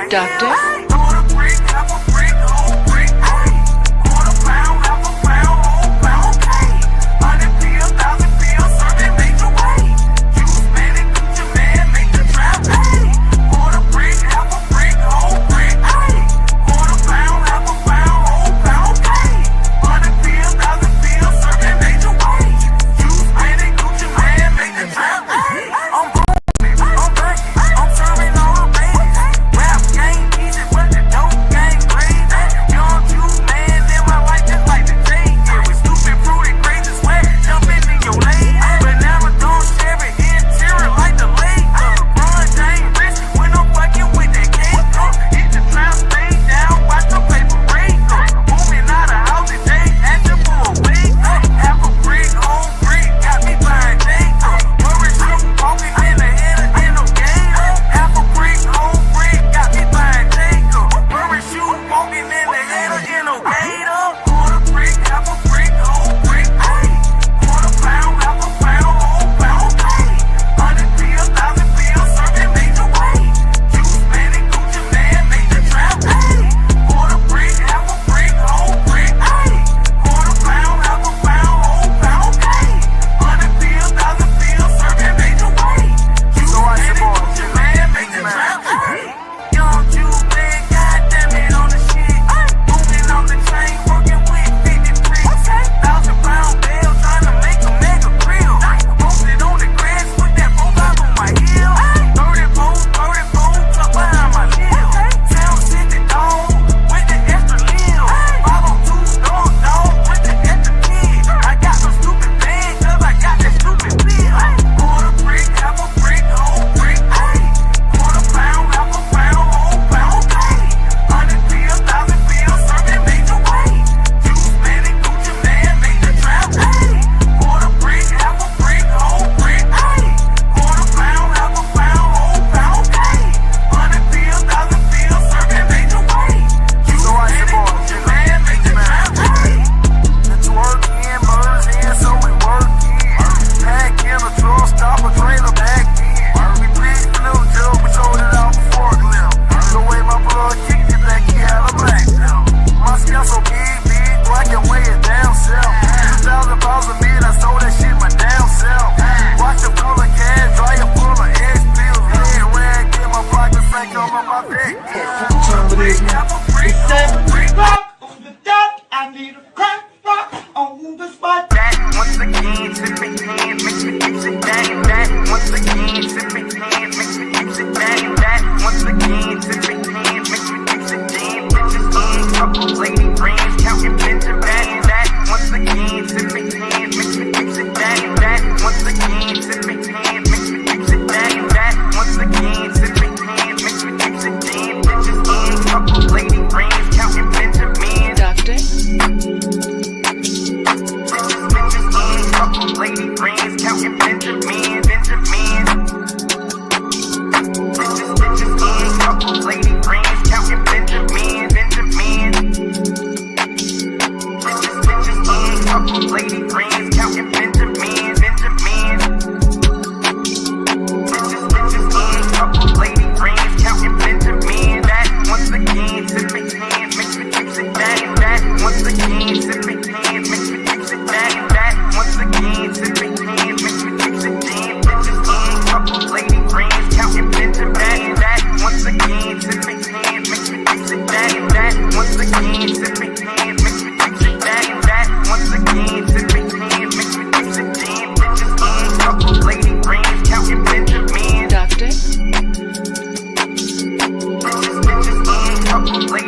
DuctTapes. Make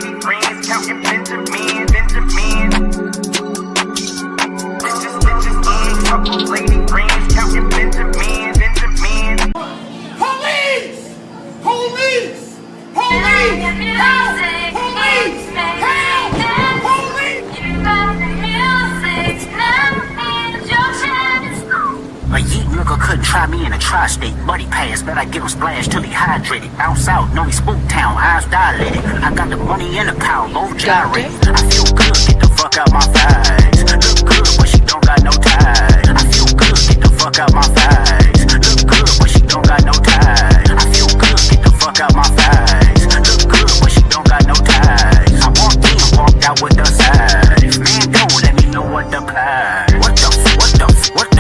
lady friends, counting Benjamin, Benjamin. Bitches in, couple lady friends, counting Benjamin, Benjamin. Police! Police! Police! Help! Police! Help! A yeet nigga couldn't try me in a tri-state. Buddy pass, bet I get him splashed till he hydrated. Bounce out, know he spook town, eyes dilated. I got the money and the power, low gyrate. I feel good, get the fuck out my face. Look good, but she don't got no ties. I feel good, get the fuck out my face. Look good, but she don't got no ties. I feel good, get the fuck out my face. Look good, but she don't got no ties. I walked in, walked out with the side. If man don't, let me know what the plan. What the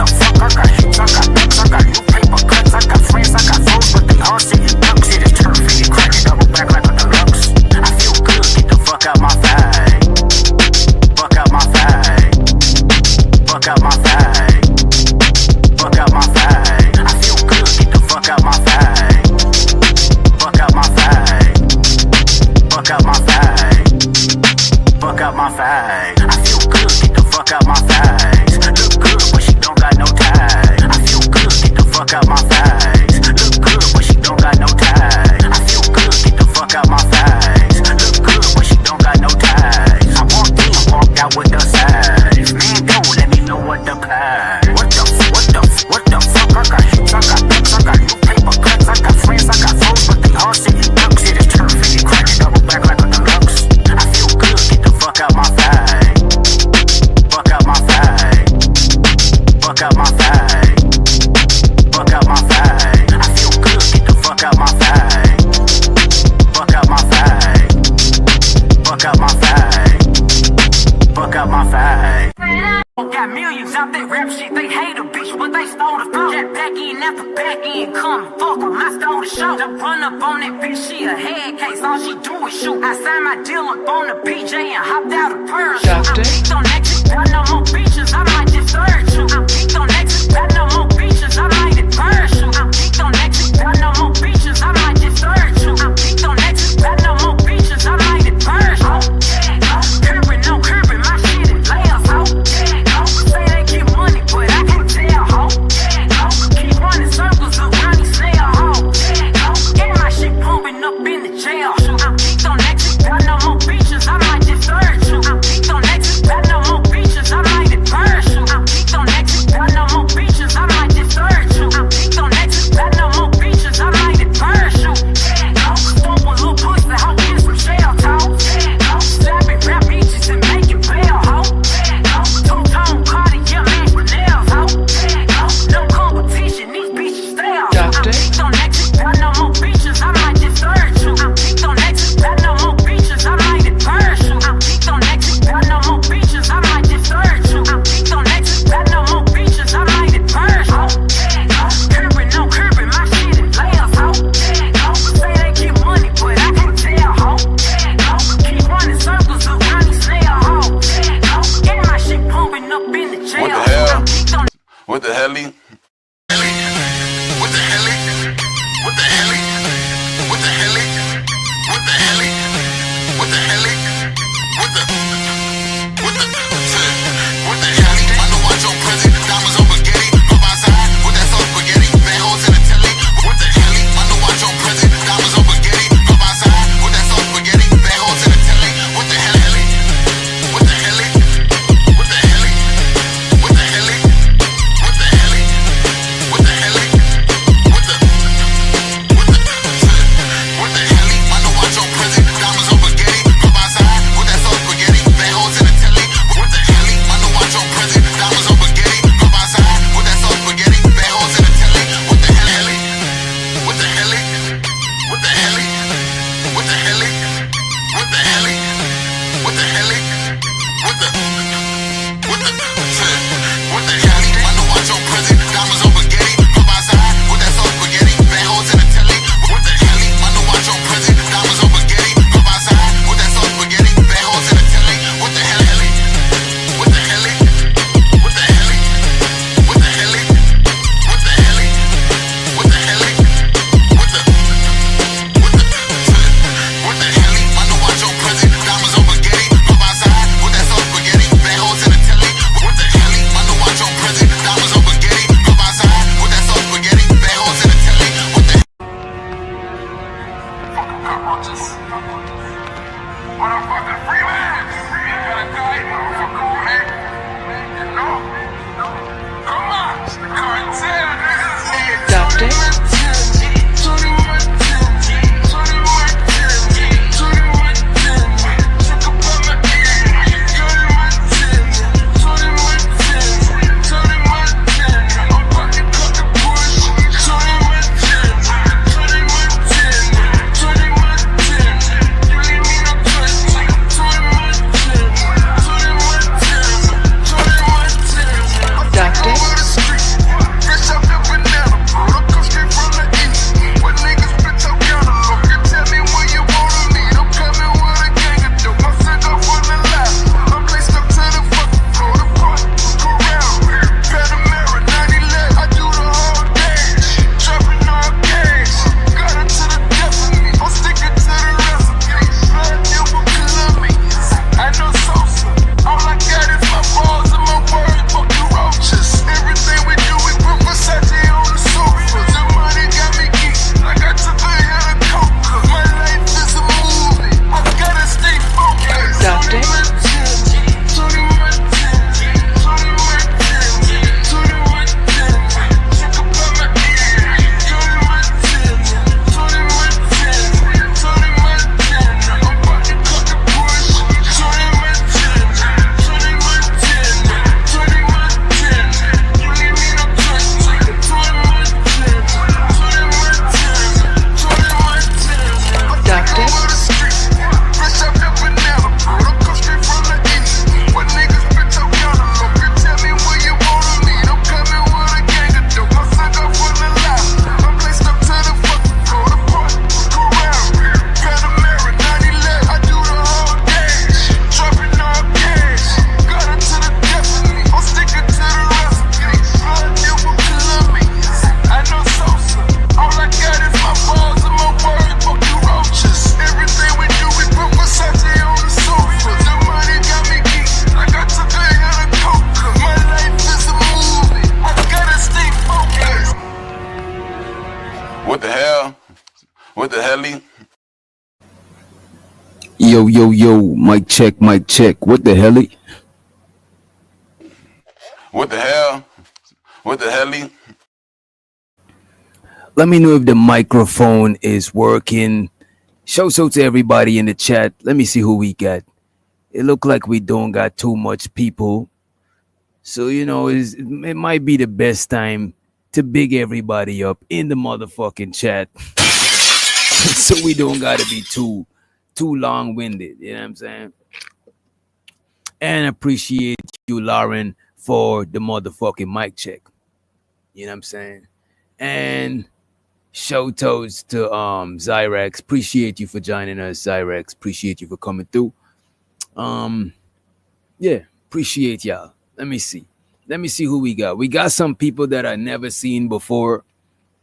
fuck, I got hits, I got books, I got new paper cuts, I got friends, I got foes, but they all sitting ducks. It is turf, and you crack it, double back like a deluxe. I feel good, get the fuck out my face. Fuck out my face. Fuck out my face. Fuck out my face. I feel good, get the fuck out my face. Fuck out my face. Fuck out my face. Fuck out my face. I feel good, get the fuck out my face. Look good, but she don't got no ties. I feel good, get the fuck out my face. Look good, but she don't got no ties. I feel good, get the fuck out my face. Look good, but she don't got no ties. I walked in, walked out with the side. If man don't, let me know what the plan. What the fuck? I got hits, I got books, I got new paper cuts, I got friends, I got foes, but they all sitting ducks. It is turf, and you crack it, double back like a deluxe. I feel good, get the fuck out my face. Fuck out my face. Fuck out my face. Fuck out my face. I feel good, get the fuck out my face. Fuck out my face. Fuck out my face. Fuck out my face. Got millions out there rap shit, they hate a bitch, but they stole the flow. Jet back in after back in, come fuck em, I stole the show. I run up on that bitch, she a head case, all she do is shoot. I signed my deal up on the PJ and hopped out of parachute. I'm geeked on exit, got no more beaches, I might just third you. I'm geeked on exit, got no more beaches, I might just parachute. I'm geeked on exit, got no more beaches, I might just third you. I'm geeked on exit, got no more beaches, I might just parachute. Curbing, no curbing, my shit is layers, ho. Say they get money, but I can't tell, ho. Keep running circles around these snail, ho. And my shit pumping up in the jail. I'm geeked on exit, got no more beaches, I might just third you. I'm geeked on exit, got no more beaches, I might just parachute. I'm geeked on exit, got no more beaches, I might just third you. I'm geeked on exit, got no more beaches, I might just parachute. Stomp a little pussy, ho, get some shell talk. Slapping rap beaches and making bail, ho. Two-tone Cartier, man, for nails, ho. No competition, these bitches stale. I'm geeked on exit, got no more beaches, I might just third you. I'm geeked on exit, got no more beaches, I might just parachute. I'm geeked on exit, got no more beaches, I might just third you. I'm geeked on exit, got no more beaches, I might just parachute. Curbing, no curbing, my shit is layers, ho. Say they get money, but I can't tell, ho. Keep running circles around these snail, ho. And my shit pumping up in the jail. What the hell? I'm geeked on What the hell? What the hell? What the hell? What the hell? What the hell? What the hell? What the hell? I know I Joe present, diamonds on spaghetti, pop outside with that sauce spaghetti, bad hoes in the telly. What the hell? I know I Joe present, diamonds on spaghetti, pop outside with that sauce spaghetti, bad hoes in the telly. What the hell? What the hell? What the hell? What the hell? What the hell? Doctor. What the hell? What the hell? Yo, mic check, mic check. What the hell? What the hell? What the hell? Let me know if the microphone is working. Shout out to everybody in the chat. Let me see who we got. It look like we don't got too much people. So, you know, it might be the best time to big everybody up in the motherfucking chat. So we don't gotta be too long-winded. You know what I'm saying? And appreciate you, Lauren, for the motherfucking mic check. You know what I'm saying? And shout outs to Zyrex. Appreciate you for joining us, Zyrex. Appreciate you for coming through. Yeah, appreciate y'all. Let me see who we got. We got some people that I never seen before.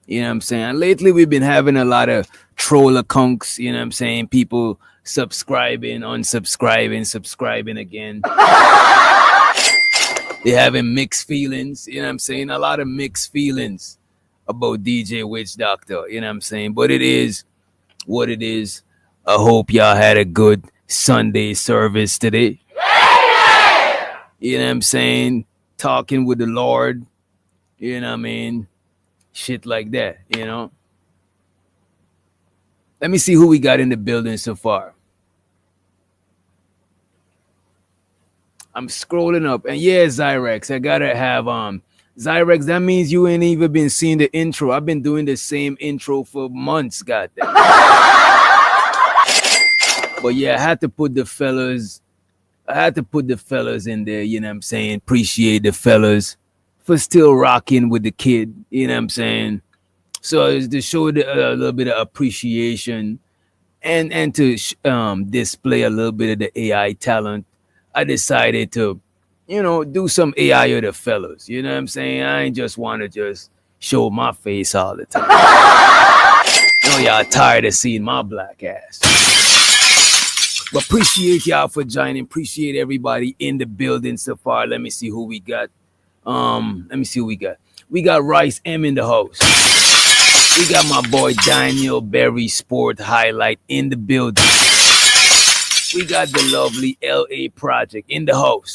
You know what I'm saying? Lately we've been having a lot of troll accounts, you know what I'm saying? People subscribing, unsubscribing, subscribing again. They're having mixed feelings, you know what I'm saying? A lot of mixed feelings about DJ Witch Doctor, you know what I'm saying? But it is what it is. I hope y'all had a good Sunday service today. You know what I'm saying? Talking with the Lord, you know what I mean? Shit like that, you know? Let me see who we got in the building so far. I'm scrolling up, and yeah, Zyrex, I gotta have Zyrex. That means you ain't even been seeing the intro. I've been doing the same intro for months, goddamn. But yeah, I had to put the fellas in there, you know what I'm saying? Appreciate the fellas for still rocking with the kid, you know what I'm saying? So it's to show a little bit of appreciation and to display a little bit of the AI talent. I decided to, you know, do some AI of the fellas, you know what I'm saying? I ain't just want to just show my face all the time. You know, y'all tired of seeing my black ass. But appreciate y'all for joining. Appreciate everybody in the building so far. Let me see who we got. We got Rice M in the house. We got my boy Daniel Berry Sport Highlight in the building. We got the lovely LA Project in the house.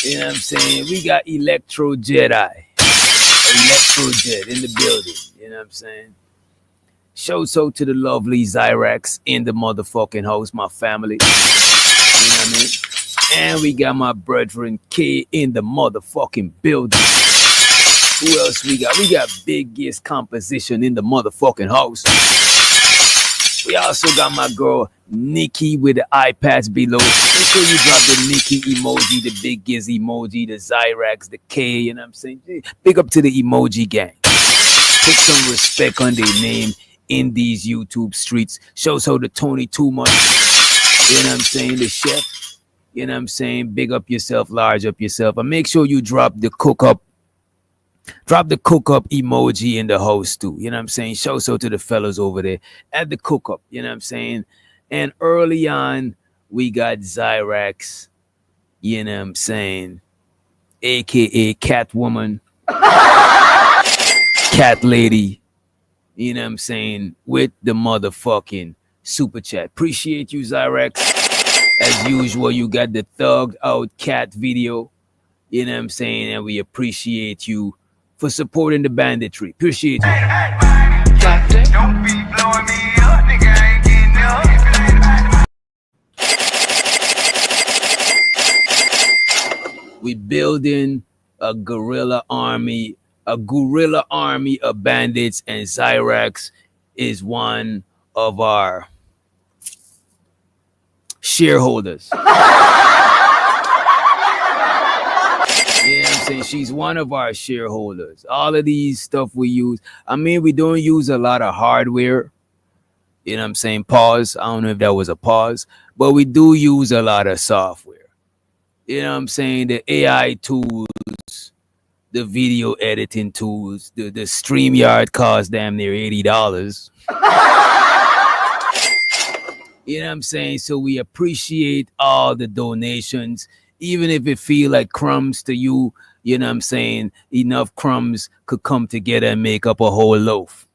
You know what I'm saying? We got Electro Jedi. Electrojet in the building. You know what I'm saying? Shouts out to the lovely Zyrax in the motherfucking house, my family. You know what I mean? And we got my brethren K in the motherfucking building. Who else we got? We got biggest composition in the motherfucking house. We also got my girl Nikki with the iPads below. Make sure you drop the Nikki emoji, the big giz emoji, the Zyrax, the K, you know what I'm saying? Big up to the emoji gang. Put some respect on their name in these YouTube streets. Shows how the Tony Too Much, you know what I'm saying? The chef, you know what I'm saying? Big up yourself, large up yourself. And make sure you drop the cook up emoji in the house too. You know what I'm saying? Shout out to the fellas over there at the cook up. You know what I'm saying? And early on, we got Zyrax, you know what I'm saying? AKA Catwoman, Cat Lady, you know what I'm saying? With the motherfucking super chat. Appreciate you, Zyrax. As usual, you got the thugged out cat video. You know what I'm saying? And we appreciate you for supporting the banditry. Appreciate you. Doctor. Don't be blowing me up, nigga. I ain't getting up. We building a guerrilla army of bandits, and Zyrax is one of our shareholders. You know what I'm saying? She's one of our shareholders. All of these stuff we use. I mean, we don't use a lot of hardware. You know what I'm saying? Pause. I don't know if that was a pause, but we do use a lot of software. You know what I'm saying? The AI tools, the video editing tools, the StreamYard cost damn near $80. You know what I'm saying? So we appreciate all the donations, even if it feel like crumbs to you. You know what I'm saying? Enough crumbs could come together and make up a whole loaf.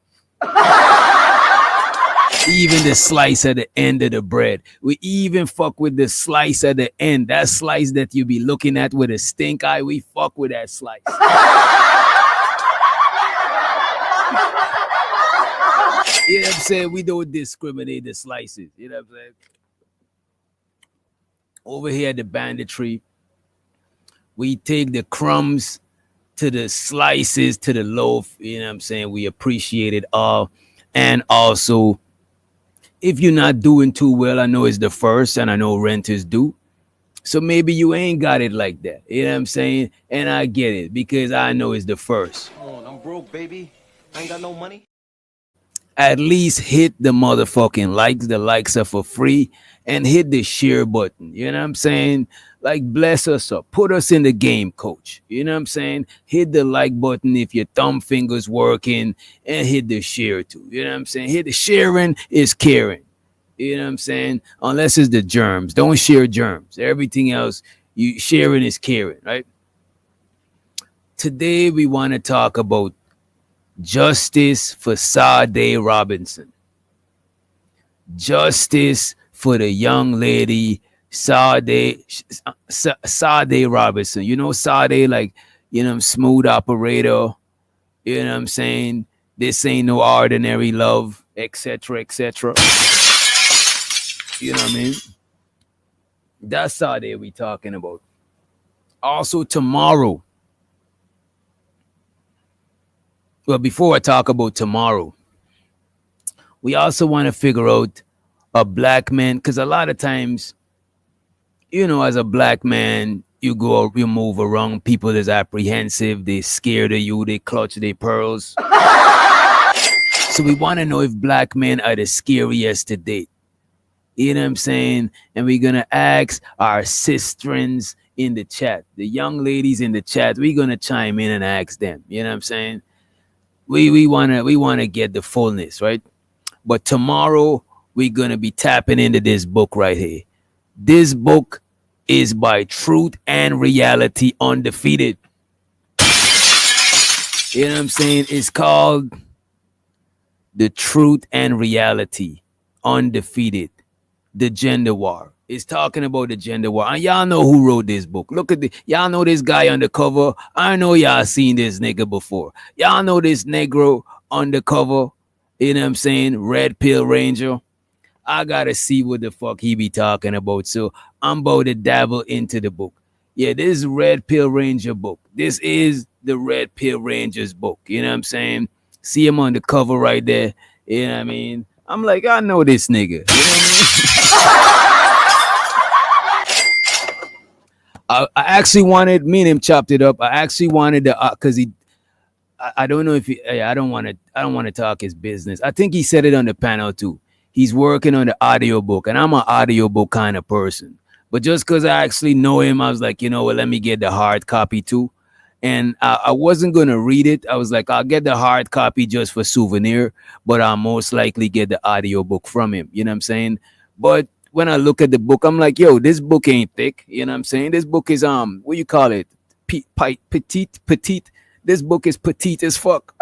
Even the slice at the end of the bread. We even fuck with the slice at the end. That slice that you be looking at with a stink eye, we fuck with that slice. You know what I'm saying? We don't discriminate the slices. You know what I'm saying? Over here at the banditry, we take the crumbs to the slices to the loaf. You know what I'm saying? We appreciate it all. And also, if you're not doing too well, I know it's the first and I know rent is due. So maybe you ain't got it like that. You know what I'm saying? And I get it because I know it's the first. Come on, I'm broke, baby. I ain't got no money. At least hit the motherfucking likes. The likes are for free. And hit the share button. You know what I'm saying? Like, bless us up. Put us in the game, coach. You know what I'm saying? Hit the like button if your thumb finger's working. And hit the share too. You know what I'm saying? Hit the sharing is caring. You know what I'm saying? Unless it's the germs. Don't share germs. Everything else, you sharing is caring, right? Today, we want to talk about justice for Sade Robinson. Justice for the young lady Sade Robinson. You know Sade, like, you know, smooth operator. You know what I'm saying? This ain't no ordinary love, etc., etc. You know what I mean? That's Sade we talking about. Also tomorrow. Well, before I talk about tomorrow, we also want to figure out a black man, because a lot of times, you know, as a black man, you move around, people is apprehensive, they scared of you, they clutch their pearls. So we want to know if black men are the scariest to date. You know what I'm saying? And we're going to ask our sistrins in the chat, the young ladies in the chat, we're going to chime in and ask them. You know what I'm saying? We want to get the fullness, right? But tomorrow, we're going to be tapping into this book right here. This book is by Truth and Reality Undefeated. You know what I'm saying? It's called The Truth and Reality Undefeated. The Gender War. It's talking about the gender war. And y'all know who wrote this book. Look at the y'all know this guy on the cover. I know y'all seen this nigga before. Y'all know this Negro on the cover. You know what I'm saying? Red Pill Ranger. I gotta see what the fuck he be talking about. So I'm about to dabble into the book. Yeah, this is Red Pill Ranger book. This is the Red Pill Ranger's book. You know what I'm saying? See him on the cover right there. You know what I mean? I'm like, I know this nigga. You know what I mean? I actually wanted me and him chopped it up. I actually wanted to because I don't know if he, I don't want to talk his business. I think he said it on the panel too. He's working on the audiobook, and I'm an audiobook kind of person. But just because I actually know him, I was like, you know what, let me get the hard copy too. And I wasn't gonna read it. I was like, I'll get the hard copy just for souvenir, but I'll most likely get the audiobook from him. You know what I'm saying? But when I look at the book, I'm like, yo, this book ain't thick. You know what I'm saying? This book is what you call it? Petite. This book is petite as fuck.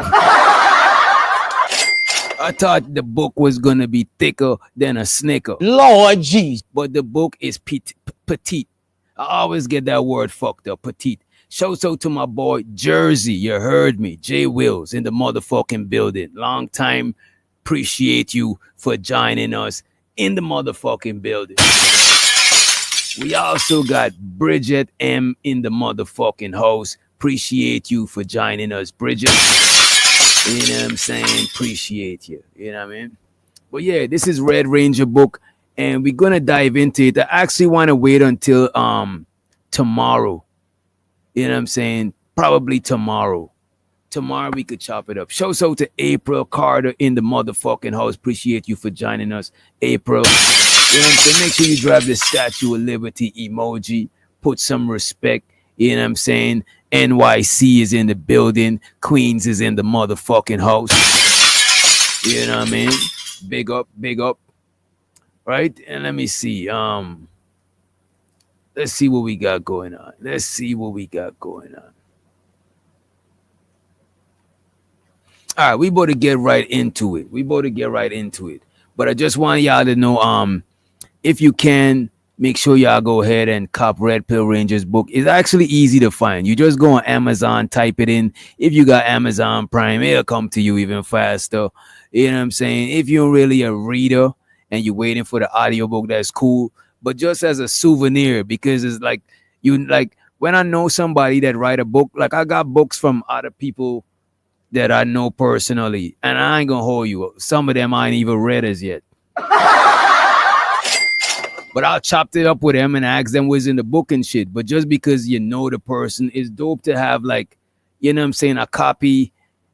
I thought the book was gonna be thicker than a snicker. Lord jeez. But the book is petite. I always get that word fucked up, petite. Shouts out to my boy Jersey. You heard me. Jay Wills in the motherfucking building. Long time. Appreciate you for joining us in the motherfucking building. We also got Bridget M in the motherfucking house. Appreciate you for joining us, Bridget. You know what I'm saying? Appreciate you. You know what I mean? But yeah, this is Red Ranger book, and we're gonna dive into it. I actually want to wait until tomorrow. You know what I'm saying? Probably tomorrow. Tomorrow we could chop it up. Shouts out to April Carter in the motherfucking house. Appreciate you for joining us, April. You know what I'm saying? Make sure you grab the Statue of Liberty emoji. Put some respect. You know what I'm saying? NYC is in the building. Queens is in the motherfucking house. You know what I mean? Big up, big up. Right? And let me see. Let's see what we got going on. Let's see what we got going on. All right, we about to get right into it. But I just want y'all to know, if you can, make sure y'all go ahead and cop Red Pill Rangers book. It's actually easy to find. You just go on Amazon, type it in. If you got Amazon Prime, it'll come to you even faster. You know what I'm saying? If you're really a reader and you're waiting for the audiobook, that's cool. But just as a souvenir, because it's like when I know somebody that write a book, like I got books from other people that I know personally, and I ain't gonna hold you. Some of them I ain't even read as yet. But I'll chop it up with them and ask them what's in the book and shit. But just because you know the person, it's dope to have, like, you know what I'm saying, a copy.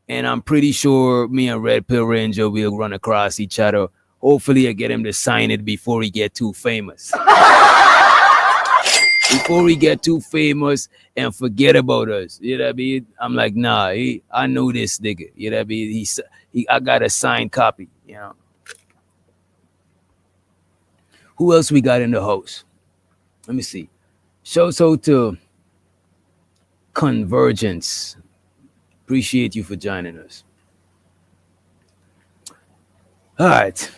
And I'm pretty sure me and Red Pill Ranger will run across each other. Hopefully I get him to sign it before he get too famous. Before we get too famous and forget about us. You know what I mean? I'm like, nah, I know this nigga. You know what I mean? I got a signed copy, you know. Who else we got in the house? Let me see. Shouts out to Convergence. Appreciate you for joining us. All right.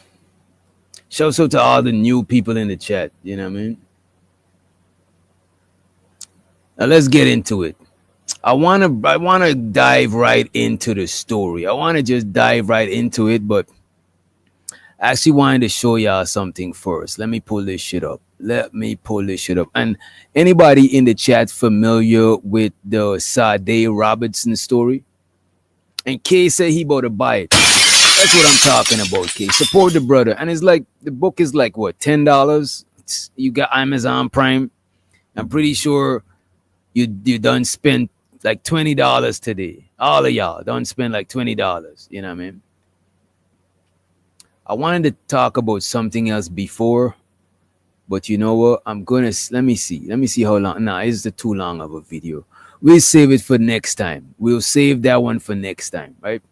Shouts out to all the new people in the chat. You know what I mean? Now let's get into it. I wanna dive right into the story. I wanna just dive right into it, but I actually wanted to show y'all something first. Let me pull this shit up. And anybody in the chat familiar with the Sade Robertson story? And Kay said he about to buy it. That's what I'm talking about, Kay. Support the brother. And it's like, the book is like, what, $10? You got Amazon Prime. I'm pretty sure you done spent like $20 today. All of y'all done spend like $20. You know what I mean? I wanted to talk about something else before, but you know what? Let me see how long. Nah, it's too long of a video. We'll save it for next time. We'll save that one for next time, right?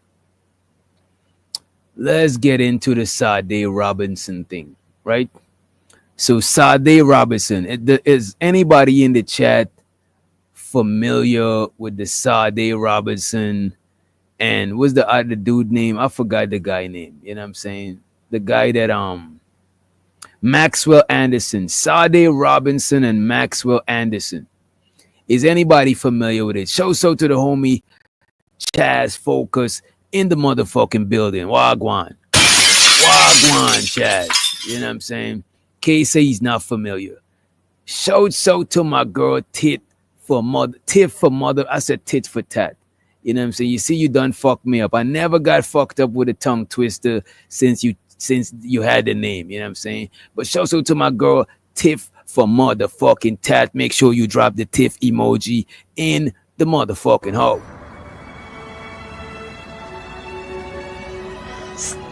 Let's get into the Sade Robinson thing, right? So Sade Robinson, is anybody in the chat familiar with the Sade Robinson? And what's the other dude name? I forgot the guy name. You know what I'm saying? The guy that Maxwell Anderson, Sade Robinson, and Maxwell Anderson. Is anybody familiar with it? Show so to the homie Chaz Focus in the motherfucking building. Wagwan. Wagwan, Chaz. You know what I'm saying? K say he's not familiar. Shout so to my girl Tit for mother. Tit for mother. I said tit for tat. You know what I'm saying? You see, you done fucked me up. I never got fucked up with a tongue twister since you had the name. You know what I'm saying? But shout out to my girl Tiff for motherfucking tat. Make sure you drop the Tiff emoji in the motherfucking hole. Ski.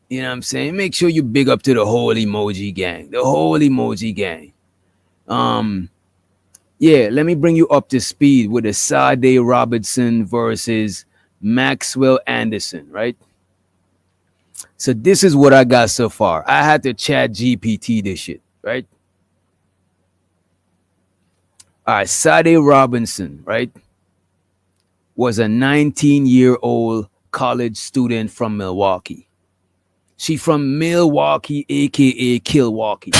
You know what I'm saying? Make sure you big up to the whole emoji gang. The whole emoji gang. Yeah, let me bring you up to speed with the Sade Robinson versus Maxwell Anderson, right? So this is what I got so far. I had to chat GPT this shit, right? All right, Sade Robinson, right, was a 19-year-old college student from Milwaukee. She from Milwaukee, aka Kilwaukee.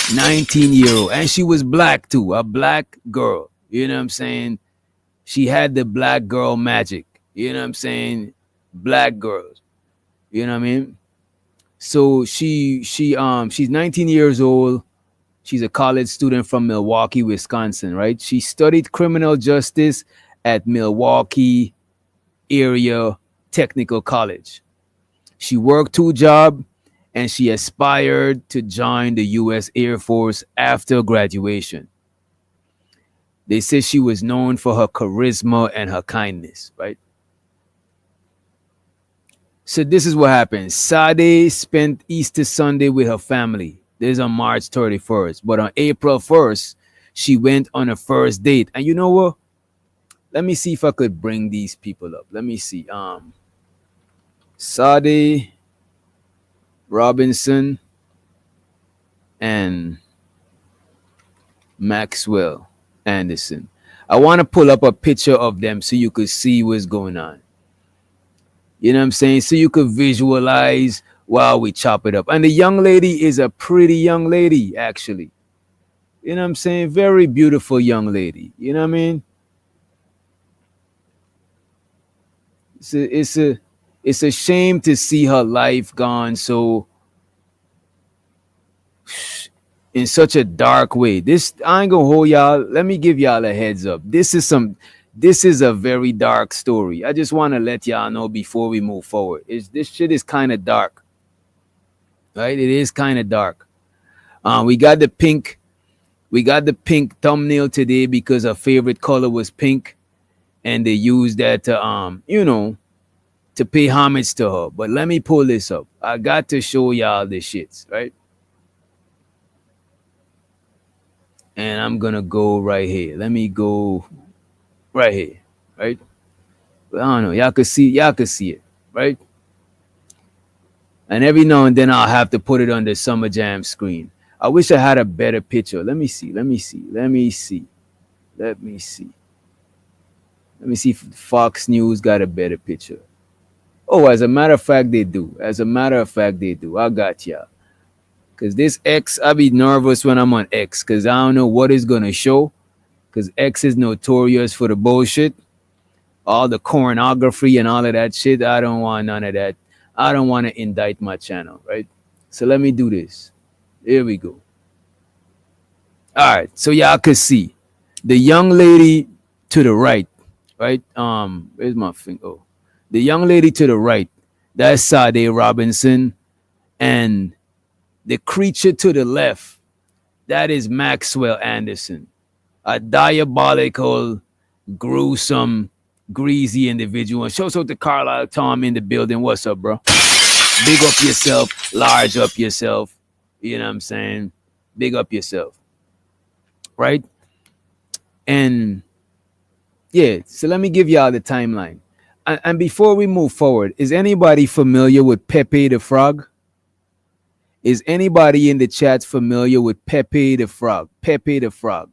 19-year-old, and she was black too, a black girl. You know what I'm saying? She had the black girl magic. You know what I'm saying? Black girls. You know what I mean? So she's 19 years old. She's a college student from Milwaukee, Wisconsin, right? She studied criminal justice at Milwaukee Area Technical College. She worked 2 jobs and she aspired to join the U.S. Air Force after graduation. They say she was known for her charisma and her kindness, right? So this is what happened. Sade spent Easter Sunday with her family. This is on March 31st. But on April 1st, she went on a first date. And you know what? Let me see if I could bring these people up. Let me see. Sade Robinson and Maxwell Anderson. I want to pull up a picture of them so you could see what's going on. You know what I'm saying? So you could visualize while we chop it up. And the young lady is a pretty young lady, actually. You know what I'm saying? Very beautiful young lady. You know what I mean? It's a shame to see her life gone so in such a dark way. This, I ain't gonna hold y'all. Let me give y'all a heads up. This is a very dark story. I just want to let y'all know before we move forward. This shit is kind of dark. Right? It is kind of dark. We got the pink thumbnail today because her favorite color was pink. And they used that to to pay homage to her. But let me pull this up. I got to show y'all the shits, right? And I'm gonna go right here. Let me go right here, right? But I don't know. Y'all can see it, right? And every now and then I'll have to put it on the Summer Jam screen. I wish I had a better picture. Let me see if Fox News got a better picture. Oh, as a matter of fact, they do. I got y'all. Because this X, I be nervous when I'm on X because I don't know what it's going to show. Because X is notorious for the bullshit. All the pornography and all of that shit. I don't want none of that. I don't want to indict my channel, right? So let me do this. Here we go. All right. So y'all can see the young lady to the right, right? Where's my finger? Oh, the young lady to the right. That's Sade Robinson. And the creature to the left, that is Maxwell Anderson. A diabolical, gruesome, greasy individual. And shows out to Carlisle Tom in the building. What's up, bro? Big up yourself. Large up yourself. You know what I'm saying? Big up yourself. Right? And yeah, so let me give y'all the timeline. And before we move forward, is anybody familiar with Pepe the Frog? Is anybody in the chat familiar with Pepe the Frog? Pepe the Frog.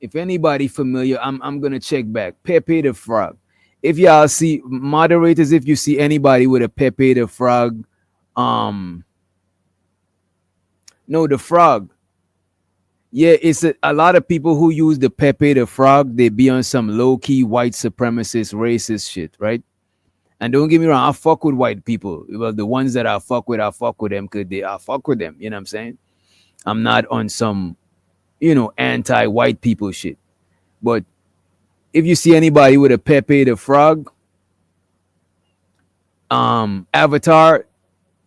If anybody familiar, I'm gonna check back. Pepe the Frog. If y'all see moderators, if you see anybody with a Pepe the Frog, no, the frog. Yeah, it's a lot of people who use the Pepe the Frog. They be on some low key white supremacist, racist shit, right? And don't get me wrong, I fuck with white people. Well, the ones that I fuck with them because I fuck with them. You know what I'm saying? I'm not on some, anti-white people shit. But if you see anybody with a Pepe the Frog avatar,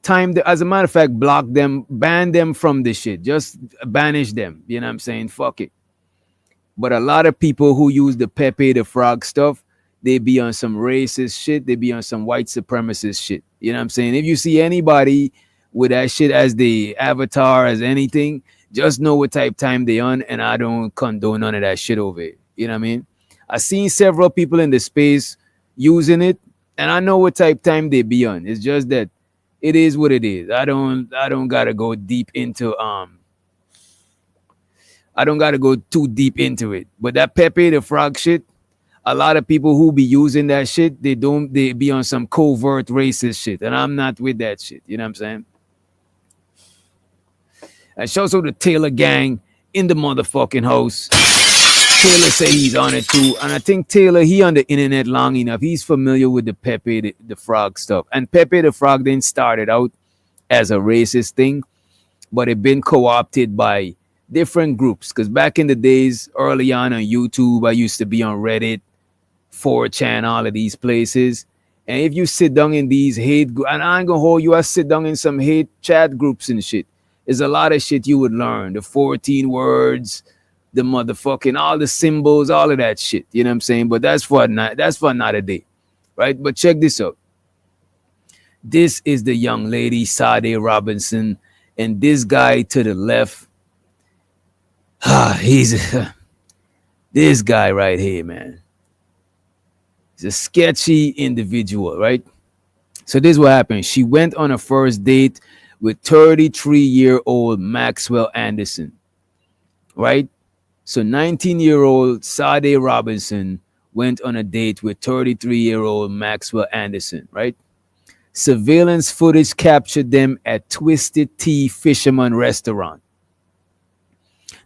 as a matter of fact, block them, ban them from the shit. Just banish them. You know what I'm saying? Fuck it. But a lot of people who use the Pepe the Frog stuff, they be on some racist shit. They be on some white supremacist shit. You know what I'm saying? If you see anybody with that shit as the avatar, as anything, just know what type time they on, and I don't condone none of that shit over here. You know what I mean? I seen several people in the space using it, and I know what type time they be on. It's just that it is what it is. I don't gotta go deep into I don't gotta go too deep into it. But that Pepe the Frog shit, a lot of people who be using that shit, they be on some covert racist shit. And I'm not with that shit. You know what I'm saying? And shows out the Taylor gang in the motherfucking house. Taylor say he's on it too. And I think Taylor, he on the internet long enough. He's familiar with the Pepe the Frog stuff. And Pepe the Frog then started out as a racist thing, but it been co-opted by different groups. Because back in the days, early on YouTube, I used to be on Reddit, 4chan, all of these places. And if you sit down in these hate groups, and I ain't gonna hold you, I sit down in some hate chat groups and shit. There's a lot of shit you would learn. The 14 words, the motherfucking, all the symbols, all of that shit. You know what I'm saying? But that's for another day. Right? But check this out. This is the young lady, Sade Robinson. And this guy to the left, he's this guy right here, man. He's a sketchy individual, right? So this is what happened. She went on a first date with 33-year-old Maxwell Anderson, right? So 19-year-old Sade Robinson went on a date with 33-year-old Maxwell Anderson, right? Surveillance footage captured them at Twisted Tea Fisherman Restaurant.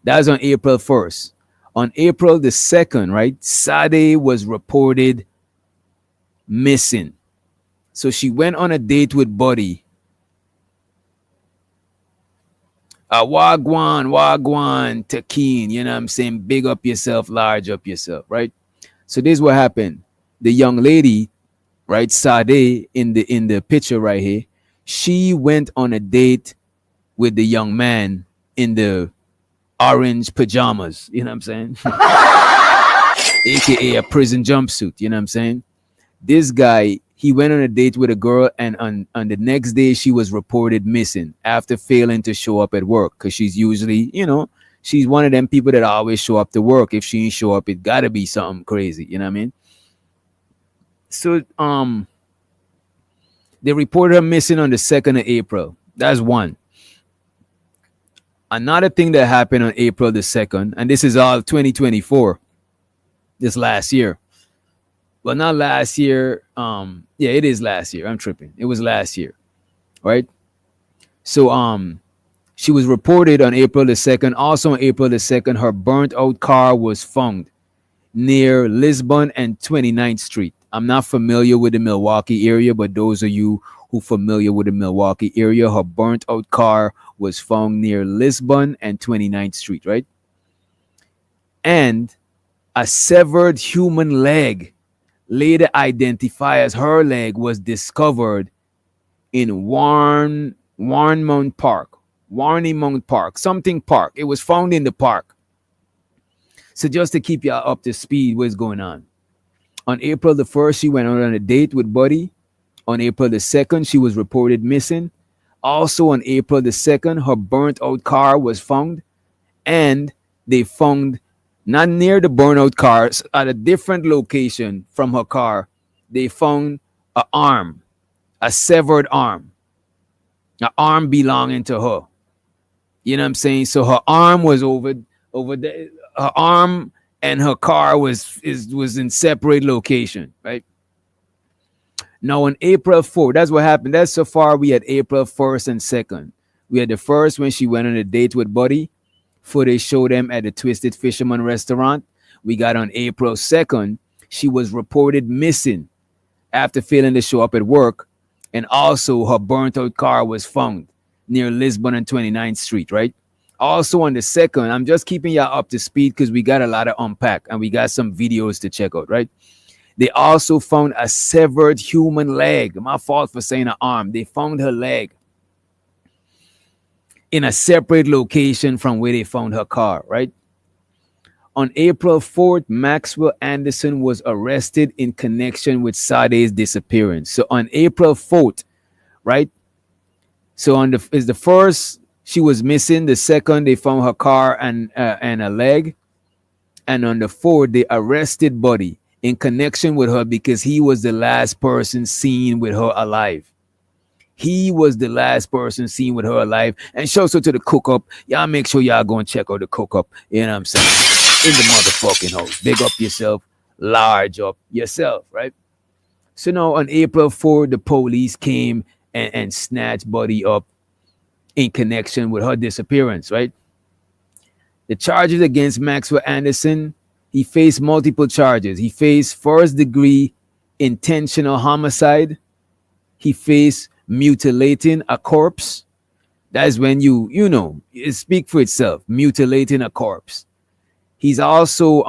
That was on April 1st. On April the 2nd, right, Sade was reported missing. So she went on a date with Buddy. Wagwan, Takin, you know what I'm saying? Big up yourself, large up yourself, right? So this is what happened. The young lady, right, Sade, in the picture right here, she went on a date with the young man in the orange pajamas, you know what I'm saying? AKA a prison jumpsuit, you know what I'm saying? This guy, he went on a date with a girl, and on the next day, she was reported missing after failing to show up at work. Because she's usually, she's one of them people that always show up to work. If she ain't show up, it gotta be something crazy. You know what I mean? So, they reported her missing on the 2nd of April. That's one. Another thing that happened on April the 2nd, and this is all 2024, this last year. Well, not last year. Yeah, it is last year. I'm tripping. It was last year, right? So, she was reported on April the 2nd. Also on April the 2nd, her burnt out car was found near Lisbon and 29th Street. I'm not familiar with the Milwaukee area, but those of you who familiar with the Milwaukee area, her burnt out car was found near Lisbon and 29th Street, right? And a severed human leg, later identified as her leg, was discovered in Warnemount Park, something park. It was found in the park. So just to keep y'all up to speed, what's going on. On April the 1st, she went on a date with Buddy. On April the 2nd, she was reported missing. Also on April the 2nd, her burnt out car was found. And they found, not near the burnout cars, at a different location from her car, they found an arm, a severed arm, an arm belonging to her. You know what I'm saying? So her arm was over there. Her arm and her car was in separate location, right? Now on April 4th, that's what happened. That's so far we had April 1st and 2nd. We had the first when she went on a date with Buddy. Footage showed them at the Twisted Fisherman restaurant. We got on April 2nd, she was reported missing after failing to show up at work. And also her burnt out car was found near Lisbon and 29th Street, right? Also on the 2nd, I'm just keeping y'all up to speed because we got a lot of unpack and we got some videos to check out, right? They also found a severed human leg. My fault for saying an arm. They found her leg in a separate location from where they found her car, right? On April 4th, Maxwell Anderson was arrested in connection with Sade's disappearance. So on April 4th, right? So on the first, she was missing. The second, they found her car and a leg. And on the 4th, they arrested Buddy in connection with her because he was the last person seen with her alive. He was the last person seen with her alive. And show so to the cook up. Y'all make sure y'all go and check out the cook up. You know what I'm saying? In the motherfucking house. Big up yourself. Large up yourself, right? So now on April 4th, the police came and snatched Buddy up in connection with her disappearance, right? The charges against Maxwell Anderson, he faced multiple charges. He faced first-degree intentional homicide. He faced mutilating a corpse. That is when you know, it speak for itself, mutilating a corpse. He's also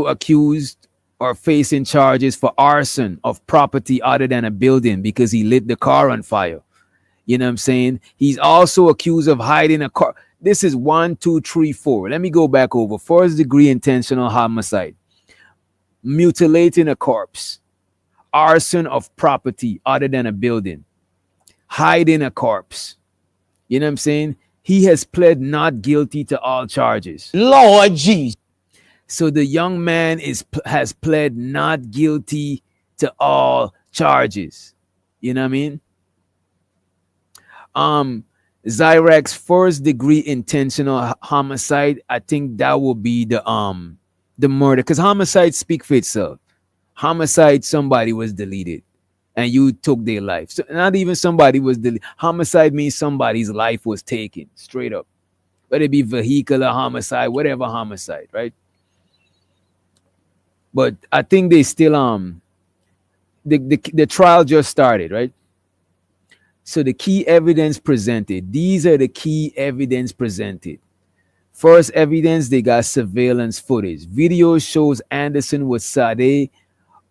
accused or facing charges for arson of property other than a building because he lit the car on fire. You know what I'm saying? He's also accused of hiding a car. This is 1, 2, 3, 4. Let me go back over. First degree intentional homicide, mutilating a corpse, arson of property other than a building, hiding a corpse. You know what I'm saying? He has pled not guilty to all charges. Lord Jesus. So the young man has pled not guilty to all charges. You know what I mean? Zyrak's first degree intentional homicide, I think that will be the murder, because homicide speak for itself. Homicide, somebody was deleted and you took their life. So not even somebody was deleted. Homicide means somebody's life was taken, straight up. Whether it be vehicular homicide, whatever homicide, right? But I think they still the trial just started, right? So the key evidence presented. These are the key evidence presented. First evidence, they got surveillance footage. Video shows Anderson with Sade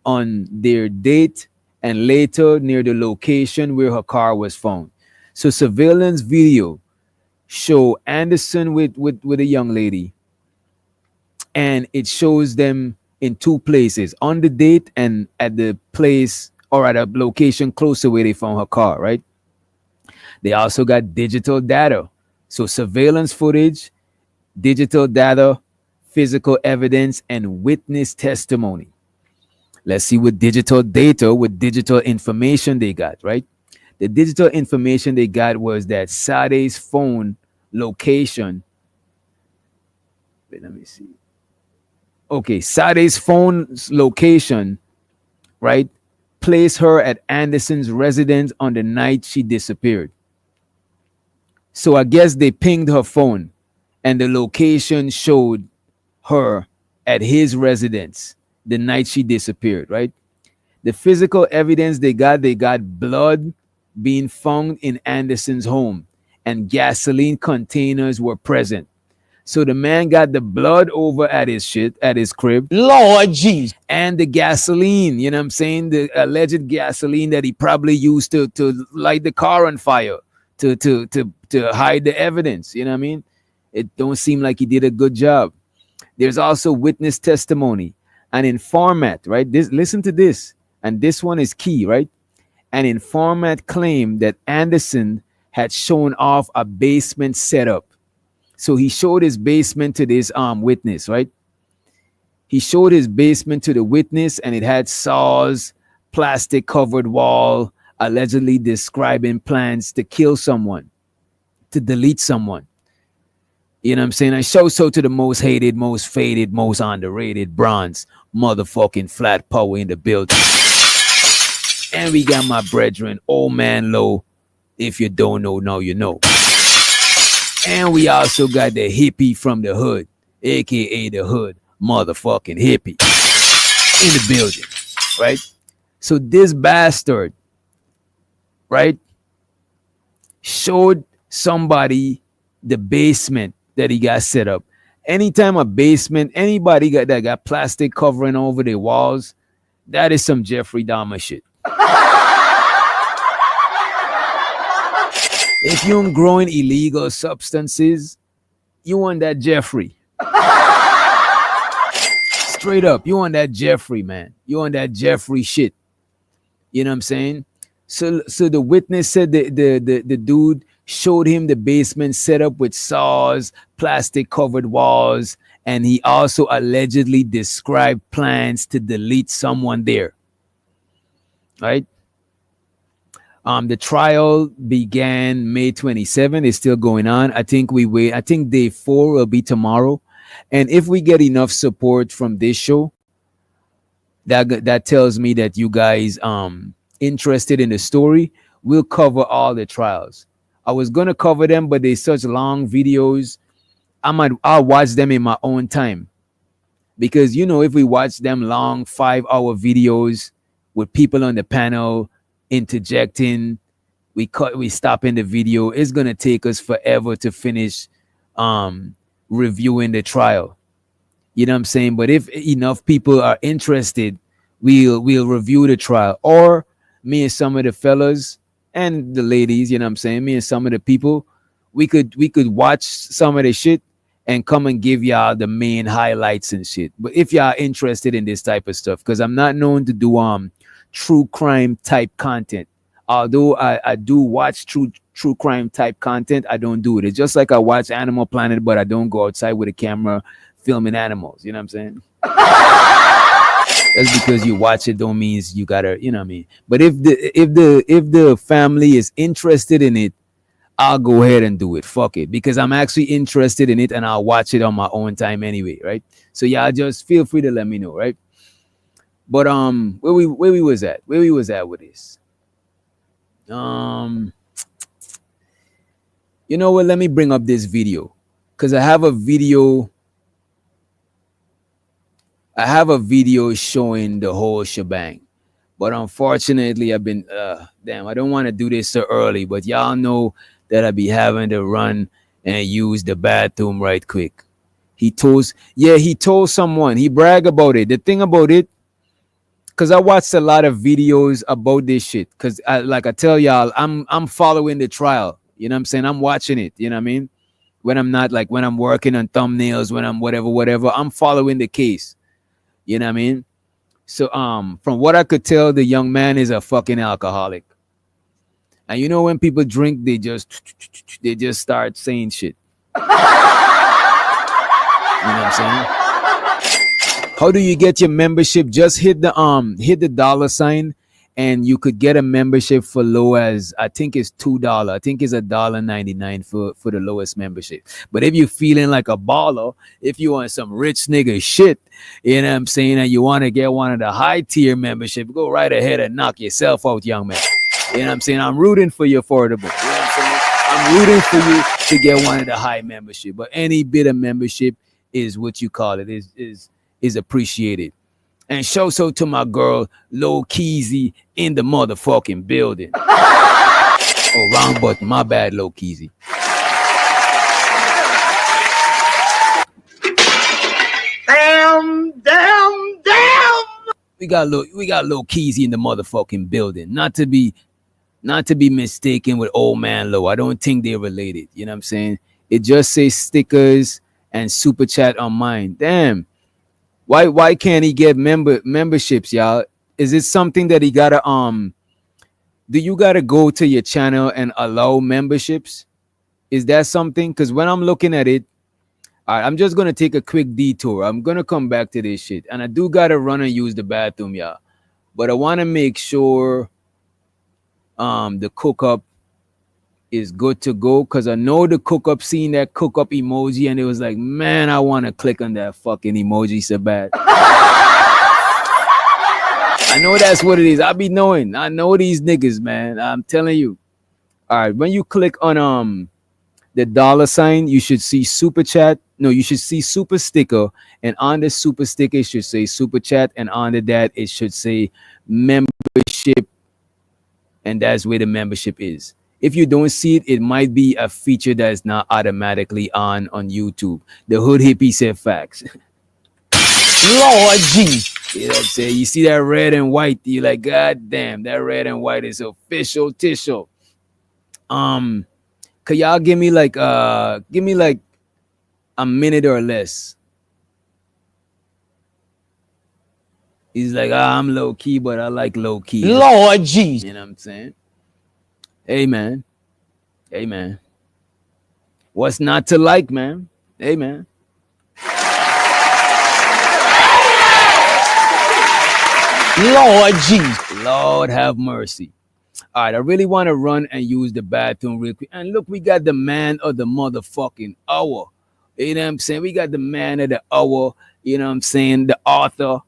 on their date and later near the location where her car was found. So surveillance video show Anderson with a young lady, and it shows them in two places, on the date and at the place or at a location close to where they found her car, right? They also got digital data. So surveillance footage, digital data, physical evidence, and witness testimony. Let's see what digital data, what digital information they got, right? The digital information they got was that Sade's phone location. Wait, let me see. Okay, Sade's phone's location, right, placed her at Anderson's residence on the night she disappeared. So I guess they pinged her phone and the location showed her at his residence the night she disappeared, right? The physical evidence they got blood being found in Anderson's home and gasoline containers were present. So the man got the blood over at his crib. Lord Jesus. And the gasoline, you know what I'm saying? The alleged gasoline that he probably used to light the car on fire, to hide the evidence. You know what I mean? It don't seem like he did a good job. There's also witness testimony. An informant, right? Listen to this. And this one is key, right? An informant claimed that Anderson had shown off a basement setup. So he showed his basement to this witness, right? He showed his basement to the witness and it had saws, plastic covered wall, allegedly describing plans to kill someone, to delete someone. You know what I'm saying? And show so to the most hated, most faded, most underrated bronze motherfucking flat power in the building. And we got my brethren, Old Man Low. If you don't know, now you know. And we also got the hippie from the hood, aka the hood motherfucking hippie in the building, right? So this bastard, right, showed somebody the basement that he got set up. Anytime a basement, anybody got plastic covering over their walls, that is some Jeffrey Dahmer shit. If you're growing illegal substances, you want that Jeffrey. Straight up, you want that Jeffrey, man. You want that Jeffrey shit. You know what I'm saying? So the witness said the dude showed him the basement set up with saws, plastic covered walls, and he also allegedly described plans to delete someone there. Right? The trial began May 27. It's still going on. I think day 4 will be tomorrow. And if we get enough support from this show, that tells me that you guys interested in the story, we'll cover all the trials. I was gonna cover them, but they're such long videos. I'll watch them in my own time. Because if we watch them long 5-hour videos with people on the panel interjecting, we stop in the video, it's gonna take us forever to finish reviewing the trial. You know what I'm saying? But if enough people are interested, we'll review the trial. Or me and some of the fellas and the ladies, you know what I'm saying? Me and some of the people, we could watch some of the shit and come and give y'all the main highlights and shit. But if y'all interested in this type of stuff, because I'm not known to do true crime type content. Although I do watch true crime type content, I don't do it. It's just like I watch Animal Planet, but I don't go outside with a camera filming animals. You know what I'm saying? That's because you watch it don't mean you gotta, you know what I mean? But if the family is interested in it, I'll go ahead and do it. Fuck it. Because I'm actually interested in it and I'll watch it on my own time anyway, right? So y'all just feel free to let me know, right? But where we was at with this. You know what? Let me bring up this video. Because I have a video showing the whole shebang. But unfortunately, I've been I don't want to do this so early, but y'all know that I be having to run and use the bathroom right quick. He told someone, he bragged about it. The thing about it, because I watched a lot of videos about this shit. Because I tell y'all, I'm following the trial. You know what I'm saying? I'm watching it. You know what I mean? When I'm working on thumbnails, when I'm whatever, I'm following the case. You know what I mean? So from what I could tell, the young man is a fucking alcoholic. And when people drink, they just start saying shit. You know what I'm saying? How do you get your membership? Just hit the $, and you could get a membership for low as I think it's $2. I think it's $1.99 for the lowest membership. But if you're feeling like a baller, if you want some rich nigga shit, you know what I'm saying, and you want to get one of the high tier membership, go right ahead and knock yourself out, young man. You know what I'm saying? I'm rooting for you affordable. You know what I'm saying? I'm rooting for you to get one of the high membership. But any bit of membership is what you call it, is appreciated. And show so to my girl, Low Keezy in the motherfucking building. Oh, wrong button. My bad, Low Keezy. Damn. We got Low Keezy in the motherfucking building. Not to be mistaken with Old Man Low. I don't think they're related. You know what I'm saying? It just says stickers and super chat on mine. Damn. Why can't he get memberships, y'all? Is it something that he gotta do you gotta go to your channel and allow memberships? Is that something? Because when I'm looking at it, all right, I'm just gonna take a quick detour. I'm gonna come back to this shit. And I do gotta run and use the bathroom, y'all. But I wanna make sure the cook up is good to go, because I know the cook up seen that cook up emoji and it was like, man, I want to click on that fucking emoji so bad. I know that's what it is. I be knowing. I know these niggas, man. I'm telling you. All right, when you click on the dollar sign, you should see super chat. No, you should see super sticker, and on the super sticker it should say super chat, and under that it should say membership, and that's where the membership is. If you don't see it, it might be a feature that is not automatically on YouTube. The hood hippie said facts. Lord Jesus. You know what I'm saying? You see that red and white, you're like, God damn, that red and white is official tissue. Could y'all give me like a minute or less? He's like, I'm low key, but I like low key. Lord Jesus. You know what I'm saying? Hey man. Hey man. What's not to like, man? Hey man. Lord Jesus. Lord have mercy. All right, I really want to run and use the bathroom real quick. And look, we got the man of the motherfucking hour. You know what I'm saying? We got the man of the hour. You know what I'm saying? The author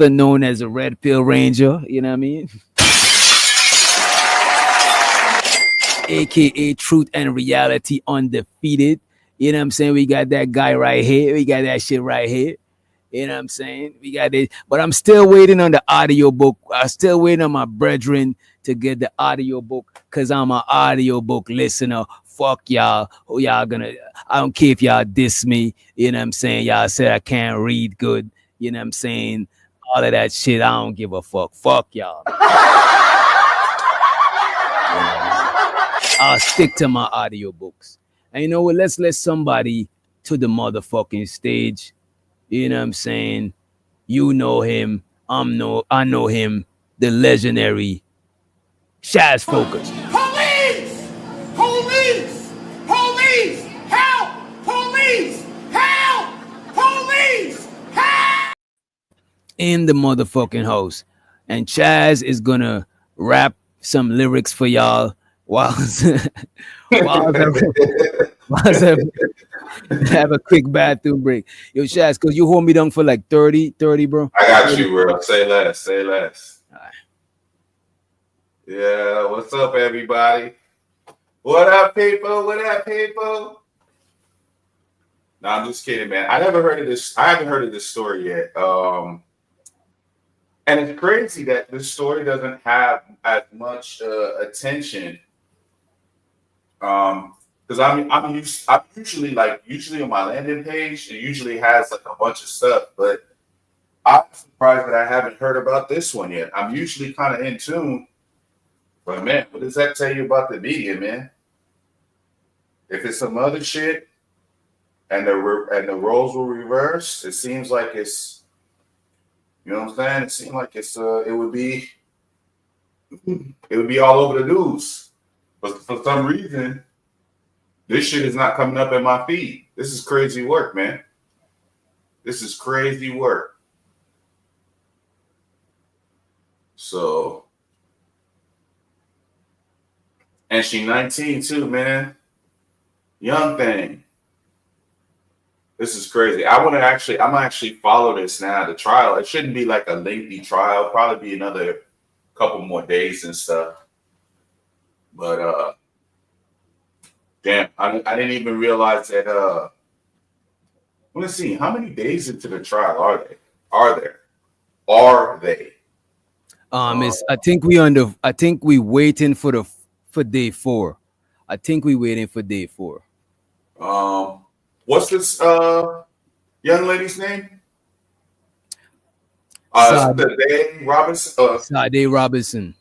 known as a Red Pill Ranger. You know what I mean? AKA Truth and Reality Undefeated. You know what I'm saying? We got that guy right here. We got that shit right here. You know what I'm saying? We got it. But I'm still waiting on the audiobook. I'm still waiting on my brethren to get the audiobook, because I'm an audiobook listener. Fuck y'all. Who y'all gonna? I don't care if y'all diss me. You know what I'm saying? Y'all said I can't read good. You know what I'm saying? All of that shit. I don't give a fuck. Fuck y'all. I'll stick to my audiobooks. And you know what? Let's let somebody to the motherfucking stage. You know what I'm saying? You know him. I know him. The legendary Shaz Focus. Police! Police! Police! Help! Police! Help! Police! Help! In the motherfucking house. And Chaz is gonna rap some lyrics for y'all while have a quick bathroom break. Yo, Shaz, cause you hold me down for like 30, bro. I got you, bro. Say less. Say less. All right. Yeah, what's up, everybody? What up, people? What up, people? No, I'm just kidding, man. I haven't heard of this story yet. And it's crazy that this story doesn't have as much attention. Because I'm usually on my landing page, it usually has like a bunch of stuff, but I'm surprised that I haven't heard about this one yet. I'm usually kind of in tune, but man, what does that tell you about the media, man? If it's some other shit and the roles were reversed, it seems like it's, you know what I'm saying? It seems like it's it would be all over the news, but for some reason, this shit is not coming up in my feed. This is crazy work, man. This is crazy work. So, and she 19 too, man. Young thing. This is crazy. I'm gonna actually follow this now. The trial. It shouldn't be like a lengthy trial. Probably be another couple more days and stuff. But damn, I didn't even realize that. Let's see, how many days into the trial are they? Are they? I think we waiting for day 4. I think we waiting for day 4. What's this young lady's name? Sade Robinson. Sade Robinson.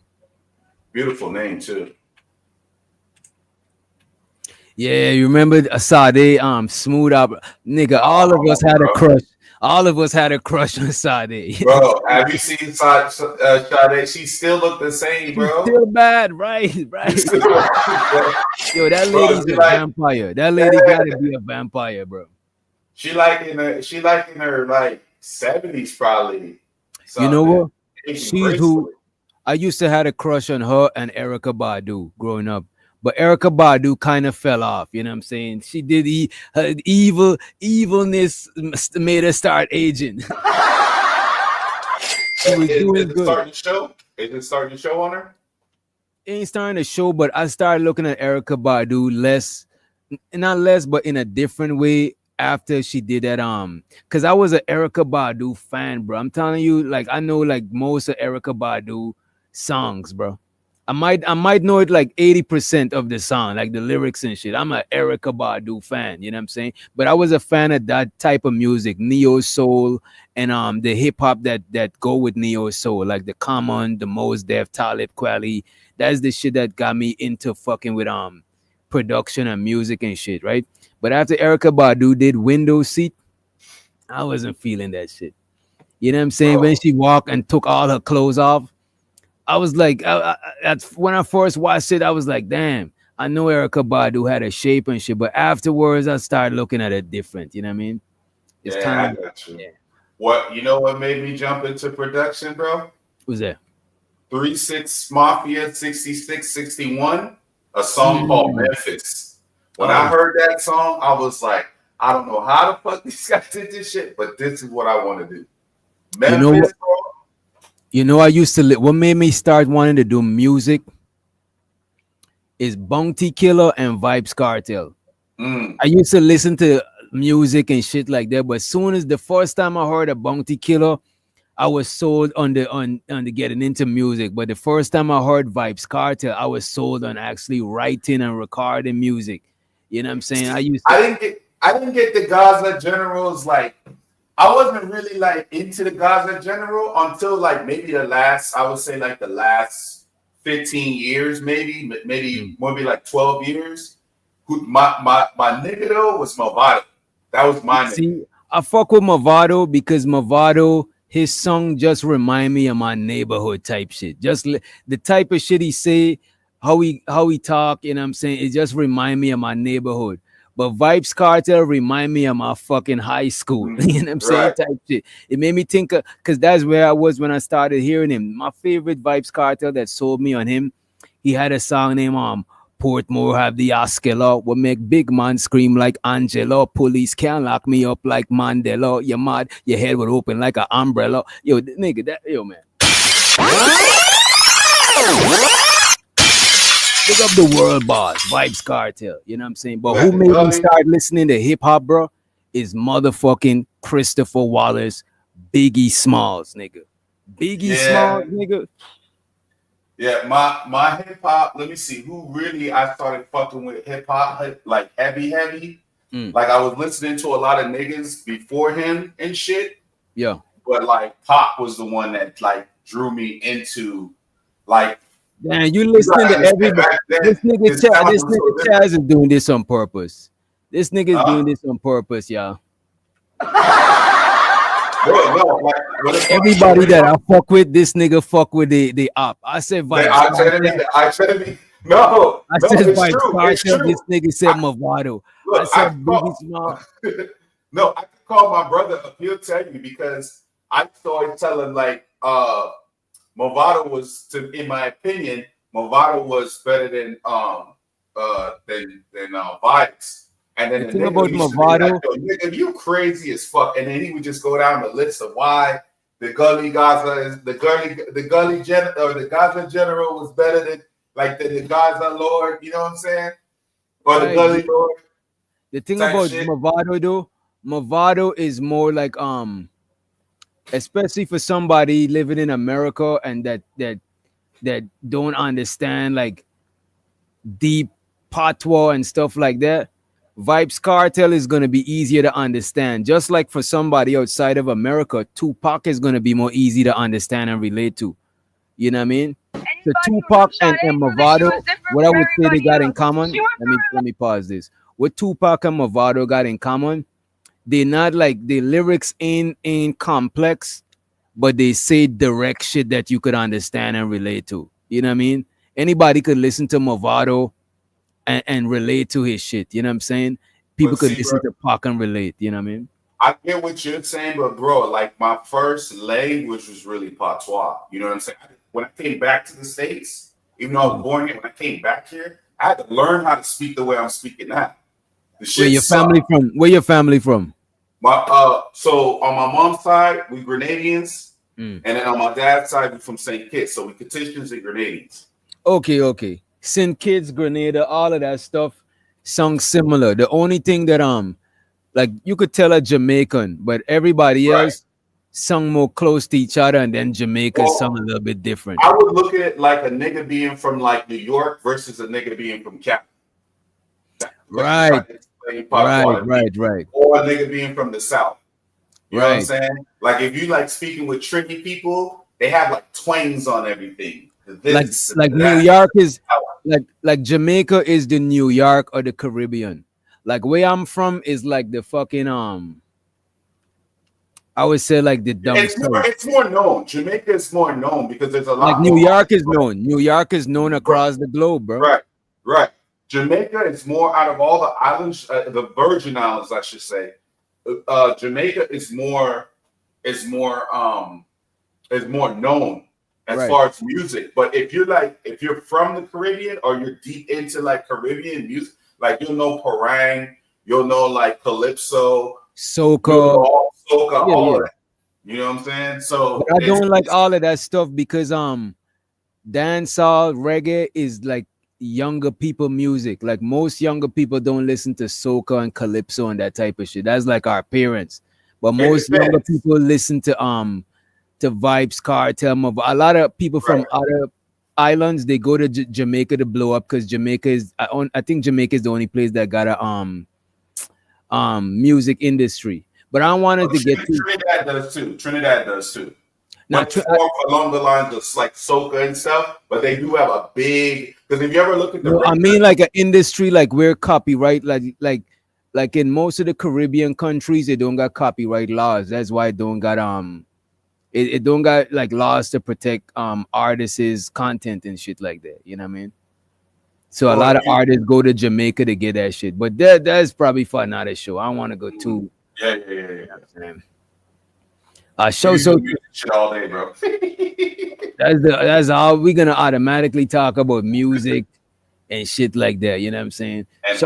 Beautiful name too. Yeah, you remember Sade? Smooth up, nigga. All of us had a crush. All of us had a crush on Sade. Bro, have you seen Sade? She still look the same, bro. Still bad, right? Yo, that lady's a vampire. That lady gotta be a vampire, bro. She like in her like 70s probably. You know what? She's who I used to have a crush on her and Erica Badu growing up. But Erica Badu kind of fell off. You know what I'm saying? She did her evilness made her start aging. She was doing Is it good. starting to show? Is it starting to show on her? It ain't starting to show, but I started looking at Erica Badu not less, but in a different way after she did that. Because I was an Erica Badu fan, bro. I'm telling you, like I know like most of Erica Badu songs, bro. I might know it like 80% of the song, like the lyrics and shit. I'm an Erica Badu fan, you know what I'm saying? But I was a fan of that type of music, neo soul, and the hip hop that go with neo soul, like the Common, the Mos Def, Talib Kweli. That's the shit that got me into fucking with production and music and shit, right? But after Erica Badu did Window Seat, I wasn't feeling that shit. You know what I'm saying? When she walked and took all her clothes off, I was like, when I first watched it, I was like, damn, I know Erica Badu had a shape and shit, but afterwards I started looking at it different. You know what I mean? It's I time. got you. Yeah. What, you know what made me jump into production, bro? Who's that? 3-6 Mafia 66-61, a song called Memphis. When I heard that song, I was like, I don't know how the fuck these guys did this shit, but this is what I want to do. Memphis, bro. You know, I used to what made me start wanting to do music is Bounty Killer and Vibes Cartel. I used to listen to music and shit like that, but soon as the first time I heard a Bounty Killer, I was sold on the getting into music. But the first time I heard Vibes Cartel, I was sold on actually writing and recording music. You know what I'm saying? I didn't get the Gaza Generals, like I wasn't really like into the Gaza General until like maybe the last 15 years, maybe like 12 years. My nigga though was Movado. That was my nigga. See, I fuck with Movado because Movado, his song just remind me of my neighborhood type shit. Just the type of shit he say, how he talk, you know what I'm saying? It just remind me of my neighborhood. But Vibes Cartel remind me of my fucking high school. You know what I'm saying? Type shit. It made me think because that's where I was when I started hearing him. My favorite Vibes Cartel that sold me on him, he had a song named Portmore have the Oscilla, will make big man scream like Angela. Police can't lock me up like Mandela. You're mad, your head would open like an umbrella. Yo, nigga, man. Look up the world boss, Vibes Cartel. You know what I'm saying? But who made me start listening to hip hop, bro? Is motherfucking Christopher Wallace, Biggie Smalls, nigga. Biggie Smalls, nigga. Yeah, my hip hop. Let me see who really I started fucking with hip hop like heavy. Like I was listening to a lot of niggas before him and shit. Yeah, but like Pop was the one that like drew me into like. Man, you listening to everybody. This nigga Chaz is doing this on purpose. This nigga is doing this on purpose, y'all. Bro, no, like, everybody that I fuck with, this nigga fuck with the op. I said Vibes. I said Vibes Cartel. This nigga said Movado. I said Biggie Small. No, I can call my brother up. He'll tell you because I started telling like Movado was, in my opinion, Movado was better than Vibes. And then the thing about Movado, like, nigga, you crazy as fuck. And then he would just go down the list of why the Gaza General was better than like the Gaza Lord. You know what I'm saying? Or the Gully Lord. The thing about Movado though, Movado is more like especially for somebody living in America and that don't understand like deep patois and stuff like that. Vibes Cartel is going to be easier to understand. Just like for somebody outside of America, Tupac is going to be more easy to understand and relate to. You know what I mean? So Tupac and Movado, what I would say they got in common, let me pause this. What Tupac and Movado got in common, they not like, the lyrics ain't complex, but they say direct shit that you could understand and relate to. You know what I mean? Anybody could listen to Movado and relate to his shit. You know what I'm saying? People could listen to Pac and relate. You know what I mean? I get what you're saying, but bro, like my first language was really patois. You know what I'm saying? When I came back to the States, even though I was born here, when I came back here, I had to learn how to speak the way I'm speaking now. The shit Where your family sucked. from? Where your family from? So on my mom's side, we Grenadians, Mm. and then on my dad's side, we from St. Kitts. So we Kittians and Grenadians. Okay. St. Kitts, Grenada, all of that stuff sounds similar. The only thing that like you could tell a Jamaican, but everybody Right. else sung more close to each other, and then Jamaica Well, sung a little bit different. I would look at it like a nigga being from like New York versus a nigga being from Cali. Right. Right. Or a nigga being from the South. You know what I'm Right. saying? Like if you like speaking with tricky people, they have like twangs on everything. This, Like that. New York is like Jamaica is the New York or the Caribbean. Like where I'm from is like the fucking I would say like the dumb It's more known. Jamaica is more known because there's a lot. like New York is known. New York is known across the globe, bro. Right. Jamaica is more out of all the islands, the Virgin Islands, I should say. Jamaica is more known as Right. far as music. But if you're from the Caribbean or you're deep into like Caribbean music, like you'll know parang, you'll know like calypso, Soca. all Yeah. that. You know what I'm saying? So But I don't like all of that stuff because dancehall reggae is like younger people music. Like most younger people don't listen to soca and calypso and that type of shit. That's like our parents. But most younger people listen to Vibes Cartel. A lot of people from other islands, they go to Jamaica to blow up because Jamaica is I think Jamaica is the only place that got a music industry. But I wanted to get to Trinidad does too. Not But more along the lines of like soca and stuff, but they do have a big, because if you ever look at the I mean like an industry like we're copyright like in most of the Caribbean countries they don't got copyright laws. That's why it don't got it don't got like laws to protect artists' content and shit like that. You know what I mean? So a lot of artists go to Jamaica to get that shit. But that's probably for another show. I don't want to go too. Yeah. So shit all day, bro. that's all we're gonna automatically talk about music and shit like that. You know what I'm saying? And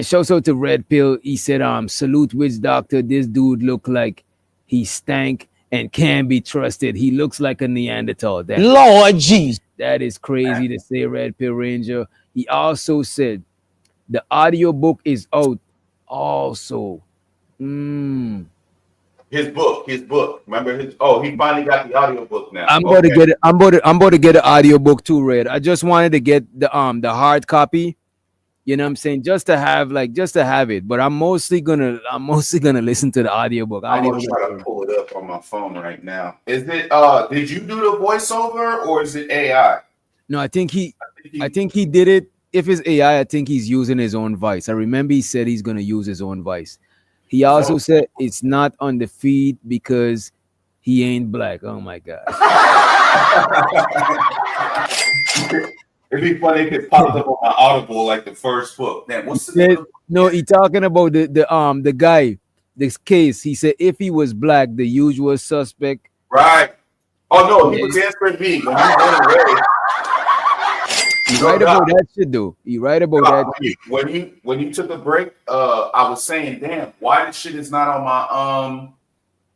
shout out to Red Pill. He said, salute Witch Doctor. This dude look like he stank and can be trusted. He looks like a Neanderthal. Lord Jesus. That is crazy to say, Red Pill Ranger. He also said the audiobook is out also. His book. Remember he finally got the audiobook now. I'm about to get it. I'm about to get an audiobook too, Red. I just wanted to get the hard copy. You know what I'm saying? Just to have it. But I'm mostly gonna listen to the audiobook. I'm gonna try to pull it up on my phone right now. Is it did you do the voiceover or is it AI? No, I think he did it. If it's AI, I think he's using his own voice. I remember he said he's gonna use his own voice. He also said it's not on the feed because he ain't black. Oh my god. It'd be funny if it popped up on my Audible like the first book. Man, what's the name? No, he talking about the guy, this case. He said if he was black, the usual suspect. Right. Oh no, he was answering me when he went away. He right about that shit though. He right about that shit. When you took a break, I was saying, damn, why this shit is not on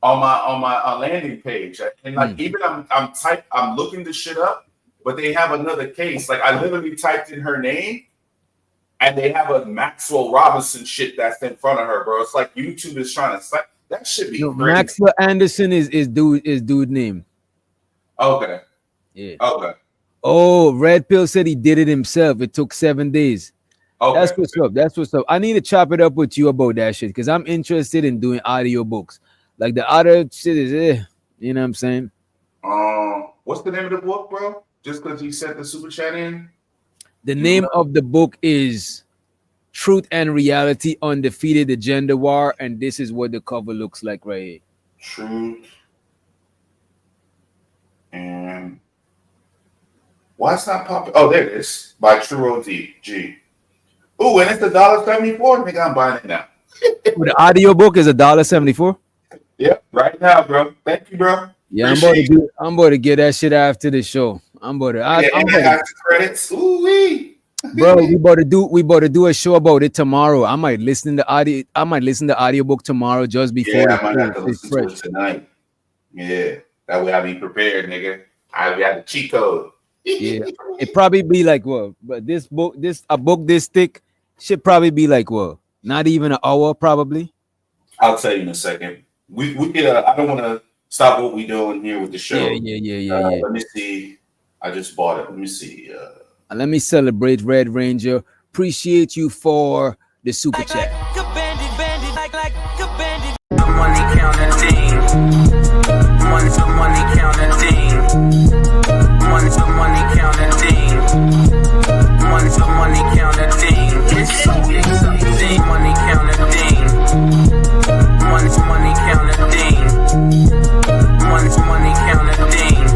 my landing page? And like even I'm looking this shit up. But they have another case. Like I literally typed in her name, and they have a Maxwell Robinson shit that's in front of her, bro. It's like YouTube is trying to that should be crazy. Maxwell Anderson is dude name. Okay. Yeah. Okay. Oh, Red Pill said he did it himself. It took 7 days. Okay. That's what's up. I need to chop it up with you about that shit because I'm interested in doing audiobooks. Like the other shit is you know what I'm saying? What's the name of the book, bro? Just because he sent the super chat in? The name of the book is Truth and Reality, Undefeated the Gender War, and this is what the cover looks like right here. Truth and why it's not popping? Oh, there it is. By True ODG. Oh, and it's $1.74. Nigga, I'm buying it now. The audiobook is $1.74. Yep, right now, bro. Thank you, bro. Yeah, I'm about to get that shit after the show. I'm about to, Yeah, I'm and about to, after credits. Ooh wee. bro. We about to do a show about it tomorrow. I might listen to audio. I might listen to audiobook tomorrow just before Yeah, the I might have show. to It's listen to fresh. it tonight. Yeah, that way I be prepared, nigga. I got the cheat code. Yeah, it probably be like what? But this book, a book this thick, should probably be like what? Not even an hour, probably. I'll tell you in a second. We I don't want to stop what we doing here with the Yeah, show. yeah, yeah, yeah, yeah. Let me see. I just bought it. Let me see. And let me celebrate Red Ranger. Appreciate you for the super chat. The money counter team. Money to money counter team. Money to money counter team. Money to money counter team. It's so exciting. Money counter team. Money to money counter team. Money to money counter team.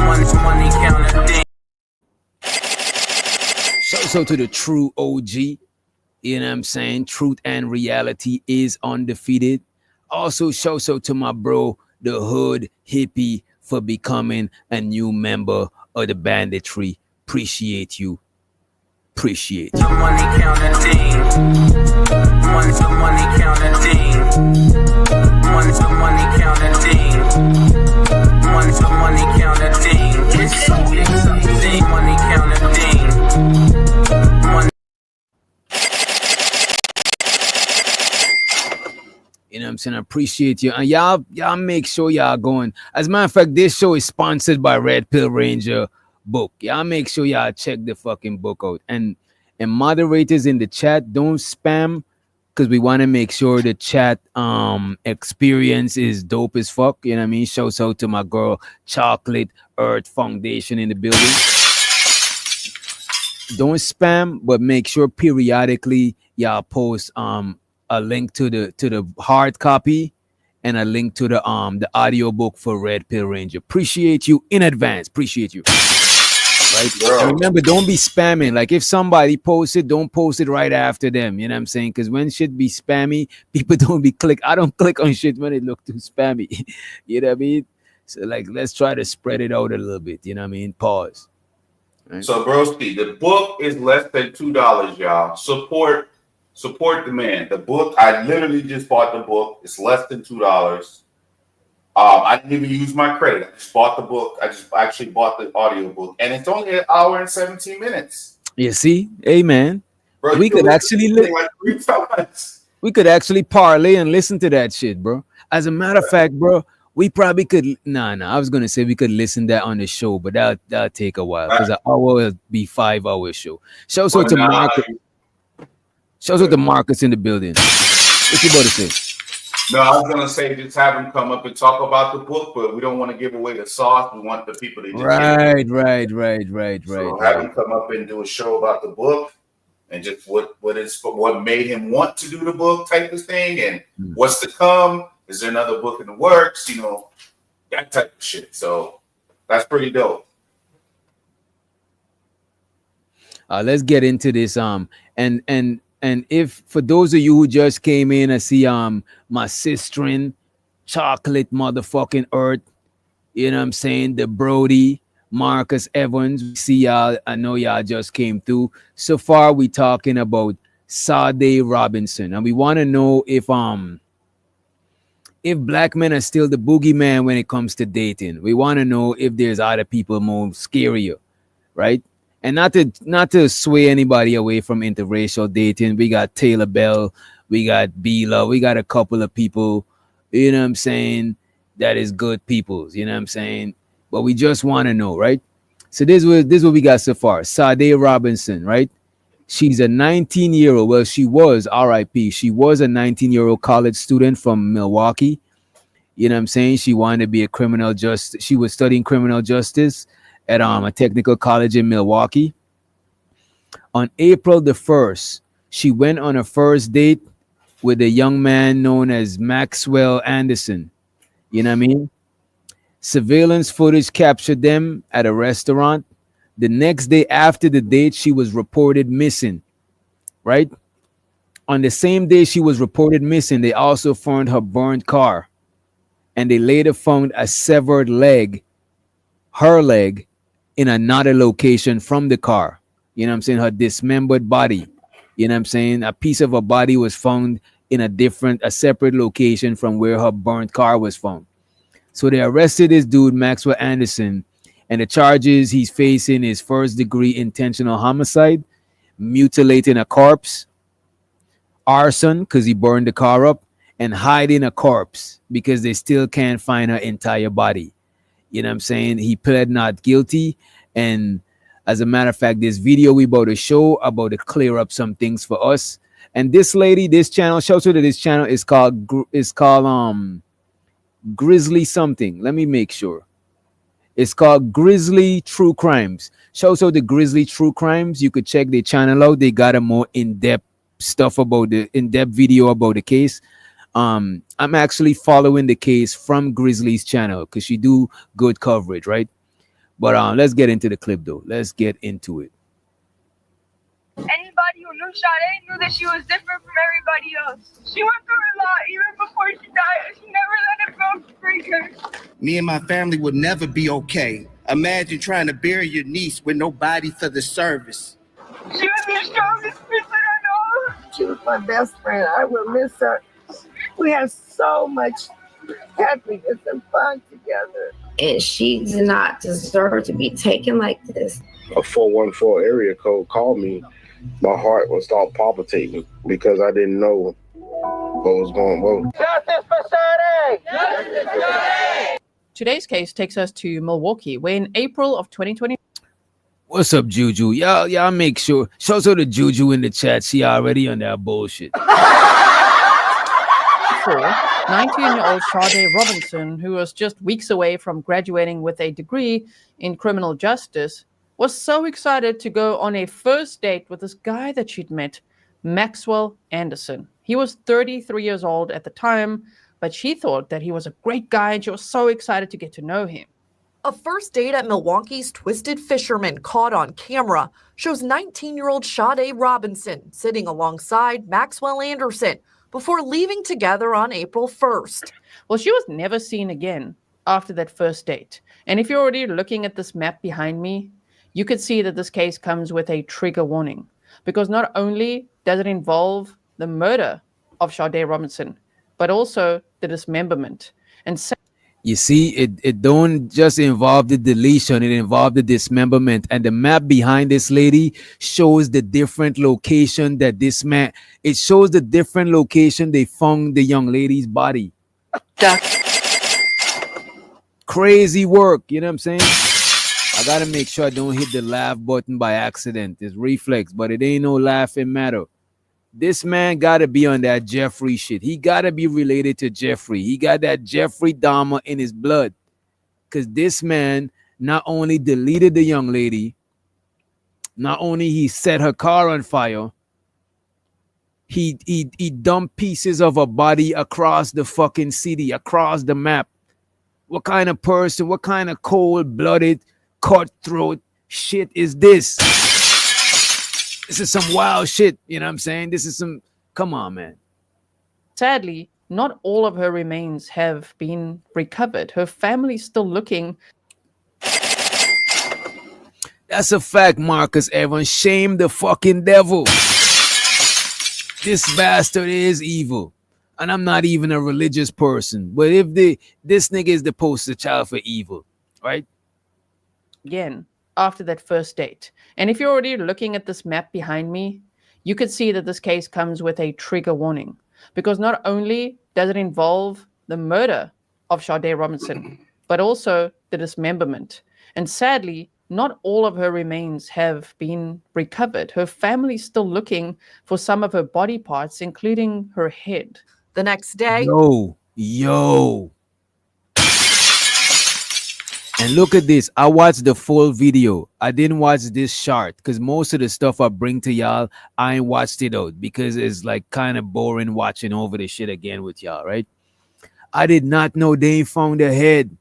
Money to money counter team. So to the true OG. You know what I'm saying? Truth and reality is undefeated. Also, shout out to my bro, the hood hippie, for becoming a new member of the banditry. Appreciate you. Appreciate you. The money counter team. Money to money counter team. Money to money counter team. Money to money counter team. It's so exciting. Money counter team. Money. You know what I'm saying? I appreciate you. And y'all make sure y'all going. As a matter of fact, this show is sponsored by Red Pill Ranger book. Y'all make sure y'all check the fucking book out. And moderators in the chat, don't spam, because we want to make sure the chat experience is dope as fuck. You know what I mean? Shouts out to my girl Chocolate Earth Foundation in the building. Don't spam, but make sure periodically y'all post a link to the hard copy and a link to the audio book for Red Pill Ranger. Appreciate you in advance. Appreciate you. Right? And remember, don't be spamming. Like if somebody posts it, don't post it right after them. You know what I'm saying? Because when shit be spammy, people don't be click. I don't click on shit when it look too spammy. You know what I mean? So like, let's try to spread it out a little bit. You know what I mean? Pause. Right? So, broski, the book is less than $2, y'all. Support the man. The book, I literally just bought the book. It's less than $2. I didn't even use my credit. I just bought the book. I just actually bought the audio book, and it's only an hour and 17 minutes. You see, hey man, Bro, we could actually like 3 times. we could actually parlay and listen to that shit, bro. As a matter of fact, bro, we probably could. Nah. I was gonna say we could listen that on the show, but that'll take a while because an hour will be 5 hour show. Shouts out to Marcus. Shouts out to Marcus in the building. What you about to say? No, I was gonna say just have him come up and talk about the book, but we don't want to give away the sauce. We want the people to just Right. So have him come up and do a show about the book and just what made him want to do the book type of thing, and what's to come. Is there another book in the works? You know, that type of shit. So that's pretty dope. Let's get into this. And if for those of you who just came in, I see my sister Chocolate motherfucking Earth, you know what I'm saying, the Brody, Marcus Evans. We see y'all. I know y'all just came through. So far, we talking about Sade Robinson, and we want to know if black men are still the boogeyman when it comes to dating. We want to know if there's other people more scarier, right? And not to sway anybody away from interracial dating. We got Taylor Bell, we got Bila, we got a couple of people, you know what I'm saying, that is good peoples, you know what I'm saying? But we just want to know, right? So this is what we got so far. Sade Robinson, right? She's a 19-year-old. Well, she was RIP. She was a 19-year-old college student from Milwaukee. You know what I'm saying? She wanted to be a criminal justice. She was studying criminal justice at a technical college in Milwaukee. On April the 1st, she went on a first date with a young man known as Maxwell Anderson. You know what I mean? Surveillance footage captured them at a restaurant. The next day after the date, she was reported missing, right? On the same day she was reported missing, they also found her burned car. And they later found a severed leg, her leg, in another location from the car. You know what I'm saying? Her dismembered body. You know what I'm saying? A piece of her body was found in a separate location from where her burnt car was found. So they arrested this dude, Maxwell Anderson, and the charges he's facing is first-degree intentional homicide, mutilating a corpse, arson because he burned the car up, and hiding a corpse because they still can't find her entire body. You know what I'm saying? He pled not guilty. And as a matter of fact, this video we about to show about to clear up some things for us. And this lady, this channel, shout out to this channel, is called Grizzly something. Let me make sure. It's called Grizzly True Crimes. Shout out to Grizzly True Crimes. You could check their channel out. They got a more in-depth stuff about the in-depth video about the case. I'm actually following the case from Grizzly's channel because she do good coverage, right? But let's get into the clip though. Let's get into it. Anybody who knew Sade knew that she was different from everybody else. She went through a lot even before she died. She never let it go break her. Me and my family would never be okay. Imagine trying to bury your niece with nobody for the service. She was the strongest person I know. She was my best friend. I will miss her. We had so much happiness and fun together. And she did not deserve to be taken like this. A 414 area code called me. My heart would start palpitating because I didn't know what was going on. Justice for Sade! Justice for Sade! Today's case takes us to Milwaukee, where in April of 2020. What's up, Juju? Y'all make sure. Show to the Juju in the chat. She already on that bullshit. 19-year-old Sade Robinson, who was just weeks away from graduating with a degree in criminal justice, was so excited to go on a first date with this guy that she'd met, Maxwell Anderson. He was 33 years old at the time, but she thought that he was a great guy and she was so excited to get to know him. A first date at Milwaukee's Twisted Fisherman caught on camera shows 19-year-old Sade Robinson sitting alongside Maxwell Anderson before leaving together on April 1st. Well, she was never seen again after that first date. And if you're already looking at this map behind me, you could see that this case comes with a trigger warning, because not only does it involve the murder of Sade Robinson, but also the dismemberment. And you see, it don't just involve the deletion, it involved the dismemberment. And the map behind this lady shows the different location that this man, it shows the different location they found the young lady's body. Crazy work, you know what I'm saying? I gotta make sure I don't hit the laugh button by accident. It's reflex, but it ain't no laughing matter. This man gotta be on that Jeffrey shit. He gotta be related to Jeffrey. He got that Jeffrey Dahmer in his blood. Because this man not only deleted the young lady, not only he set her car on fire, he dumped pieces of her body across the fucking city, across the map. What kind of person, what kind of cold-blooded, cutthroat shit is this? This is some wild shit, you know what I'm saying? This is some, come on, man. Sadly, not all of her remains have been recovered. Her family's still looking. That's a fact, Marcus Evans. Shame the fucking devil. This bastard is evil. And I'm not even a religious person. But if this nigga is the poster child for evil, right? Again, after that first date. And if you're already looking at this map behind me, you could see that this case comes with a trigger warning, because not only does it involve the murder of Sade Robinson, but also the dismemberment. And sadly, not all of her remains have been recovered. Her family's still looking for some of her body parts, including her head. The next day, Yo. And look at this. I watched the full video. I didn't watch this short because most of the stuff I bring to y'all, I ain't watched it out because it's like kind of boring watching over the shit again with y'all, right? I did not know they found her head.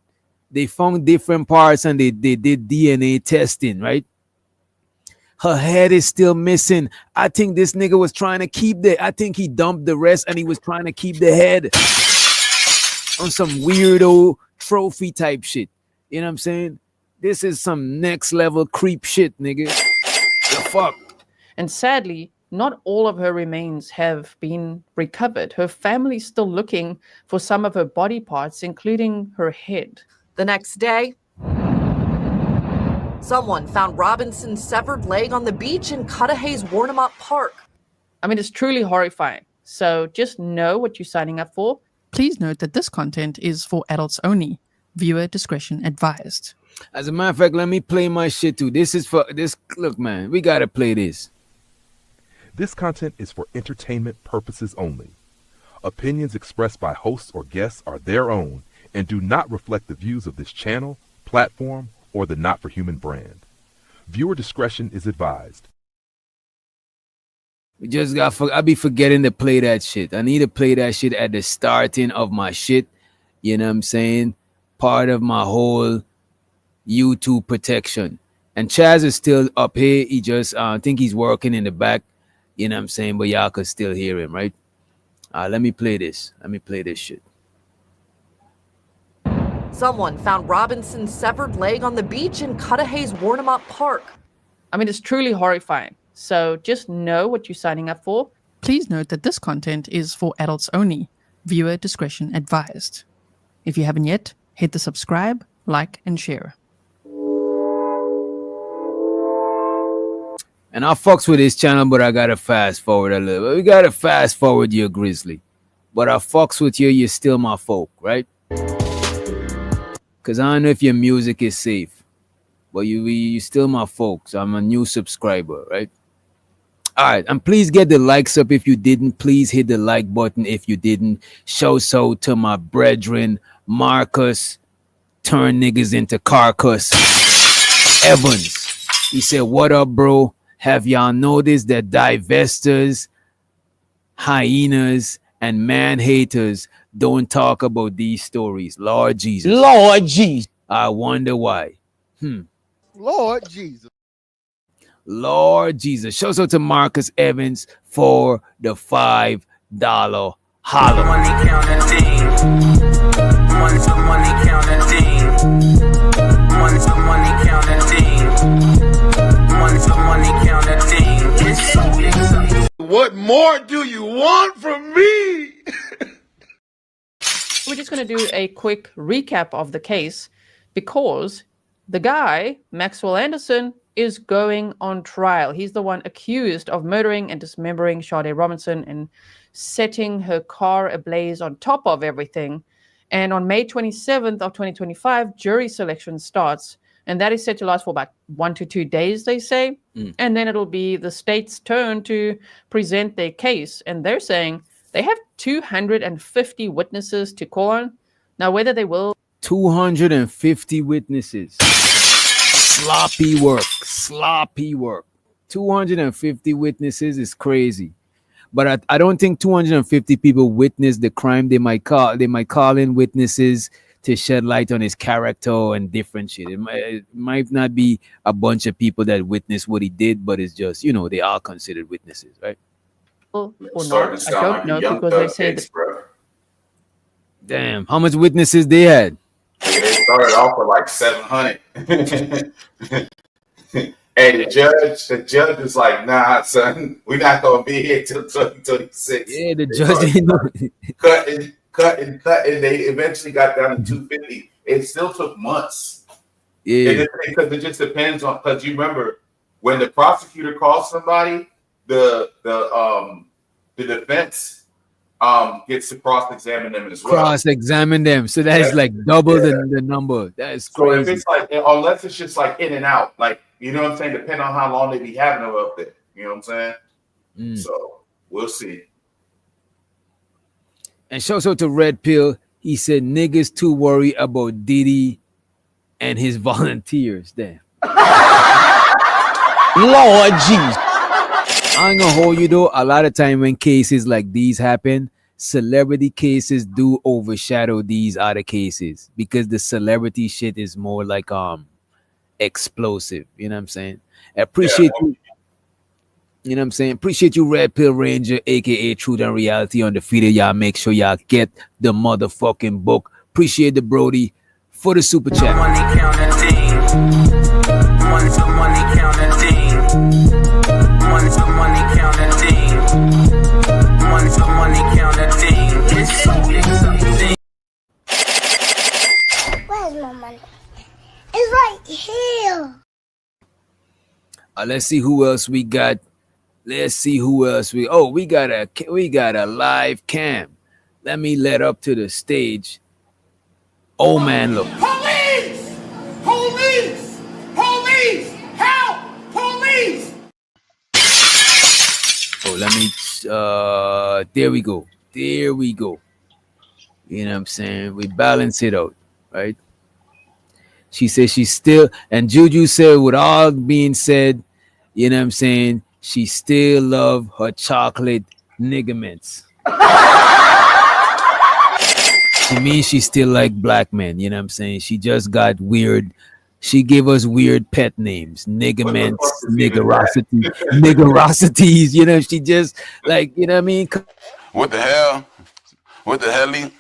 They found different parts and they did DNA testing, right? Her head is still missing. I think this nigga was trying to keep I think he dumped the rest and he was trying to keep the head on some weirdo trophy type shit. You know what I'm saying? This is some next level creep shit, nigga. The fuck? And sadly, not all of her remains have been recovered. Her family's still looking for some of her body parts, including her head. The next day, someone found Robinson's severed leg on the beach in Cudahy's Warnemont Park. I mean, it's truly horrifying. So just know what you're signing up for. Please note that this content is for adults only. Viewer discretion advised. As a matter of fact, let me play my shit too. This is for this. Look, man, we gotta play this. This content is for entertainment purposes only. Opinions expressed by hosts or guests are their own and do not reflect the views of this channel, platform, or the Not for Human brand. Viewer discretion is advised. We just got. I be forgetting to play that shit. I need to play that shit at the starting of my shit. You know what I'm saying? Part of my whole YouTube protection. And Chaz is still up here. He just, I think he's working in the back. You know what I'm saying? But y'all could still hear him, right? Let me play this. Let me play this shit. Someone found Robinson's severed leg on the beach in Cudahy's Warnemont Park. I mean, it's truly horrifying. So just know what you're signing up for. Please note that this content is for adults only. Viewer discretion advised. If you haven't yet, hit the subscribe, like, and share. And I fucks with this channel, but I gotta fast forward a little. We gotta fast forward you, Grizzly. But I fucks with you, you're still my folk, right? Cause I don't know if your music is safe. But you still my folks. I'm a new subscriber, right? Alright, and please get the likes up if you didn't. Please hit the like button if you didn't. Show so to my brethren, Marcus, turn niggas into carcass. Evans, he said, what up, bro? Have y'all noticed that divestors, hyenas, and man-haters don't talk about these stories? Lord Jesus. Lord Jesus. I wonder why. Lord Jesus. Lord Jesus. Shout out to Marcus Evans for the $5 holler. Money counting team. Money counting team. Money counting team. Money counting team. What more do you want from me? We're just going to do a quick recap of the case because the guy, Maxwell Anderson, is going on trial. He's the one accused of murdering and dismembering Sade Robinson and setting her car ablaze on top of everything. And on May 27th of 2025, jury selection starts. And that is set to last for about 1 to 2 days, they say. And then it'll be the state's turn to present their case. And they're saying they have 250 witnesses to call on. Now, whether they will... 250 witnesses. Sloppy work. Sloppy work. 250 witnesses is crazy. But I don't think 250 people witnessed the crime. They might call in witnesses to shed light on his character and different shit. It might not be a bunch of people that witnessed what he did, but it's just, you know, they are considered witnesses, right? Or not. I don't know because they say that... Damn, how much witnesses they had? They started off with like 700. Hey, the judge is like, nah, son, we're not gonna be here till 2026. Yeah, the judge didn't know. Cut. They eventually got down to 250. It still took months. Yeah, because it just depends on. Because you remember when the prosecutor calls somebody, the defense gets to cross-examine them as well. Cross-examine them, so that's like double the number. That is crazy. So if it's like, unless it's just like in and out, like, you know what I'm saying, depending on how long they be having them up there. You know what I'm saying? So we'll see. And shout out to Red Pill. He said niggas too worried about Diddy and his volunteers. Damn. Lord Jesus. I ain't gonna hold you though. A lot of time when cases like these happen, celebrity cases do overshadow these other cases because the celebrity shit is more like explosive. You know what I'm saying? Appreciate you. You know what I'm saying? Appreciate you, Red Pill Ranger, aka Truth and Reality on the video. Y'all make sure y'all get the motherfucking book. Appreciate the Brody for the super chat. Money counting team. money. It's right here. Let's see who else we got. Let's see who else we got a live cam. Let me let up to the stage. Oh man, look. Police! Police! Police! Help! Police! Oh, let me there we go. There we go. You know what I'm saying? We balance it out, right? She says she's still, and Juju said, with all being said, you know what I'm saying, she still love her chocolate niggaments. She means she still like black men, you know what I'm saying? She just got weird. She gave us weird pet names, niggaments, niggerosities, you know, she just like, you know what I mean? What the hell? What the hell?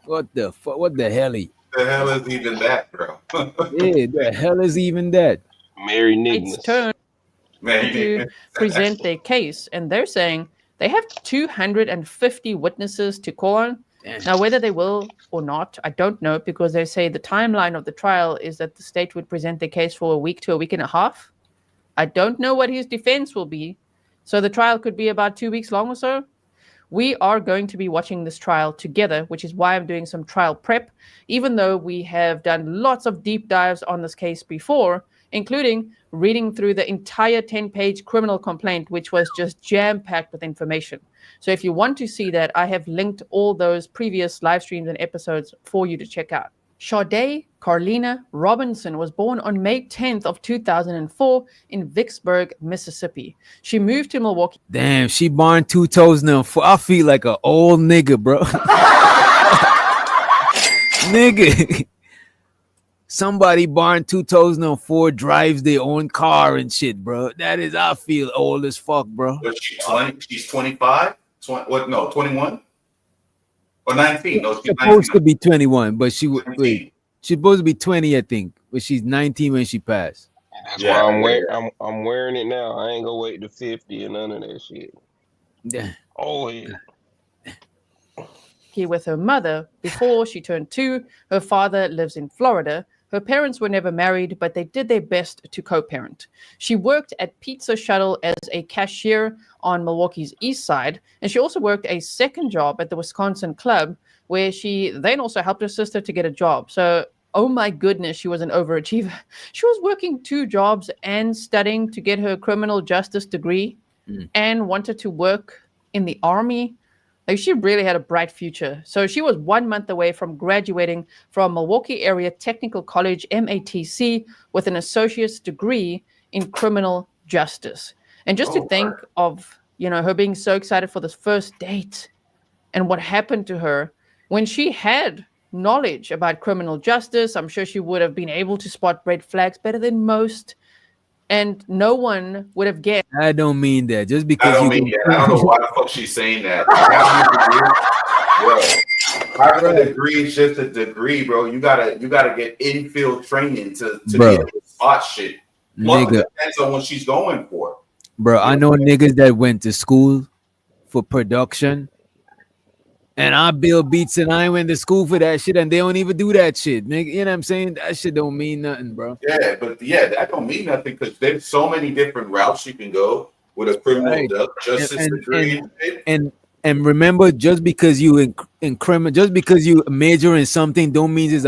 What the fuck? What the hell? The hell is even that, bro? Yeah, the hell is even that? Mary It's Nigmas. turn to present their case, and they're saying they have 250 witnesses to call on. Now, whether they will or not, I don't know, because they say the timeline of the trial is that the state would present their case for a week to a week and a half. I don't know what his defense will be. So the trial could be about 2 weeks long or so. We are going to be watching this trial together, which is why I'm doing some trial prep, even though we have done lots of deep dives on this case before, including reading through the entire 10-page criminal complaint, which was just jam-packed with information. So if you want to see that, I have linked all those previous live streams and episodes for you to check out. Sade Carlina Robinson was born on May 10th of 2004 in Vicksburg, Mississippi. She moved to Milwaukee. Damn, she born 2004. I feel like an old nigga, bro. Nigga. Somebody born 2004 drives their own car and shit, bro. That is, I feel old as fuck, bro. But she's 20, she's 25? 20, what? No, 21? Or 19? No, she's supposed 19. to be 21, but she would wait. She's supposed to be 20, I think, but she's 19 when she passed. That's why I'm wearing it now. I ain't gonna wait to 50 and none of that shit. Yeah. Oh yeah. Here with her mother before she turned 2. Her father lives in Florida. Her parents were never married, but they did their best to co-parent. She worked at Pizza Shuttle as a cashier on Milwaukee's east side, and she also worked a second job at the Wisconsin Club, where she then also helped her sister to get a job. So, oh my goodness, she was an overachiever. She was working 2 jobs and studying to get her criminal justice degree and wanted to work in the army. Like, she really had a bright future. So she was 1 month away from graduating from Milwaukee Area Technical College, MATC, with an associate's degree in criminal justice. And just to think of, you know, her being so excited for this first date and what happened to her when she had knowledge about criminal justice, I'm sure she would have been able to spot red flags better than most. And no one would have guessed. I don't mean that. Just because I don't mean that. I don't know why the fuck she's saying that. Having a degree is just a degree, bro. You gotta get infield training to be able to spot shit. Plus, it depends on what she's going for. Bro, I know niggas that went to school for production, and I build beats, and I went to school for that shit, and they don't even do that shit, nigga. You know what I'm saying? That shit don't mean nothing, bro. Yeah, but that don't mean nothing because there's so many different routes you can go with a criminal justice degree. And remember, just because you just because you major in something, don't mean it's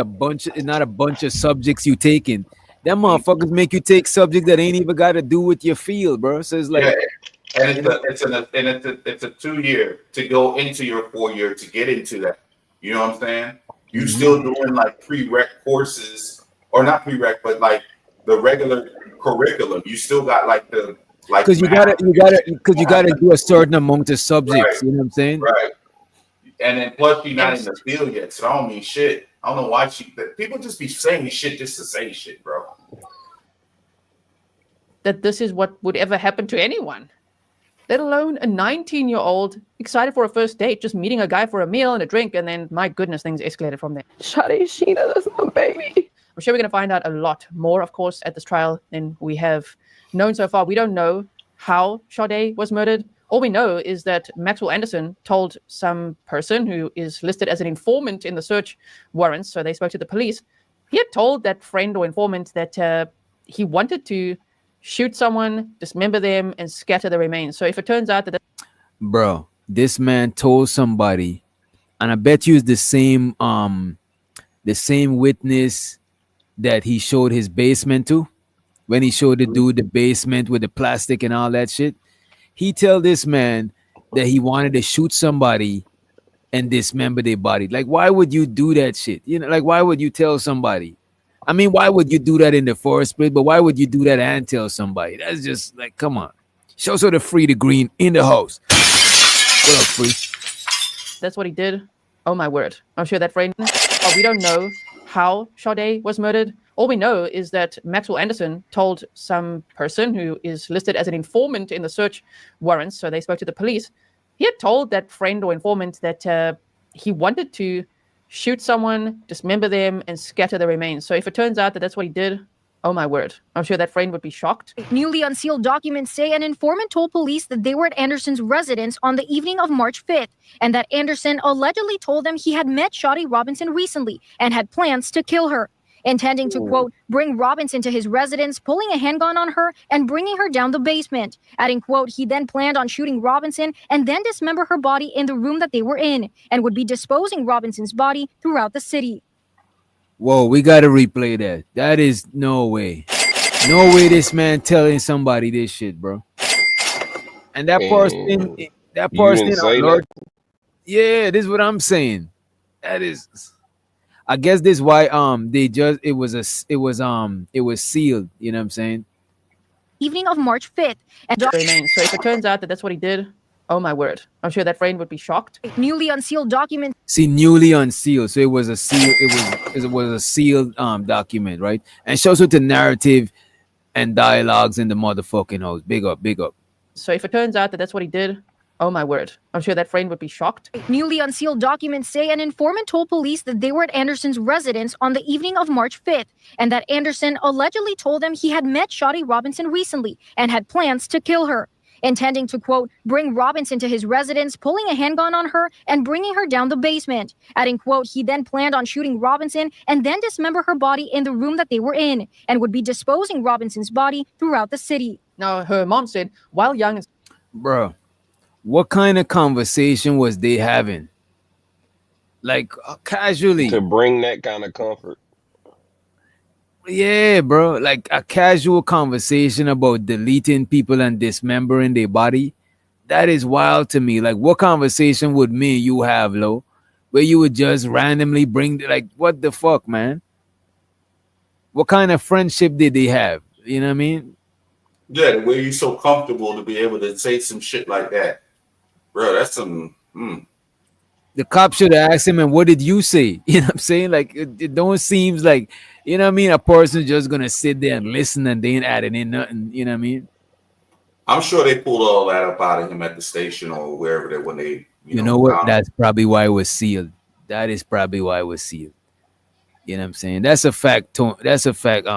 not a bunch of subjects you taking. Them motherfuckers make you take subjects that ain't even got to do with your field, bro. So it's like, and it's a 2-year to go into your 4-year to get into that. You know what I'm saying? You still doing like prereq courses, or not prereq, but like the regular curriculum. You still got like the because you gotta do a certain amount of subjects. Right. You know what I'm saying? Right. And then plus she's not in the field yet, so I don't mean shit. I don't know why people just be saying shit just to say shit, bro. That this is what would ever happen to anyone, let alone a 19-year-old excited for a first date, just meeting a guy for a meal and a drink, and then, my goodness, things escalated from there. Sade, Sheena, that's my baby. I'm sure we're going to find out a lot more, of course, at this trial than we have known so far. We don't know how Sade was murdered. All we know is that Maxwell Anderson told some person who is listed as an informant in the search warrants, so they spoke to the police, He had told that friend or informant that he wanted to shoot someone, dismember them, and scatter the remains. So if it turns out that Bro, this man told somebody, and I bet you it's the same witness that he showed his basement to when he showed the dude the basement with the plastic and all that shit. He tell this man that he wanted to shoot somebody and dismember their body. Like, why would you do that shit? You know, like, why would you tell somebody? I mean, why would you do that in the first place? But why would you do that and tell somebody? That's just like, come on. Show sort of Free the Green in the house. What up, Free? that's what he did, oh my word. I'm sure that friend, we don't know how Sade was murdered. All we know is that Maxwell Anderson told some person who is listed as an informant in the search warrants, so they spoke to the police. He had told that friend or informant that he wanted to shoot someone, dismember them, and scatter the remains. So if it turns out that that's what he did, oh my word. I'm sure that friend would be shocked. Newly unsealed documents say an informant told police that they were at Anderson's residence on the evening of March 5th, and that Anderson allegedly told them he had met Sade Robinson recently and had plans to kill her, intending to, quote, bring Robinson to his residence, pulling a handgun on her and bringing her down the basement. Adding, quote, he then planned on shooting Robinson and then dismember her body in the room that they were in and would be disposing Robinson's body throughout the city. Whoa, we got to replay that. That is no way. No way this man telling somebody this shit, bro. And that person, Lord, yeah, this is what I'm saying. That is, I guess this is why it was sealed, you know what I'm saying? Evening of March 5th. And remains. So if it turns out that that's what he did, oh my word. I'm sure that friend would be shocked. Newly unsealed documents. See, newly unsealed. So it was a seal, it was a sealed document, right? And shows with the narrative and dialogues in the motherfucking house. Big up, big up. So if it turns out that that's what he did, oh my word. I'm sure that friend would be shocked. Newly unsealed documents say an informant told police that they were at Anderson's residence on the evening of March 5th, and that Anderson allegedly told them he had met Sade Robinson recently and had plans to kill her, intending to, quote, bring Robinson to his residence, pulling a handgun on her and bringing her down the basement. Adding, quote, he then planned on shooting Robinson and then dismember her body in the room that they were in and would be disposing Robinson's body throughout the city. Now, her mom said, while young... Bro, what kind of conversation was they having? Like, casually. To bring that kind of comfort. Yeah, bro. Like a casual conversation about deleting people and dismembering their body. That is wild to me. Like, what conversation would me and you have, Lo? Where you would just randomly bring, like, what the fuck, man? What kind of friendship did they have? You know what I mean? Yeah, where you so comfortable to be able to say some shit like that. Bro, that's some... The cop should have asked him, and what did you say? You know what I'm saying? Like, it don't seem like, you know what I mean? A person's just going to sit there and listen and they ain't adding in nothing. You know what I mean? I'm sure they pulled all that up out of him at the station or wherever they, when they, you know what? That's probably why it was sealed. That is probably why it was sealed. You know what I'm saying? That's a fact. That's a fact.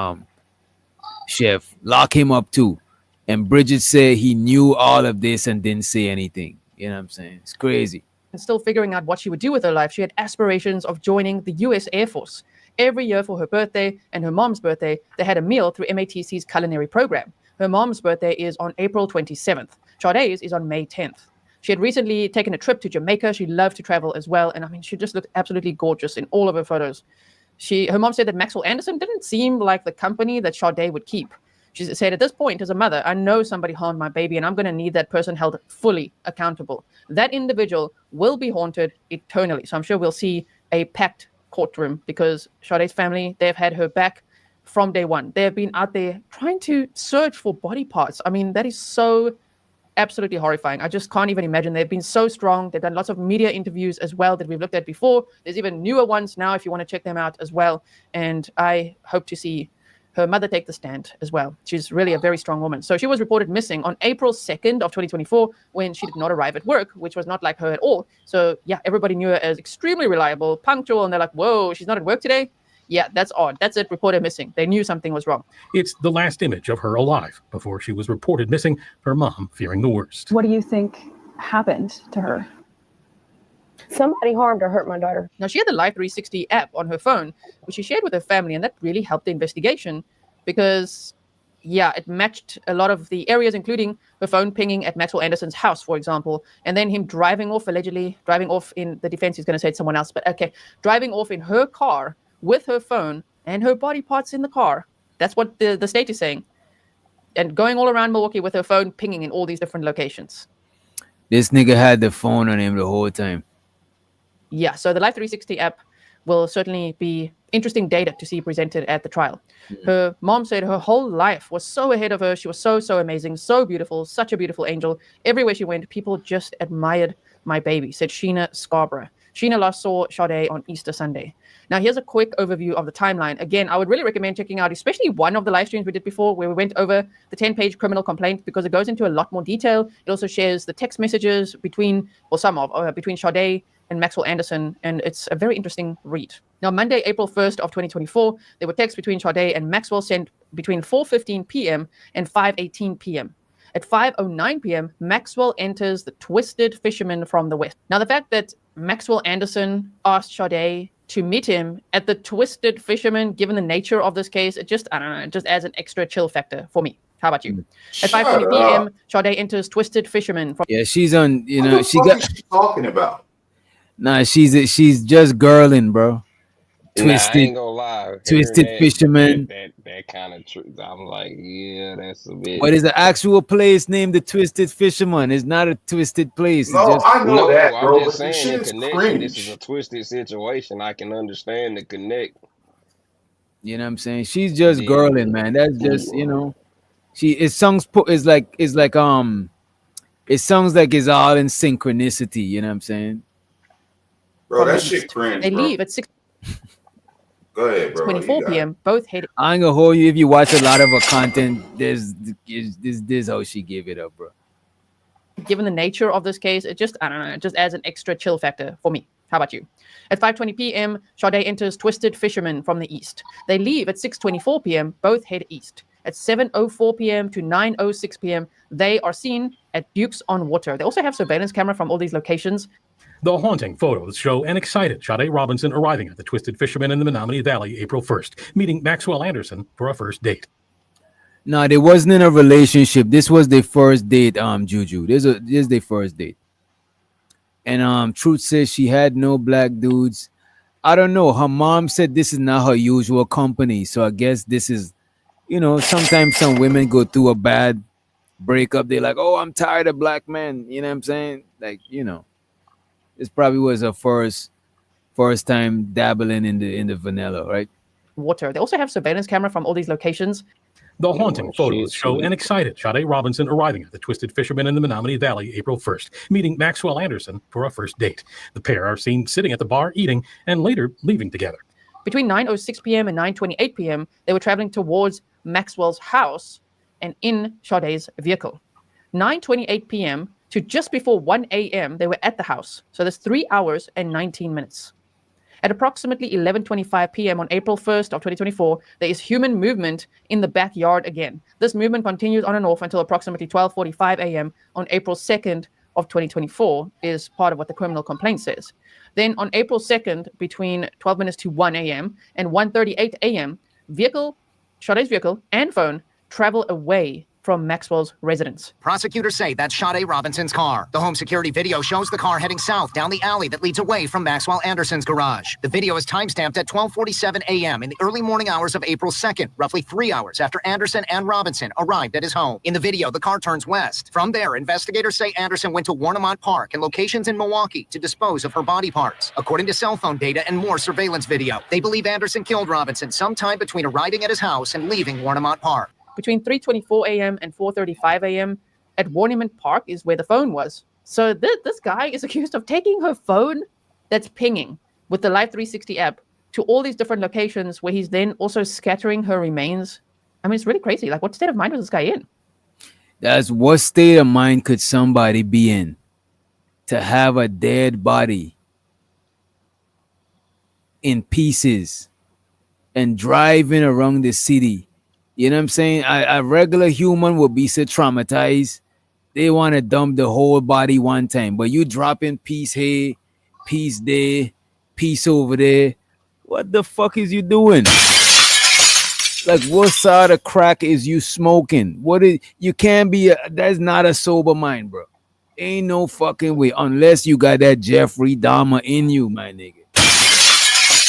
Chef, lock him up too. And Bridget said he knew all of this and didn't say anything. You know what I'm saying? It's crazy. And still figuring out what she would do with her life. She had aspirations of joining the US Air Force. Every year for her birthday and her mom's birthday, they had a meal through MATC's culinary program. Her mom's birthday is on April 27th. Sade's is on May 10th. She had recently taken a trip to Jamaica. She loved to travel as well. And I mean, she just looked absolutely gorgeous in all of her photos. Her mom said that Maxwell Anderson didn't seem like the company that Sade would keep. She said, at this point, as a mother, I know somebody harmed my baby and I'm going to need that person held fully accountable. That individual will be haunted eternally. So I'm sure we'll see a packed courtroom because Sade's family, they've had her back from day one. They have been out there trying to search for body parts. I mean, that is so absolutely horrifying. I just can't even imagine. They've been so strong. They've done lots of media interviews as well that we've looked at before. There's even newer ones now if you want to check them out as well. And I hope to see her mother take the stand as well. She's really a very strong woman. So she was reported missing on April 2nd of 2024 when she did not arrive at work, which was not like her at all. So yeah, everybody knew her as extremely reliable, punctual, and they're like, whoa, she's not at work today? Yeah, that's odd. That's it, reported missing. They knew something was wrong. It's the last image of her alive before she was reported missing, her mom fearing the worst. What do you think happened to her? Somebody harmed or hurt my daughter. Now, she had the Life 360 app on her phone, which she shared with her family, and that really helped the investigation because, yeah, it matched a lot of the areas, including her phone pinging at Maxwell Anderson's house, for example, and then him allegedly driving off in the defense. He's going to say it's someone else, but okay, driving off in her car with her phone and her body parts in the car. That's what the state is saying. And going all around Milwaukee with her phone pinging in all these different locations. This nigga had the phone on him the whole time. Yeah, so the Life 360 app will certainly be interesting data to see presented at the trial. Her mom said her whole life was so ahead of her. She was so amazing, so beautiful, such a beautiful angel. Everywhere she went, people just admired my baby, said Sheena Scarborough. Sheena last saw Sade on Easter Sunday. Now, here's a quick overview of the timeline. Again, I would really recommend checking out especially one of the live streams we did before where we went over the 10-page criminal complaint because it goes into a lot more detail. It also shares the text messages between Sade and Maxwell Anderson, and it's a very interesting read. Now, Monday, April 1st of 2024, there were texts between Sade and Maxwell sent between 4:15 p.m. and 5:18 p.m. At 5:09 p.m., Maxwell enters the Twisted Fisherman from the West. Now, the fact that Maxwell Anderson asked Sade to meet him at the Twisted Fisherman, given the nature of this case, it just adds an extra chill factor for me. How about you? At 5:20 p.m., Sade enters Twisted Fisherman from... Yeah, she's on, What is she talking about? Nah, she's just girling, bro. Twisted, I ain't gonna lie. Twisted Fisherman. That kind of truth. I'm like, yeah, that's a bit. But it's an actual place named the Twisted Fisherman. It's not a twisted place. No, I know that, bro. I'm just but saying the the connection. cringe. This is a twisted situation. I can understand the connect. You know what I'm saying? She's just girling, man. That's just, it sounds like it's all in synchronicity. You know what I'm saying? Bro, that shit cringe. They bro. leave at 6. Go ahead, bro. 24 p.m. Both hit it. I ain't gonna hold you. If you watch a lot of her content, this how she gave it up, bro. Given the nature of this case, it just adds an extra chill factor for me. How about you? At 5:20 p.m., Sade enters Twisted Fisherman from the east. They leave at 6:24 p.m. Both head east. At 7:04 p.m. to 9:06 p.m., they are seen at Duke's on Water. They also have surveillance camera from all these locations. The haunting photos show an excited Sade Robinson arriving at the Twisted Fisherman in the Menominee Valley April 1st, meeting Maxwell Anderson for a first date. No, they wasn't in a relationship. This was their first date, Juju. This is their first date. And Truth says she had no black dudes. I don't know. Her mom said this is not her usual company. So I guess this is, sometimes some women go through a bad breakup. They're like, oh, I'm tired of black men. You know what I'm saying? Like, this probably was her first time dabbling in the vanilla, right? Water. They also have surveillance camera from all these locations. The haunting photos show an excited Sade Robinson arriving at the Twisted Fisherman in the Menominee Valley April 1st, meeting Maxwell Anderson for a first date. The pair are seen sitting at the bar eating and later leaving together. Between 9:06 p.m. and 9:28 p.m., they were traveling towards Maxwell's house and in Sade's vehicle. 9:28 p.m. to just before 1 a.m., they were at the house. So that's 3 hours and 19 minutes. At approximately 11:25 p.m. on April 1st of 2024, there is human movement in the backyard again. This movement continues on and off until approximately 12:45 a.m. on April 2nd of 2024 is part of what the criminal complaint says. Then on April 2nd, between 12 minutes to 1 a.m. and 1:38 a.m., Sade's vehicle and phone travel away from Maxwell's residence. Prosecutors say that's Sade Robinson's car. The home security video shows the car heading south down the alley that leads away from Maxwell Anderson's garage. The video is timestamped at 12:47 a.m. in the early morning hours of April 2nd, roughly 3 hours after Anderson and Robinson arrived at his home. In the video, the car turns west. From there, investigators say Anderson went to Warnemont Park and locations in Milwaukee to dispose of her body parts. According to cell phone data and more surveillance video, they believe Anderson killed Robinson sometime between arriving at his house and leaving Warnemont Park. Between 3:24 a.m. and 4:35 a.m. at Warnemont Park is where the phone was. So this guy is accused of taking her phone that's pinging with the Life 360 app to all these different locations where he's then also scattering her remains. I mean, it's really crazy. Like, what state of mind was this guy in? That's what state of mind could somebody be in to have a dead body in pieces and driving around the city? You know what I'm saying? A regular human will be so traumatized. They want to dump the whole body one time. But you drop in piece here, peace there, peace over there. What the fuck is you doing? Like, what side of crack is you smoking? What is you can't be? That's not a sober mind, bro. Ain't no fucking way unless you got that Jeffrey Dahmer in you, my nigga.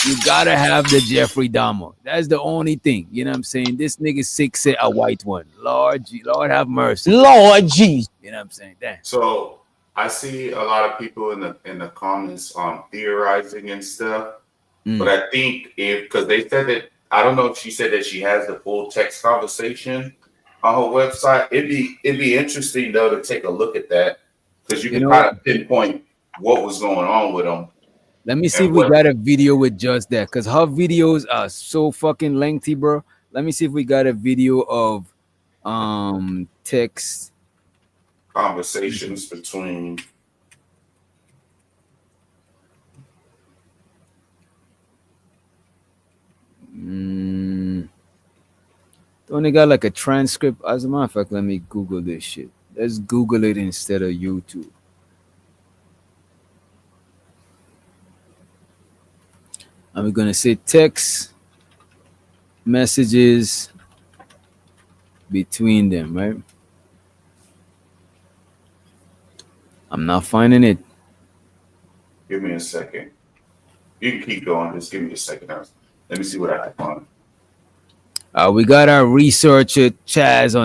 You gotta have the Jeffrey Dahmer. That's the only thing. You know what I'm saying? This nigga sick said a white one. Lord have mercy. Lord Jesus. You know what I'm saying? Damn. So I see a lot of people in the comments theorizing and stuff. But I think because they said that, I don't know if she said that she has the full text conversation on her website. It'd be interesting though to take a look at that because you can kind of pinpoint what was going on with them. Let me see if we got a video with just that, because her videos are so fucking lengthy, bro. Let me see if we got a video of text conversations between. Only got like a transcript. As a matter of fact, let me Google this shit. Let's Google it instead of YouTube. I'm gonna say text messages between them, right? I'm not finding it. Give me a second. You can keep going. Just give me a second. Let me see what I can find. We got our researcher Chaz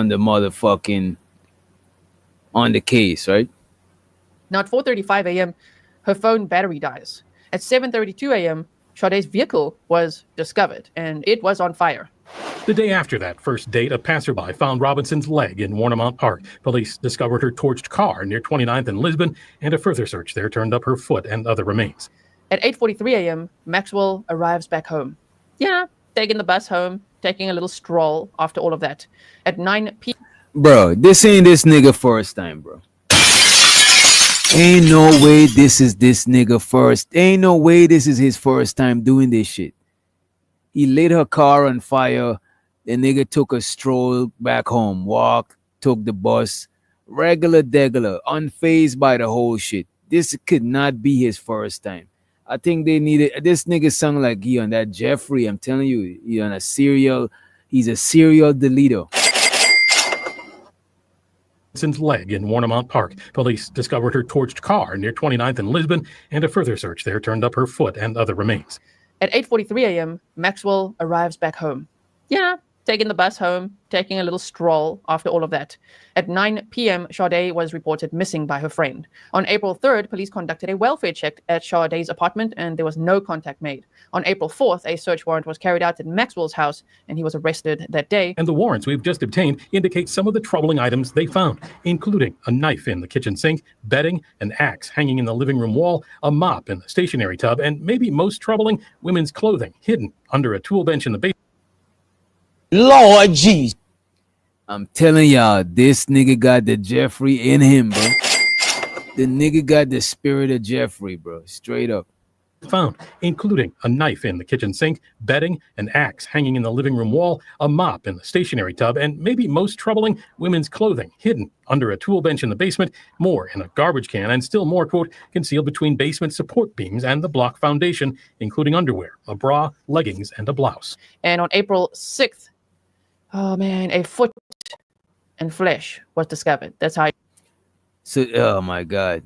on the case, right? Now at 4:35 a.m., her phone battery dies. At 7:32 a.m., Sade's vehicle was discovered, and it was on fire. The day after that first date, a passerby found Robinson's leg in Warnemont Park. Police discovered her torched car near 29th and Lisbon, and a further search there turned up her foot and other remains. At 8:43 a.m., Maxwell arrives back home. Yeah, taking the bus home, taking a little stroll after all of that. At 9 p.m. Bro, this ain't this nigga first time, bro. Ain't no way this is this nigga first. Ain't no way this is his first time doing this shit. He lit her car on fire. The nigga took a stroll back home, walked, took the bus, regular degular, unfazed by the whole shit. This could not be his first time. I think they needed this nigga sung like he on that Jeffrey. I'm telling you, he on he's a serial deleter. Robinson's leg in Warnemont Park. Police discovered her torched car near 29th and Lisbon, and a further search there turned up her foot and other remains. At 8:43 a.m., Maxwell arrives back home. Yeah, taking the bus home, taking a little stroll after all of that. At 9 p.m., Sade was reported missing by her friend. On April 3rd, police conducted a welfare check at Sade's apartment, and there was no contact made. On April 4th, a search warrant was carried out at Maxwell's house, and he was arrested that day. And the warrants we've just obtained indicate some of the troubling items they found, including a knife in the kitchen sink, bedding, an axe hanging in the living room wall, a mop in the stationery tub, and maybe most troubling, women's clothing hidden under a tool bench in the basement. Lord jeez. I'm telling y'all, this nigga got the Jeffrey in him, bro. The nigga got the spirit of Jeffrey, bro. Straight up. Found, including a knife in the kitchen sink, bedding, an axe hanging in the living room wall, a mop in the stationery tub, and maybe most troubling, women's clothing hidden under a tool bench in the basement, more in a garbage can, and still more, quote, concealed between basement support beams and the block foundation, including underwear, a bra, leggings, and a blouse. And on April 6th, oh man, a foot and flesh was discovered. That's how. So, oh my God.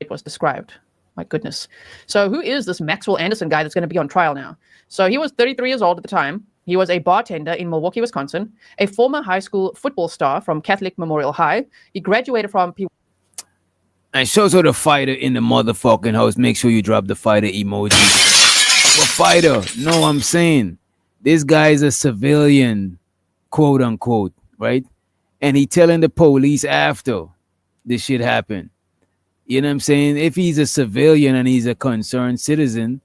It was described. My goodness. So who is this Maxwell Anderson guy that's going to be on trial now? So he was 33 years old at the time. He was a bartender in Milwaukee, Wisconsin, a former high school football star from Catholic Memorial High. He graduated from And shows her the fighter in the motherfucking house. Make sure you drop the fighter emoji. What fighter? No, I'm saying this guy is a civilian, quote unquote, right? And he telling the police after this shit happened. You know what I'm saying? If he's a civilian and he's a concerned citizen,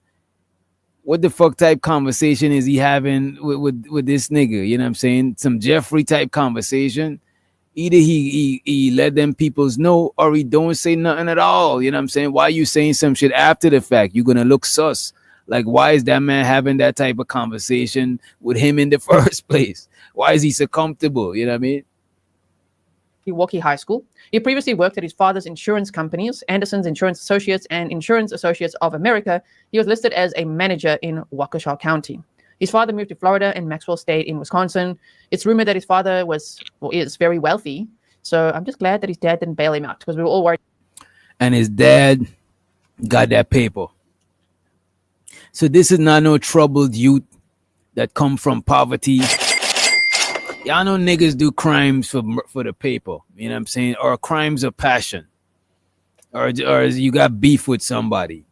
what the fuck type conversation is he having with this nigga? You know what I'm saying? Some Jeffrey type conversation. Either he let them peoples know or he don't say nothing at all. You know what I'm saying? Why are you saying some shit after the fact? You're going to look sus. Like, why is that man having that type of conversation with him in the first place? Why is he so comfortable? You know what I mean? Pewaukee High School. He previously worked at his father's insurance companies, Anderson's Insurance Associates and Insurance Associates of America. He was listed as a manager in Waukesha County. His father moved to Florida and Maxwell stayed in Wisconsin. It's rumored that his father is very wealthy. So I'm just glad that his dad didn't bail him out because we were all worried. And his dad got that paper. So this is not no troubled youth that come from poverty. Y'all know niggas do crimes for the paper. You know what I'm saying? Or crimes of passion. Or you got beef with somebody.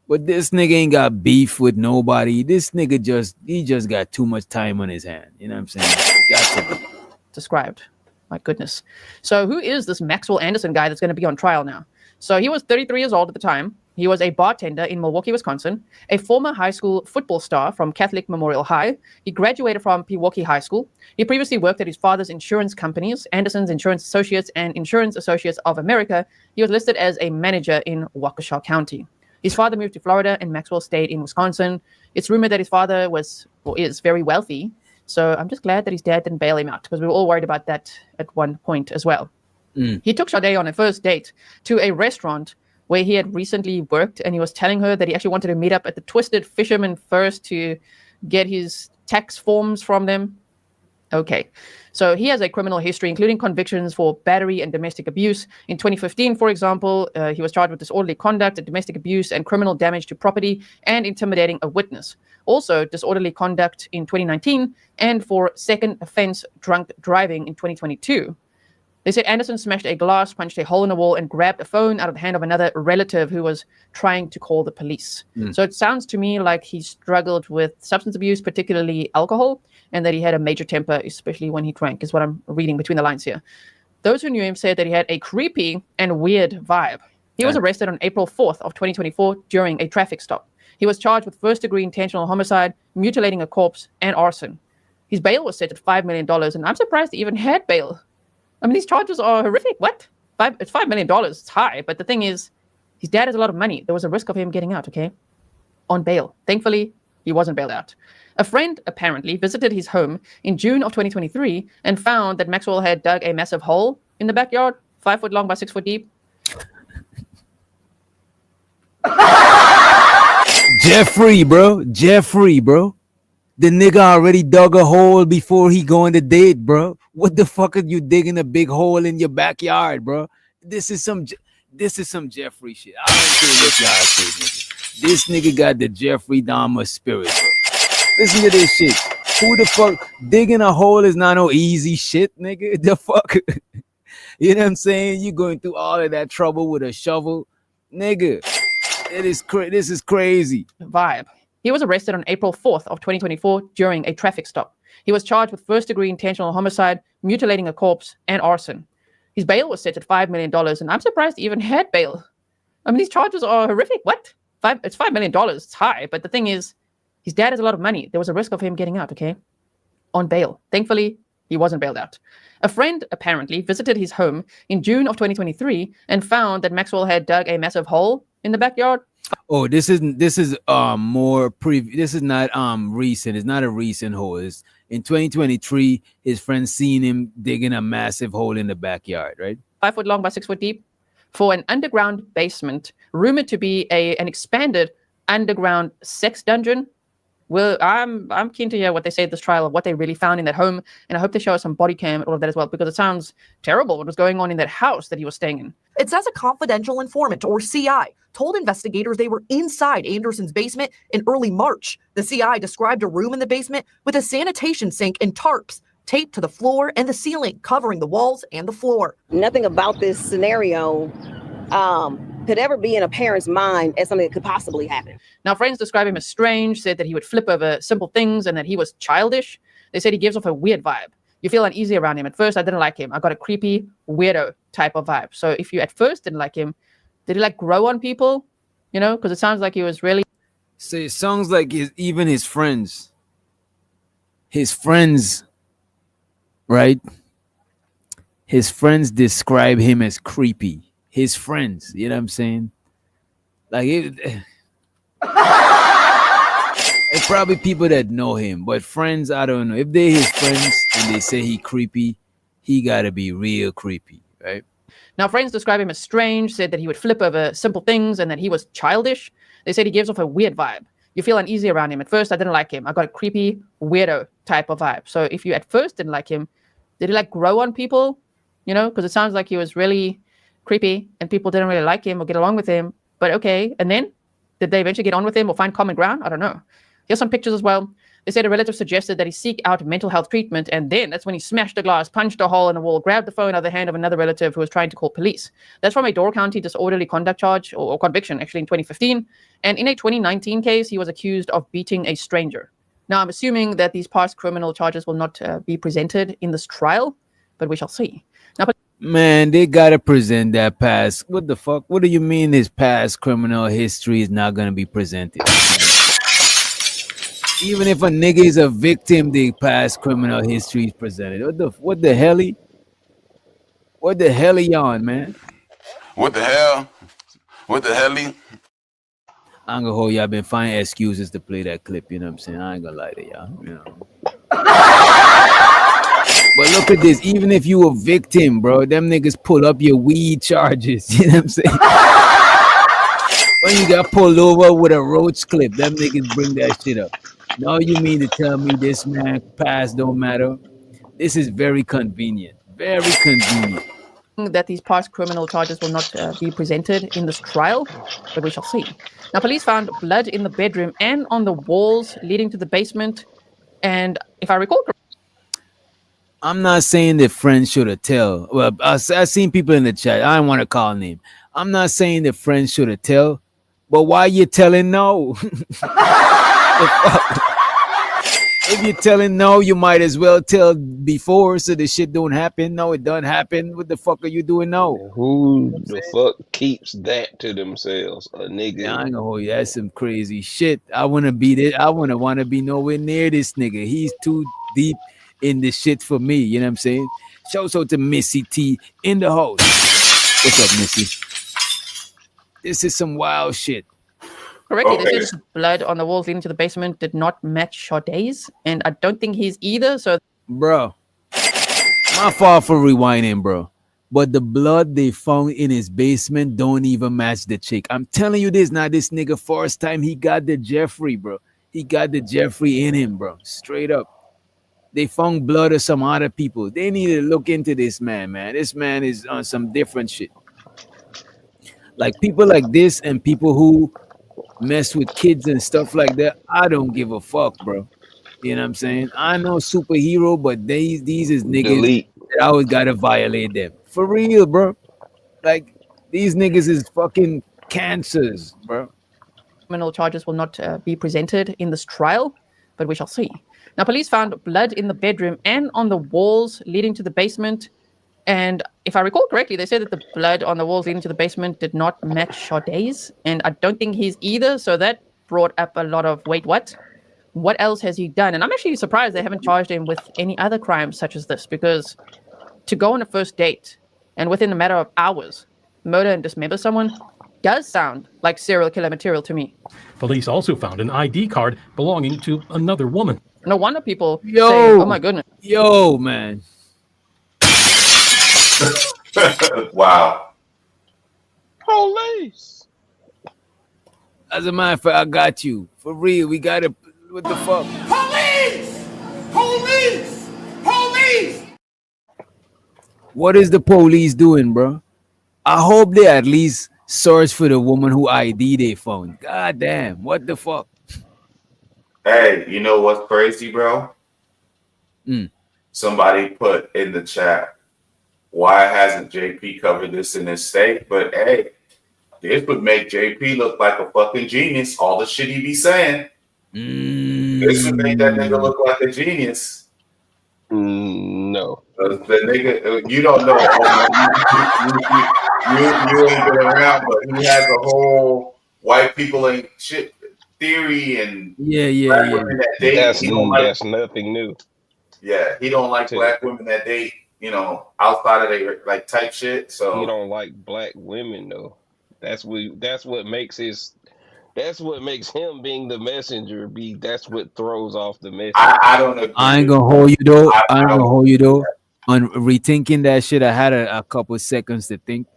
But this nigga ain't got beef with nobody. This nigga just got too much time on his hand. You know what I'm saying? Described. My goodness. So who is this Maxwell Anderson guy that's going to be on trial now? So he was 33 years old at the time. He was a bartender in Milwaukee, Wisconsin, a former high school football star from Catholic Memorial High. He graduated from Pewaukee High School. He previously worked at his father's insurance companies, Anderson's Insurance Associates and Insurance Associates of America. He was listed as a manager in Waukesha County. His father moved to Florida and Maxwell stayed in Wisconsin. It's rumored that his father is very wealthy. So I'm just glad that his dad didn't bail him out because we were all worried about that at one point as well. He took Sade on a first date to a restaurant where he had recently worked, and he was telling her that he actually wanted to meet up at the Twisted Fisherman first to get his tax forms from them. Okay. So he has a criminal history, including convictions for battery and domestic abuse. In 2015, for example, he was charged with disorderly conduct, domestic abuse, and criminal damage to property, and intimidating a witness. Also, disorderly conduct in 2019, and for second offense drunk driving in 2022. They said Anderson smashed a glass, punched a hole in the wall, and grabbed a phone out of the hand of another relative who was trying to call the police. So it sounds to me like he struggled with substance abuse, particularly alcohol, and that he had a major temper, especially when he drank, is what I'm reading between the lines here. Those who knew him said that he had a creepy and weird vibe. He was arrested on April 4th of 2024 during a traffic stop. He was charged with first-degree intentional homicide, mutilating a corpse, and arson. His bail was set at $5 million, and I'm surprised he even had bail. I mean, these charges are horrific. What? It's $5 million. It's high. But the thing is, his dad has a lot of money. There was a risk of him getting out, okay? On bail. Thankfully, he wasn't bailed out. A friend apparently visited his home in June of 2023 and found that Maxwell had dug a massive hole in the backyard, 5 foot long by 6 foot deep. Jeffrey, bro. The nigga already dug a hole before he go on the date, bro. What the fuck are you digging a big hole in your backyard, bro? This is some Jeffrey shit. I don't care what y'all say, nigga. This nigga got the Jeffrey Dahmer spirit, bro. Listen to this shit. Who the fuck digging a hole is not no easy shit, nigga. The fuck, you know what I'm saying? You going through all of that trouble with a shovel, nigga. This is crazy. Vibe. He was arrested on April 4th of 2024 during a traffic stop. He was charged with first-degree intentional homicide, mutilating a corpse, and arson. His bail was set at $5 million, and I'm surprised he even had bail. I mean, these charges are horrific. What? It's $5 million. It's high, but the thing is, his dad has a lot of money. There was a risk of him getting out, okay? On bail. Thankfully, he wasn't bailed out. A friend apparently visited his home in June of 2023 and found that Maxwell had dug a massive hole in the backyard. Oh, this is more this is not recent. It's not a recent hole. It's in 2023, his friend seen him digging a massive hole in the backyard, right? 5 foot long by 6 foot deep for an underground basement, rumored to be an expanded underground sex dungeon. Well, I'm keen to hear what they say at this trial of what they really found in that home, and I hope they show us some body cam and all of that as well, because it sounds terrible what was going on in that house that he was staying in. It says a confidential informant, or CI, told investigators they were inside Anderson's basement in early March. The CI described a room in the basement with a sanitation sink and tarps taped to the floor and the ceiling, covering the walls and the floor. Nothing about this scenario could ever be in a parent's mind as something that could possibly happen. Now, friends describe him as strange, said that he would flip over simple things and that he was childish. They said he gives off a weird vibe. You feel uneasy around him. At first, I didn't like him. I got a creepy, weirdo type of vibe. So if you at first didn't like him, did he like grow on people? You know, because it sounds like he was really... So it sounds like even his friends, right? His friends describe him as creepy. His friends, you know what I'm saying? Like it's probably people that know him, but friends, I don't know. If they're his friends and they say he creepy, he gotta be real creepy, right? Now, friends describe him as strange, said that he would flip over simple things and that he was childish. They said he gives off a weird vibe. You feel uneasy around him. At first, I didn't like him. I got a creepy, weirdo type of vibe. So if you at first didn't like him, did he like grow on people? You know, because it sounds like he was really creepy and people didn't really like him or get along with him. But okay, and then did they eventually get on with him or find common ground? I don't know. Here's some pictures as well. They said a relative suggested that he seek out mental health treatment, and then that's when he smashed a glass, punched a hole in the wall, grabbed the phone out of the hand of another relative who was trying to call police. That's from a Door County disorderly conduct charge or conviction, actually, in 2015. And in a 2019 case, he was accused of beating a stranger. Now, I'm assuming that these past criminal charges will not be presented in this trial, but we shall see. Now, Man, they gotta present that past. What the fuck? What do you mean his past criminal history is not gonna be presented? Even if a nigga is a victim, the past criminal history is presented. What the hell? What the hell he on, man? What the hell? What the hell? I ain't gonna hold y'all. Been finding excuses to play that clip. You know what I'm saying? I ain't gonna lie to y'all. You know. But look at this. Even if you a victim, bro, them niggas pull up your weed charges. You know what I'm saying? When you got pulled over with a roach clip, them niggas bring that shit up. No, you mean to tell me this man past don't matter? This is very convenient. Very convenient. That these past criminal charges will not be presented in this trial, but we shall see. Now, police found blood in the bedroom and on the walls leading to the basement. And if I recall correctly, I'm not saying that friends should have tell. Well, I seen people in the chat. I don't want to call name. I'm not saying that friends should have tell, but why you telling no? If you're telling no, you might as well tell before so the shit don't happen. No, it don't happen. What the fuck are you doing now? Who the fuck keeps that to themselves? A nigga. Yeah, I ain't gonna hold you. That's some crazy shit. I wanna be there. I wanna be nowhere near this nigga. He's too deep in the shit for me. You know what I'm saying? Shouts out to Missy T in the house. What's up, Missy? This is some wild shit. correctly, they said the blood on the walls leading to the basement did not match Sade's, and I don't think he's either. So, bro, my fault for rewinding, bro. But the blood they found in his basement don't even match the chick. I'm telling you this, now this nigga first time he got the Jeffrey, bro. He got the Jeffrey in him, bro. Straight up. They found blood of some other people. They need to look into this man, man. This man is on some different shit. Like people like this and people who mess with kids and stuff like that, I don't give a fuck, bro. You know what I'm saying? I know superhero, but these is niggas that I always gotta violate them. For real, bro. Like these niggas is fucking cancers, bro. Criminal charges will not be presented in this trial, but we shall see. Now, police found blood in the bedroom and on the walls leading to the basement. And if I recall correctly, they said that the blood on the walls leading to the basement did not match Sade's. And I don't think he's either. So that brought up a lot of, wait, what? What else has he done? And I'm actually surprised they haven't charged him with any other crimes such as this, because to go on a first date and within a matter of hours, murder and dismember someone does sound like serial killer material to me. Police also found an ID card belonging to another woman. No wonder people say, Yo, oh my goodness. Yo, man. Wow. Police. As a matter of fact, I got you. For real, we got it. What the fuck? Police! Police! Police! What is the police doing, bro? I hope they at least search for the woman who ID they found. God damn, what the fuck? Hey, you know what's crazy, bro? Somebody put in the chat, why hasn't JP covered this in his state? But hey, this would make JP look like a fucking genius. All the shit he be saying. This would make that nigga look like a genius. No. The nigga, you don't know. You ain't been around, but he has a whole white people ain't shit theory and black women that date. That's nothing new. Yeah, he don't like black women that date, you know, outside of their like type shit. So he don't like black women though. That's what makes him being the messenger that's what throws off the message. I don't agree. I ain't gonna hold you though. I ain't gonna hold you though. On rethinking that shit, I had a couple seconds to think,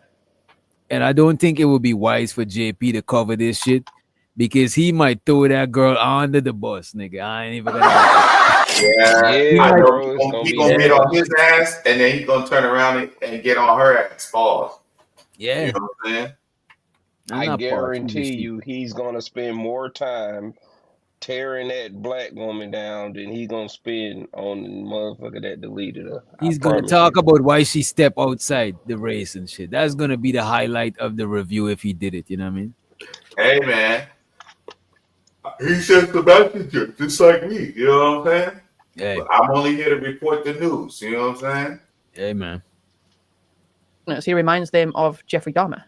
and I don't think it would be wise for JP to cover this shit because he might throw that girl under the bus, nigga. I ain't even gonna. Yeah, I know gonna he be gonna that get on way. his ass, and then he's gonna turn around and get on her ass. Pause. Yeah. You know what I'm saying? I guarantee you, he's gonna spend more time tearing that black woman down than he's gonna spend on the motherfucker that deleted her. He's I gonna promise talk you. about why she stepped outside the race and shit. That's gonna be the highlight of the review if he did it. You know what I mean? Hey man, he's just a messenger, just like me. You know what I'm saying? Hey. But I'm only here to report the news. You know what I'm saying? Hey man. He reminds them of Jeffrey Dahmer.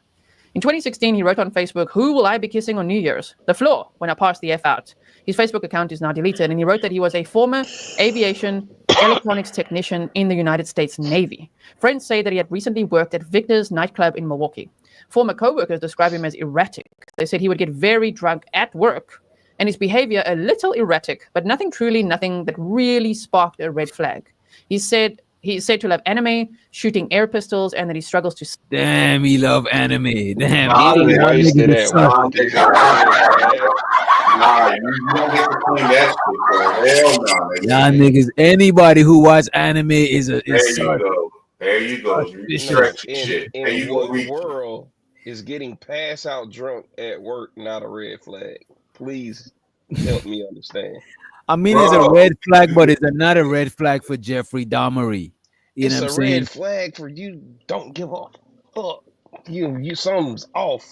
In 2016, he wrote on Facebook, "Who will I be kissing on New Year's? The floor, when I pass the F out." His Facebook account is now deleted, and he wrote that he was a former aviation electronics technician in the United States Navy. Friends say that he had recently worked at Victor's nightclub in Milwaukee. Former co-workers describe him as erratic. They said he would get very drunk at work, and his behavior a little erratic, but nothing that really sparked a red flag. He's said to love anime, shooting air pistols, and that he struggles to... Damn, he love anime. Damn, Getting y'all wasted niggas at suck. work is crazy. Nah, you don't get to claim that shit, bro. Hell no, nigga. Y'all niggas, anybody who watch anime is There you go. There you go. You stretch shit. There you In go. what world is getting pass out drunk at work not a red flag? Please help me understand. I mean, it's a red flag, but it's not a red flag for Jeffrey Dahmer. You know what I'm It's a saying? red flag for you. Don't give a fuck. You something's off.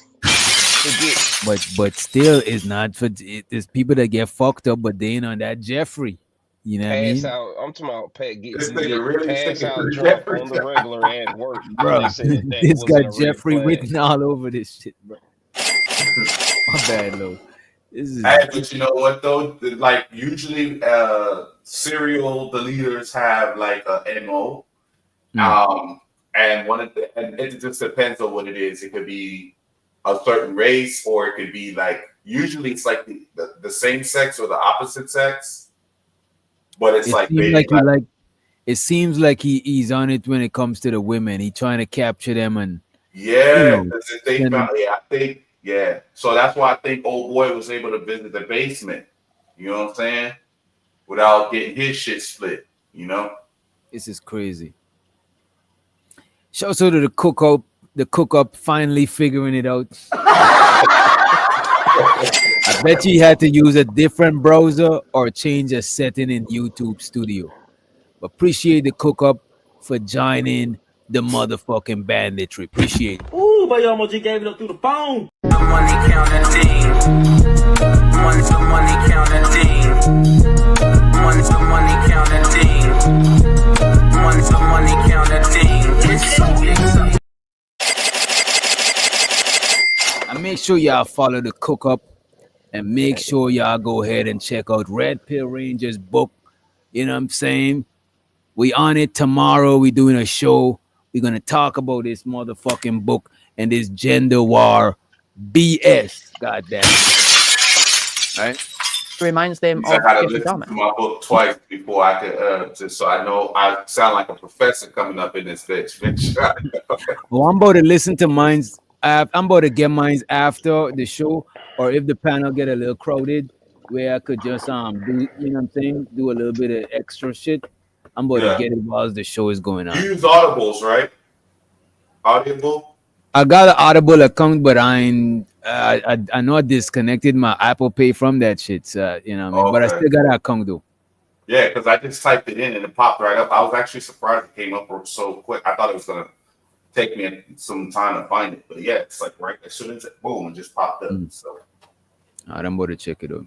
But still, it's not for. There's people that get fucked up, but they ain't on that Jeffrey. You know what I Pass mean? out. I'm talking about Pat This get nigga really pass sticking out to drunk Jeffrey. on the regular at work. Bro, They said that this wasn't got a Jeffrey red flag. written all over this shit, bro. My bad, Lou. This is Hey, but you know what though? Like usually, serial deleters have like a MO, and and it just depends on what it is. It could be a certain race, or it could be like usually it's like the same sex or the opposite sex, but it's like it seems like he's on it when it comes to the women. He trying to capture them and yeah, because if they found, I think. Yeah, so that's why I think old boy was able to visit the basement. You know what I'm saying? Without getting his shit split. You know? This is crazy. Shouts out to the cook up finally figuring it out. I bet you had to use a different browser or change a setting in YouTube Studio. Appreciate the cook up for joining the motherfucking banditry. Appreciate it. Ooh, but you almost just gave it up through the phone. The money counting team. The money counting team. The money counting team. The money counting team. It's so exciting. And make sure y'all follow the cook up and make sure y'all go ahead and check out Red Pill Rangers book. You know what I'm saying? We on it tomorrow. We doing a show. We're gonna talk about this motherfucking book and this gender war BS. Goddamn. Right? Reminds them I of had to Jeffrey listen Dahmer. to my book twice before I could just so I know I sound like a professor coming up in this bitch. Well, I'm about to listen to mine's. I'm about to get mine's after the show, or if the panel get a little crowded, where I could just do, you know what I'm saying, do a little bit of extra shit. I'm about to get it while the show is going on. You use Audibles, right? Audible? I got an Audible account, but I know I disconnected my Apple Pay from that shit. You know what I mean? But I still got an account though. Yeah, because I just typed it in and it popped right up. I was actually surprised it came up so quick. I thought it was gonna take me some time to find it, but yeah, it's like right as soon as it boom, it just popped up. So I'm about to check it out.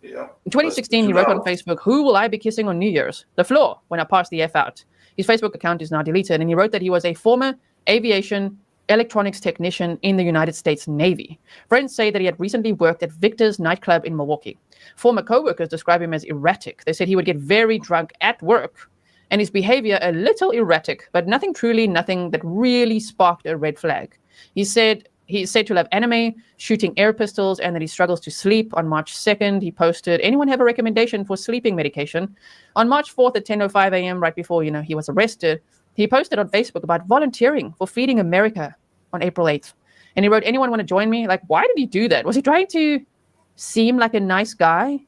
Yeah. In 2016, he wrote on Facebook, "Who will I be kissing on New Year's? The floor, when I pass the F out." His Facebook account is now deleted, and he wrote that he was a former aviation electronics technician in the United States Navy. Friends say that he had recently worked at Victor's nightclub in Milwaukee. Former co-workers describe him as erratic. They said he would get very drunk at work, and his behavior a little erratic, but nothing that really sparked a red flag. He said to love anime, shooting air pistols, and that he struggles to sleep. On March 2nd, he posted, "Anyone have a recommendation for sleeping medication?" On March 4th at 10:05 a.m., right before he was arrested, He posted on Facebook about volunteering for Feeding America on April 8th. And he wrote, anyone want to join me? Like, why did he do that? Was he trying to seem like a nice guy?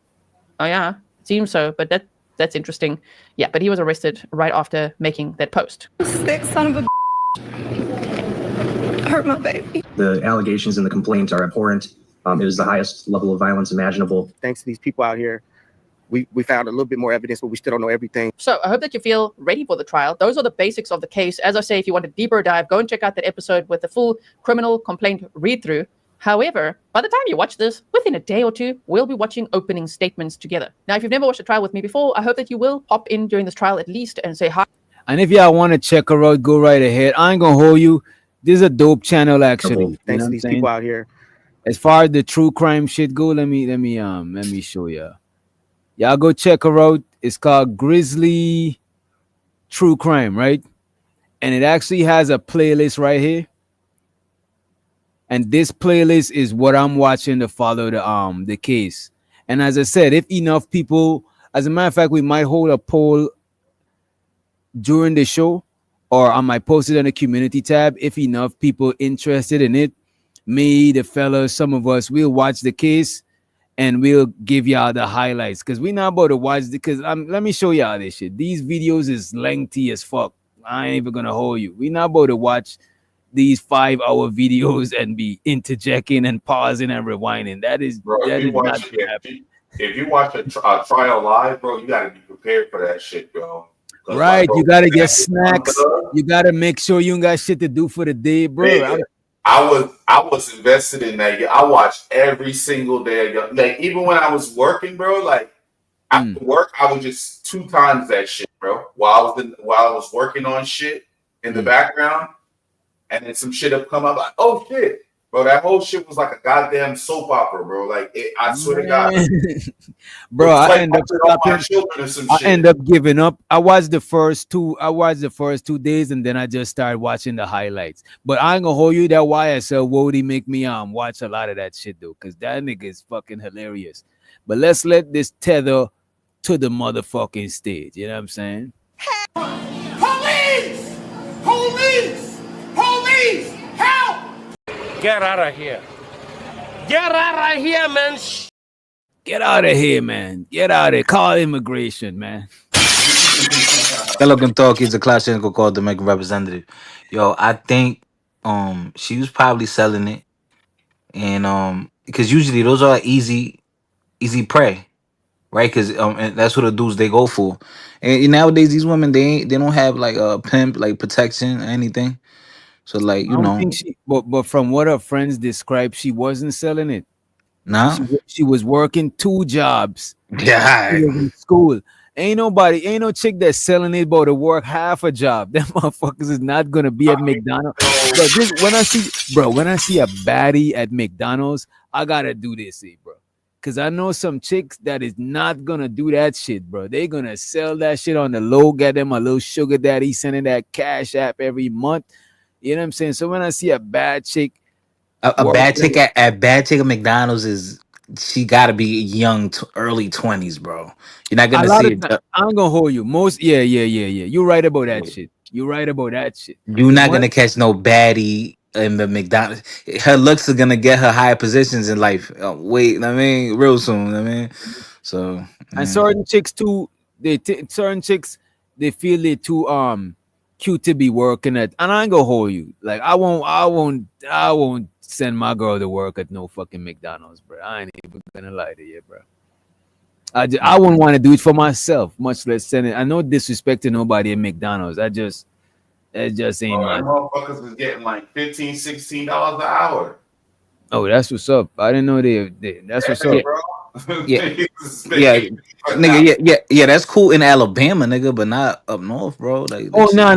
Oh, yeah, seems so. But that's interesting. Yeah, but he was arrested right after making that post. Sick son of a hurt my baby. The allegations and the complaints are abhorrent. It is the highest level of violence imaginable. Thanks to these people out here, we found a little bit more evidence, but we still don't know everything. So I hope that you feel ready for the trial. Those are the basics of the case. As I say, if you want a deeper dive, go and check out that episode with the full criminal complaint read-through. However, by the time you watch this, within a day or two, we'll be watching opening statements together. Now, if you've never watched a trial with me before, I hope that you will pop in during this trial at least and say hi. And if y'all want to check her out, go right ahead. I ain't gonna hold you. This is a dope channel, actually. Thanks to these people out here. As far as the true crime shit go, let me show y'all. Y'all go check her out. It's called Grizzly True Crime, right? And it actually has a playlist right here. And this playlist is what I'm watching to follow the case. And as I said, if enough people, as a matter of fact, we might hold a poll during the show, or I might post it on the community tab. If enough people interested in it, me, the fellas, some of us, we'll watch the case and we'll give y'all the highlights. Because we're not about to watch because let me show y'all this shit. These videos is lengthy as fuck. I ain't even gonna hold you. We're not about to watch these 5-hour videos and be interjecting and pausing and rewinding. That is, bro, that if you is watch, not gonna happen. If you watch a trial live, bro, you gotta be prepared for that shit, bro. Right, you gotta get snacks. You gotta make sure you ain't got shit to do for the day, bro. Man, I was invested in that. I watched every single day. Like even when I was working, bro. Like after work, I would just 2 times that shit, bro. While I was working on shit in the background, and then some shit have come up. Like, oh shit, bro, that whole shit was like a goddamn soap opera, bro. Like I swear to God. Bro, I like end up stopping. I end up giving up. I watched the first 2 days, and then I just started watching the highlights. But I ain't gonna hold you. That YSL Wody make me watch a lot of that shit though, cause that nigga is fucking hilarious. But let's let this tether to the motherfucking stage. You know what I'm saying? Police! Police! Police! Help! Get out of here. Get out of here, man. Get out of here, man. Get out of here. Call immigration, man. Hello, Kentucky. It's a class called Dominican representative. Yo, I think she was probably selling it, and because usually those are easy prey, right? Because and that's what the dudes they go for. And nowadays these women they don't have like a pimp like protection or anything. So like I don't think she, but from what her friends described, she wasn't selling it. Nah, she was working 2 jobs. Yeah, she was in school. Ain't no chick that's selling it about to work half a job. Them motherfuckers is not gonna be at McDonald's. But when I see a baddie at McDonald's, I gotta do this, bro. Cause I know some chicks that is not gonna do that shit, bro. They gonna sell that shit on the low, get them a little sugar daddy sending that cash app every month. You know what I'm saying? So when I see a bad chick, a bad chick at McDonald's is she got to be young, early 20s, bro. You're not gonna see it. I'm gonna hold you. Yeah. You're right about that shit. You're right about that shit. You're not gonna catch no baddie in the McDonald's. Her looks are gonna get her higher positions in life. Real soon. So and certain chicks too. Certain chicks they feel they too cute to be working at, and I ain't gonna hold you. Like I won't send my girl to work at no fucking McDonald's, bro. I ain't even gonna lie to you, bro. I wouldn't want to do it for myself, much less send it. I know disrespect to nobody at McDonald's. It just ain't my. Motherfuckers was getting like $15, $16 an hour. Oh, that's what's up. I didn't know they that's what's up. Bro. Yeah, that's cool in Alabama, nigga, but not up north, bro. Like, no, that's not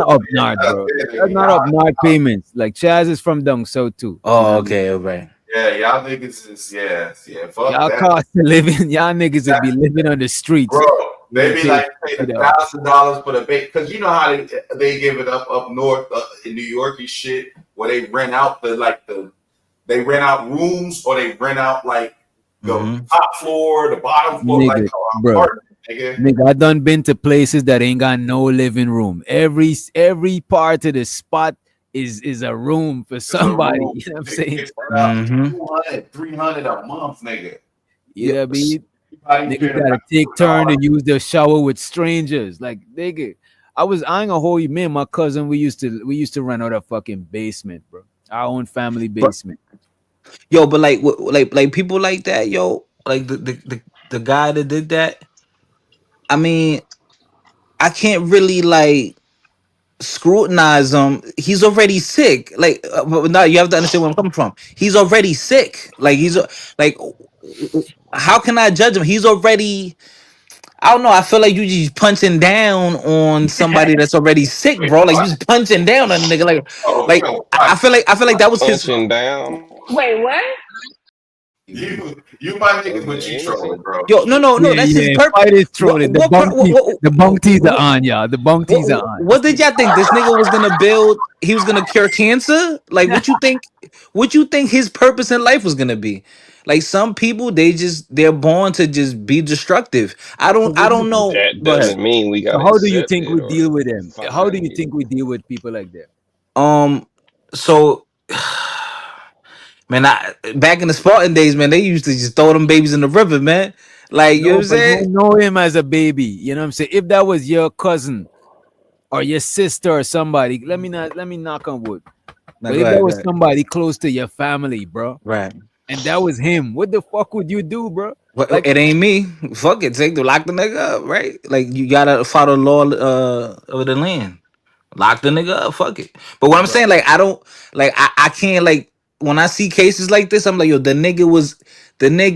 up north, bro. That's not up north payments. Like Chaz is from down south too. Oh, okay, right. Yeah, y'all niggas is fuck y'all that. cost of living. Y'all niggas would be living on the streets, bro. They be like paying $1,000 for the bait because you know how they give it up north in New York and shit, where they rent out they rent out rooms or they rent out like the top floor, the bottom floor, nigga, like bro. Nigga, I done been to places that ain't got no living room. Every part of the spot is a room for somebody. room. You know what I'm saying? It's about 200, 300 a month, nigga. Yeah, I mean, Everybody niggas paying gotta about take turn to $2. use the shower with strangers. Like, nigga, I ain't gonna hold you, me and my cousin, we used to rent out a fucking basement, bro. Our own family basement. Yo, but like people like that, yo, like the guy that did that. I mean, I can't really like scrutinize him. He's already sick. Like, but now you have to understand where I'm coming from. He's already sick. Like like, how can I judge him? He's already. I don't know. I feel like you just punching down on somebody that's already sick, bro. Like you just punching down on a nigga. Like I feel like that was his. Punching down. Wait, what? You my nigga, but you trolling, bro. Yo, no. Yeah, That's his yeah. purpose. Fight is trolling. The bunk tees are on, y'all. The bunk tees are on. What did y'all think? This nigga was gonna build? He was gonna cure cancer? Like what you think? What you think his purpose in life was gonna be? Like some people, they're born to just be destructive. I don't know. That Go ahead. doesn't mean we So gotta how do you accept think it we or deal with them? How do find you it. think we deal with people like that? So man, back in the Spartan days, man, they used to just throw them babies in the river, man. Like you know what No, I'm but you saying? don't know him as a baby. You know what I'm saying? If that was your cousin or your sister or somebody, let me knock on wood. Nah, But go if that ahead, go was ahead. somebody close to your family, bro, Right. and that was him, what the fuck would you do, bro? Well, Like, it ain't me. Fuck it. Lock the nigga up, right? Like you gotta follow the law of the land. Lock the nigga up. Fuck it. But what I'm saying, like, I don't like I can't like when I see cases like this, I'm like, yo, the nigga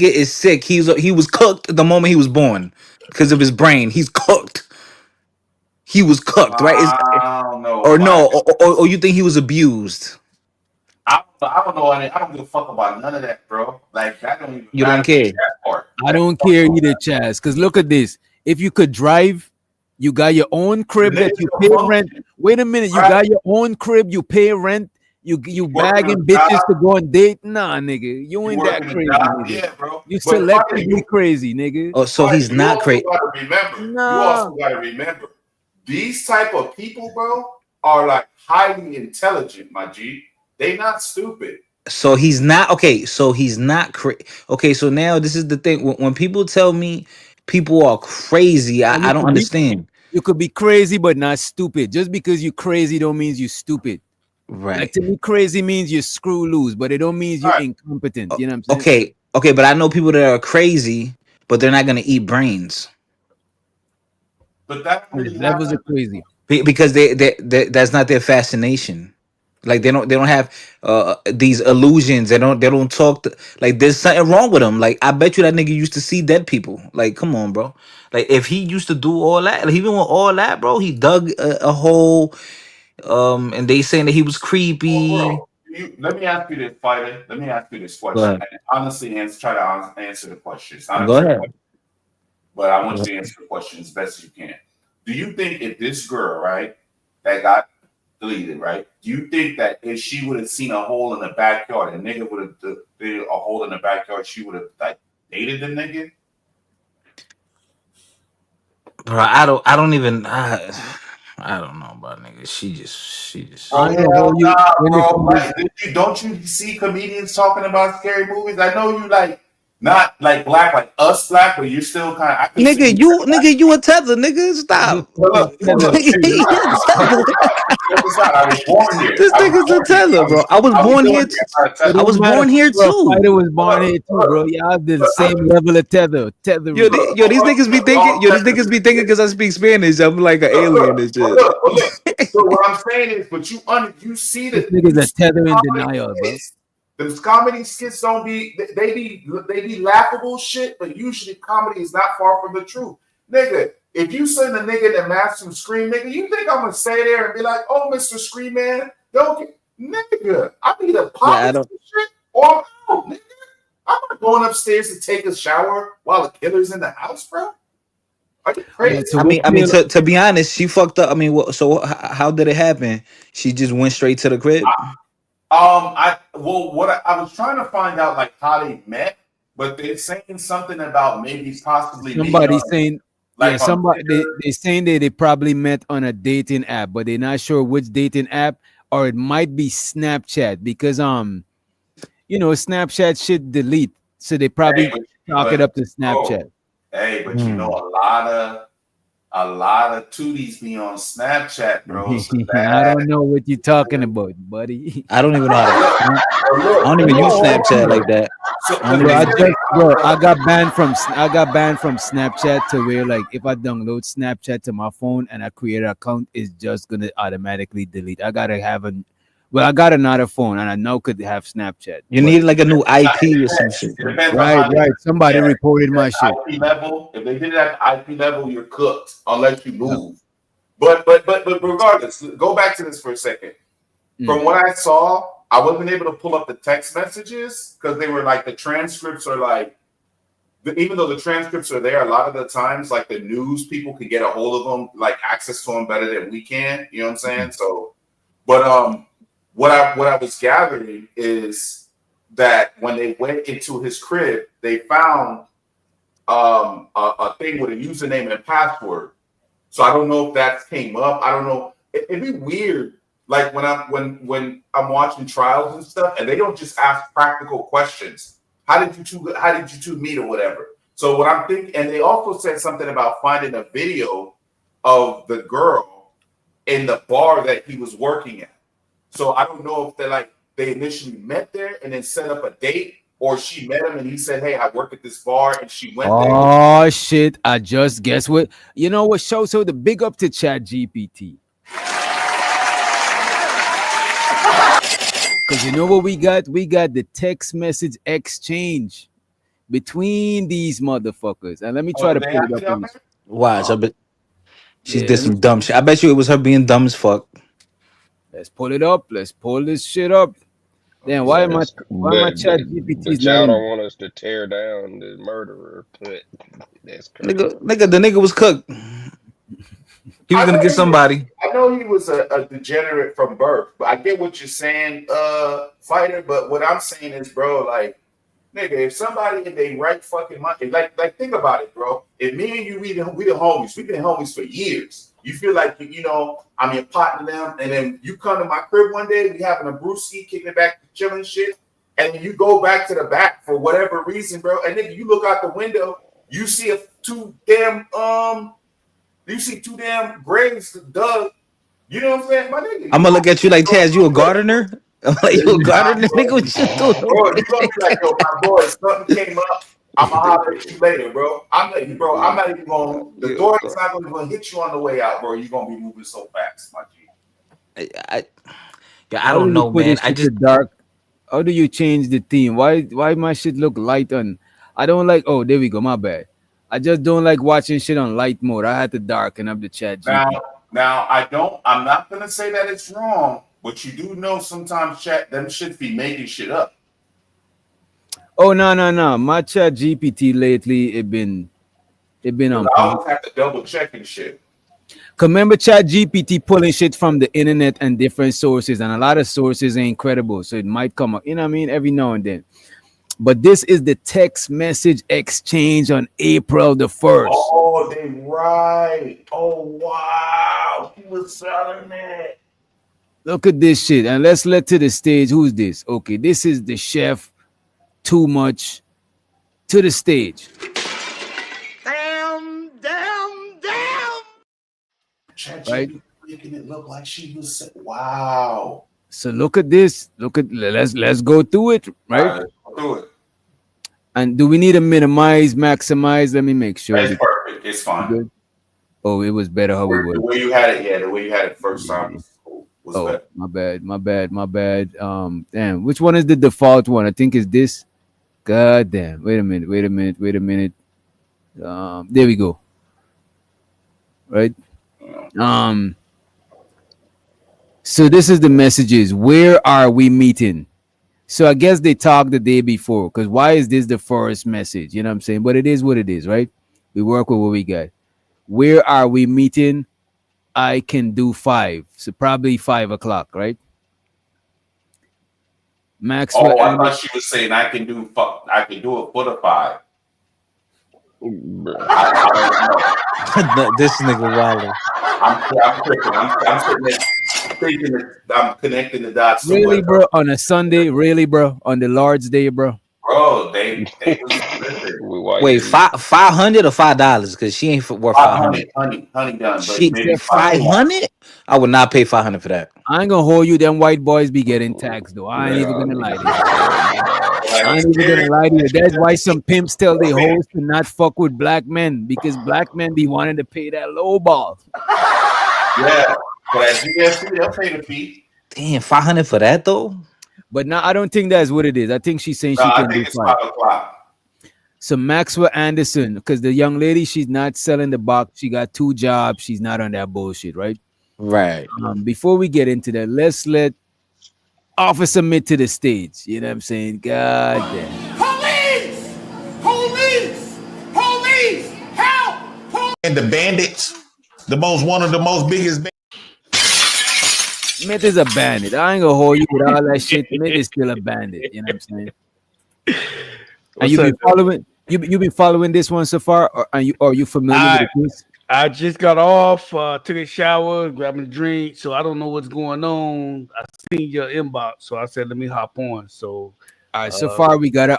is sick. He was cooked the moment he was born because of his brain. He's cooked. He was cooked, right? I don't know, Or like no, or you think he was abused? I don't know. I don't give a fuck about none of that, bro. Like that don't even You don't matter to me, care. that part. I don't care either, Chaz. Because look at this. If you could drive, you got your own crib The that nigga you don't pay function, rent. Wait a minute, you right? got your own crib, you pay rent, you Working bagging a bitches job, to go on date. Nah, nigga, you you ain't that working a crazy, job, nigga. yeah, bro. You But selectively crazy, nigga. Oh, so he's You not also crazy. gotta remember. You Nah. also gotta remember. These type of people, bro, are like highly intelligent, my G. They not stupid. So he's not okay. So he's not crazy. Okay, so now this is the thing. When people tell me people are crazy, Or I don't understand. you could be crazy but not stupid. Just because you crazy don't mean you stupid. Like Right. to me, crazy means you screw loose, but it don't mean you're incompetent. You know what I'm saying? Okay, but I know people that are crazy, but they're not gonna eat brains But that There's really levels happens. of crazy. because that's not their fascination. Like they don't have these illusions. They don't talk like there's something wrong with them. Like I bet you that nigga used to see dead people. Like come on, bro. Like if he used to do all that, like, even with all that, bro, he dug a hole. And they saying that he was Well, creepy. bro, let me ask you this, fighter. Let me ask you this Go question. ahead. And honestly, try to answer the question. It's not a Go trick ahead. question, but I want you to answer the question as best as you can. Do you think if this girl, right, that got deleted, right? Do you think that if she would have seen a hole in the backyard, a nigga would have did a hole in the backyard, she would have like dated the nigga? Bro, I don't even I don't know about nigga. She just Oh I know how hell you nah, when it bro. comes. Like, don't you see comedians talking about scary movies? I know you like not like black, like us black, but you're still kind of. I can see. nigga you a tether, nigga. Stop. Nigga, you a tether. Check this out. I was born here. This I was nigga's a born here. tether, bro. I was born here. I'm not a It I tether. don't was matter, born here bro. Fighter too. was born here too, bro. Y'all the same level of Yo, tethering. these niggas be thinking. Yo, these niggas be thinking because I speak Spanish, I'm like an alien and shit. Look. So what I'm saying is, but you see This that nigga's you a see tether in comedy denial, bro. skits. Those comedy skits don't be they be laughable shit, but usually comedy is not far from the truth. Nigga, if you send a nigga that mask from Scream, nigga, you think I'm gonna stay there and be like, oh, Mr. Scream Man, don't get nigga, I need a pop I and don't. some shit or I'm out, nigga. I'm not going upstairs to take a shower while the killer's in the house, bro. Are you crazy? I mean, to be honest, she fucked up. I mean, so how did it happen? She just went straight to the crib. I was trying to find out like how they met, but they're saying something about maybe possibly meeting Somebody on saying Like yeah, on somebody Tinder. they saying they probably met on a dating app, but they're not sure which dating app, or it might be Snapchat because Snapchat should delete, so they Hey, probably chalk it up to oh, Snapchat. hey, but you know, a lot of tooties be on Snapchat, bro. So I that don't know what you're talking about, buddy. I don't even know how to. I don't even use No, Snapchat like that. I don't bro, even. I got banned from Snapchat to where like if I download Snapchat to my phone and I create an account, it's just gonna automatically delete. I got another phone and I now could have Snapchat. You But need like a new IP or some shit. it depends on right, how they somebody reported my at shit. IP level. If they did it at the IP level, you're cooked unless you Yep. move. But regardless, go back to this for a second. From what I saw, I wasn't able to pull up the text messages because they were like the transcripts are like, even though the transcripts are there, a lot of the times like the news people can get a hold of them, like access to them better than we can. You know what I'm saying? So, but what I was gathering is that when they went into his crib, they found a thing with a username and password. So I don't know if that came up. I don't know. It'd be weird, like when I'm watching trials and stuff, and they don't just ask practical questions. How did you two meet or whatever? So what I'm thinking, and they also said something about finding a video of the girl in the bar that he was working at. So I don't know if they initially met there and then set up a date, or she met him and he said, "Hey, I work at this bar," and she went there. Oh shit! I just guess what? You know what? So the big up to Chat GPT. Because you know what we got? We got the text message exchange between these motherfuckers. And let me try to pull it up on this. Watch, I bet she Yeah, did some dumb shit. I bet you it was her being dumb as fuck. let's pull it up. Let's pull this shit up. Then why am I Chat GPT But y'all don't want us to tear down the murderer. But that's crazy. Nigga, the nigga was cooked. He was gonna get somebody. I know he was a degenerate from birth, but I get what you're saying, fighter. But what I'm saying is, bro, like, nigga, if somebody in their right fucking mind, like think about it, bro. If me and you, we the homies, we've been homies for years. You feel like I'm your partner them, and then you come to my crib one day, we having a brewski, kicking it back, chilling shit, and then you go back to the back for whatever reason, bro. And then you look out the window, you see two damn graves dug. You know what I'm saying, my nigga? I'm gonna look at you like, Taz, you a gardener? I'm like, you a gardener, nigga? What you doing? Bro, you gonna be like, yo, my boy, something came up. I'm gonna holler at you later, bro. I'm not even going. The door is not gonna hit you on the way out, bro. You're gonna be moving so fast, my G. I don't know, man. I just dark. How do you change the theme? Why my shit look light on? I don't like. Oh, there we go. My bad. I just don't like watching shit on light mode. I had to darken up the Chat GPT. Now I'm not gonna say that it's wrong, but you do know sometimes them shit be making shit up. Oh no. My Chat GPT lately, it been on I point. always have to double check and shit. Remember Chat GPT pulling shit from the internet and different sources, and a lot of sources ain't credible, so it might come up. You know what I mean? Every now and then. But this is the text message exchange on April the 1st. Oh, they right. Oh wow, he was selling it. Look at this shit, and let's let to the stage. Who's this? Okay, this is the chef. Too much to the stage. Damn. Right? Making it look like she was. Wow. So look at this. Let's go through it, right? Do it. And do we need to minimize, maximize? Let me make sure. It's perfect. It's fine. Good. Oh, it was better how we were. The way you had it, the way you had it first time was better. My bad. Damn, which one is the default one? I think it's this. God damn. Wait a minute. There we go. Right. So this is the messages. Where are we meeting? So I guess they talked the day before, because why is this the first message? You know what I'm saying? But it is what it is, right? We work with what we got. Where are we meeting? I can do 5. So probably 5 o'clock, right? Maxwell. I thought she was saying I can do a foot of 5. This nigga Wilder. I'm sitting there thinking that I'm connecting the dots to Really, what, bro? On a Sunday? Really, bro? On the Lord's Day, bro? bro, they was listen. Wait, 500 or $5? Because she ain't worth 500. Honey done, but She maybe 500? I would not pay 500 for that. I ain't gonna hold you. Them white boys be getting taxed though. I ain't even gonna lie to you. I ain't even gonna lie to you. That's why some pimps tell their hoes to not fuck with black men, because black men be wanting to pay that low ball. Yeah, but as you guys see, they'll pay the fee. Damn, 500 for that though. But now I don't think that's what it is. I think she's saying No, she I can think do it's 5. 5 o'clock. So Maxwell Anderson, because the young lady, she's not selling the box. She got 2 jobs. She's not on that bullshit, right? Right. Before we get into that, let's let Officer Mitt to the stage. You know what I'm saying? God damn. Police! Police! Police! Help! And the bandits, one of the most biggest. Mitt is a bandit. I ain't gonna hold you with all that shit. Mitt is still a bandit. You know what I'm saying? And you've been following. You've been following this one so far, or are you familiar with this? I just got off, took a shower, grabbing a drink, so I don't know what's going on. I seen your inbox, so I said let me hop on. So, all right. So far, we got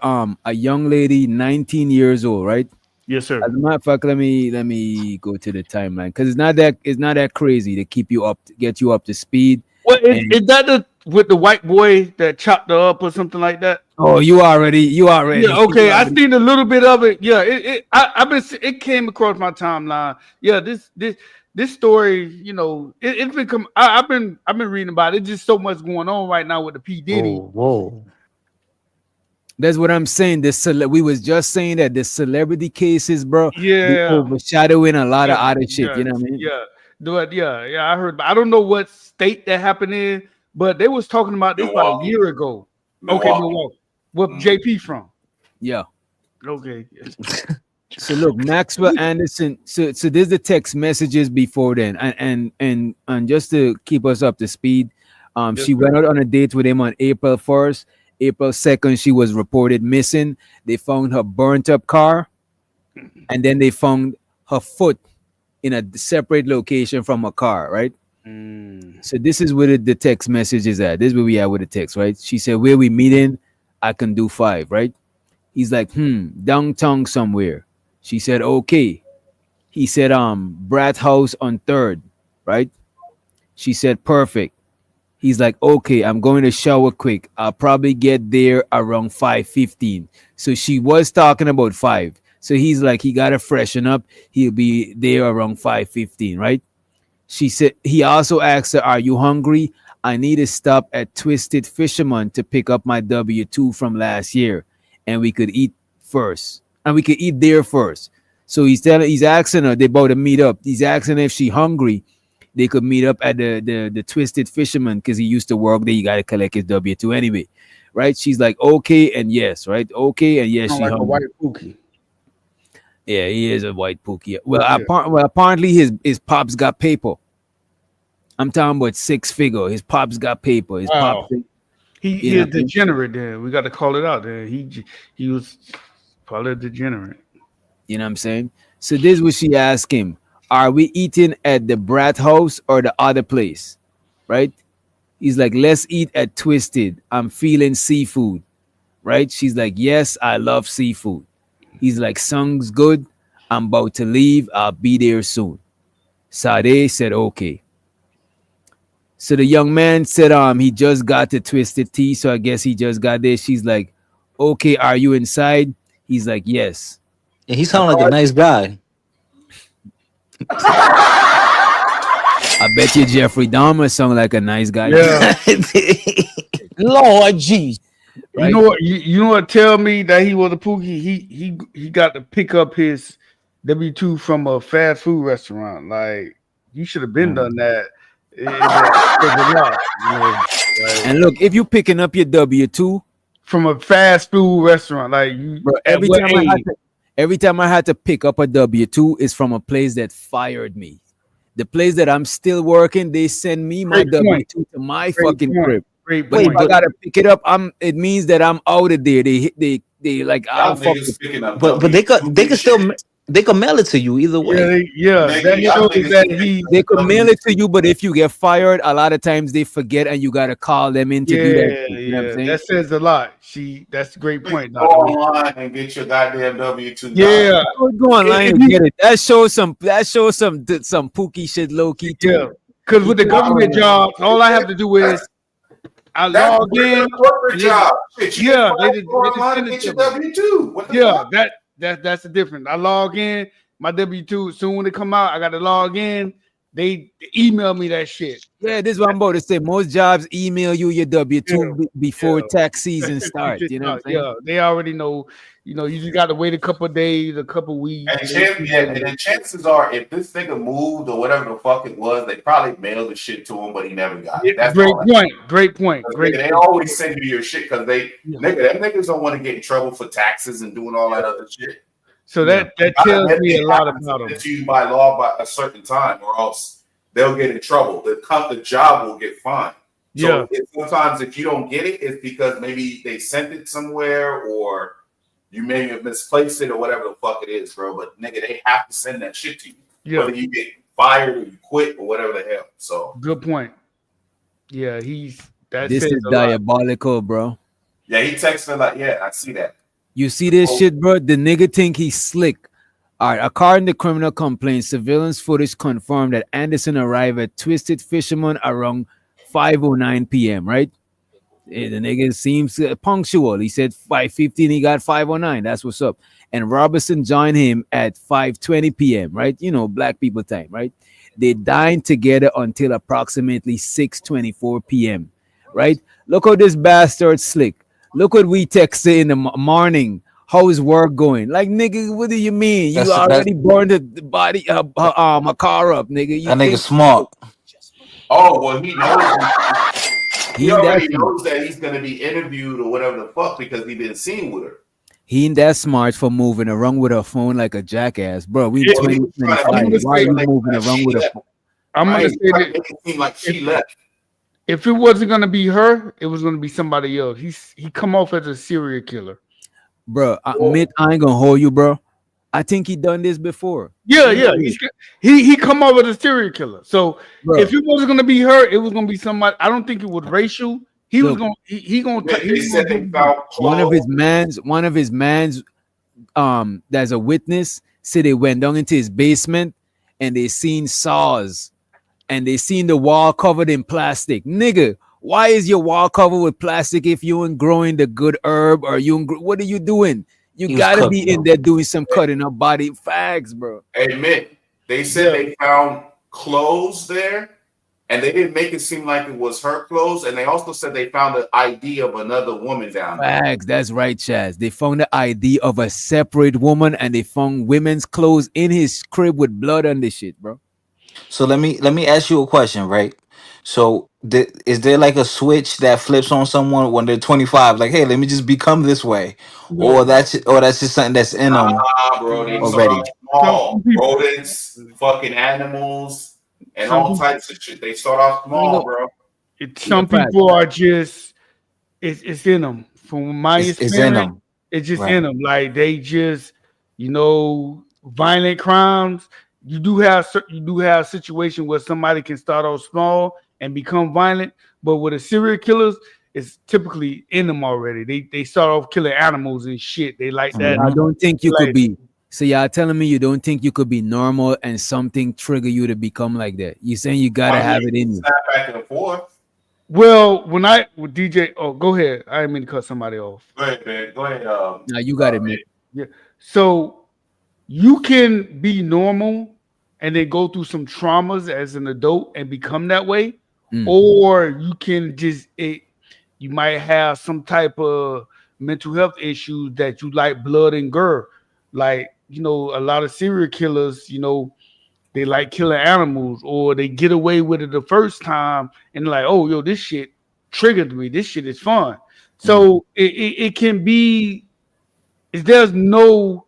a young lady, 19 years old, right? Yes, sir. As a matter of fact, let me go to the timeline because it's not that crazy to keep you up, get you up to speed. Well, is that with the white boy that chopped her up or something like that? Oh, you already. Yeah, okay. I seen a little bit of it. Yeah, it came across my timeline. Yeah, this story, you know, it's been I've been reading about it. There's just so much going on right now with the P Diddy. Whoa. That's what I'm saying. We was just saying that the celebrity cases, bro, yeah, overshadowing a lot of other shit. You know what I mean? Yeah. I heard. I don't know what state that happened in, but they was talking about this about a year ago. Milwaukee. Okay, Milwaukee. Where JP from? Yeah. Okay. So look, Maxwell Anderson. So there's the text messages before then, and just to keep us up to speed, she went out on a date with him on April 1st. April 2nd, she was reported missing. They found her burnt up car, and then they found her foot in a separate location from her car, right? So this is where the text message is at. This is where we are with the text, right? She said, "Where we meeting? I can do 5, right?" He's like, downtown somewhere. She said, "Okay." He said, Brat House on 3rd, right? She said, "Perfect." He's like, "Okay, I'm going to shower quick. I'll probably get there around 5:15. So she was talking about 5. So he's like, he got to freshen up. He'll be there around 5:15, right? She said, he also asked her, "Are you hungry? I need to stop at Twisted Fisherman to pick up my W-2 from last year. And we could eat first. And we could eat there first." So he's asking her, they about to meet up. He's asking her if she hungry. They could meet up at the Twisted Fisherman because he used to work there. You got to collect his W-2 anyway, right? She's like, okay and yes, right? Okay and yes. She like hungry. a white pookie. Yeah, he is a white pookie. Well, apparently his pops got paper. I'm talking about 6 figure. His pops got paper. His Wow. pops. He is degenerate. There, we got to call it out. There, he was probably a degenerate. You know what I'm saying? So this is what she asked him: "Are we eating at the Brat House or the other place?" Right? He's like, "Let's eat at Twisted. I'm feeling seafood." Right? She's like, "Yes, I love seafood." He's like, "Sounds good. I'm about to leave. I'll be there soon." Sade said, "Okay." So the young man said, he just got to Twisted Tea, so I guess he just got there. She's like, "Okay, are you inside?" He's like, "Yes." Yeah, he sounded like a nice guy. I bet you Jeffrey Dahmer sound like a nice guy. Yeah. Lord jeez. Right? You know what? You know what? Tell me that he was a pookie. He got to pick up his W-2 from a fast food restaurant. Like you should have been done that. And look, if you picking up your W-2 from a fast food restaurant, like bro, every time I had to pick up a W-2 is from a place that fired me. The place that I'm still working, they send me my W-2 to my fucking crib. But if I gotta pick it up, it means that I'm out of there. They like I'll fuck with. But they could They can mail it to you either way. That shows that they could mail it to you, but if you get fired, a lot of times they forget and you gotta call them in to do that. You know what I'm saying? That says a lot. That's a great point. Go online and get your goddamn W-2. Yeah, go online and get it. That shows some pookie shit low key too. Yeah, because with the government jobs, all I have to do is I log in. Corporate job. Yeah, they just send it to W-2. Yeah, that's the difference. I log in my W-2. Soon when they come out, I got to log in. They email me that shit. Yeah, this is what I'm about to say. Most jobs email you your W-2 before tax season starts. You know what I'm saying? Yeah, they already know. You just got to wait a couple of days, a couple of weeks. And the chances are, if this nigga moved or whatever the fuck it was, they probably mailed the shit to him, but he never got it. That's Great point. They always send you your shit because them niggas don't want to get in trouble for taxes and doing all that other shit. So that tells me a lot about them. To you by law by a certain time, or else they'll get in trouble. The job will get fined. So sometimes if you don't get it, it's because maybe they sent it somewhere or you may have misplaced it or whatever the fuck it is, bro. But nigga, they have to send that shit to you. Whether you get fired or you quit or whatever the hell. So good point. Yeah, this is diabolical, bro. Yeah, he texted like, yeah, I see that. You see this shit, bro? The nigga think he's slick. All right, according to criminal complaints, surveillance footage confirmed that Anderson arrived at Twisted Fisherman around 5:09 p.m., right? The nigga seems punctual. He said 5:15, he got 5:09. That's what's up. And Robertson joined him at 5:20 p.m., right? You know, black people time, right? They dined together until approximately 6:24 p.m., right? Look how this bastard slick. Look what we texted in the morning. How is work going? Like, nigga, what do you mean? You already burned the body, a car up, nigga. That nigga smart. Oh, well, he knows. He already knows that he's going to be interviewed or whatever the fuck because he been seen with her. He ain't that smart for moving around with a phone like a jackass, bro. We 2025. Why are you moving around with a phone? I'm gonna say that it seemed like she left. If it wasn't gonna be her, it was gonna be somebody else. He come off as a serial killer, bro. I ain't gonna hold you, bro. I think he done this before. Yeah. He come off as a serial killer. So if it wasn't gonna be her, it was gonna be somebody. I don't think it was racial. He was gonna. He gonna. One of his mans. There's a witness. Said they went down into his basement and they seen saws. And they seen the wall covered in plastic. Nigga, why is your wall covered with plastic if you ain't growing the good herb or what are you doing? You gotta be in there doing some cutting up body fags, bro. Hey, Mick, they said they found clothes there and they didn't make it seem like it was her clothes. And they also said they found the ID of another woman down there. Fags, that's right, Chaz. They found the ID of a separate woman and they found women's clothes in his crib with blood on this shit, bro. So let me ask you a question, right? So is there like a switch that flips on someone when they're 25? Like, hey, let me just become this way, or that's just something that's in them bro. They already. Small rodents, fucking animals, and all types of shit. They start off small, bro. Some people are just it's in them. From my experience, it's in them. It's just in them. Like they just violent crimes. You do have situations where somebody can start off small and become violent, but with the serial killers, it's typically in them already. They start off killing animals and shit. They like that. I don't think you could be. So y'all telling me you don't think you could be normal and something trigger you to become like that? You saying you gotta have it in you? Back and forth. Well, with DJ, go ahead. I didn't mean to cut somebody off. Go ahead, man. Go ahead. Now you got it, man. Yeah. So you can be normal and then go through some traumas as an adult and become that way, or you can you might have some type of mental health issues that you like blood and gore. Like, a lot of serial killers, they like killing animals, or they get away with it the first time and like, oh, yo, this shit triggered me. This shit is fun. So it can be, there's no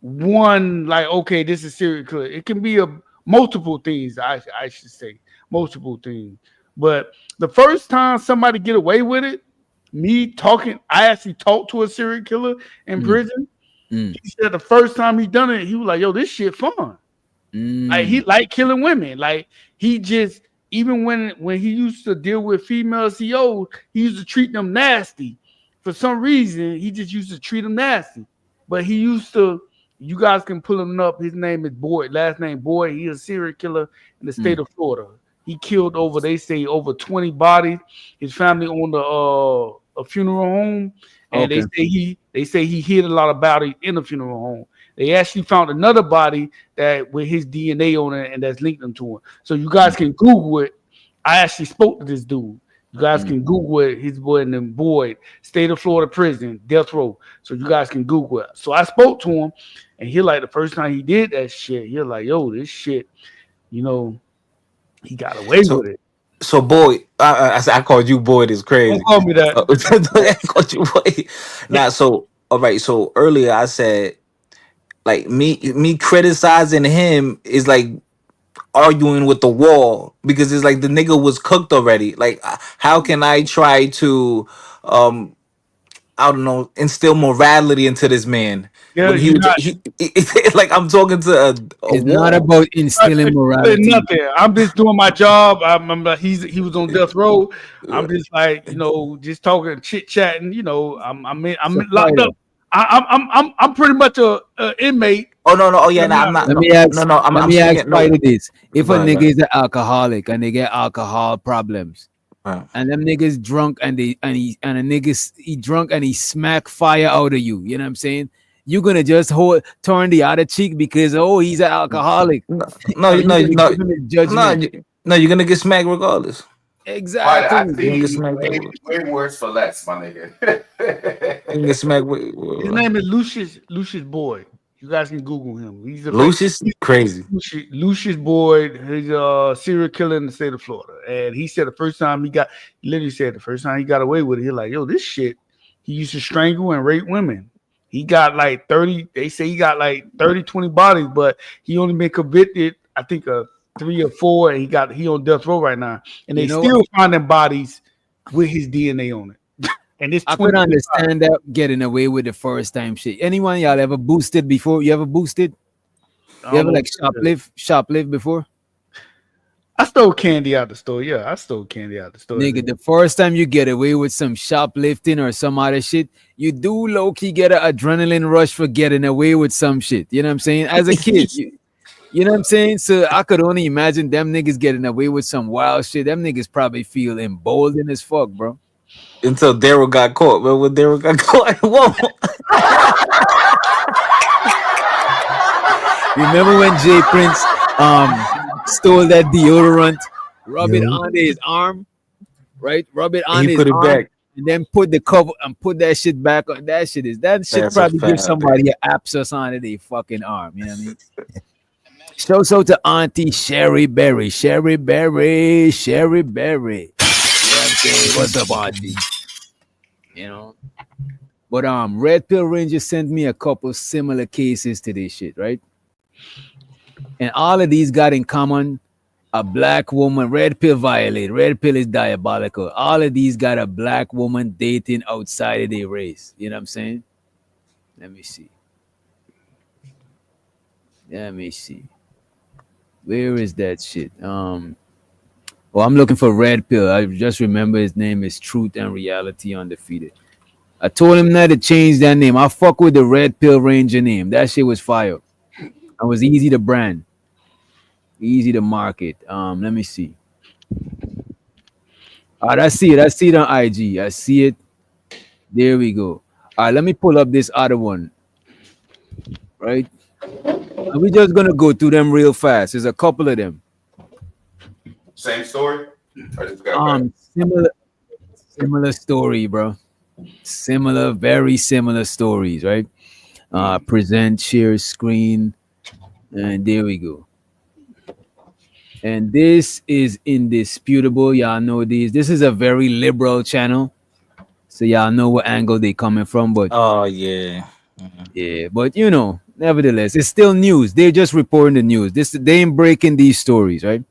one like, okay, this is serial killer. It can be multiple things. I should say multiple things. But the first time somebody get away with it, I actually talked to a serial killer in prison, He said the first time he done it, he was like, "Yo, this shit fun." Like he liked killing women. Like he just even when he used to deal with female CEOs, he used to treat them nasty. For some reason, he just used to treat them nasty. But he used to. You guys can pull him up. His name is Boyd. Last name Boyd. He's a serial killer in the state of Florida. He killed they say over 20 bodies. His family owned a funeral home, and they say he hid a lot of bodies in the funeral home. They actually found another body that with his DNA on it, and that's linked them to him. So you guys can Google it. I actually spoke to this dude. You guys can Google it. His boy and then Boyd, state of Florida prison, death row. So you guys can Google it. So I spoke to him, and he like the first time he did that shit, he like, yo, this shit, you know, he got away with it. So Boyd, I called you Boyd is crazy. Don't call me that. I called you Boyd. Nah, so all right. So earlier I said, like me criticizing him is like arguing with the wall because it's like the nigga was cooked already. Like, how can I try to, I don't know, instill morality into this man? Yeah, When he like I'm talking to a It's wall. not about instilling morality. Nothing. I'm just doing my job. I remember he was on death row. I'm just like, you know, just talking, chit chatting. You know, I'm locked up. I'm pretty much a inmate. Oh no, oh yeah, I'm not. Let me ask. I'm let me saying ask it, no. Spider this: if Go a ahead, nigga is an alcoholic and they get alcohol problems, and them niggas drunk and a nigga he drunk and he smack fire out of you, you know what I'm saying? You gonna just turn the other cheek because he's an alcoholic? No, you're gonna get smacked regardless. Exactly. I think way worse for less, my nigga. You can get smacked His name is Lucius Boyd. You guys can Google him. He's Lucius, crazy. Lucius Boyd. He's a serial killer in the state of Florida, and he said the first time he got away with it, he's like, yo, this shit. He used to strangle and rape women. He got like 30. They say he got like 30, 20 bodies, but he only been convicted, I think, 3 or 4, and he on death row right now, and they still finding bodies with his DNA on it. And it's I could understand that getting away with the first time shit. Anyone y'all ever boosted before? You ever boosted? You ever like shoplift before? I stole candy out the store. Yeah, I stole candy out the store. Nigga, the first time you get away with some shoplifting or some other shit, you do low-key get an adrenaline rush for getting away with some shit. You know what I'm saying? As a kid, you know what I'm saying? So I could only imagine them niggas getting away with some wild shit. Them niggas probably feel emboldened as fuck, bro. Until Daryl got caught, but when Daryl got caught, whoa. Remember when Jay Prince stole that deodorant, rub it on his arm, right? Rub it on his arm, back, and then put the cover and put that shit back on. That shit probably give somebody an abscess on their fucking arm. You know what I mean? Shouts out to Auntie Sherry Berry. You know what I'm saying? What's up, Auntie? You know, but Red Pill Ranger sent me a couple similar cases to this shit, right? And all of these got in common a black woman. Red Pill violate. Red Pill is diabolical. All of these got a black woman dating outside of their race. You know what I'm saying? Let me see. Where is that shit? Well, I'm looking for Red Pill. I just remember his name is Truth and Reality Undefeated. I told him not to change that name. I fuck with the Red Pill Ranger name. That shit was fire. It was easy to brand, easy to market. Let me see. All right, I see it. I see it on IG. I see it. There we go. All right, let me pull up this other one. Right? And we're just gonna go through them real fast. There's a couple of them. Same story? I just got similar story, bro. Very similar stories, right? Present, share screen, and there we go. And this is indisputable. Y'all know these. This is a very liberal channel, so y'all know what angle they coming from. But yeah, but you know, nevertheless, it's still news. They're just reporting the news. They ain't breaking these stories, right?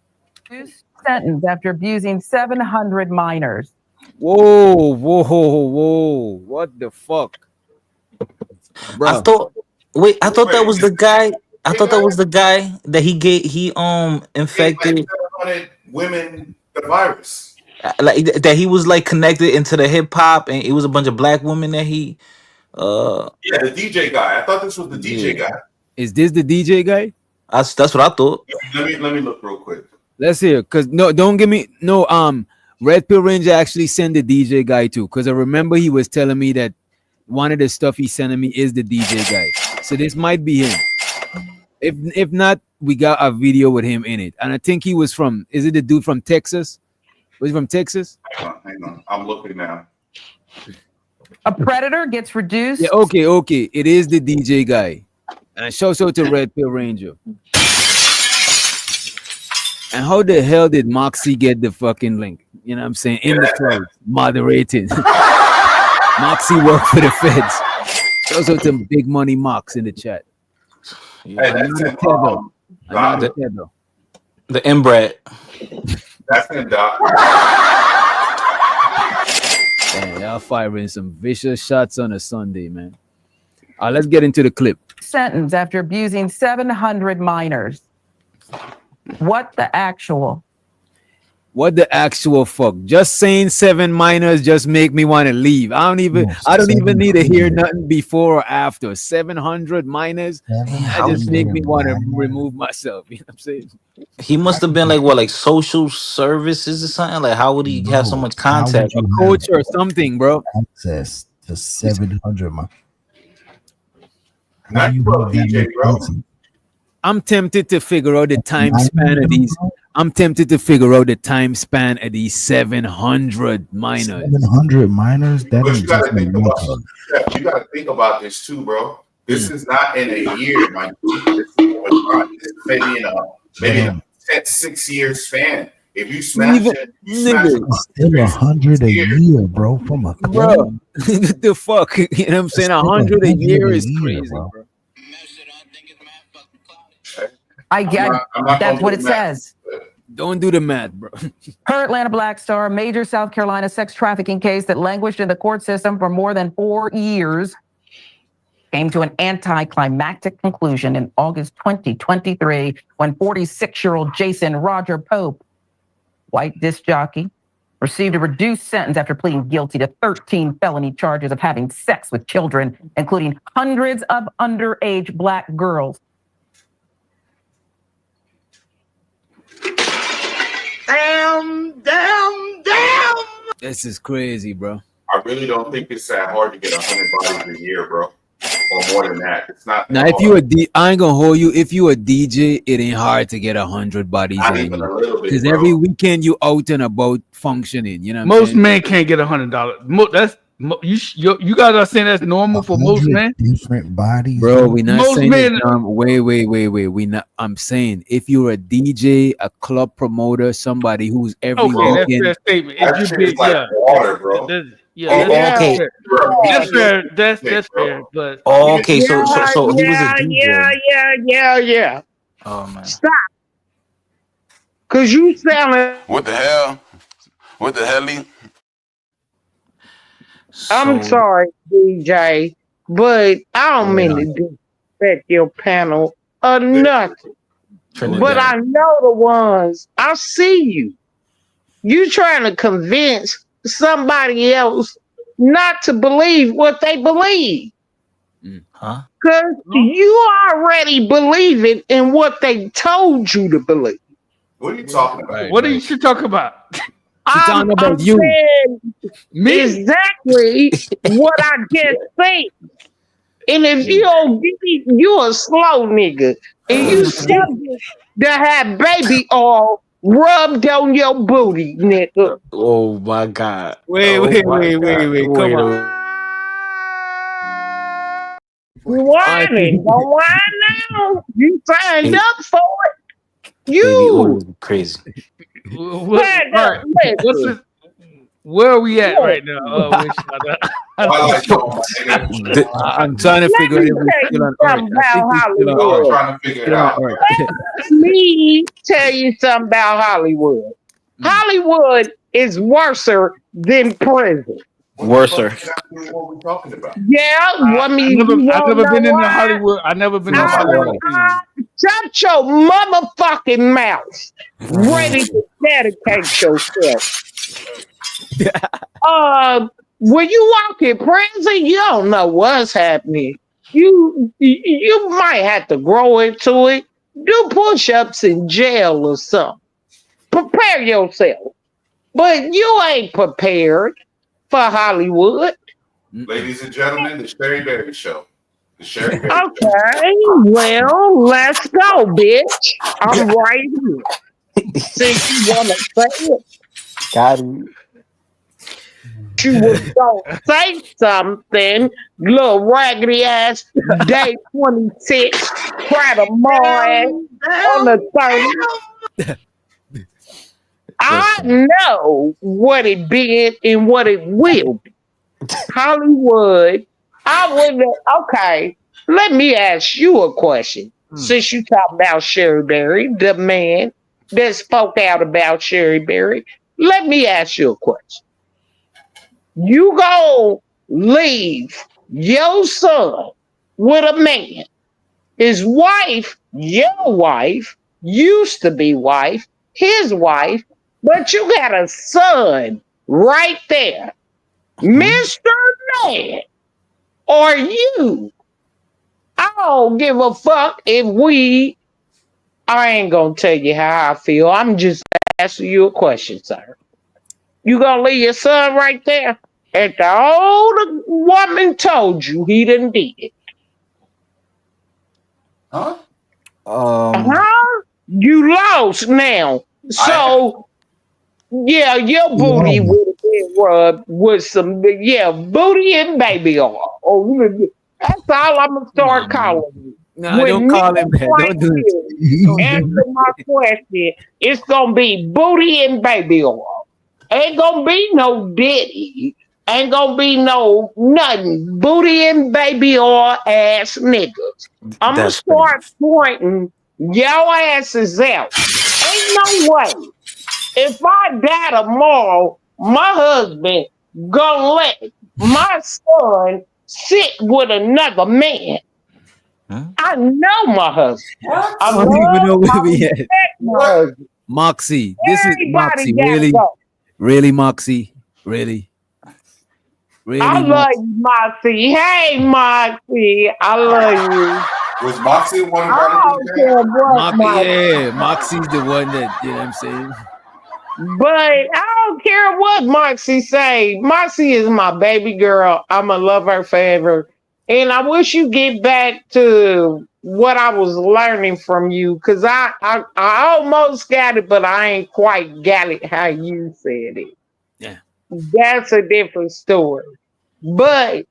Sentence after abusing 700 minors. Whoa! What the fuck? Bro. Wait, I thought that was the guy. I thought that was the guy that he infected. Like 700 women the virus. Like that he was like connected into the hip hop, and it was a bunch of black women that he Yeah, the DJ guy. I thought this was the DJ guy. Is this the DJ guy? That's what I thought. Let me look real quick. Let's hear, cause no, don't give me no. Red Pill Ranger actually sent the DJ guy too, cause I remember he was telling me that one of the stuff he's sending me is the DJ guy. So this might be him. If not, we got a video with him in it, and I think he was from. Is it the dude from Texas? Was he from Texas? Hang on. I'm looking now. A predator gets reduced. Yeah. Okay. It is the DJ guy, and shouts out to Red Pill Ranger. And how the hell did Moxie get the fucking link? You know what I'm saying? In the cloud, moderated. Moxie worked for the feds. Shouts out to Big Money Mox in the chat. Yeah. The inbred. That's him, Doc. Damn, y'all firing some vicious shots on a Sunday, man. Let's get into the clip. Sentence after abusing 700 minors. What the actual fuck? Just saying 7 minors just make me want to leave. I don't even need to hear nothing before or after. 700 minors, that just make me want to remove myself. You know what I'm saying? He must have been like social services or something. Like, how would he have so much contact? A coach or something, bro. Access to 700 minors. I'm tempted to figure out the time span of these. I'm tempted to figure out the time span of these 700 minors. 700 minors. That But is you gotta just think mental. about you gotta think about this too, bro. This is not in a year, my dude. This is maybe in a 6-year span. If you smash it, Still 100 a year, bro. From a bro. The fuck, you know what I'm saying? 100 a year is crazy, bro. I get that's what it says. Don't do the math, bro. Per Atlanta Black Star, major South Carolina sex trafficking case that languished in the court system for more than 4 years came to an anticlimactic conclusion in August 2023 when 46-year-old Jason Roger Pope, white disc jockey, received a reduced sentence after pleading guilty to 13 felony charges of having sex with children, including hundreds of underage black girls. Damn. This is crazy, bro. I really don't think it's that hard to get 100 bodies a year, bro. Or more than that. It's not. Now, if you I ain't gonna hold you. If you a DJ, it ain't hard to get 100 bodies Not a even year. a little bit, Because bro. every weekend you out and about functioning. You know, what I'm Most saying? men can't get $100. That's you guys are saying that's normal for most men. Different bodies, Bro, we not Most saying men- wait. We not. I'm saying if you're a DJ, a club promoter, somebody who's every Okay, that's weekend. their statement. That If you shit big, is like yeah, water, bro. Okay. That's fair. That's fair. But Oh, okay, so he was a DJ. Yeah. Oh man. Stop. Cause you sounding. What the hell? What the hell? I'm sorry, DJ, but I don't mean to disrespect your panel or nothing. But I know the ones. I see you. You trying to convince somebody else not to believe what they believe. Huh? Because you already believing in what they told you to believe. What are you talking about? what are you talking about? I'm saying exactly what I just said. And if you don't get it, you a slow nigga. And you subject to have baby oil rubbed on your booty, nigga. Oh my God. Wait. Come on. You whining. Don't whine now. You signed up for it. Baby oil is crazy. Where are we at right now? I'm trying to figure it out. I'm trying to figure it out. Let me tell you something about Hollywood. Hollywood is worse than prison. Worser. What we talking about? Yeah, I mean, you I won't never know been in the why. Hollywood. I never been in Hollywood. Shut your motherfucking mouth. Ready to dedicate yourself. When you walk in prison, you don't know what's happening. You might have to grow into it. Do push-ups in jail or something. Prepare yourself. But you ain't prepared for Hollywood. Ladies and gentlemen, the Sherry Berry Show. The Sherry Berry Okay, well, let's go, bitch. I'm right here. Since you want to say it, Got him. you was gonna say something, little raggedy ass day 26, try to ass on the 30th. I know what it been and what it will be. Hollywood, I wouldn't. Okay, let me ask you a question. Since you talk about Sherry Berry, the man that spoke out about Sherry Berry, let me ask you a question. You go leave your son with a man. His wife, your wife, used to be wife, his wife, but you got a son right there. Mr. Man, or you. I don't give a fuck if I ain't gonna tell you how I feel. I'm just asking you a question, sir. You gonna leave your son right there? And the old woman told you he didn't did it. Huh? You lost now. So yeah, your booty would have been rubbed with some booty and baby oil. That's all I'm gonna start calling you. No, don't call him that. Don't do it. Answer my question. It's gonna be booty and baby oil. Ain't gonna be no diddy. Ain't gonna be no nothing. Booty and baby oil ass niggas. I'm gonna start pointing your asses out. Ain't no way. If I die tomorrow, my husband gonna let my son sit with another man. I know my husband. I don't even know where we respect at. my husband. Moxie, this is Everybody Moxie. gotta Really, go. really, Moxie, really. I love you, Moxie. Hey, Moxie. I love you. Was Moxie one who I brought don't care what Moxie. Yeah, Moxie's the one that, you know what I'm saying? But I don't care what Moxie say. Moxie is my baby girl. I'ma love her forever. And I wish you get back to what I was learning from you, because I almost got it, but I ain't quite got it how you said it. Yeah. That's a different story. But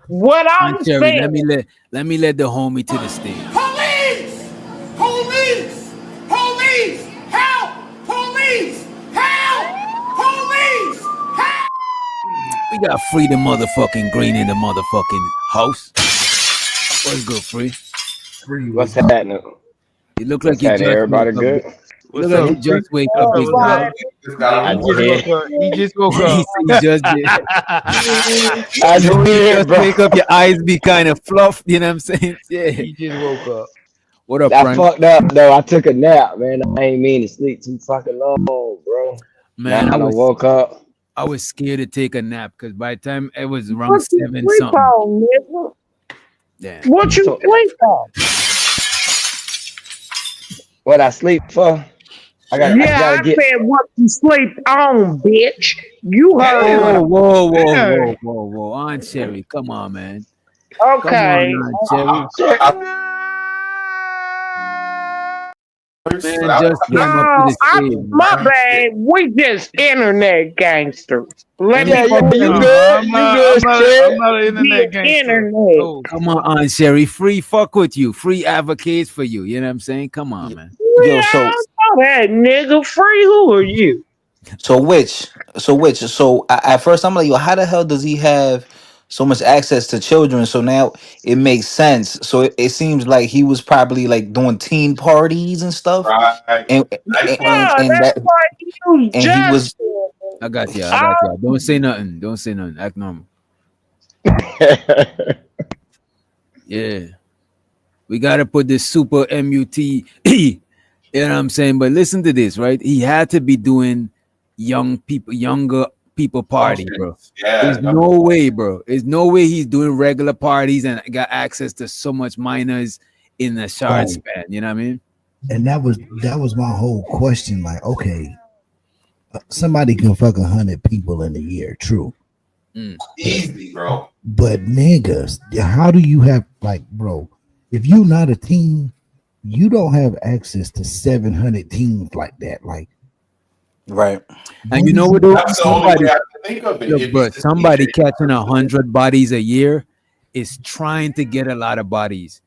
what I'm Jerry, saying, let me let the homie to the stage. Police! Police! Police! Help! Police! Help! Police! Help! We got Free the motherfucking Green in the motherfucking house. What's good, Free? What's happening? You look like you just everybody woke up. good? You look like you just wake up. Big dog. He just woke up. He just did. I did, bro. Wake up, your eyes be kind of fluffed. You know what I'm saying? Yeah. He just woke up. What up, I Frank? fucked up though. I took a nap, man. I ain't mean to sleep too fucking long, bro. Man, now I woke up. I was scared to take a nap because by the time it was around 7 sleep something. on, nigga? Yeah. What you sleep on? What I sleep for? I I said what you sleep on, bitch. You heard. Whoa. Aunt Sherry, come on, man. Okay. Come on, Aunt Sherry. Man, just came up to the stage. My bad. We just internet gangsters. Let me. You good? You good, I'm not an internet gangster. Internet. Come on, Aunt Sherry. Free fuck with you. Free advocates for you. You know what I'm saying? Come on, man. Yo, so that nigga Free. Who are you? So at first I'm like, yo, how the hell does he have so much access to children? So now it makes sense. So it seems like he was probably like doing teen parties and stuff. Right. And that's that, why he was and he was I got you. I got you. Don't say nothing. Don't say nothing. Act normal. Yeah. We gotta put this super MUT. You know what I'm saying? But listen to this, right? He had to be doing younger people party, bro. Yeah, There's no way, bro. There's no way he's doing regular parties and got access to so much minors in a short span. You know what I mean? And that was my whole question. Like, okay, somebody can fuck 100 people in a year, true. Easy, bro. But niggas, how do you have, like, bro? If you're not a teen, you don't have access to 700 teens like that. Like, right. And you know what? That's the only way I can think of it. Look, bro, somebody catching 100 bodies a year is trying to get a lot of bodies.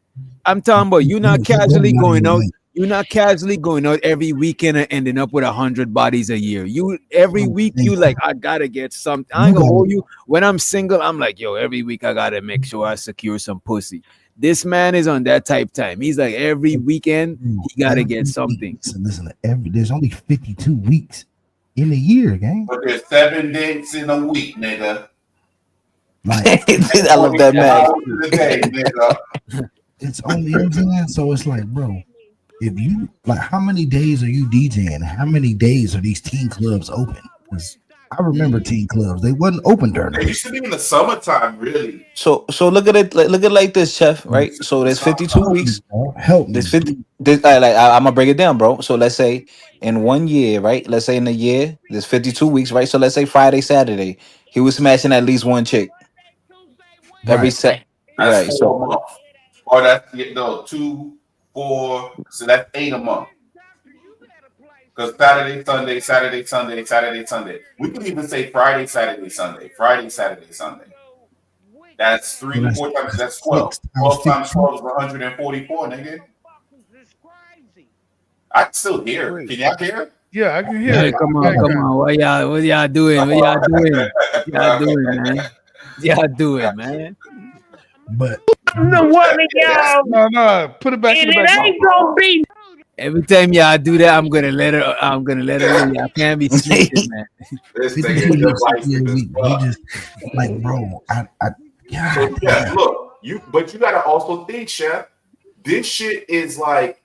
I'm talking about you not casually going out. You're not casually going out every weekend and ending up with 100 bodies a year. You every week you like, I gotta get something. I ain't gonna hold you. When I'm single, I'm like, yo, every week I gotta make sure I secure some pussy. This man is on that type time. He's like every weekend he gotta get something. Listen, there's only 52 weeks in a year, gang. But there's 7 days in a week, nigga. Like, I love that man. It's only, you know what I'm saying? So it's like, bro, if you like, how many days are you DJing? How many days are these teen clubs open? Because I remember teen clubs, they wasn't open during It used to be in the summertime, really. So look at it. Look at it like this, Chef. Right. So there's 52 weeks. Help me. There's 50. I'm gonna break it down, bro. So let's say in 1 year, right? Let's say in a year, there's 52 weeks, right? So let's say Friday, Saturday, he was smashing at least one chick every set. That's Right. 4 a month. Or that's 2, 4. So that's 8 a month. Because Saturday, Sunday, Saturday, Sunday, Saturday, Sunday. We could even say Friday, Saturday, Sunday. Friday, Saturday, Sunday. That's 3 to 4 times. That's 12. 12 times 12 is 144, nigga. I can still hear. Can y'all hear? Yeah, I can hear. Hey, come on. What y'all doing? What y'all doing, man? Y'all doing, man? But No, what y'all? No, put it back in the back. It ain't gonna be. Every time y'all do that, I'm gonna let her know. Y'all can't be snitching, man. This 52 nigga weeks just in a week, we just like, bro. So, yeah, look, you gotta also think, Chef. This shit is like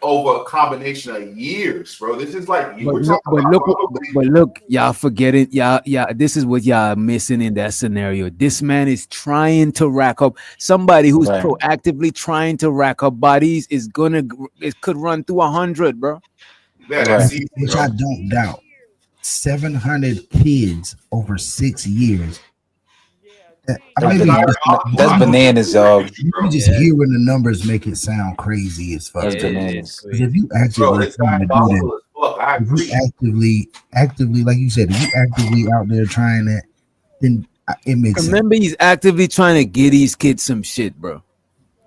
over a combination of years, bro. This is like but look, y'all forgetting, y'all. This is what y'all missing in that scenario. This man is trying to rack up. Somebody who's proactively trying to rack up bodies could run through 100, bro. Yeah, that's easy, which bro. I don't doubt. 700 kids over 6 years. That's bananas, y'all. You just hearing the numbers make it sound crazy as fuck. That's bananas. Because if you actually trying to do that, if you actively, like you said, if you actively out there trying that, then it makes Remember, he's actively trying to get these kids some shit, bro.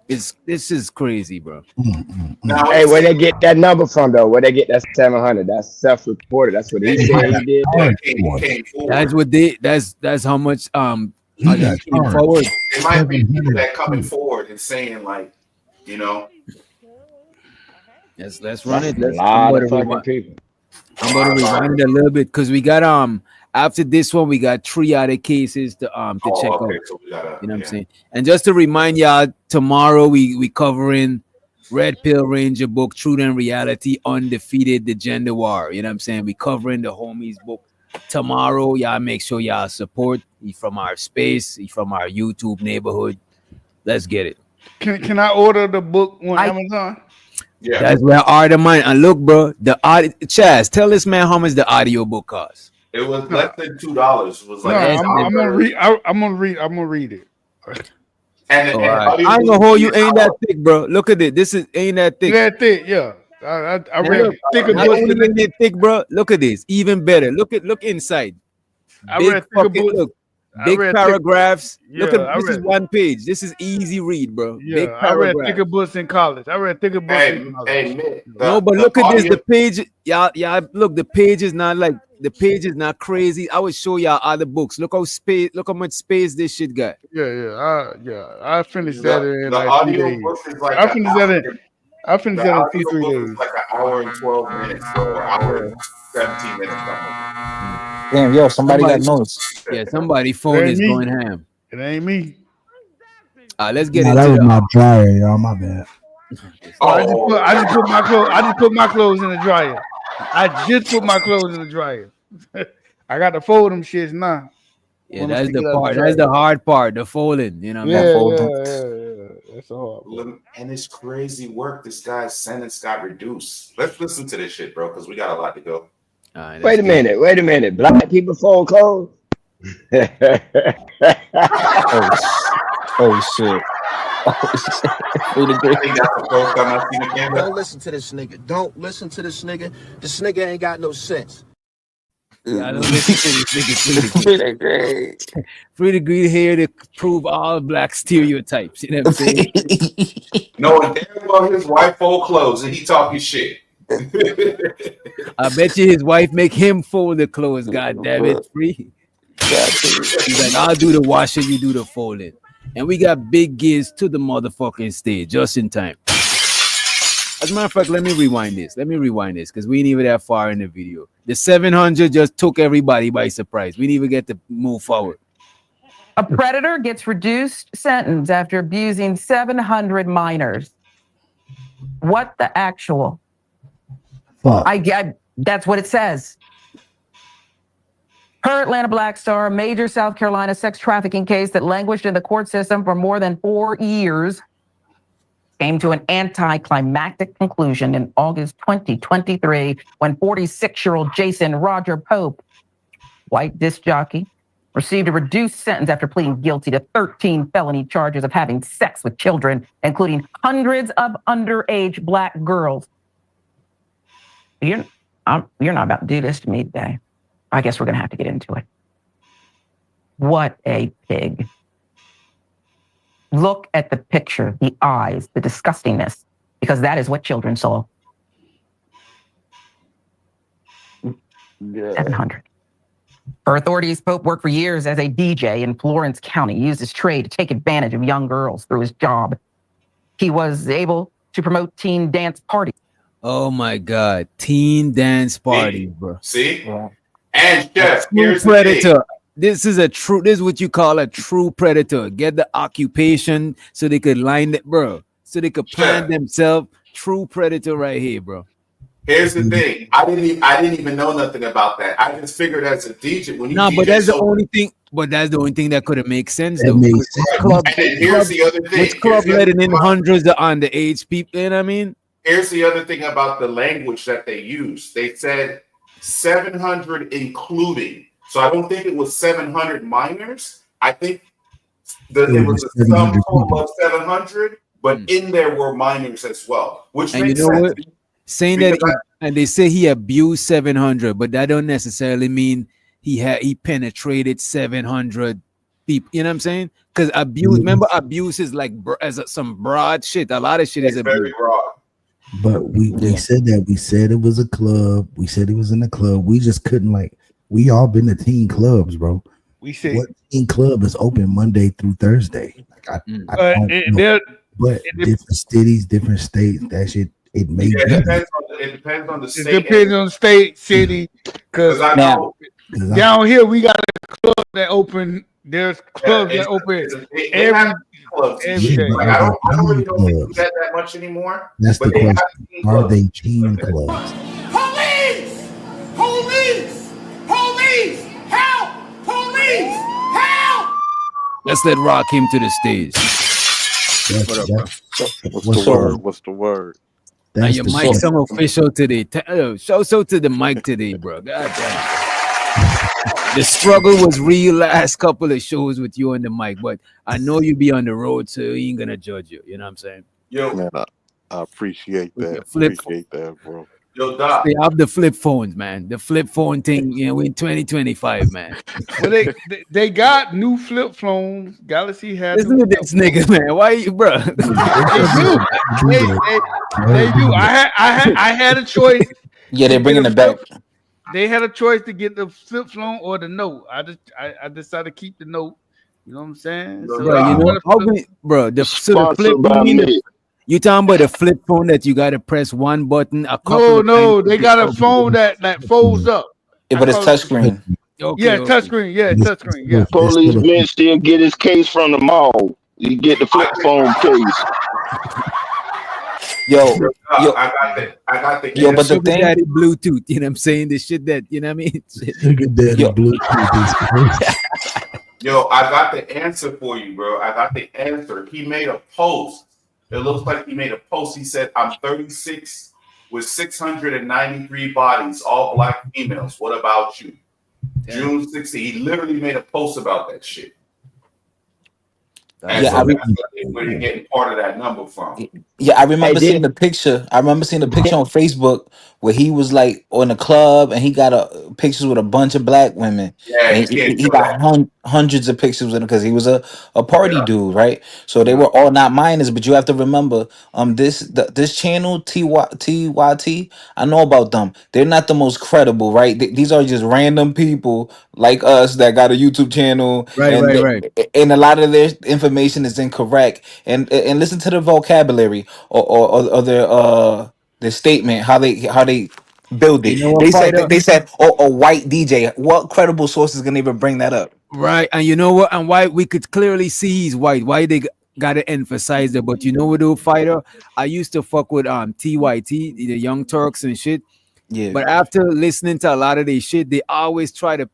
This is crazy, bro. Hey, where they get that number from, though? Where they get that 700? That's self-reported. That's what he said he did. That's what that's how much came forward. It might be people that coming forward and saying, like, you know. Let's run it. A lot of fucking people. I'm gonna rewind it a little bit because we got after this one we got 3 other cases to check out. So we gotta, you know what I'm saying? And just to remind y'all, tomorrow we covering Red Pill Ranger book, Truth and Reality, Undefeated, the Gender War. You know what I'm saying? We covering the homies book tomorrow. Y'all make sure y'all support. He from our space. He from our YouTube neighborhood. Let's get it. Can I order the book on Amazon? Yeah, that's where I order mine. And look, bro, Chaz, tell this man how much the audio book costs. It was less than $2. It was like I'm gonna read. I'm gonna read it. And I ain't gonna hold you. Ain't that thick, bro? Look at it. This ain't that thick. That thick, yeah. I read thicker not books only than ain't it thick, bro. Look at this. Even better. Look inside. I read thicker books. Big paragraphs. Yeah, Look at this is one page. This is easy read, bro. Yeah, big I read thicker books in college. I read thicker books in college. No, but look at this. The page, y'all. Look, the page is not crazy. I will show y'all other books. Look how much space this shit got. I finished that in like 3 days. I finished that in 3 days. Like an hour and 12 minutes, bro. Hour and 17 minutes. Damn, yo, somebody got notes. Yeah, somebody phone It ain't is me. going ham. It ain't me. Let's get Nah, that into was my the. dryer, y'all. My bad. Oh, I just put my clothes. I just put my clothes in the dryer. I just put my clothes in the dryer. I got to fold them shits now. Yeah, that's the part. That's the hard part. The folding. You know what Yeah, I mean? yeah. That's a hard part. And it's crazy work. This guy's sentence got reduced. Let's listen to this shit, bro, because we got a lot to go. Wait a minute. Black people fold clothes? Oh shit. Don't listen to this nigga. Don't listen to this nigga. This nigga ain't got no sense. I don't listen to this nigga. Free degree here to prove all black stereotypes. You know what I'm saying? Knowing damn well his wife fold clothes and he talking shit. I bet you his wife make him fold the clothes. God damn it, Free. He's like, I'll do the washing, you do the folding. And we got big gears to the motherfucking stage just in time. As a matter of fact, let me rewind this because we ain't even that far in the video. The 700 just took everybody by surprise. We didn't even get to move forward. A predator gets reduced sentence after abusing 700 minors. What the actual? Fuck. That's what it says. Her Atlanta Black Star, a major South Carolina sex trafficking case that languished in the court system for more than 4 years, came to an anticlimactic conclusion in August 2023 when 46-year-old Jason Roger Pope, white disc jockey, received a reduced sentence after pleading guilty to 13 felony charges of having sex with children, including hundreds of underage black girls. You're not about to do this to me today. I guess we're going to have to get into it. What a pig. Look at the picture, the eyes, the disgustingness, because that is what children saw. 700. For authorities, Pope worked for years as a DJ in Florence County, used his trade to take advantage of young girls through his job. He was able to promote teen dance parties. Oh my God. Teen dance parties, bro. See? And Chef, True here's predator. the thing. This is what you call a true predator. Get the occupation so they could line it, bro. So they could plan themselves. True predator right here, bro. Here's the thing. I didn't even know nothing about that. I just figured as a DJ when you No, DJ but that's the so- only thing. But that's the only thing that could have made sense, That though. made Which sense. club, And then here's the other thing. which club Here's the letting other in thing. hundreds of underage people? You know what I mean? Here's the other thing about the language that they used. They said 700 including. So I don't think it was 700 minors. I think it was a sum total of 700, but in there were minors as well, which And you makes know sense. what? Saying that, and they say he abused 700, but that don't necessarily mean he penetrated 700 people. You know what I'm saying? Because abuse, remember, abuse is like some broad shit. A lot of shit is abuse. Very broad. But we said that. We said it was a club. We said it was in a club. We just couldn't we all been to teen clubs, bro. We said what teen club is open Monday through Thursday. I don't know. But different cities, different states, that shit, it may be. It depends on the state. It depends on state, city. Because I know down here we got a club that open. There's clubs that open every day. Like, I don't really know if they do that much anymore. That's but the they question. Are they teen clubs? Police! Police! Police! Help! Police! Help! Let's let Rock him to the stage. What up, bro? What's the word? What's the word? Now your mic's some official today. Show to the mic today, bro. God damn. The struggle was real last couple of shows with you on the mic, but I know you be on the road, so he ain't gonna judge you. You know what I'm saying? Yo, man, I appreciate that. Appreciate that, bro. Yo, Doc. They have the flip phones, man. The flip phone thing, we in 2025, man. Well, they got new flip phones. Galaxy has. Listen to this nigga, man. Why you, bro? They do. I had a choice. Yeah, they're bringing it back. They had a choice to get the flip phone or the note. I decided to keep the note. You know what I'm saying? So Bro, you know, the flip, you mean You talking about a flip phone that you gotta press one button a couple of No, times? they got a phone that folds up. Yeah, but it's touchscreen. Yeah, touchscreen. Yeah, touchscreen. Yeah. Police Ben still get his case from the mall. You get the flip phone case. Yo, I got the yo, but the Sugar thing, daddy Bluetooth, you know what I'm saying? The shit that, you know what I mean? Sugar daddy Bluetooth is crazy. Yo, I got the answer for you, bro. I got the answer. He made a post. It looks like he made a post. He said, I'm 36 with 693 bodies, all black females. What about you? June 16th. He literally made a post about that shit. And so that's where you're getting part of that number from. yeah, I remember seeing the picture. I remember seeing the picture on Facebook where he was like on a club and he got pictures with a bunch of black women. Yeah, And he got hundreds of pictures with him because he was a party dude, right? So they were all not minors, but you have to remember, this channel TYT, I know about them. They're not the most credible, right? These are just random people like us that got a YouTube channel, Right. And a lot of their information is incorrect. And listen to the vocabulary or their statement, how they build it. You know what, They said a white DJ. What credible sources can even bring that up? Right, and you know what? And why we could clearly see he's white. Why they gotta emphasize it? But you know what, though, fighter? I used to fuck with TYT, the Young Turks and shit. Yeah. But after listening to a lot of their shit, they always try to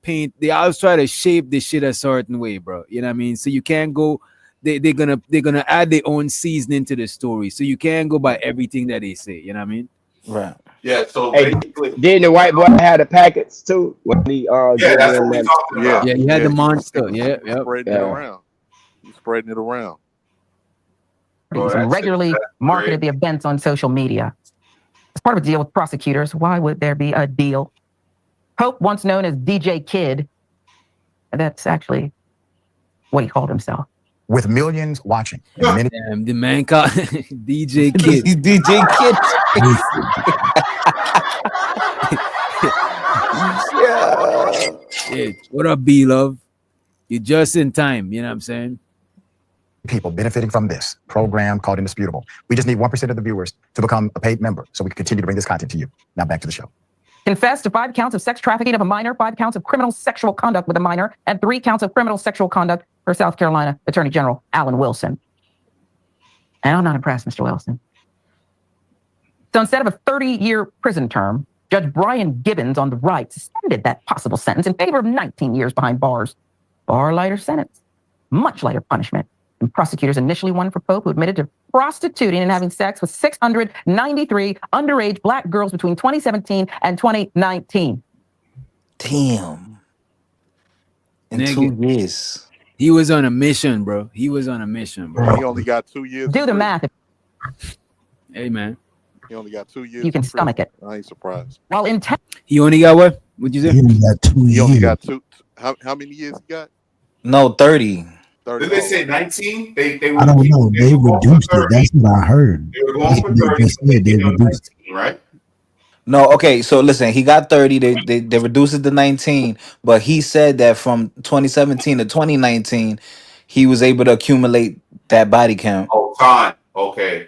shape the shit a certain way, bro. You know what I mean? So you can't go. They're gonna add their own seasoning to the story. So you can't go by everything that they say. You know what I mean? Right. Yeah. So Hey, basically, didn't the white boy have the packets too? When he that's what we talking about. Yeah, he had the monster. Yeah. Spreading it around. He's spreading it around. Regularly marketed the events on social media. As part of a deal with prosecutors, why would there be a deal? Pope, once known as DJ Kid, that's actually what he called himself. With millions watching. And Damn, the man called DJ Kid. DJ Kid. Yeah. What up, B Love? You're just in time. You know what I'm saying? people benefiting from this program called Indisputable. We just need 1% of the viewers to become a paid member so we can continue to bring this content to you. Now back to the show. Confessed to 5 counts of sex trafficking of a minor, 5 counts of criminal sexual conduct with a minor, and 3 counts of criminal sexual conduct for South Carolina Attorney General Alan Wilson. And I'm not impressed, Mr. Wilson. So instead of a 30-year prison term, Judge Brian Gibbons on the right suspended that possible sentence in favor of 19 years behind bars. Far lighter sentence, much lighter punishment. And prosecutors initially wanted for Pope, who admitted to prostituting and having sex with 693 underage black girls between 2017 and 2019. Damn. In 2 years. He was on a mission, bro. He was on a mission, bro. He only got 2 years. Do the math. Hey, man. He only got 2 years. You can stomach it. I ain't surprised. While in He only got what? What'd you say? He only got 2 years. He only got two. How many years he got? No, 30. 30. Did they say 19? They I don't know. They reduced it. That's what I heard. They were going for 30. They reduced it. Right? No, okay, so listen, he got 30, they reduced it to 19, but he said that from 2017 to 2019, he was able to accumulate that body count. Oh, time. Okay.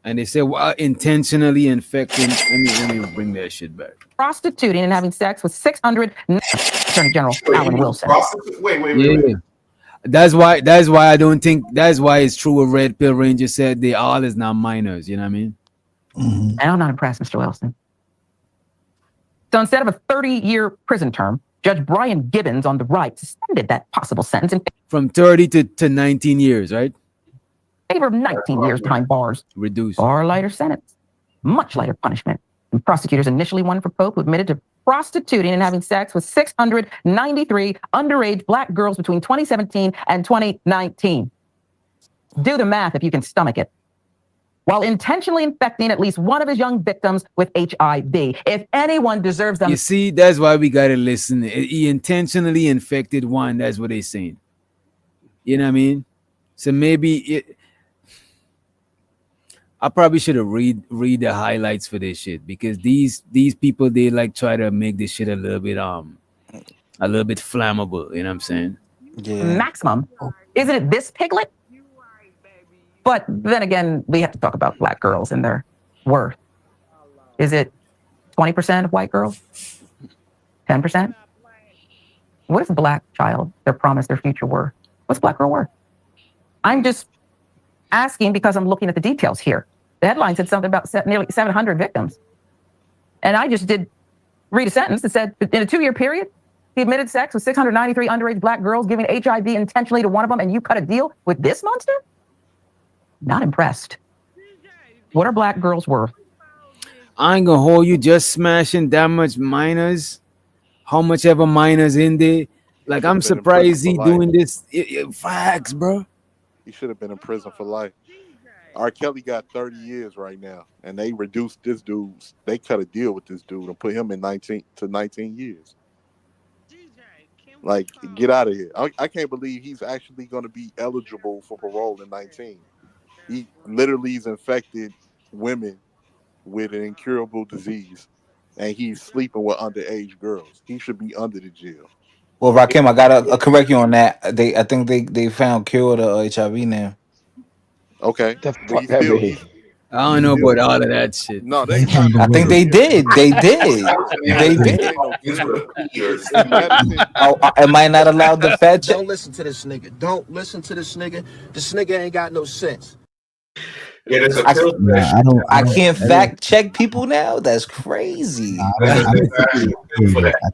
And they said, well, intentionally infecting. Let me bring that shit back. prostituting and having sex with 600 Attorney General Alan Wilson. Wait. That's why I don't think that's why it's true what Red Pill Ranger said. They all is not minors. You know what I mean? And I'm not impressed, Mr. Wilson. So instead of a 30-year prison term, Judge Brian Gibbons on the right suspended that possible sentence in From 30 to 19 years, right? favor of 19 years behind bars. Reduced. Far lighter sentence, much lighter punishment. And prosecutors initially wanted for Pope, who admitted to prostituting and having sex with 693 underage black girls between 2017 and 2019. Do the math if you can stomach it. While intentionally infecting at least one of his young victims with HIV. If anyone deserves them. You see, that's why we gotta listen. He intentionally infected one. That's what they're saying. You know what I mean? So maybe I probably should have read the highlights for this shit, because these people, they like try to make this shit a little bit flammable. You know what I'm saying? Yeah. Maximum. Isn't it this piglet? But then again, we have to talk about black girls and their worth. Is it 20% of white girls? 10%? What is a black child, their promise, their future worth? What's a black girl worth? I'm just asking because I'm looking at the details here. The headline said something about nearly 700 victims. And I just did read a sentence that said, in a 2-year period, he admitted sex with 693 underage black girls, giving HIV intentionally to one of them, and you cut a deal with this monster? Not impressed. What are black girls worth? I ain't gonna hold you, just smashing that much minors. How much ever minors in there? Like, I'm surprised he doing this. Facts, bro. He should have been in prison for life. R. Kelly got 30 years right now, and they reduced this dude's. They cut a deal with this dude and put him in 19 years. Like, get out of here. I can't believe he's actually going to be eligible for parole in 19. He literally has infected women with an incurable disease, and he's sleeping with underage girls. He should be under the jail. Well, Rakim, I gotta correct you on that. I think they found cure to HIV now. Okay. The fuck that mean? I don't know about all of that shit. No, I think they did. They did. They did. Am I not allowed to fact check? Don't listen to this nigga. Don't listen to this nigga. This nigga ain't got no sense. Yeah, I can't fact check people now. That's crazy. I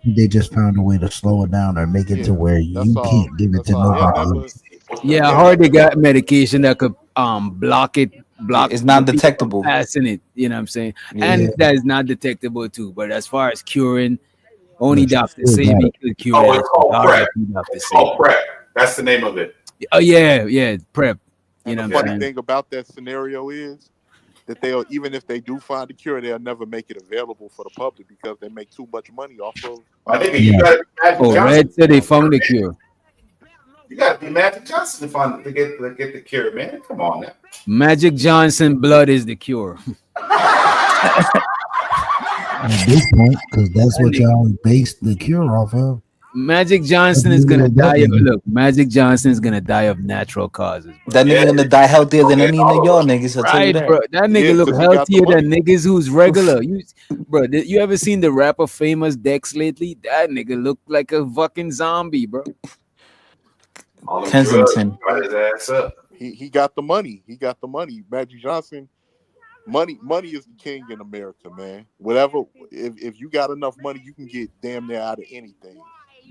think they just found a way to slow it down or make it to where you can't give it to nobody else. Yeah, I heard they got medication that could block it. It's not detectable. Passing it, you know what I'm saying? Yeah. And that is not detectable too. But as far as curing, only Dr. still Sade got it. could cure Oh, that. it's called All PrEP. right, Dr. It's Sade. called PrEP. That's the name of it. Oh yeah, PrEP. You know The what I'm funny saying? thing about that scenario is that they'll, even if they do find a cure, they'll never make it available for the public because they make too much money off of. I think you got Magic Oh, Johnson. Red said they found the cure. You got to be Magic Johnson to get the cure, man. Come on now. Magic Johnson blood is the cure. At this point, because that's what y'all based the cure off of. Magic Johnson is gonna die of Magic Johnson is gonna die of natural causes. Bro. That nigga gonna die healthier than any of y'all niggas. I'll tell you Right, that. bro. That nigga look healthier than niggas who's regular. You ever seen the rapper Famous Dex lately? That nigga look like a fucking zombie, bro. Kensington. Got his ass up. He got the money. He got the money. Magic Johnson, money is the king in America, man. Whatever, if you got enough money, you can get damn near out of anything.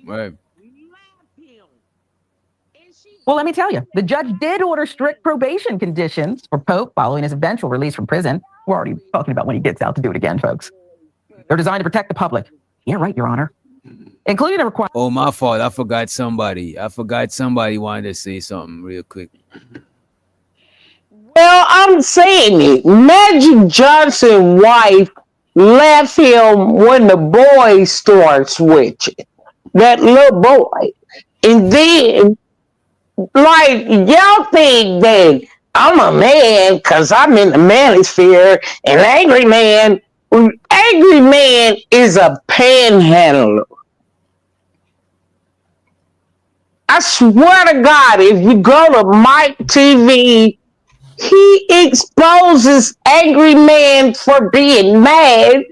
Right. Well, let me tell you, the judge did order strict probation conditions for Pope following his eventual release from prison. We're already talking about when he gets out to do it again, folks. They're designed to protect the public. Yeah, right, Your Honor. Including a requirement. Oh, my fault. I forgot somebody wanted to say something real quick. Well, I'm saying it. Magic Johnson's wife left him when the boy starts switching. That little boy. And then, like, y'all think that I'm a man because I'm in the manosphere, and Angry Man is a panhandler. I swear to God, if you go to Mike TV, he exposes Angry Man for being mad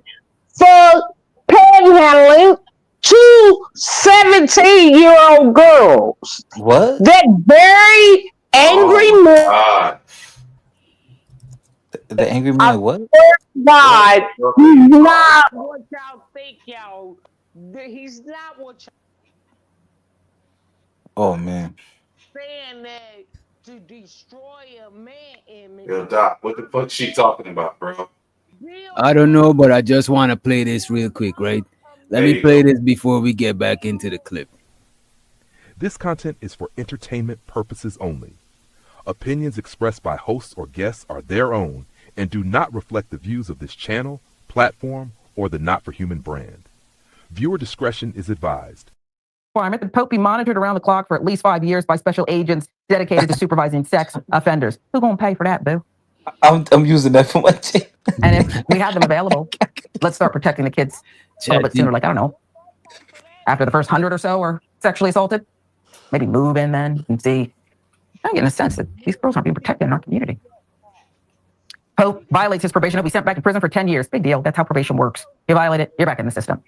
for panhandling 2 17-year-old girls. What? That very angry man. The angry man, what? God, he's not what y'all think, y'all. He's not what y'all Oh man. saying that to destroy a man image. Yo, Doc, what the fuck she talking about, bro? I don't know, but I just want to play this real quick, right? Let me play this before we get back into the clip. This content is for entertainment purposes only. Opinions expressed by hosts or guests are their own and do not reflect the views of this channel, platform, or the Not for Human brand. Viewer discretion is advised. Requirement that Pope be monitored around the clock for at least 5 years by special agents dedicated to supervising sex offenders. Who's gonna pay for that, boo? I'm using that for my team. And if we have them available, let's start protecting the kids a little bit sooner. Like, I don't know, after the first 100 or so are sexually assaulted, maybe move in then and see. I get a sense that these girls aren't being protected in our community. Pope violates his probation. He'll be sent back to prison for 10 years. Big deal. That's how probation works. You violate it, you're back in the system.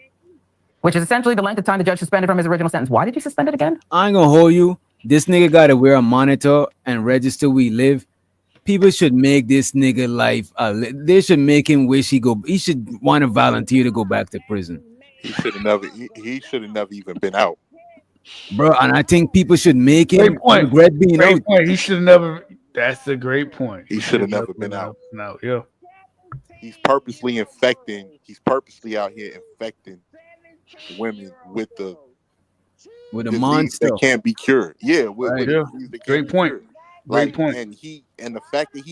Which is essentially the length of time the judge suspended from his original sentence. Why did you suspend it again? I ain't gonna hold you. This nigga gotta wear a monitor and register we live. People should make this nigga life. They should make him wish he should want to volunteer to go back to prison. He should have never. He should have never even been out, bro. And I think people should make him great point. regret being Great out. point. He should have never. That's a great point. He should have never been out. No, yeah. He's purposely infecting. He's purposely out here infecting women with the disease monster that can't be cured. Yeah, with Right, the yeah. disease that can't Great be point. cured. Great Like, point. And the fact that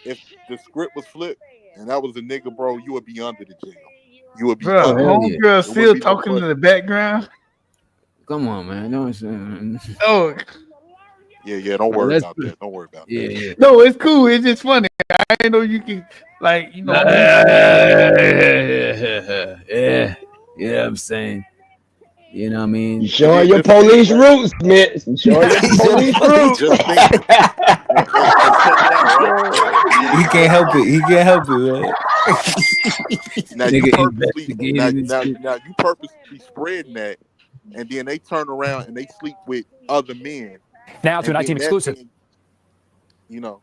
if the script was flipped and that was a nigga, bro, you would be under the jail. You would be Bro, under. homegirl It still would be no talking in question. the background. Come on, man. Don't Oh, Yeah. Don't worry about that. Don't worry about that. Yeah. no, it's cool. It's just funny. I didn't know you can Yeah. Yeah, I'm saying. You know what I mean? You showing your police roots, man. You showing your police roots. Just think. He can't help it. He can't help it, man. Now you purposely spreading that, and then they turn around and they sleep with other men. Now to And an then iTeam that exclusive. thing, you know.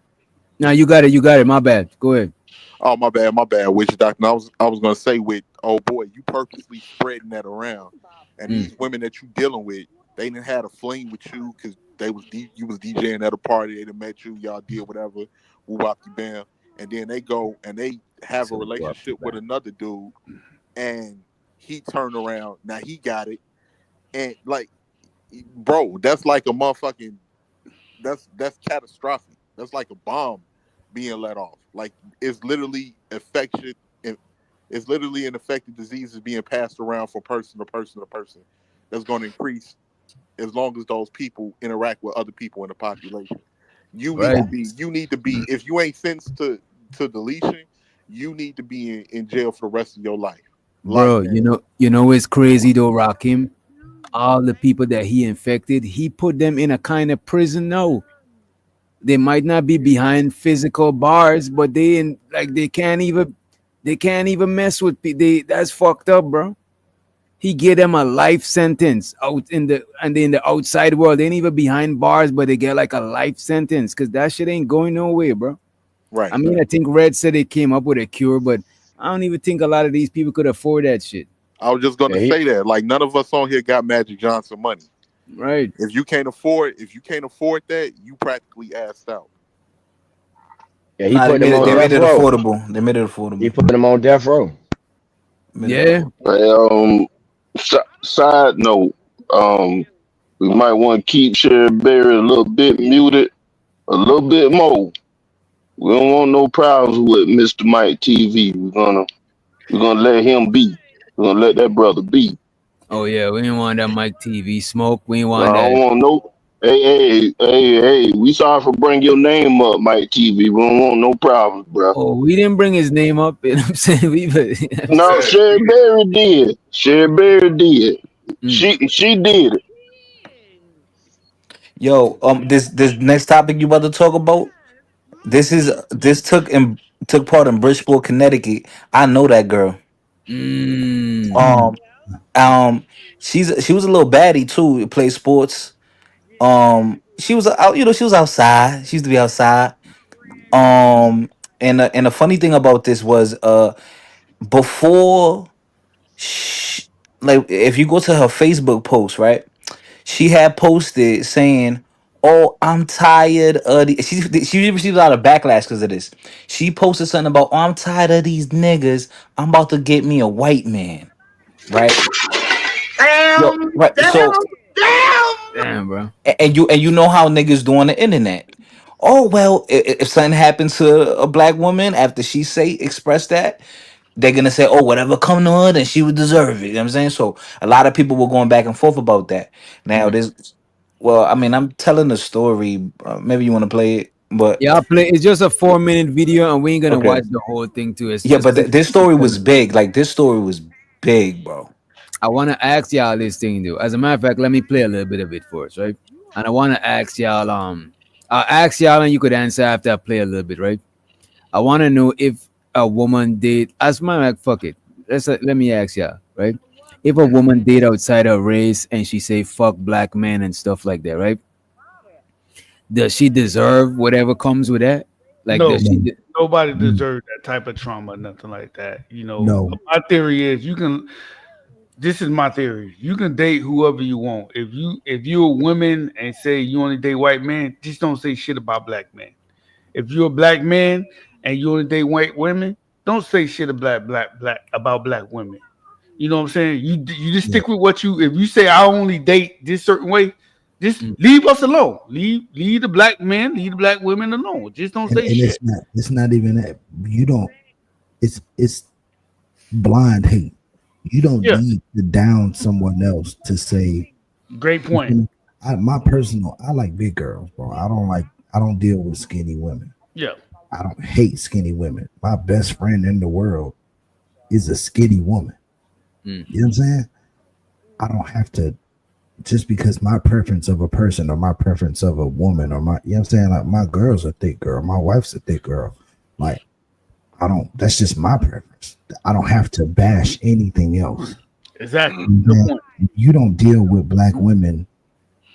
Now you got it. My bad. Go ahead. Oh, my bad. Witch doctor. I was gonna say with boy, you purposely spreading that around, and these women that you dealing with, they didn't had a fling with you because you was DJing at a party, they done met you, y'all did whatever, woo wop bam, and then they go and they have a relationship with another dude, and he turned around. Now he got it, and like, bro, that's like a motherfucking, that's catastrophic. That's like a bomb being let off. Like it's literally infection. It's literally an infected disease is being passed around from person to person to person. That's going to increase as long as those people interact with other people in the population. You need to be. If you ain't sentenced to deletion, you need to be in jail for the rest of your life. Bro, you know it's crazy though, Rakim. All the people that he infected, he put them in a kind of prison now. They might not be behind physical bars, but they can't even mess with people. That's fucked up, bro. He gave them a life sentence out in the outside world. They ain't even behind bars, but they get like a life sentence because that shit ain't going nowhere, bro. Right. I mean, I think Red said they came up with a cure, but I don't even think a lot of these people could afford that shit. I was just gonna say that. Like none of us on here got Magic Johnson money. Right. If you can't afford that, you practically assed out. Yeah, he put them on They made death it row. affordable. They made it affordable. He put them on death row. Yeah. Side note, we might want to keep Sherry Berry a little bit muted, a little bit more. We don't want no problems with Mr. Mike TV. We're gonna let him be. We're gonna let that brother be. Oh yeah, we didn't want that Mike TV smoke. We didn't want I that. don't want no. Hey, we sorry for bringing your name up, Mike TV. We don't want no problems, bro. Oh, we didn't bring his name up. You know what I'm saying? No, Sherry Berry did. Sherry Berry did. She did it. Yo, this next topic you about to talk about, this took part in Bridgeport, Connecticut. I know that girl. She was a little baddie too. Played sports. She was out. She was outside. She used to be outside. And the funny thing about this was before, like if you go to her Facebook post, right? She had posted saying, "Oh, I'm tired of the." She received a lot of backlash because of this. She posted something about, "Oh, I'm tired of these niggas. I'm about to get me a white man." Right? Yo, right. So, damn, bro. and you know how niggas do on the internet. Oh well, if something happens to a black woman after she express that, they're gonna say, "Oh, whatever come to her, then she would deserve it." You know what I'm saying? So a lot of people were going back and forth about that. Now well, I mean, I'm telling the story. Maybe you want to play it, but yeah, I'll play. It's just a 4-minute video, and we ain't gonna Okay. watch the whole thing too. It's yeah, just but this story was big. Like this story was big, bro. I want to ask y'all this thing, though. As a matter of fact, let me play a little bit of it for us, right? and I want to ask y'all. I'll ask y'all, and you could answer after I play a little bit, right? I want to know if a woman date. As my like, fuck it. Let me ask y'all, right? If a woman date outside her race and she say fuck black men and stuff like that, right? Does she deserve whatever comes with that? Like, No, does she? nobody deserves that type of trauma, nothing like that. No. My theory is you can. This is my theory. You can date whoever you want. If you're a woman and say you only date white men, just don't say shit about black men. If you're a black man and you only date white women, don't say shit about black women. You know what I'm saying? You just stick with what you. If you say I only date this certain way, just leave us alone. Leave the black men, leave the black women alone. Just don't say And shit. it's not even that. You don't. It's blind hate. You don't Yeah. need to down someone else to say. Great point. I like big girls, bro. I don't deal with skinny women. Yeah. I don't hate skinny women. My best friend in the world is a skinny woman. You know what I'm saying? I don't have to, just because my preference of a person or my preference of a woman or my, you know what I'm saying? Like, my girl's a thick girl. My wife's a thick girl. Like, that's just my preference. I don't have to bash anything else. Exactly. Good point. You don't deal with black women.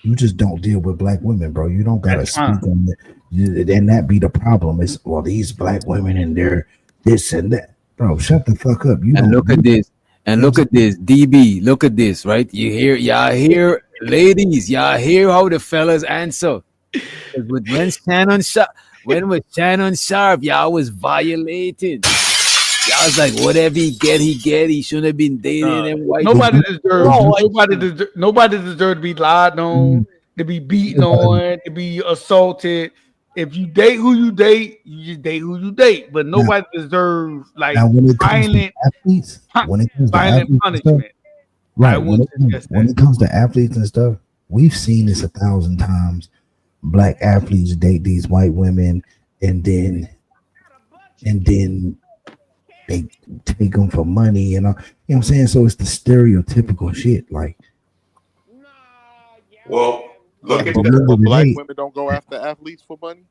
You just don't deal with black women, bro. You don't gotta speak on it. And that be the problem. It's, well, these black women and they're this and that. Bro, shut the fuck up. Look at this. And look at this, DB. Look at this, right? Y'all hear, ladies. Y'all hear how the fellas answer. When was Shannon Sharp, y'all was violating. Y'all was like, whatever he get. He shouldn't have been dating them white. Nobody deserves to be lied on, to be beaten on, to be assaulted. If you date who you date, you just date who you date. But nobody deserves like violent punishment. Right. When it comes to athletes and stuff, we've seen this 1,000 times. Black athletes date these white women, and then they take them for money, you know what I'm saying? So it's the stereotypical shit. Like, well, look at but the black women don't go after athletes for money.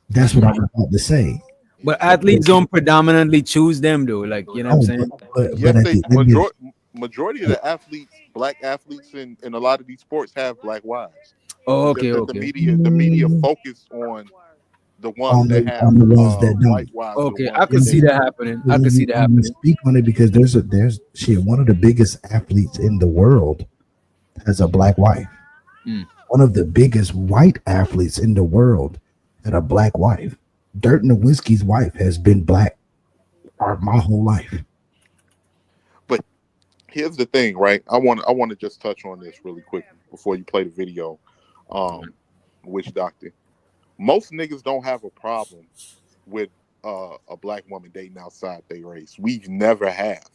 That's what I'm about to say. But athletes don't predominantly choose them, though. Like, you know what I'm saying? Majority of the athletes, black athletes in a lot of these sports have black wives. Oh, okay. The media focus on the ones that have white wives. Okay, I can see that happening. Speak on it because there's one of the biggest athletes in the world has a black wife. One of the biggest white athletes in the world had a black wife. Dirk Nowitzki's wife has been black my whole life. But here's the thing, right? I want to just touch on this really quickly before you play the video. Witch doctor. Most niggas don't have a problem with a black woman dating outside their race. We never have.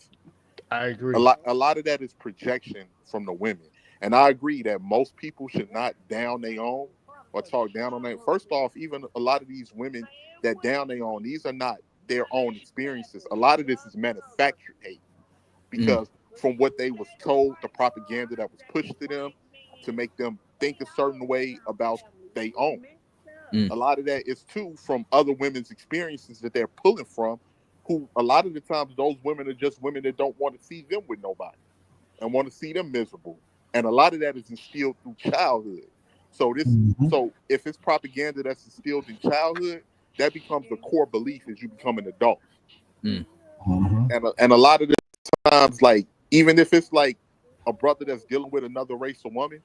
I agree. A lot of that is projection from the women. And I agree that most people should not down their own or talk down on them. First off, even a lot of these women that down their own, these are not their own experiences. A lot of this is manufactured hate because from what they was told, the propaganda that was pushed to them to make them think a certain way about their own. A lot of that is too from other women's experiences that they're pulling from, who a lot of the times those women are just women that don't want to see them with nobody and want to see them miserable. And a lot of that is instilled through childhood. So so if it's propaganda that's instilled in childhood, that becomes a core belief as you become an adult. And a lot of the times, like, even if it's like a brother that's dealing with another race of woman,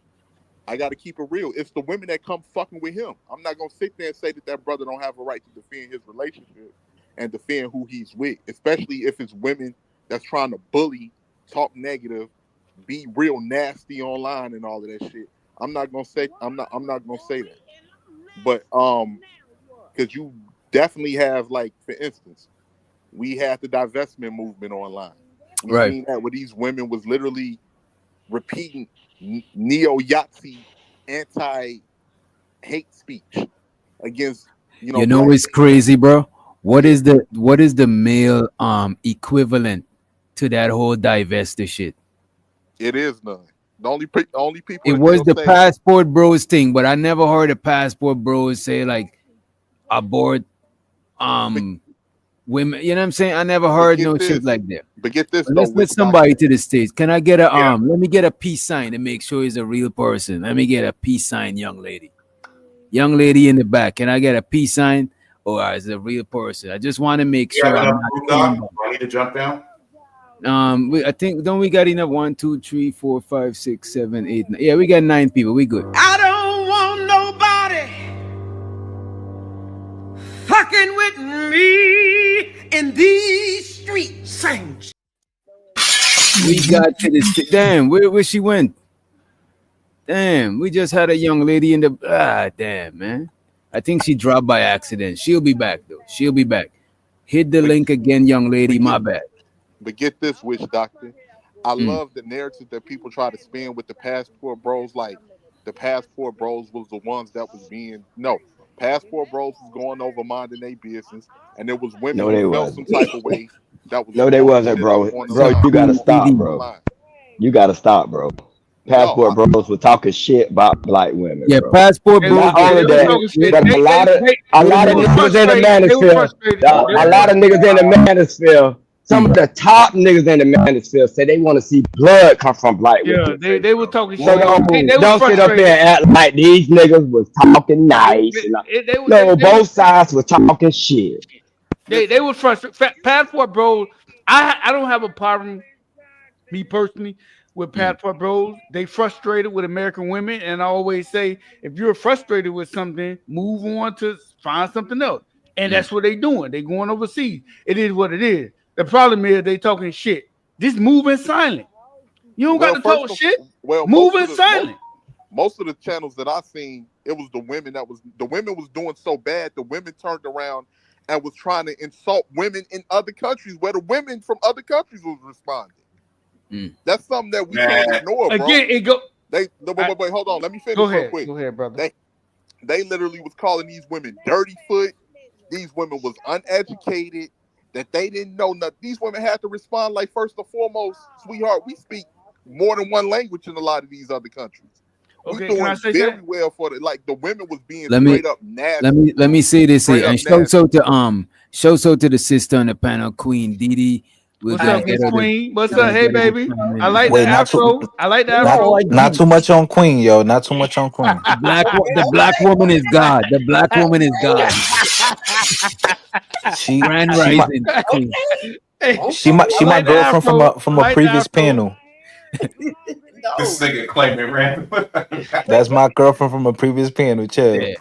I got to keep it real. It's the women that come fucking with him. I'm not going to sit there and say that brother don't have a right to defend his relationship and defend who he's with, especially if it's women that's trying to bully, talk negative, be real nasty online and all of that shit. I'm not going to say that. But because you definitely have, like, for instance, we had the divestment movement online. We've seen that where these women was literally repeating neo-Yahtzee anti-hate speech against it's crazy, bro. What is the male equivalent to that whole divester shit? It is none. The only people It that was they'll the say, passport bros thing, but I never heard a passport bros say like abort women. You know what I'm saying? I never heard no shit like that. But get this But though, let's let which somebody doctor? to the States. Can I get a let me get a peace sign to make sure he's a real person. Let me get a peace sign, young lady. Young lady in the back. Can I get a peace sign? Or is it a real person? I just want to make You sure have I'm enough not room, killing Doc? Do I need to jump down? I think don't we got enough 1, 2, 3, 4, 5, 6, 7, 8, 9. Yeah, we got 9 people. We good. I don't want nobody fucking with me in these streets. Saints. We got to the damn. Where she went? Damn, we just had a young lady in the damn man. I think she dropped by accident. She'll be back though. She'll be back. Hit the link again, young lady. My bad. But get this, witch doctor. I love the narrative that people try to spin with the passport bros. Like the passport bros was the ones that was being passport bros was going over minding their business, and there was women No, they who felt some wasn't. type of way that was No, they throwing wasn't, shit up bro. on the Bro, line. you gotta stop, On the bro. line. You gotta stop, bro. Passport bros were talking shit about black women, Yeah, bro. passport bros. Not only They that, talking shit. but a lot of niggas in the manosphere, a lot of niggas in the manosphere, some of the top niggas in the manosphere say they want to see blood come from black women. They were talking So shit. They don't was sit up here frustrated. and act like these niggas was talking nice. Both sides were talking shit. They was frustrated. Passport bros. I don't have a problem, me personally, with passport bros. They frustrated with American women, and I always say, if you're frustrated with something, move on to find something else. And that's what they doing. They going overseas. It is what it is. The problem is they talking shit. Just moving silent. You don't got to talk shit. Moving silent. Most of the channels that I seen, it was the women was doing so bad. The women turned around and was trying to insult women in other countries, where the women from other countries was responding. That's something that we can't ignore, bro. Again, it go. Wait, hold on. Let me finish real quick. Go ahead, brother. They literally was calling these women dirty foot. These women was uneducated, that they didn't know nothing. These women had to respond like, first and foremost, sweetheart, we speak more than one language in a lot of these other countries. Okay, We can I doing say very something? well for the the women was being Let me straight up nasty. let me say this here. And Straight up show so to the sister on the panel, Queen Didi. What's up, Miss Queen? What's up? Hey, baby. I like the Wait, not afro. I like the Not, afro. not too much on Queen, yo. Not too much on Queen. The black woman is God. The black woman is God. She Grand she my rising. Queen. she my like the girlfriend from afro. a previous panel. This nigga claiming random. That's my girlfriend from a previous panel. Chill. Yeah.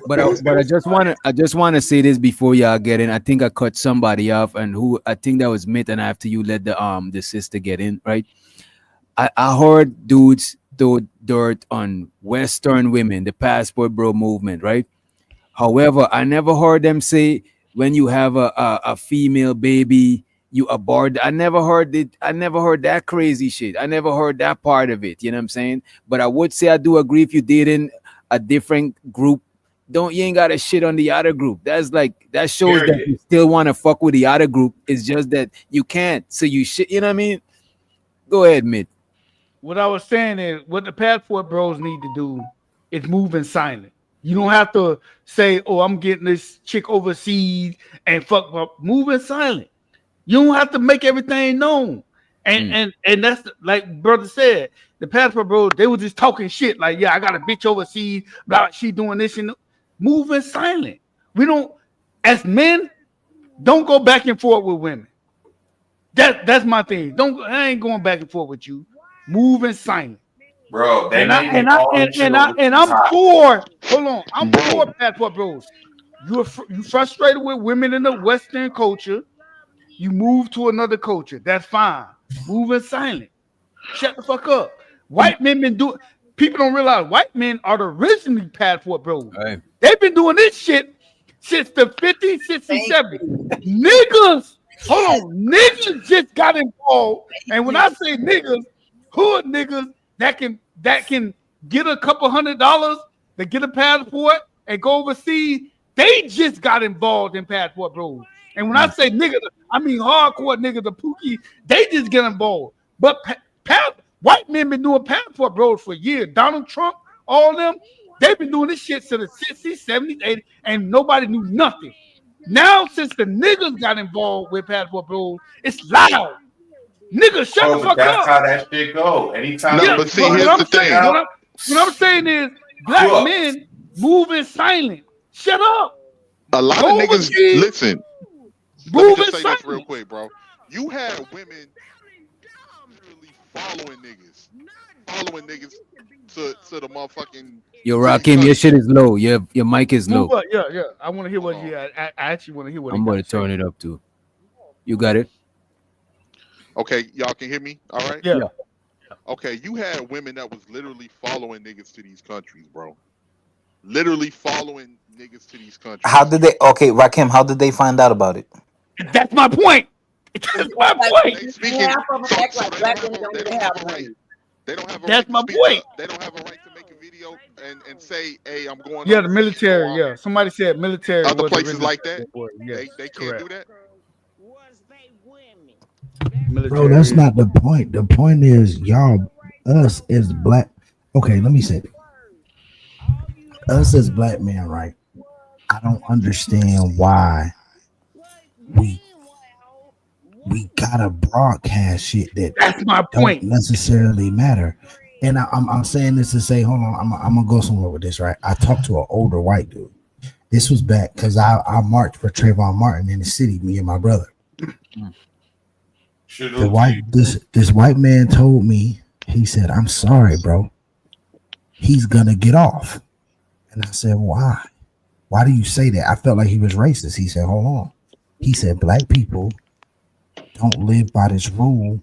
But I just want to say this before y'all get in. I think I cut somebody off, and who I think that was Mitt, and after you let the sister get in, right? I heard dudes throw dirt on Western women, the passport bro movement, right? However, I never heard them say when you have a female baby, you abort. I never heard it. I never heard that crazy shit. I never heard that part of it. You know what I'm saying? But I would say I do agree if you did in a different group. You ain't got to shit on the other group. That's like that shows that you still want to fuck with the other group. It's just that you can't. So you shit. You know what I mean? Go ahead, Mitt. What I was saying is, what the passport bros need to do is move in silent. You don't have to say, "Oh, I'm getting this chick overseas and fuck." Move in silent. You don't have to make everything known. And that's like brother said, the passport bros, they were just talking shit. Like, yeah, I got a bitch overseas, blah, she doing this and move in silent. We don't, as men, don't go back and forth with women. That's my thing. I ain't going back and forth with you. Move in silent. Bro, I'm for. Hold on, I'm for passport bros. You frustrated with women in the Western culture. You move to another culture. That's fine. Move in silent. Shut the fuck up. White men been doing. People don't realize white men are the originally passport bros. Right. They've been doing this shit since the 50s, 60s, 70s. Niggas, hold on, niggas just got involved. And when I say niggas, hood niggas that can get a couple $100 to get a passport and go overseas, they just got involved in passport bros. And when I say niggas, I mean hardcore niggas, the Pookie, they just get involved. But White men been doing passport bros for years. Donald Trump, all them, they've been doing this shit since the 60s, 70s, 80s, and nobody knew nothing. Now, since the niggas got involved with passport bros, it's loud. Niggas, shut the But fuck that's up. how that shit go. Anytime No, Yeah, but see, but here's the thing. what I'm saying is black Sure. men move in silent. Shut up. A lot Go of niggas overseas, listen. Let me move just in say this silent. real quick, bro. You had women literally following niggas to the motherfucking. Yo, to these Rakim, your shit countries. is low. Your mic is low. Move up. Yeah. I want to hear what you. I actually want to hear what I'm he going got to to turn say. it up too. You got it? Okay, y'all can hear me? All right? Yeah. Okay, you had women that was literally following niggas to these countries, bro. Literally following niggas to these countries. How did they? Okay, Rakim, how did they find out about it? That's my point. That's my point. They speaking. Half of them act So like they black don't women have a, don't they even don't have have a right. money. They don't have a That's right my to speak point. They don't have a right to make a video and say, "Hey, I'm going." Yeah, the military. Yeah, somebody said military. Other was the places original like that, word. Yes, they can't do that. Bro, that's not the point. The point is y'all, us as black. Okay, let me say it. Us as black men, right? I don't understand why we gotta broadcast shit that That's my don't point. necessarily matter. And I'm saying this to say, hold on, I'm gonna go somewhere with this, right? I talked to an older white dude. This was back because I marched for Trayvon Martin in the city, me and my brother. This white man told me, he said, "I'm sorry, bro. He's gonna get off." And I said, "Why? Why do you say that?" I felt like he was racist. He said, "Hold on." He said, "Black people don't live by this rule.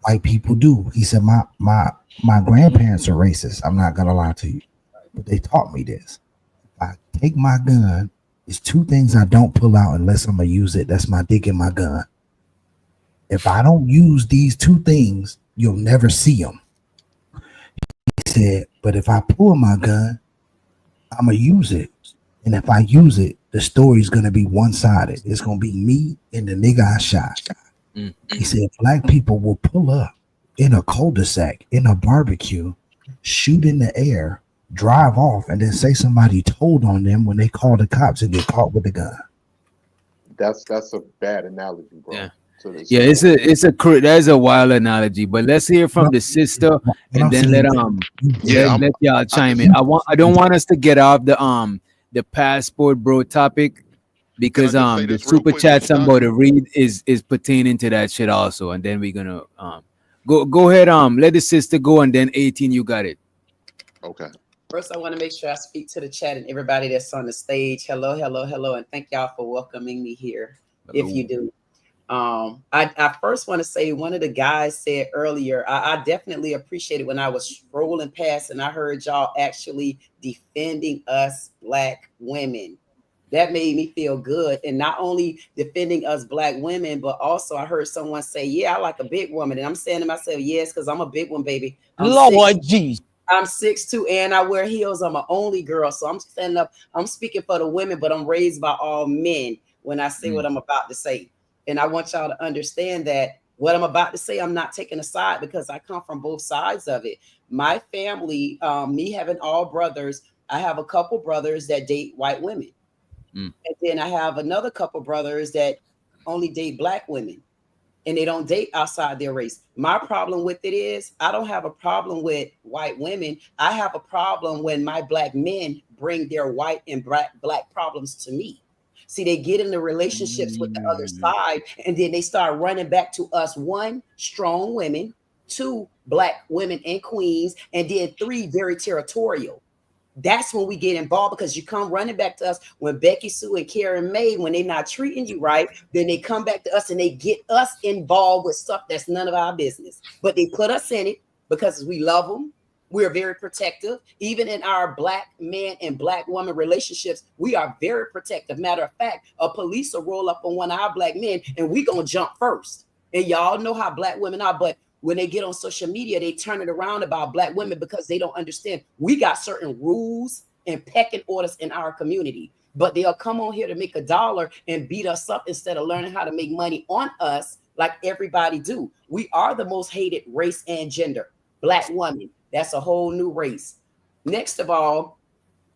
White people do." He said, my grandparents are racist. I'm not gonna lie to you, but they taught me this. If I take my gun, there's two things I don't pull out unless I'm gonna use it. That's my dick and my gun. If I don't use these two things, you'll never see them. He said, but if I pull my gun, I'm gonna use it. And if I use it, the story's gonna be one-sided. It's gonna be me and the nigga I shot. He said, black people will pull up in a cul-de-sac, in a barbecue, shoot in the air, drive off, and then say somebody told on them when they call the cops and get caught with the gun. That's a bad analogy, bro. Yeah. Yeah, that's a wild analogy, but let's hear from the sister and then let y'all chime in. I don't want us to get off the passport bro topic because the super chat I'm about to read is pertaining to that shit also, and then we're gonna go ahead let the sister go and then 18 you got it. Okay. First, I want to make sure I speak to the chat and everybody that's on the stage. Hello, and thank y'all for welcoming me here. Hello. If you do. I first want to say one of the guys said earlier, I definitely appreciated when I was scrolling past and I heard y'all actually defending us black women. That made me feel good. And not only defending us black women, but also I heard someone say, yeah, I like a big woman. And I'm saying to myself, yes, because I'm a big one, baby. Lord jeez. I'm 6'2" and I wear heels. I'm an only girl. So I'm standing up. I'm speaking for the women, but I'm raised by all men when I say what I'm about to say. And I want y'all to understand that what I'm about to say, I'm not taking a side because I come from both sides of it. My family, me having all brothers, I have a couple brothers that date white women. And then I have another couple brothers that only date black women. And they don't date outside their race. My problem with it is I don't have a problem with white women. I have a problem when my black men bring their white and black problems to me. See, they get into relationships with the other side, and then they start running back to us. 1, strong women, 2, black women and queens, and then 3, very territorial. That's when we get involved because you come running back to us when Becky Sue and Karen May, when they're not treating you right, then they come back to us and they get us involved with stuff that's none of our business. But they put us in it because we love them. We're very protective. Even in our black man and black woman relationships, we are very protective. Matter of fact, a police will roll up on one of our black men and we gonna jump first. And y'all know how black women are, but when they get on social media, they turn it around about black women because they don't understand. We got certain rules and pecking orders in our community, but they'll come on here to make $1 and beat us up instead of learning how to make money on us like everybody do. We are the most hated race and gender. Black woman, that's a whole new race. Next of all,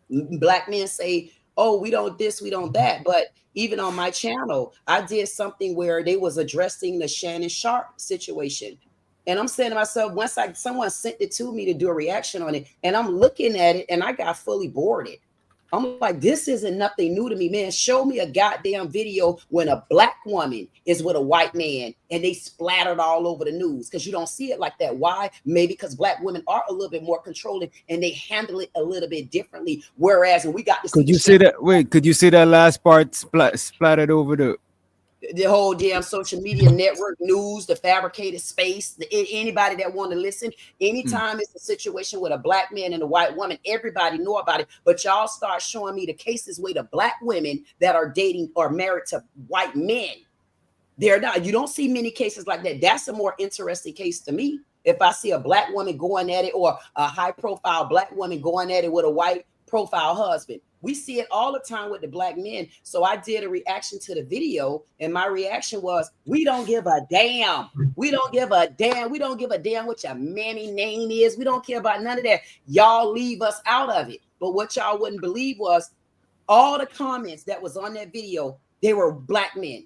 Black men say, oh, we don't this, we don't that. But even on my channel, I did something where they was addressing the Shannon Sharp situation. And I'm saying to myself, once someone sent it to me to do a reaction on it, and I'm looking at it and I got fully boarded. I'm like, this isn't nothing new to me, man. Show me a goddamn video when a Black woman is with a white man and they splattered all over the news, because you don't see it like that. Why? Maybe because Black women are a little bit more controlling and they handle it a little bit differently. Whereas when we got to Could you say that? Wait, could you say that last part splattered over the whole damn social media network news, the fabricated space, anybody that want to listen, anytime it's a situation with a Black man and a white woman, everybody know about it. But y'all start showing me the cases where the Black women that are dating or married to white men, they're not. You don't see many cases like that. That's a more interesting case to me. If I see a Black woman going at it, or a high profile Black woman going at it with a white profile husband. We see it all the time with the Black men. So I did a reaction to the video, and my reaction was, we don't give a damn. We don't give a damn. We don't give a damn what your mammy name is. We don't care about none of that. Y'all leave us out of it. But what y'all wouldn't believe was all the comments that was on that video, they were Black men.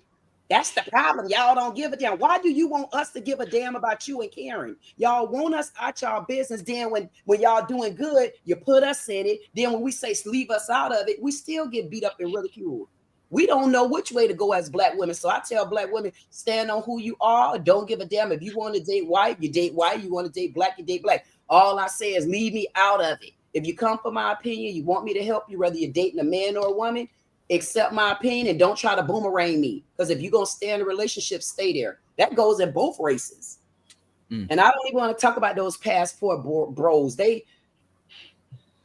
That's the problem. Y'all don't give a damn. Why do you want us to give a damn about you and Karen? Y'all want us out y'all business. Then when y'all doing good, you put us in it. Then when we say leave us out of it, we still get beat up and ridiculed. We don't know which way to go as Black women. So I tell Black women, stand on who you are. Don't give a damn. If you want to date white, you date white. You want to date Black, you date Black. All I say is leave me out of it. If you come for my opinion, you want me to help you, whether you're dating a man or a woman, accept my opinion and don't try to boomerang me. Because if you're going to stay in a relationship, stay there. That goes in both races. And I don't even want to talk about those past four bros. They,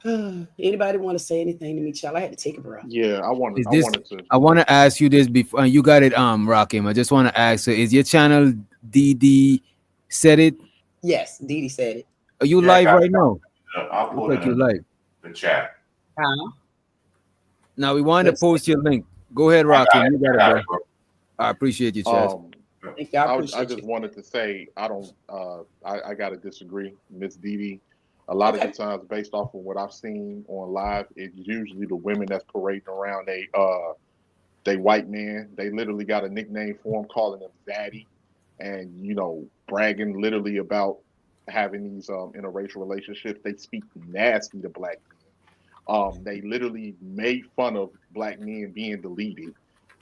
anybody want to say anything to me, child? I had to take a breath. Yeah, I wanted to. I want to ask you this before you got it, Rakim. I just want to ask, so is your channel DD said it? Yes, DD said it. Are you live right now? I'll put like you live. The chat. Now we want to post your link. Go ahead, Rakim. You got it, bro. I appreciate you, Chaz. I just wanted to say I gotta disagree, Miss Dee. A lot of the times, based off of what I've seen on live, it's usually the women that's parading around they white man. They literally got a nickname for him, calling him Zaddy, and bragging literally about having these interracial relationships. They speak nasty to Black men. They literally made fun of Black men being deleted.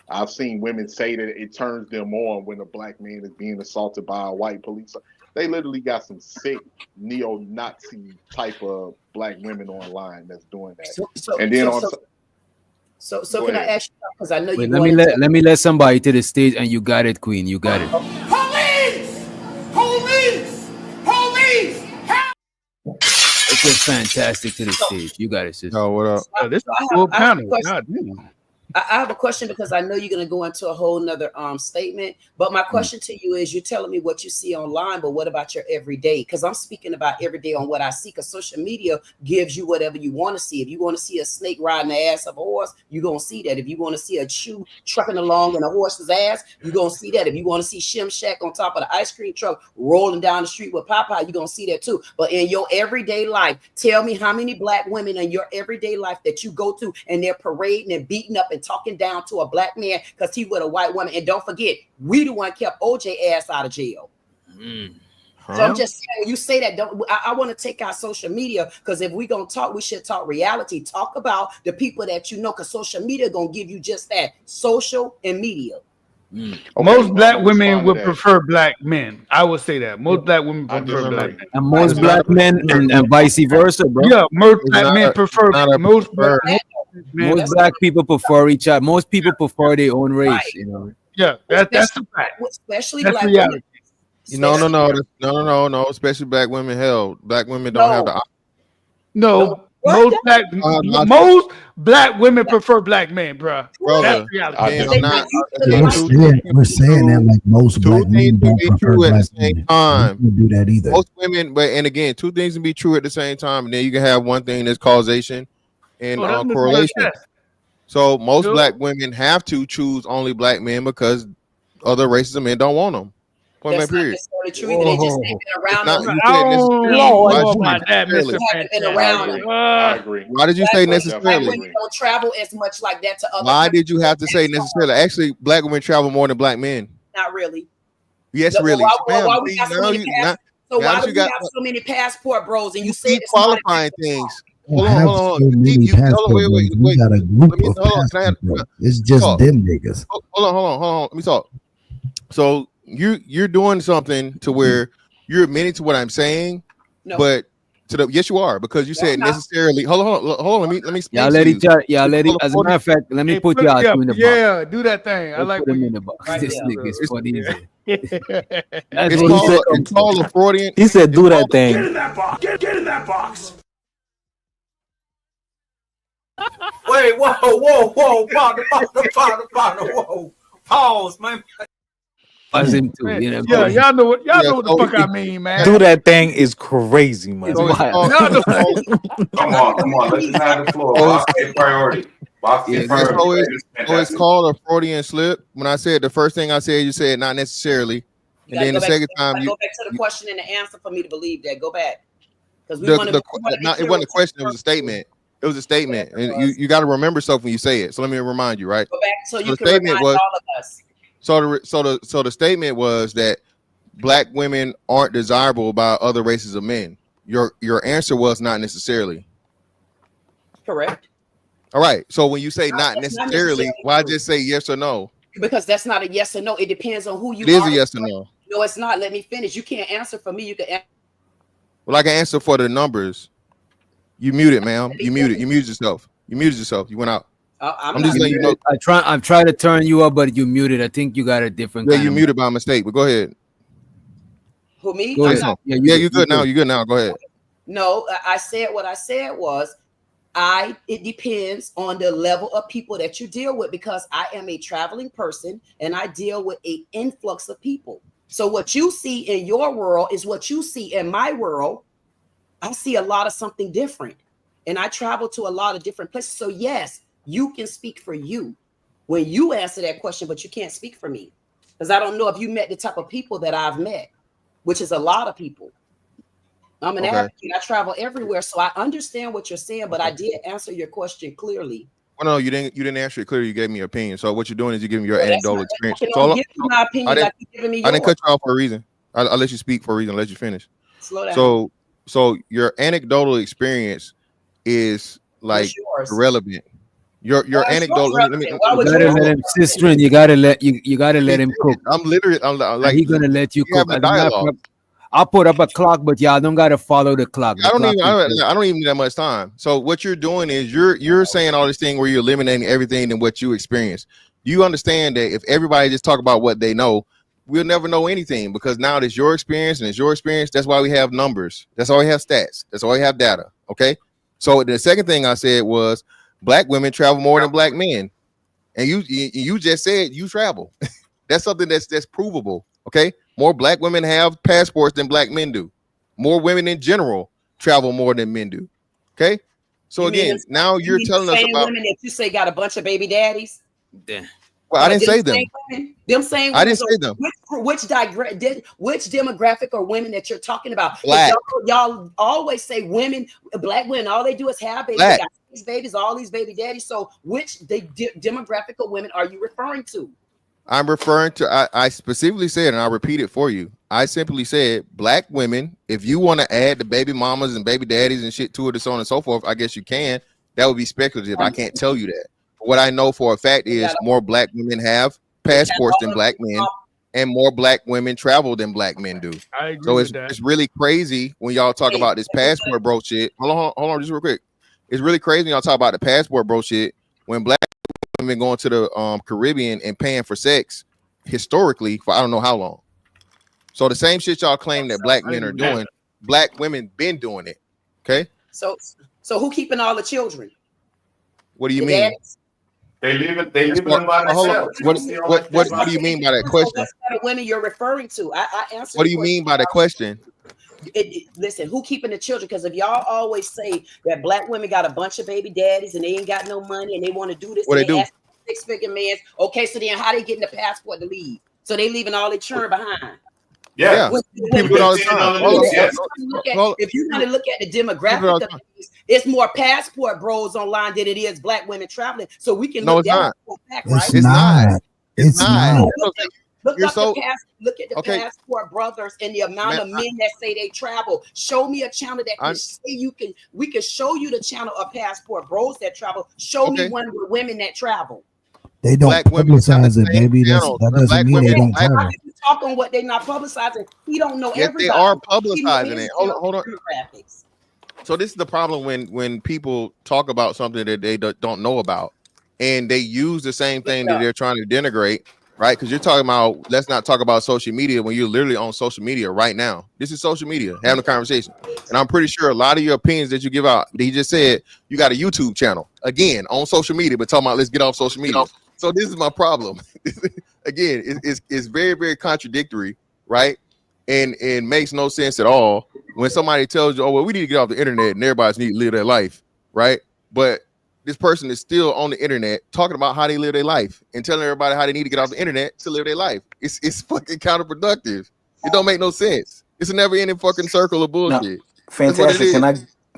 I've seen women say that it turns them on when a Black man is being assaulted by a white police. They literally got some sick neo-Nazi type of Black women online that's doing that. So can I ask you, because I know you. Let me let somebody to the stage, and you got it, Queen. You got it. Police! Police! Police! It's just fantastic to the stage. You got it, sister. Oh, what up? This is I full have panel. a question. I have a question, because I know you're going to go into a whole nother statement. But my question to you is, you're telling me what you see online, but what about your everyday? Because I'm speaking about every day on what I see, because social media gives you whatever you want to see. If you want to see a snake riding the ass of a horse, you're going to see that. If you want to see a shoe trucking along in a horse's ass, you're going to see that. If you want to see Shim Shack on top of the ice cream truck rolling down the street with Popeye, you're going to see that too. But in your everyday life, tell me how many Black women in your everyday life that you go to and they're parading and beating up and talking down to a Black man because he with a white woman. And don't forget, we the one kept OJ ass out of jail. So I'm just saying, when you say that, I want to take out social media, because if we gonna talk, we should talk reality. Talk about the people that you know, because social media gonna give you just that, social and media. Most Black women would prefer Black men. I would say that most Black women prefer Black men, and most Black men and vice versa, bro. Yeah, most Black men prefer most Black people prefer each other. Most people prefer their own race. You know. Yeah, that's a fact. Especially that's Black reality. women. No. Especially Black women. Hell, Black women don't have the. No, most Black women prefer Black men, bro. That's reality. We're saying that like most Black men don't prefer Black men. Don't do that either. Most women, and again, two things can be true at the same time, and then you can have one thing that's causation and correlation. So most Black women have to choose only Black men because other races of men don't want them. Point That's blank not period. necessarily true either. They just ain't been around. Not, No, you I said don't necessarily. know Why did you about say that, Mr. necessarily? haven't been I around. agree. I agree. Why did you say Black necessarily? women don't travel as much like that to other Why countries. did you have to say necessarily? Actually, black women travel more than black men. Not really. Yes, No, really. why we See, got so now many you pass? So now why that do you we got have so many passport bros? And you you said keep it's not qualifying things. We Hold don't on, have hold on, hold so on. many Hold on, passport wait, bros. wait, We wait. got a Let group me of hold on. Can I passport bros. It's let me just talk? them niggas. Hold on. Let me talk. So you're doing something to where you're admitting to what I'm saying, No. but to the yes you are because you No, I'm said not. necessarily. Hold on. Let me explain Y'all to let you. each other. Y'all It's let called it. a As a 40 matter of fact, let me Hey, put put, y'all yeah, two in the box. yeah, do that thing. I Let's like put when him you in the box. Right This there. nigga is funny. As hell. That's It's what he said. called a Freudian. He said, "Do that Get thing." in that box. Get in that box. Wait, whoa. Pause, man. That's him too. Man, You know what yeah, I'm saying? y'all know what Yeah, the so fuck I mean, man. Do that thing is crazy, man. It's so it's wild. called Y'all know. Come on. Let them have the floor. so Box it's, get priority. Box Yeah, get go yeah, ahead. priority. so it's Fantastic. called a Freudian slip. When I said the first thing I said, you said not necessarily, You and gotta then go the back. second time Go back to the question and the answer for me to believe that. Go back because we want to. it wasn't a question, it was a statement. It was a statement, and you got to remember stuff when you say it. So let me remind you, right? Go back so So you the can statement remind was all of us. so the statement was that black women aren't desirable by other races of men. Your answer was not necessarily. Correct. All right. So when you say No, not that's not necessarily, necessarily why true. just say yes or no? Because that's not a yes or no. It depends on who you It is are. a yes or no. No, it's not. Let me finish. You can't answer for me. You can answer. Well, I can answer for the numbers. You muted, ma'am. You muted. You muted yourself. You muted yourself. You went out. I'm I'm not just letting you know. I'm trying to turn you up, but you muted. I think you got a different Yeah, kind you of muted by mistake. But go ahead. Who me? Go I'm ahead. not. Yeah, Yeah, good. you good now. You good now. Go ahead. No, I said what I said was it depends on the level of people that you deal with because I am a traveling person and I deal with an influx of people. So what you see in your world is what you see in my world. I see a lot of something different and I travel to a lot of different places. So yes, you can speak for you when you answer that question, but you can't speak for me because I don't know if you met the type of people that I've met, which is a lot of people. I'm an advocate. I travel everywhere, so I understand what you're saying, but I did answer your question clearly. Well, no, you didn't answer it clearly. You gave me your opinion. So what you're doing is you're giving me your Well, that's anecdotal not, experience. I can So only give you my opinion like you're giving me I yours. didn't cut you off for a reason. I'll let you speak for a reason. I'll let you finish. Slow down. So your anecdotal experience is like What's yours? irrelevant. Your Why is anecdote. yours relevant? Why would You gotta yours let him, sister, and you gotta let him cook. I'm literally I'm like He gonna let you we have cook. a As a matter of dialogue. fact, I'll put up a clock, but y'all don't gotta follow the clock. The I don't clock even need that much time. So what you're doing is you're saying all this thing where you're eliminating everything than what you experience. You understand that if everybody just talk about what they know, we'll never know anything because now it's your experience and it's your experience. That's why we have numbers. That's why we have stats. That's why we have data. Okay. So the second thing I said was black women travel more than black men, and you just said you travel. That's something that's provable. Okay. More black women have passports than black men do. More women in general travel more than men do. Okay. So again, now you're telling us about women that you say got a bunch of baby daddies. Well, I didn't say them. Them same women. I didn't say them. Which demographic or women that you're talking about? Black. Y'all always say women, black women. All they do is have babies. Black. They got these babies, all these baby daddies. So which demographic of women are you referring to? I'm referring to, I specifically said, and I'll repeat it for you. I simply said black women, if you want to add the baby mamas and baby daddies and shit to it and so on and so forth, I guess you can. That would be speculative. I can't tell you that. But what I know for a fact is more black women have passports than black men, and more black women travel than black men do. I agree So with that. it's really crazy when y'all talk about this passport bro shit. Hold on, just real quick. It's really crazy when y'all talk about the passport bro shit when black women going to the Caribbean and paying for sex historically for I don't know how long. So the same shit y'all claim that black men are doing, black women been doing it. Okay. So who keeping all the children? What do you mean? Daddies? They leave them by themselves. What do you mean by that question? What kind of women you're referring to? I answered. What do you mean by the question? Listen, who keeping the children? Because if y'all always say that black women got a bunch of baby daddies and they ain't got no money and they want to do this, what and they do? ask six-figure men. Okay, so then how they getting the passport to leave? So they leaving all their churn behind. Yeah. People do it all the time. If you want to look at the demographic of things, it's more passport bros online than it is black women traveling. So we can look that back, right? It's not. It's not. Look at the passport brothers and the amount of men that say they travel. Show me a channel that can say we can show you the channel of passport bros that travel. Show me one with women that travel. They don't publicize it, baby. That doesn't mean they don't travel. Talk on what they're not publicizing. He don't know everybody. They are publicizing it. Hold on. So this is the problem when people talk about something that they don't know about, and they use the same thing that they're trying to denigrate, right? Because you're talking about, let's not talk about social media when you're literally on social media right now. This is social media, having a conversation. And I'm pretty sure a lot of your opinions that you give out, he just said you got a YouTube channel, again, on social media, but talking about let's get off social media. So this is my problem. Again, it's very, very contradictory, right? And makes no sense at all when somebody tells you, oh, well, we need to get off the internet and everybody's need to live their life, right? But this person is still on the internet talking about how they live their life and telling everybody how they need to get off the internet to live their life. It's fucking counterproductive. It don't make no sense. It's a never ending fucking circle of bullshit. Fantastic.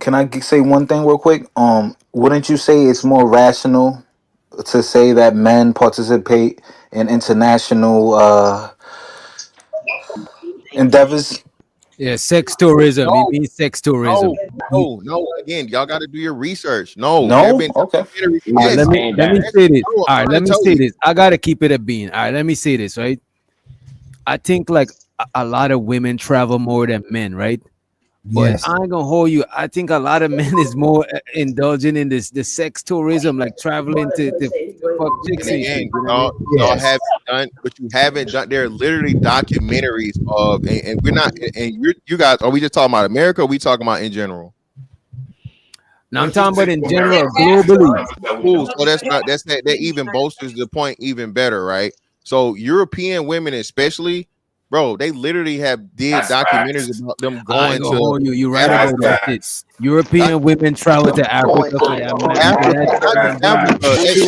Can I say one thing real quick? Wouldn't you say it's more rational to say that men participate in international endeavors? Yeah, sex tourism. It means sex tourism. No. Again, y'all got to do your research. No. Okay. All right, let me say this. All right, let me say this. I gotta keep it a bean. All right, let me say this. Right. I think like a lot of women travel more than men, right? But I ain't gonna hold you. I think a lot of men is more indulging in the sex tourism, like traveling to fuck chicks. Again, y'all haven't done, but you haven't done. There are literally documentaries of, and we're not, and you guys, are we just talking about America? Or are we talking about in general? Now I'm talking about in general, globally. Cool. So that even bolsters the point even better, right? So European women, especially. Bro, they literally did documentaries about them going to. You're right about that. European women travel to Africa for that.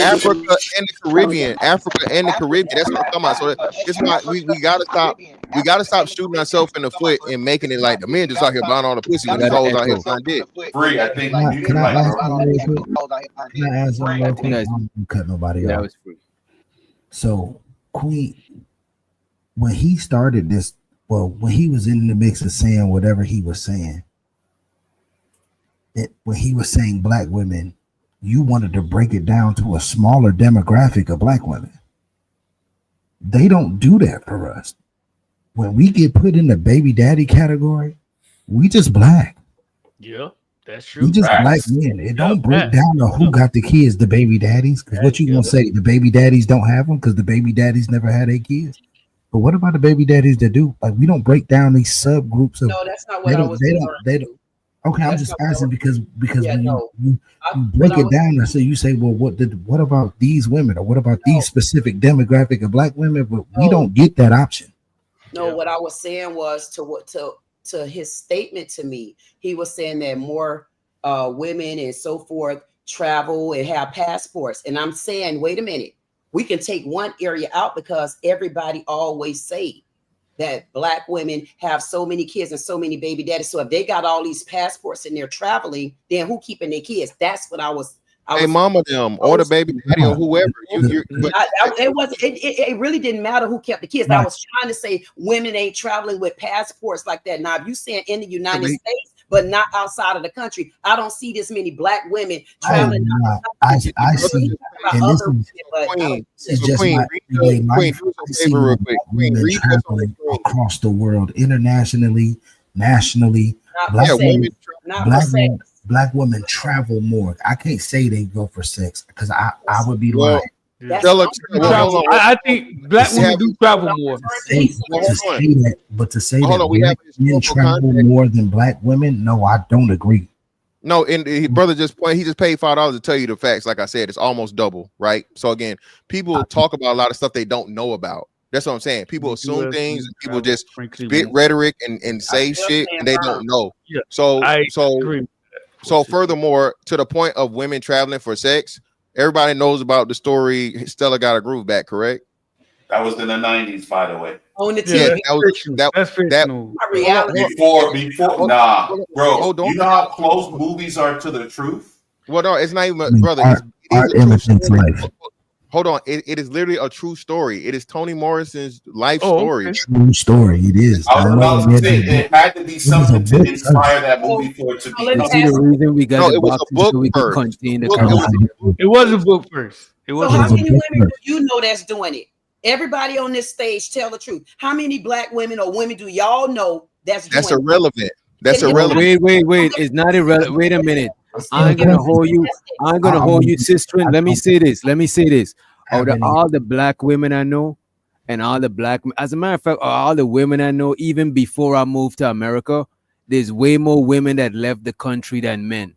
Africa and the Caribbean. That's what I'm talking about. So it's why we gotta stop. We gotta stop shooting ourselves in the foot and making it like the men just out here buying all the pussy and the hoes out here trying dick. Free, I think. Can I ask something real quick? Can I ask something real quick? I don't cut nobody off. So, Queen. When he started this, when he was in the mix of saying whatever he was saying, when he was saying black women, you wanted to break it down to a smaller demographic of black women. They don't do that for us. When we get put in the baby daddy category, we just black. Yeah, that's true. We just black men. It don't break down to who got the kids, the baby daddies. Because what you gonna say? The baby daddies don't have them because the baby daddies never had their kids. But what about the baby daddies that do? Like, we don't break down these subgroups of. No, that's not what I was. They don't. Okay, I'm just asking because when you break it down and so you say, well, what about these women or what about these specific demographic of black women? But we don't get that option. No, what I was saying was to his statement to me. He was saying that more women and so forth travel and have passports, and I'm saying, wait a minute. We can take one area out because everybody always say that black women have so many kids and so many baby daddies. So if they got all these passports and they're traveling, then who keeping their kids? That's what I was. Mama them or the baby daddy or whoever. It really didn't matter who kept the kids. Right. I was trying to say women ain't traveling with passports like that. Now, if you saying in the United States, but not outside of the country, I don't see this many black women traveling. I see. And this is just my everyday life. I see women traveling across the world, internationally, nationally. Black women travel more. I can't say they go for sex because I would be lying. I think black women do travel more. But to say that black men travel more than black women, no, I don't agree. No, and he just paid $5 to tell you the facts. Like I said, it's almost double, right? So again, people talk about a lot of stuff they don't know about. That's what I'm saying. People assume things and people just spit rhetoric and say shit and they don't know. So furthermore, to the point of women traveling for sex, everybody knows about the story Stella Got a Groove Back, correct? That was in the 90s, by the way. on the Yeah, TV. that's fictional. Before, nah, bro. You know how close movies are to the truth. Well, no, it's not even, I mean, brother. art It is a true imitates story. life. Hold on, it is literally a true story. It is Toni Morrison's life Oh, story. okay. True story. It is. I was I know about to it say is a it had to be it was a something to book inspire first. that movie for it to be. You see the reason we got No, the it was a boxes book so we can first. contain the Book- It was content. a book. It was a book first. It was. So It how was a many book women do first. you know that's doing it? Everybody on this stage, tell the truth. How many black women or women do y'all know that's doing That's it? irrelevant. That's It- irrelevant. Wait. It's not irrelevant. Wait a minute. It's still I'm gonna irrelevant. hold you. I'm gonna hold you, sister. Let me say this. Have Out of any- all the black women I know, and all the black, as a matter of fact, all the women I know, even before I moved to America, there's way more women that left the country than men.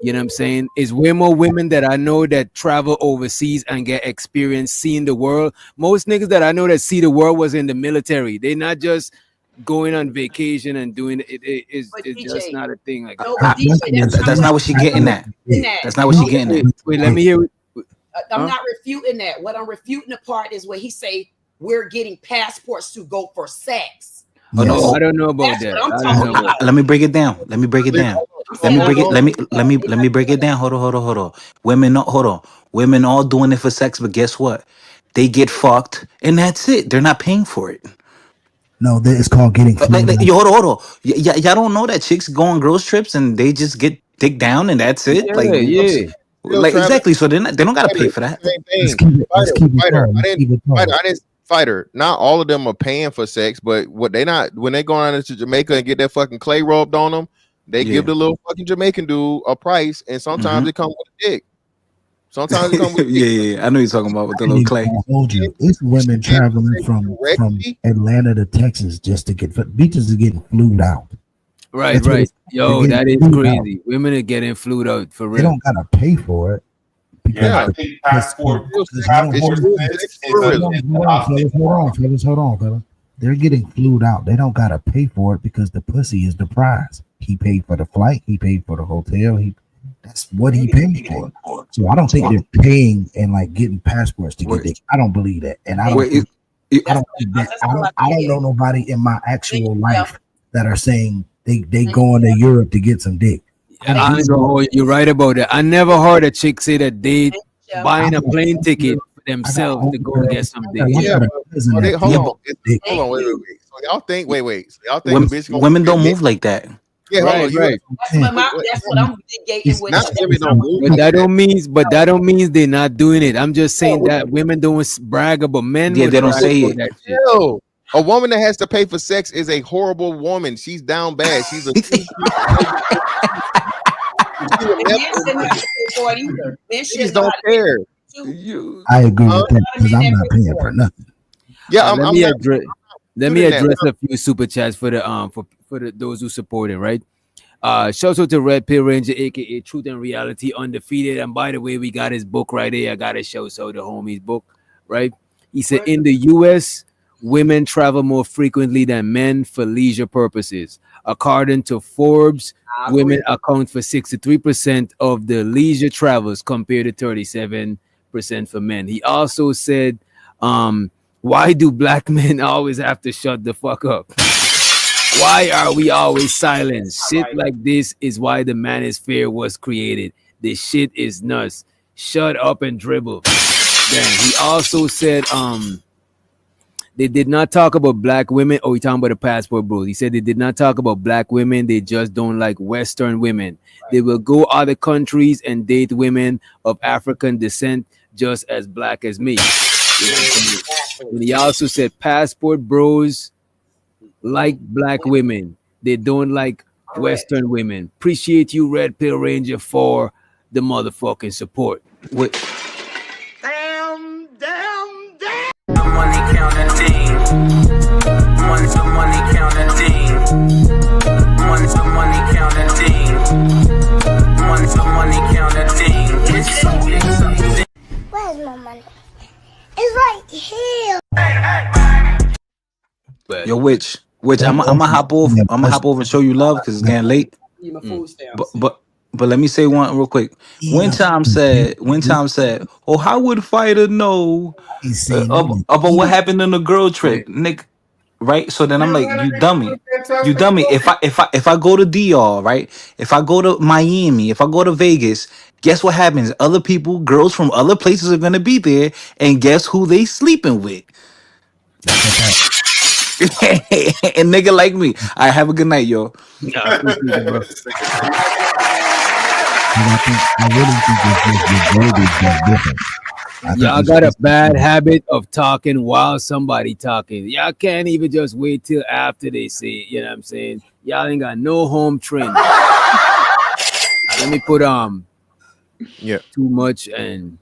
You know what I'm saying? It's way more women that I know that travel overseas and get experience seeing the world. Most niggas that I know that see the world was in the military. They're not just going on vacation and doing it. It's just not a thing like No, that. but DJ, That's not what she getting at. That's not what she getting at. Wait, let me hear it. I'm not refuting that. What I'm refuting the part is where he say we're getting passports to go for sex. Oh no, I don't know about That's that. what I'm I don't talking know. about. Let me break it down. Let me break it down. Let me break it down. Hold on. Hold on. Women all doing it for sex, but guess what? They get fucked, and that's it. They're not paying for it. No, it's called getting Like, flued out. hold on. Y'all don't know that chicks go on girls trips and they just get dick down and that's it. Like exactly. So they don't gotta pay for that. Same Let's thing. keep it Fighter. going. Let's keep it going. I didn't. Fighter. Not all of them are paying for sex, but what they not when they go on to Jamaica and get that fucking clay rubbed on them, they give the little fucking Jamaican dude a price, and sometimes it comes with a dick. Sometimes it comes with a dick. yeah. I know you're talking about with the I little ain't clay. gonna hold you. It's women traveling from Atlanta to Texas just to get bitches are getting flued out. Right. That's what Yo, they're that is getting flued out. crazy. Women are getting flued out for They real. don't gotta pay for it. Yeah, I think passport. Hold on, fellas. They're getting flued out. They don't gotta pay for it because the pussy is the prize. He paid for the flight. He paid for the hotel. That's what he paid for. So I don't think they're paying and like getting passports to get dick. I don't believe that, and I don't. I don't know nobody in my actual life that are saying they going to Europe to get some dick. You're right about that. I never heard a chick say that they buying a plane ticket for themselves to go and get some dick. Yeah, hold on. Wait. So y'all think? Wait. So y'all think a bitch gonna Women don't move like that. Yeah, right. That's what I'm negating with. But that don't mean they're not doing it. I'm just saying that women don't brag about men. Yeah, they don't say it. That shit. Yo, a woman that has to pay for sex is a horrible woman. She's down bad. She's a. Ladies don't care. I agree with that because I'm not paying for nothing. Yeah, let me address a few super chats for the those who support it, right? Shout out to Red Pill Ranger, aka Truth and Reality Undefeated. And by the way, we got his book right here. I gotta show the homie's book, right? He said in the US, women travel more frequently than men for leisure purposes. According to Forbes, women account for 63% of the leisure travels compared to 37% for men. He also said, why do black men always have to shut the fuck up? Why are we always silent? Shit like this is why the manosphere was created. This shit is nuts. Shut up and dribble. Then he also said, they did not talk about black women. Oh, he talking about the passport bros. He said they did not talk about black women. They just don't like Western women. They will go other countries and date women of African descent just as black as me. And he also said passport bros like black women. They don't like Western women. Appreciate you, Red Pill Ranger, for the motherfucking support. Money counting team. Money counting team. Money counting team. Money counting team. Where's my money? It's right here. Yo, which I'm gonna hop over. I'm gonna hop over and show you love because it's getting late. But let me say one real quick. When Tom said, oh, how would Fighter know about what happened on the girl trip? Nick, right? So then I'm like, you dummy. You dummy. If I go to DR, right? If I go to Miami, if I go to Vegas, guess what happens? Other people, girls from other places are gonna be there, and guess who they sleeping with? And nigga like me. I have a good night, yo. Nah, appreciate it, bro. I really think it's just the verbiage that's different. Y'all got a bad habit of talking while somebody talking. Y'all can't even just wait till after they say it. You know what I'm saying? Y'all ain't got no home training. Let me put too much and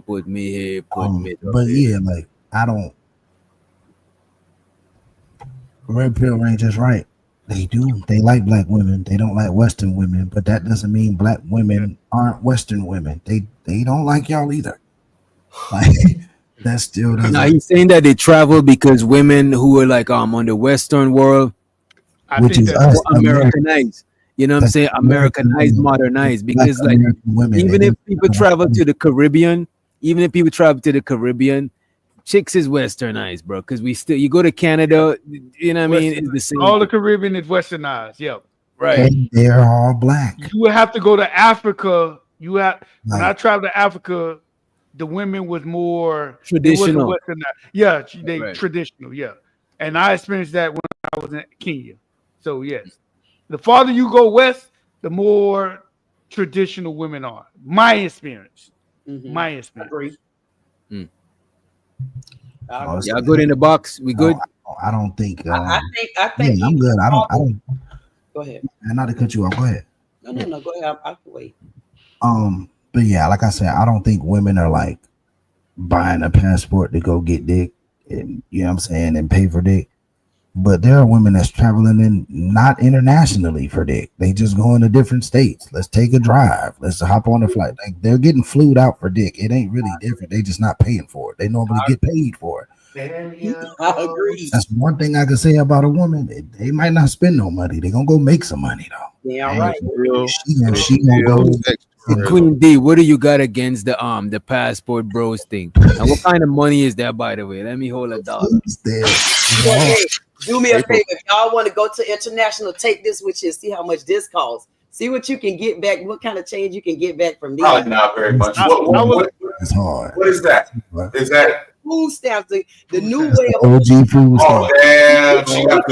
put me here, put me up But here. yeah, like I don't. Red Pill Ranger's right. They do. They like black women. They don't like Western women. But that doesn't mean black women aren't Western women. They don't like y'all either. Like that still doesn't. Now he's saying that they travel because women who are like on the Western world, which is us, Americanized. You know what I'm saying? Americanized, modernized. Because like even if people travel to the Caribbean, chicks is westernized, bro. Because you go to Canada, you know what I mean? It's the same. All the Caribbean is westernized. Yep. Right. And they're all black. You would have to go to Africa. When I traveled to Africa, the women was more traditional. Yeah, traditional. Yeah, and I experienced that when I was in Kenya. So yes, the farther you go west, the more traditional women are. My experience. My experience. Y'all good in the box? We good? I don't think. I think. Yeah, I'm good. I don't. Go ahead. And not to cut you off. Go ahead. No. Go ahead. I can wait. But yeah, like I said, I don't think women are like buying a passport to go get dick, and you know what I'm saying, and pay for dick. But there are women that's traveling in not internationally for dick. They just go into different states. Let's take a drive. Let's hop on a flight. Like they're getting flued out for dick. It ain't really different. They just not paying for it. They normally get paid for it. I agree. That's one thing I can say about a woman. They might not spend no money. They're gonna go make some money though. Yeah, right. She gonna go. Queen D, what do you got against the passport bros thing? And what kind of money is that, by the way? Let me hold $1. Do me a favor. If y'all want to go to international, take this with you. See how much this costs. See what you can get back. What kind of change you can get back from these? Probably not very much. It's hard. What is that? Is that food stamps? The new way of OG food stamps. Oh damn! She got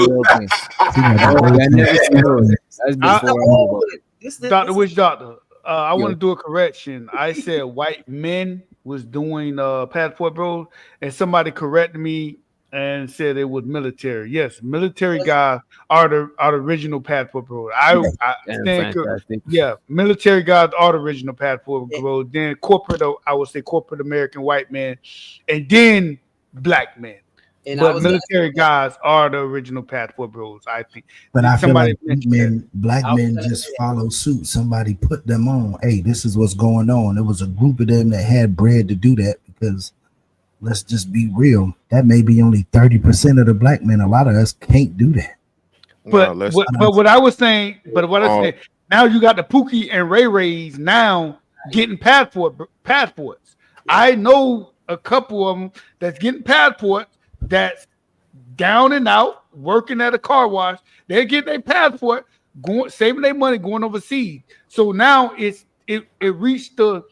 Dr. Witch Doctor. I want to do a correction. I said white men was doing passport bros, and somebody corrected me and said it was military. Yes, military guys are the original passport bros. I stand military guys are the original passport bros. Then corporate, I would say corporate American white men, and then black men. But military guys are the original passport bros, I think. But I feel like black men just follow suit. Somebody put them on. Hey, this is what's going on. There was a group of them that had bread to do that because let's just be real. That may be only 30% of the black men. A lot of us can't do that. But what I was saying, now you got the Pookie and Ray Rays now getting passports. I know a couple of them that's getting passports. That's down and out, working at a car wash. They're getting their passport, saving their money, going overseas. So now it reached the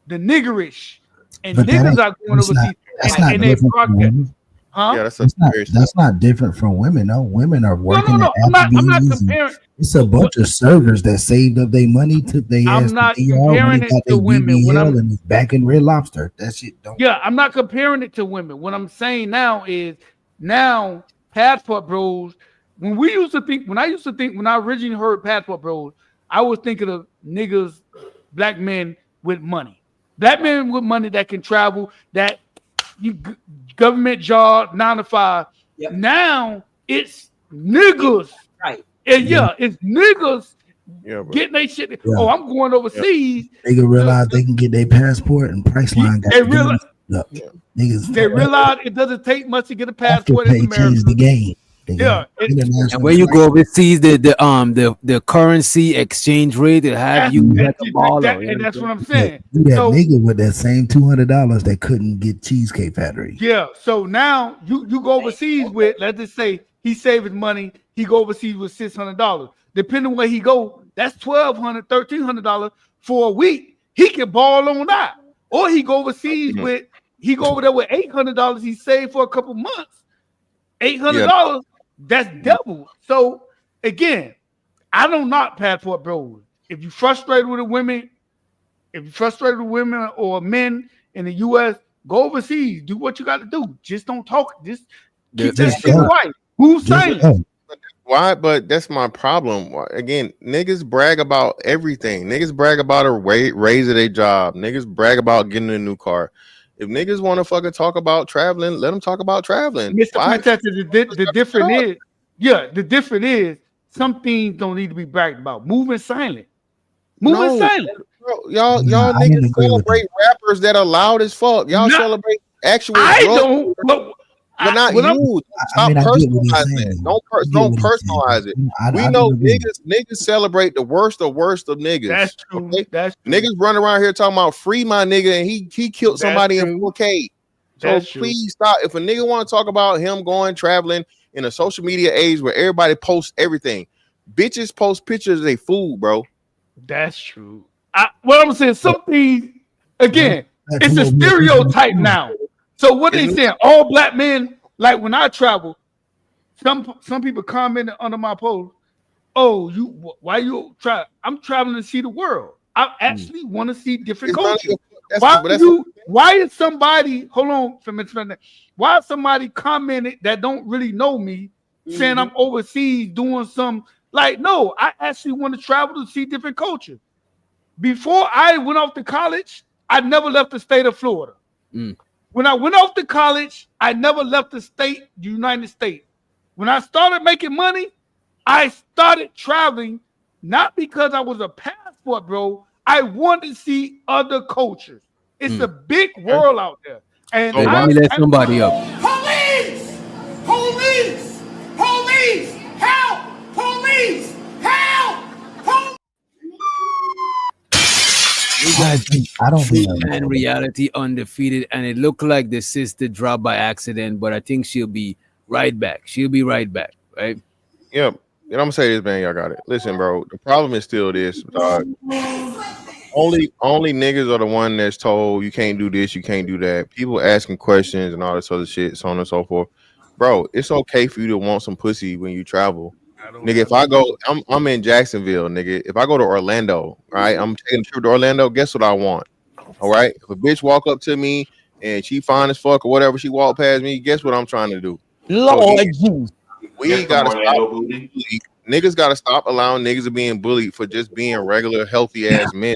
niggerish, and niggas are going overseas. And they broadcast. Huh? Yeah, that's not different from women. No, women are working. No. I'm not comparing. It's a bunch of servers that saved up their money, took their ass. I'm not comparing it to women. And it's back in Red Lobster. That shit don't. Yeah, I'm not comparing it to women. What I'm saying now is passport bros. When I originally heard passport bros, I was thinking of niggas, black men with money, black men with money that can travel, that government job 9 to 5. Yep. Now it's niggas, right? And it's niggas getting their shit. Yeah. Oh, I'm going overseas. They can realize they can get their passport and Priceline. They realize it doesn't take much to get a passport in America. Changed the game. Yeah, and when you go overseas, the currency exchange rate will have you like a baller. and that's what I'm saying. You that So nigga with that same $200 that couldn't get Cheesecake Factory. yeah, so now you go overseas with, let's just say he save his money, he go overseas with $600. Depending where he go, that's $1,200, $1,300 for a week. He can ball on that, or he go overseas with he go over there with $800 he saved for a couple months. $800, that's double. So again, I don't knock passport bros. If you frustrated with the women, or men in the US, go overseas, do what you got to do. Just don't talk. Just keep that shit quiet. Who's silent? Why? But that's my problem. Again, niggas brag about everything. Niggas brag about a raise at their job. Niggas brag about getting a new car. If niggas want to fucking talk about traveling, let them talk about traveling. Mr. Fantastic, the difference is, the difference is some things don't need to be bragged about. Moving silent. Moving silent. Bro, y'all niggas celebrate rappers that are loud as fuck. Y'all celebrate actual. I don't. But not you. Stop personalizing it. Don't personalize it. We know niggas celebrate the worst of niggas. That's true. Okay? That's true. Niggas running around here talking about free my nigga and he killed somebody in 4K. So please stop. If a nigga want to talk about him going traveling in a social media age where everybody posts everything, bitches post pictures of their food, bro. That's true. What I'm saying, something again, it's a stereotype now. So what they saying? All black men, like when I travel, some people commented under my post, "Oh, why you try? I'm traveling to see the world. I actually want to see different cultures. Why is somebody? Hold on, for minute. Why is somebody commented that don't really know me, saying I'm overseas doing some like? No, I actually want to travel to see different cultures. Before I went off to college, I never left the state of Florida. When I went off to college, I never left the United States. When I started making money, I started traveling, not because I was a passport bro. I wanted to see other cultures. It's a big world out there. And let me let somebody up. Police! Police! Police! Help! Police! Help! I don't think and reality undefeated, and it looked like the sister dropped by accident, but I think she'll be right back. Right? Yep. And I'm gonna say this, man. Y'all got it. Listen, bro. The problem is still this, dog. Only niggas are the one that's told you can't do this, you can't do that. People asking questions and all this other shit, so on and so forth. Bro, it's okay for you to want some pussy when you travel. Nigga, if I go, I'm in Jacksonville, nigga. If I go to Orlando, right? I'm taking a trip to Orlando. Guess what I want? All right. If a bitch walk up to me and she fine as fuck or whatever, she walk past me. Guess what I'm trying to do? Lord, we gotta stop. Niggas gotta stop allowing niggas to being bullied for just being regular, healthy ass men.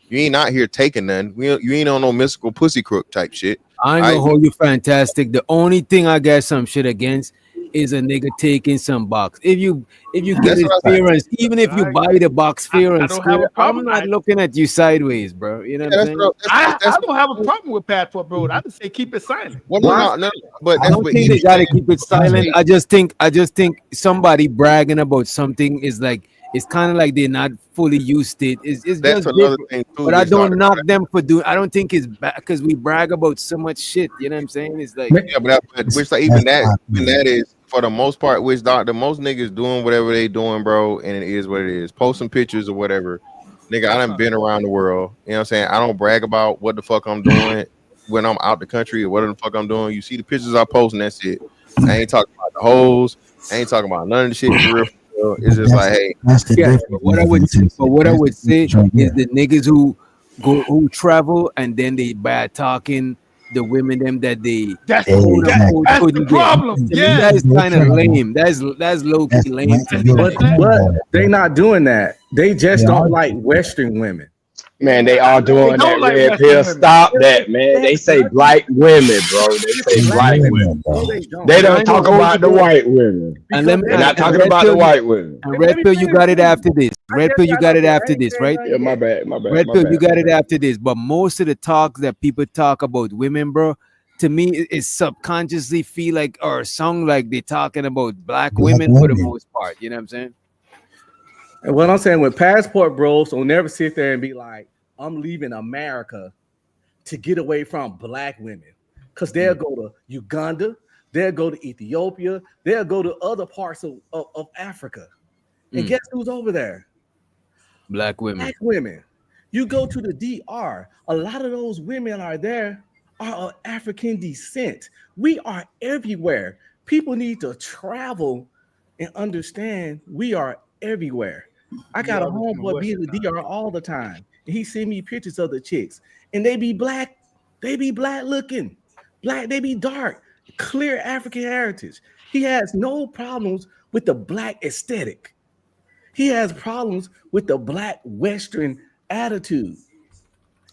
You ain't out here taking none. You ain't on no mystical pussy crook type shit. I ain't gonna hold you fantastic. The only thing I got some shit against is a nigga taking some box. If you get it fair and even if you buy the box fair and square, I'm not looking at you sideways, bro. You know what I'm saying? I don't have a problem with passport, bro. I just say keep it silent. Well, no, but I don't think they gotta keep it silent. I just think somebody bragging about something is like it's kind of like they're not fully used to it. It's that's just another different. thing too. But I don't knock them for doing. I don't think it's bad because we brag about so much shit. You know what I'm saying? It's like which like even that is for the most part, which the most niggas doing whatever they doing, bro, and it is what it is. Posting pictures or whatever. Nigga, I done been around the world. You know what I'm saying? I don't brag about what the fuck I'm doing when I'm out the country or what the fuck I'm doing. You see the pictures I post and that's it. I ain't talking about the hoes. I ain't talking about none of the shit for real. It's just like, hey, but what I would say is the niggas who travel and then they bad talking the women them that they that's the problem. Yeah, that is kind of lame. That's low key lame to me. But they not doing that. They just don't like Western women. Man, they all doing that red pill. Stop that, man. They say black women, bro. They say black women, bro. They don't talk about the white women. And they're not talking about the white women. And red pill, you got it after this. Red pill, you got it after this, right? Yeah, my bad. Red pill, you got it after this. But most of the talks that people talk about women, bro, to me, it subconsciously feel like, or sound like they're talking about black women for the most part. You know what I'm saying? And what I'm saying with passport bros will never sit there and be like, I'm leaving America to get away from black women. Because they'll go to Uganda, they'll go to Ethiopia, they'll go to other parts of Africa. And guess who's over there? Black women. Black women. You go to the DR, a lot of those women are there are of African descent. We are everywhere. People need to travel and understand we are everywhere. I got a homeboy be in the DR all the time, and he send me pictures of the chicks, and they be black looking, black, they be dark, clear African heritage. He has no problems with the black aesthetic. He has problems with the black Western attitude.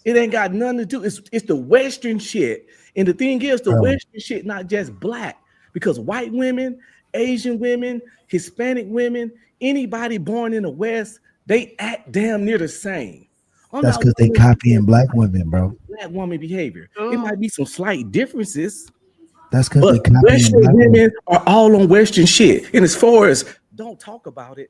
It ain't got nothing to do. It's the Western shit. And the thing is, the Western shit not just black, because white women, Asian women, Hispanic women, anybody born in the West, they act damn near the same. That's because they copying black women, bro. Black woman behavior. It might be some slight differences. That's because they copying Western black women are all on Western shit. And as far as don't talk about it,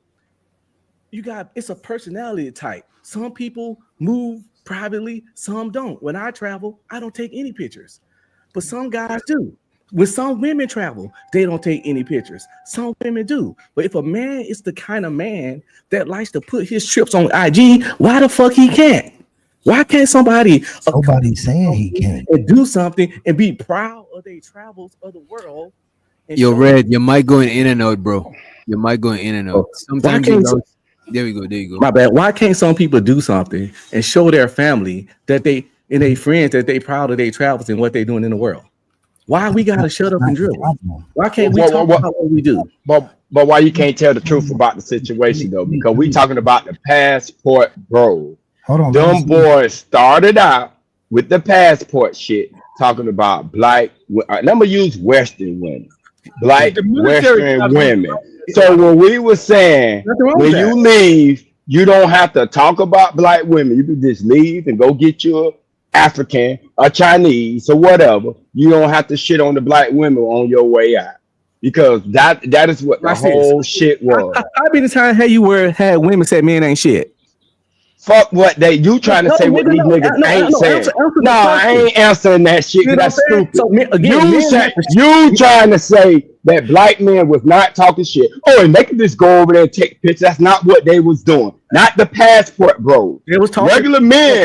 it's a personality type. Some people move privately, some don't. When I travel, I don't take any pictures, but some guys do. When some women travel, they don't take any pictures. Some women do. But if a man is the kind of man that likes to put his trips on IG, why the fuck he can't? Why can't somebody saying he can't and do something and be proud of their travels of the world? Yo, Red, your mic going in and out, bro. Your mic going in and out. Sometimes there we go. There you go. My bad. Why can't some people do something and show their family that they and their friends that they proud of their travels and what they're doing in the world? Why we gotta shut up and dribble? Why can't we talk about what we do? But why you can't tell the truth about the situation though? Because we talking about the passport bro. Hold on. Them boys started out with the passport shit, talking about black. I'm gonna use Western women, black Western women. So when we were saying when you leave, you don't have to talk about black women. You can just leave and go get your African or Chinese or whatever. You don't have to shit on the black women on your way out, because that is what the whole shit was. I be the time had women say men ain't shit. Fuck what you trying to say what these niggas ain't saying. No, I ain't answering that shit. That's stupid. So, you trying to say that black men was not talking shit. Oh, and they could just go over there and take pictures. That's not what they was doing. Not the passport bros. They was talking regular men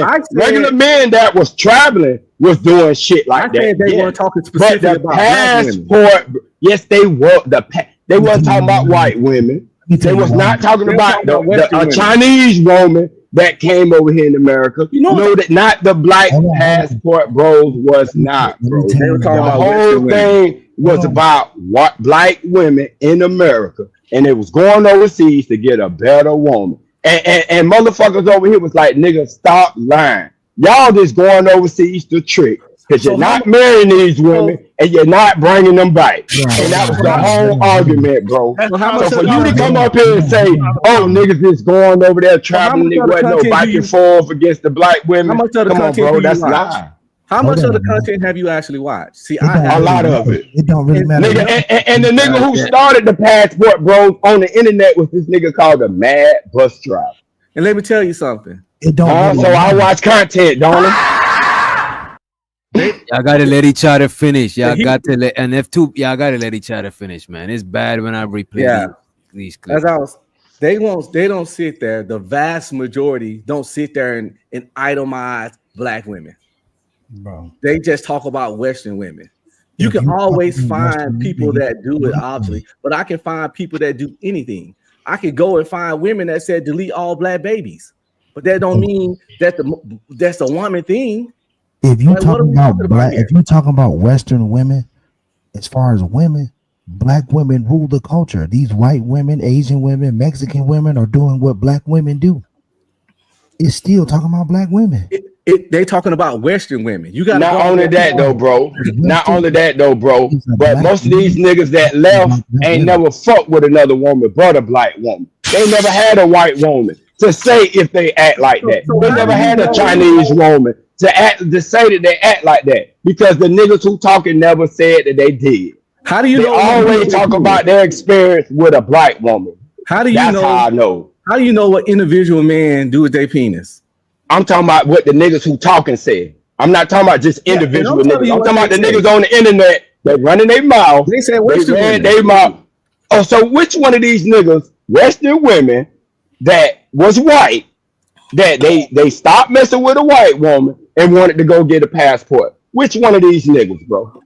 that was traveling was doing shit like that. They weren't talking specifically but the about passport. Yes, they were. They weren't talking about white women. They was not talking about the Chinese woman that came over here in America. You know that not the black passport bros was not, bro. The whole thing was about what black women in America, and it was going overseas to get a better woman. And motherfuckers over here was like, nigga, stop lying. Y'all just going overseas to trick, because you're not marrying these women and you're not bringing them back. And that was the whole argument, bro. So for you to come up here and say, oh, niggas is going over there traveling, there wasn't no back and forth against the black women. Come on, bro, that's lie. How much of the content have you actually watched? See, a lot of it. It don't really matter. Nigga, and the nigga who started the passport bros on the internet was this nigga called the Mad Bus Driver. And let me tell you something. It don't really so I watch content, don't I? Y'all gotta let each other finish. Y'all got to let, and if two, y'all gotta let each other finish, man. It's bad when I replay these clips. They don't sit there. The vast majority don't sit there and itemize black women. Bro. They just talk about Western women. You can always find people that do it, obviously, but I can find people that do anything. I could go and find women that said delete all black babies, but that don't mean that that's a woman thing. If you talking about Western women, as far as women, black women rule the culture. These white women, Asian women, Mexican women are doing what black women do. It's still talking about black women. They talking about Western women. You got not only that though, bro. But most of these niggas that left ain't never fucked with another woman but a black woman. They never had a white woman. to say if they act like that. They never had a Chinese woman to say that they act like that because the niggas who talking never said that they did. How do you they know? always talk about their experience with a black woman. How do you That's know? how I know. How do you know what individual man do with their penis? I'm talking about what the niggas who talking said. I'm not talking about just individual niggas. I'm talking about the niggas on the internet that running their mouth. They said ran their mouth. Oh, so which one of these niggas, Western women, that was white, that they stopped messing with a white woman and wanted to go get a passport? Which one of these niggas, bro?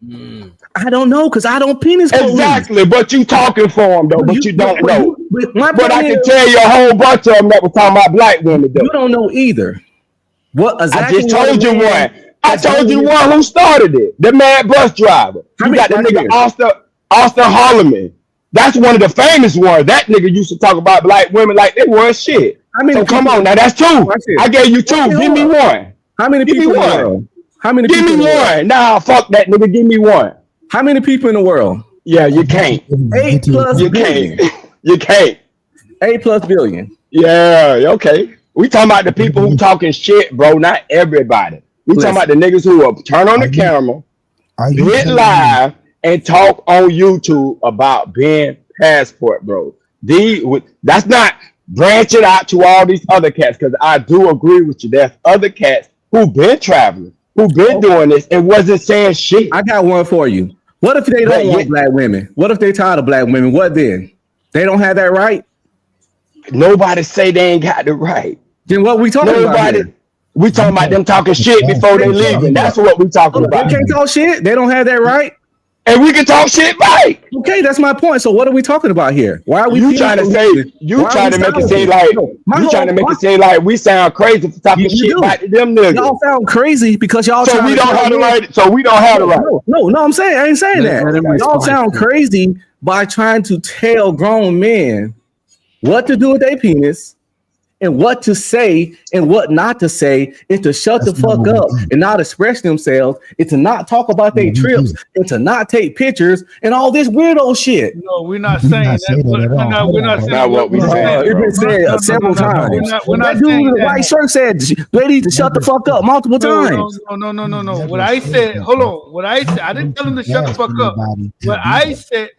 I don't know because I don't penis. Exactly, but you talking for them though, but you don't know. But I can tell you a whole bunch of them that was talking about black women though. You don't know either. What exactly? I just told you one. I told you the one who started it. The mad bus driver. You got the nigga Austin Holloman. That's one of the famous ones. That nigga used to talk about black women like they were shit. So come on now, that's two. I gave you two. Give me one. How many Give people me in the one. world? How many Give people me in the world? one. Nah, fuck that nigga. Give me one. How many people in the world? Yeah, you can't. 8 plus You billion. can't. You can't. 8 plus billion. Yeah, okay. We talking about the people who talking shit, bro. Not everybody. We talking about the niggas who will turn on the camera, get live, and talk on YouTube about being passport, bro. That's not branch it out to all these other cats, because I do agree with you. There's other cats who been traveling, who been doing this and wasn't saying shit. I got one for you. What if they don't want black women? What if they tired of black women? What then? They don't have that right? Nobody say they ain't got the right. Then what we talking about here? We talking about them talking shit before they leaving. That's what we talking about. They can't talk shit. They don't have that right. And we can talk shit back. Okay, that's my point. So what are we talking about here? Why are we? You trying to say? You trying to make it seem like? You trying to make it seem like we sound crazy for talking shit back to them niggas? Y'all sound crazy because y'all. So we don't have the right. So we don't have the right. No, I'm saying I ain't saying that. Y'all sound crazy by trying to tell grown men what to do with their penis and what to say and what not to say, and to shut the fuck up and not express themselves, and to not talk about their trips, and to not take pictures and all this weirdo shit. No, we're not saying that. We're not saying what we said. It's been said several times. We're not that dude saying in the that. white shirt said they need to shut the fuck up multiple times. No. What I said, hold on. What I said, I didn't tell him to shut the fuck up. What I said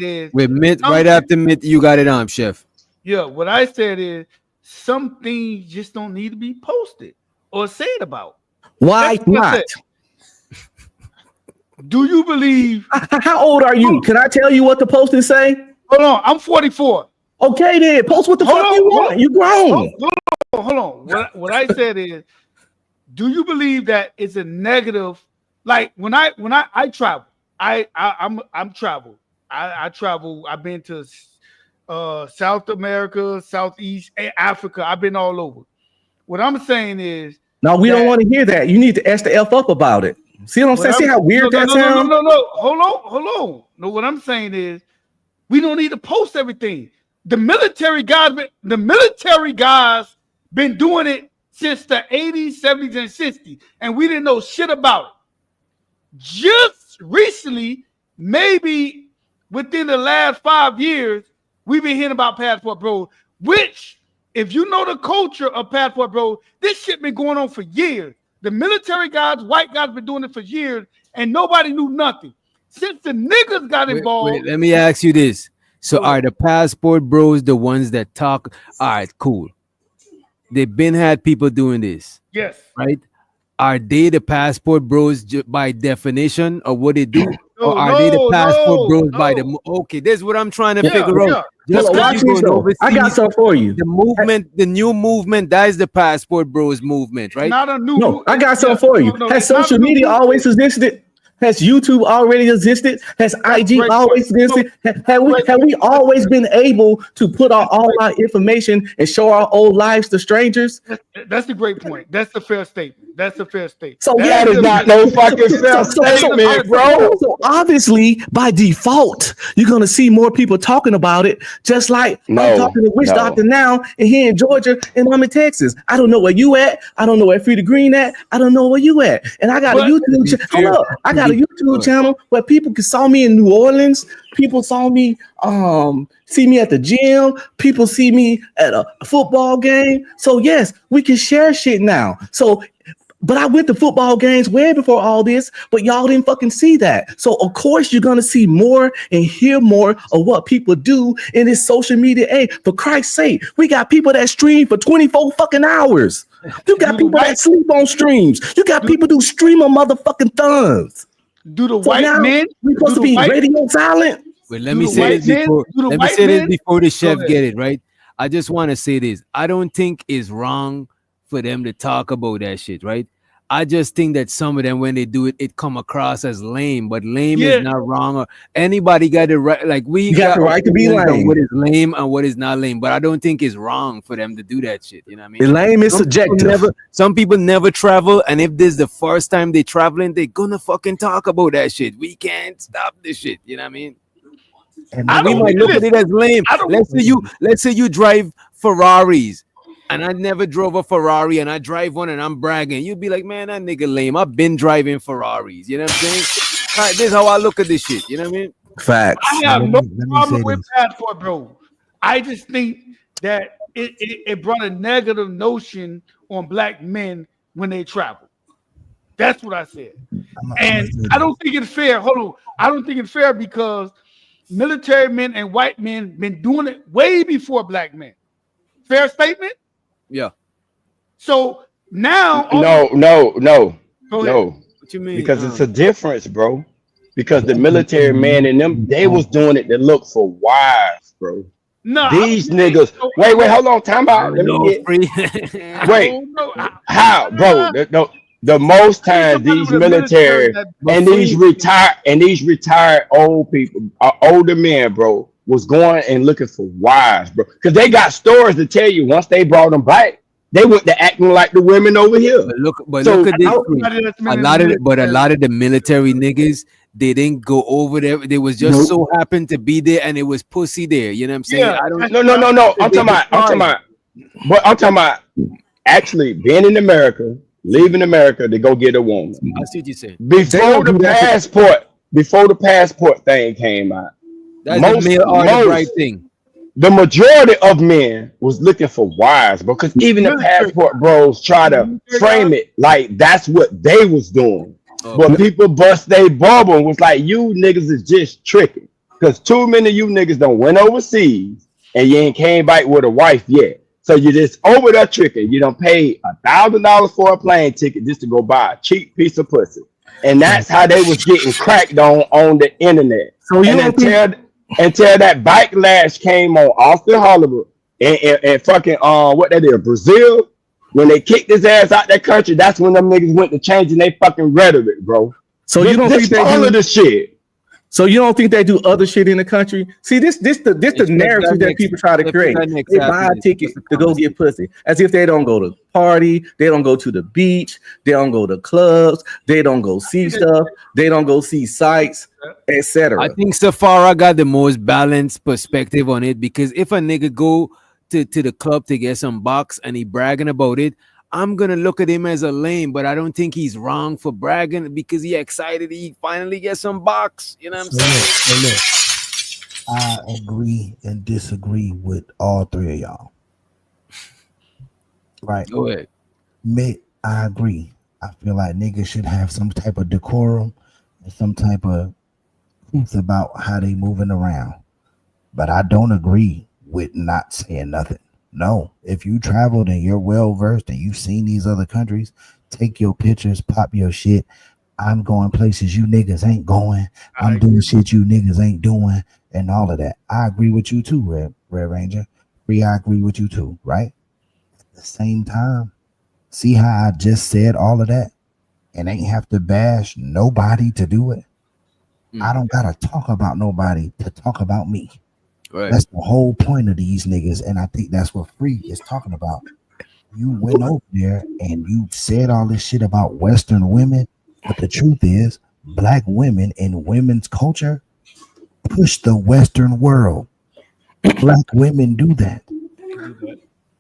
is with Mitt right after Mitt, you got it on, Chef. Yeah, what I said is some things just don't need to be posted or said about. Why not? Do you believe? How old are you? Can I tell you what the posting say? Hold on, I'm 44. Okay, then post what the fuck you want. You grown. Hold on. What I said is, do you believe that it's a negative? Like when I travel, I'm traveled. I travel. I've been to South America, Southeast Africa. I've been all over. What I'm saying is, no, we don't want to hear that. You need to S the F up about it. See what I'm saying? See how weird that sounds? No. Hold on. No, what I'm saying is, we don't need to post everything. The military guys been doing it since the 80s, 70s, and 60s, and we didn't know shit about it. Just recently, maybe within the last 5 years, we've been hearing about Passport Bros, which, if you know the culture of Passport Bros, this shit been going on for years. The military guys, white guys, been doing it for years, and nobody knew nothing. Since the niggas got involved. Wait, let me ask you this. So are the Passport Bros the ones that talk? All right, cool. They've been had people doing this. Yes. Right? Are they the Passport Bros by definition of what they do? Or are they the Passport Bros by the... Okay, this is what I'm trying to figure out. Just watch me, I got something for you. The movement, the new movement, that is the Passport Bros movement, right? Not a new... No, I got something for you. Has social media always existed? Has YouTube already existed? Has IG always existed? Have we always been able to put all our information and show our old lives to strangers? That's the great point. That's the fair statement. So that is not no fucking fair statement, bro. So obviously, by default, you're gonna see more people talking about it. Just like I'm talking to Witch Doctor now, and here in Georgia, and I'm in Texas. I don't know where you at. I don't know where Free the Green at. I don't know where you at. And I got a YouTube channel. Hold up, I got got a YouTube channel where people saw me in New Orleans. People saw me, see me at the gym. People see me at a football game. So yes, we can share shit now. So, but I went to football games way before all this, but y'all didn't fucking see that. So of course you're gonna see more and hear more of what people do in this social media age. For Christ's sake, we got people that stream for 24 fucking hours. You got people that sleep on streams. You got people who stream on motherfucking thumbs. Do the white men? We supposed to be radio silent? Wait, let me say this before the chef get it right. I just want to say this. I don't think it's wrong for them to talk about that shit, right? I just think that some of them, when they do it, it come across as lame, but lame is not wrong. Or anybody got the right, like we got the right to be lame. What is lame and what is not lame, but I don't think it's wrong for them to do that shit. You know what I mean? The lame is subjective. Some people never travel, and if this is the first time they traveling, they're gonna fucking talk about that shit. We can't stop this shit. You know what I mean? And we might look at it as lame. Let's say you drive Ferraris. And I never drove a Ferrari, and I drive one, and I'm bragging. You'd be like, man, that nigga lame. I've been driving Ferraris. You know what I'm saying? This is how I look at this shit. You know what I mean? Facts. I have no problem with passport, bro. I just think that it brought a negative notion on black men when they travel. That's what I said. And I don't think it's fair. Hold on. I don't think it's fair because military men and white men been doing it way before black men. Fair statement? Yeah. So now, no. What you mean? Because it's a difference, bro. Because the military man and them, they was doing it to look for wives, bro. No, these niggas. Wait, hold on. Time out. Let me get. Wait, how, bro? The most times these military and these retired old people, older men, bro, was going and looking for wives, bro, because they got stories to tell you. Once they brought them back, they went to acting like the women over here. Look at this. A lot of the military niggas, they didn't go over there. They was just so happened to be there, and it was pussy there. You know what I'm saying? Yeah. No. I'm talking about actually being in America, leaving America to go get a woman. I see what you're saying. Before the passport thing came out. That's the right thing. The majority of men was looking for wives because even the passport bros try to frame it like that's what they was doing. But people bust their bubble and was like, you niggas is just tricking. Because too many of you niggas done went overseas and you ain't came back with a wife yet. So you just over there tricking. You done paid $1,000 for a plane ticket just to go buy a cheap piece of pussy. And that's how they was getting cracked on the internet. So you until that backlash came on Austin Hollywood and fucking what that is, Brazil, when they kicked his ass out that country, that's when them niggas went to changing their fucking rhetoric, bro. So you don't think they all of the shit. So you don't think they do other shit in the country? See, this the narrative that people try to create. They buy a ticket to go get pussy, as if they don't go to party, they don't go to the beach, they don't go to clubs, they don't go see stuff, they don't go see sites, etc. I think Safara got the most balanced perspective on it because if a nigga go to the club to get some box and he bragging about it, I'm gonna look at him as a lame, but I don't think he's wrong for bragging because he excited he finally gets some box. You know what I'm saying? Look, I agree and disagree with all three of y'all. Right. Go ahead. I agree. I feel like niggas should have some type of decorum and some type of truth about how they moving around. But I don't agree with not saying nothing. No, if you traveled and you're well versed and you've seen these other countries, take your pictures, pop your shit. I'm going places you niggas ain't going. I'm doing shit you niggas ain't doing, and all of that. I agree with you too, Red Ranger. I agree with you too, right? At the same time, see how I just said all of that and ain't have to bash nobody to do it. I don't gotta talk about nobody to talk about me. Right. That's the whole point of these niggas, and I think that's what Free is talking about. You went over there and you said all this shit about Western women, but the truth is, black women and women's culture push the Western world. Black women do that.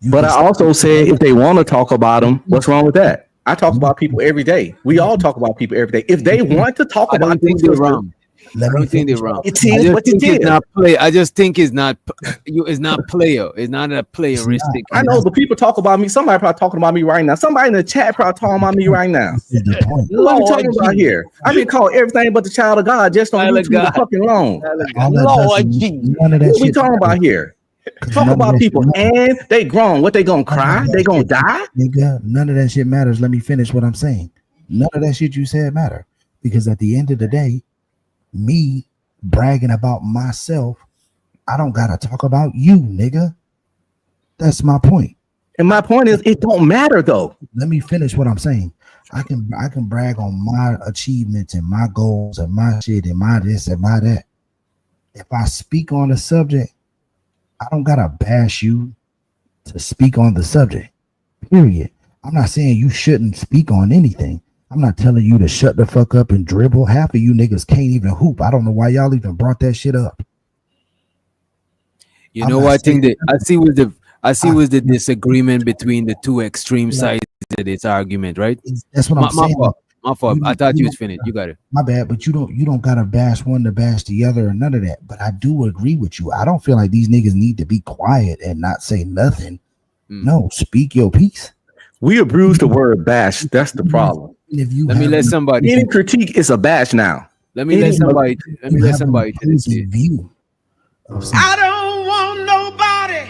But I also said if they want to talk about them, what's wrong with that? I talk about people every day. We all talk about people every day. If they want to talk I about don't think they're wrong. I don't think they're wrong. It I is just what it think it's is. not play. I just think it's not it's not player. It's not a playeristic. I know the people talk about me. Somebody probably talking about me right now. Somebody in the chat probably talking about me right now. What are we talking about here? I been called everything but the child of God just on Child of YouTube God. fucking long. All that Lord does is- Jesus. none of that What we shit talking about matters. here? 'Cause Talk none of about that people shit matters. and they grown. What they gonna cry? They gonna die? Nigga, none of that shit matters. Let me finish what I'm saying. None of that shit you said matter. Because at the end of the day, me bragging about myself, I don't gotta talk about you, nigga. That's my point. And my point is, it don't matter though. Let me finish what I'm saying. I can brag on my achievements and my goals and my shit and my this and my that. If I speak on the subject, I don't gotta bash you to speak on the subject. Period. I'm not saying you shouldn't speak on anything. I'm not telling you to shut the fuck up and dribble. Half of you niggas can't even hoop. I don't know why y'all even brought that shit up. You know what I think that I see was the disagreement between the two extreme sides of this argument, right? That's what I'm saying. My fault. I thought you was finished. You got it. My bad, but you don't gotta bash one to bash the other or none of that. But I do agree with you. I don't feel like these niggas need to be quiet and not say nothing. No, speak your piece. We abuse the word bash. That's the problem. If you Let me let somebody. Any critique is a bash now. Let me let somebody. Let me let somebody finish it. View. I don't want nobody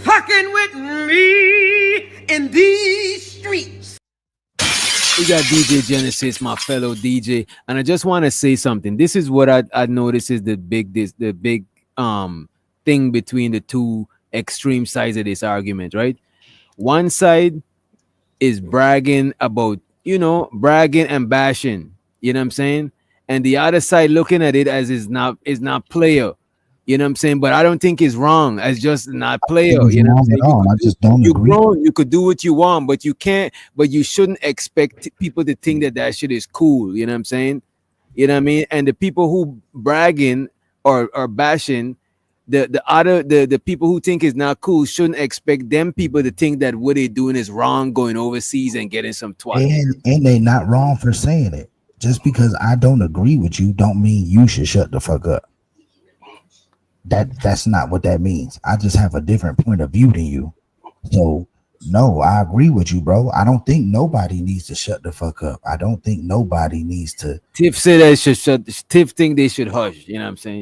fucking with me in these streets. We got DJ Genesis, my fellow DJ, and I just want to say something. This is what I notice is the big thing between the two extreme sides of this argument, right? One side is bragging about, bragging and bashing, you know what I'm saying? And the other side looking at it as is not player, you know what I'm saying? But I don't think it's wrong. It's just not player, you know what I'm saying? I just don't agree. Grown, you could do what you want, but you shouldn't expect people to think that shit is cool, you know what I'm saying? You know what I mean? And the people who bragging or bashing, the people who think it's not cool shouldn't expect them people to think that what they're doing is wrong, going overseas and getting some twat. And they not wrong for saying it. Just because I don't agree with you don't mean you should shut the fuck up. That's not what that means. I just have a different point of view than you. So no, I agree with you, bro. I don't think nobody needs to shut the fuck up. I don't think nobody needs to. Tiff said they should shut. Tiff think they should hush. You know what I'm saying?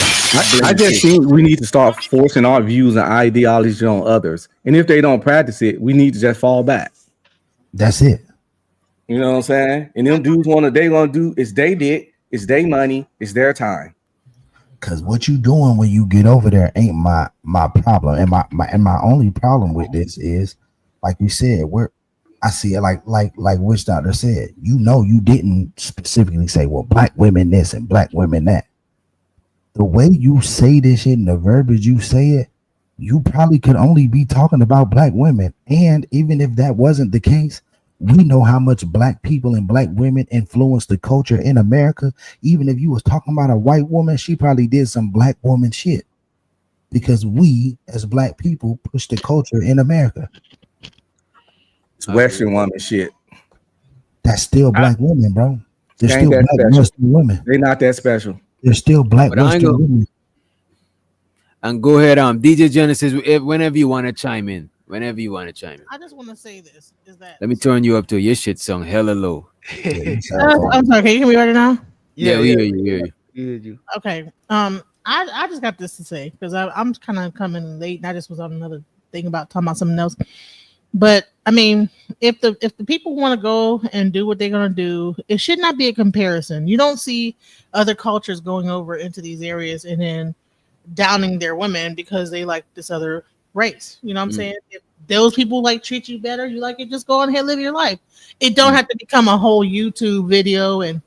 I just think we need to start forcing our views and ideologies on others. And if they don't practice it, we need to just fall back. That's it. You know what I'm saying? And them dudes they gonna do is they dick, it's their money, it's their time. Cause what you doing when you get over there ain't my problem. And my only problem with this is, like you said, I see it like Witch Doctor said, you didn't specifically say, well, black women this and black women that. The way you say this shit and the verbiage you say it, you probably could only be talking about black women. And even if that wasn't the case, we know how much black people and black women influence the culture in America. Even if you was talking about a white woman, she probably did some black woman shit. Because we, as black people, push the culture in America. It's Western woman shit. That's still black women, bro. They're still black special. Western women. They're not that special. They're still black Western women. And go ahead, DJ Genesis, whenever you want to chime in. Whenever you want to chime in. I just want to say this is that let me turn you up to your shit song hella low. I'm sorry, can you hear me right now? Yeah, we hear you. Okay. I just got this to say because I'm kind of coming late and I just was on another thing about talking about something else. But I mean, if the people want to go and do what they're gonna do, it should not be a comparison. You don't see other cultures going over into these areas and then downing their women because they like this other race. You know what I'm saying? If those people like treat you better, you like it, just go on ahead, live your life. It don't have to become a whole YouTube video and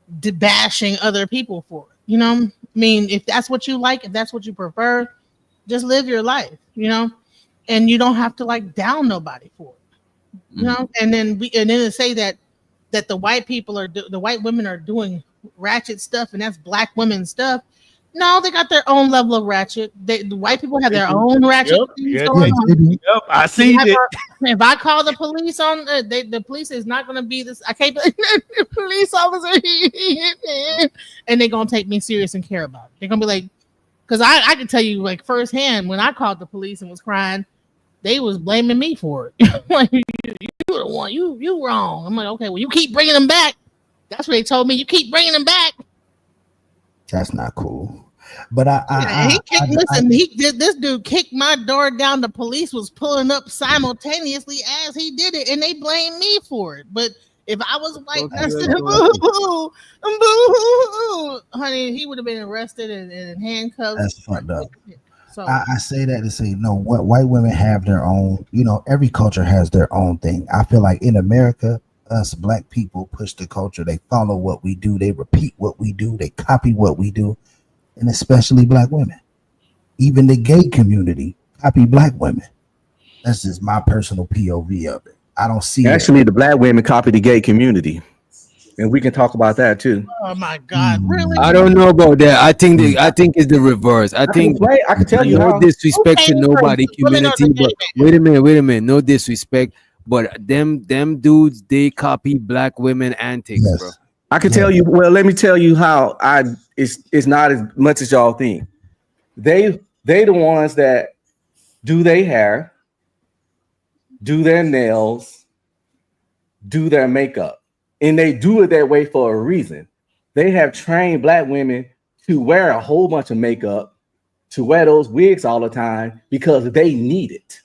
bashing other people for it. You know, I mean, if that's what you like, if that's what you prefer, just live your life, you know, and you don't have to like down nobody for it. You know, and then to say that the white people the white women are doing ratchet stuff and that's black women stuff. No, they got their own level of ratchet. The white people have their own ratchet things Yep, going on. yep, I seen it. If I call the police on the police is not going to be this. I can't be the police officer, and they're going to take me serious and care about it. They're going to be like, because I can tell you like firsthand when I called the police and was crying, they was blaming me for it. Like you the one, you wrong. I'm like, okay, well you keep bringing them back. That's what they told me. You keep bringing them back. That's not cool. But this dude kicked my door down. The police was pulling up simultaneously as he did it, and they blamed me for it. But if I was white, honey, he would have been arrested and handcuffed. That's fucked up. So I say that to say, no, what white women have their own, every culture has their own thing. I feel like in America, us black people push the culture. They follow what we do. They repeat what we do. They copy what we do. And especially black women. Even the gay community copy black women. That's just my personal POV of it. I don't see actually the black women copy the gay community. And we can talk about that too. Oh my God, really? I don't know about that. I think it's the reverse. I can tell you no how. disrespect to nobody community, but wait a minute. No disrespect, but them dudes, they copy black women antics, bro. I can tell you. Well, let me tell you how it's not as much as y'all think. They the ones that do their hair, do their nails, do their makeup, and they do it that way for a reason. They have trained black women to wear a whole bunch of makeup, to wear those wigs all the time because they need it.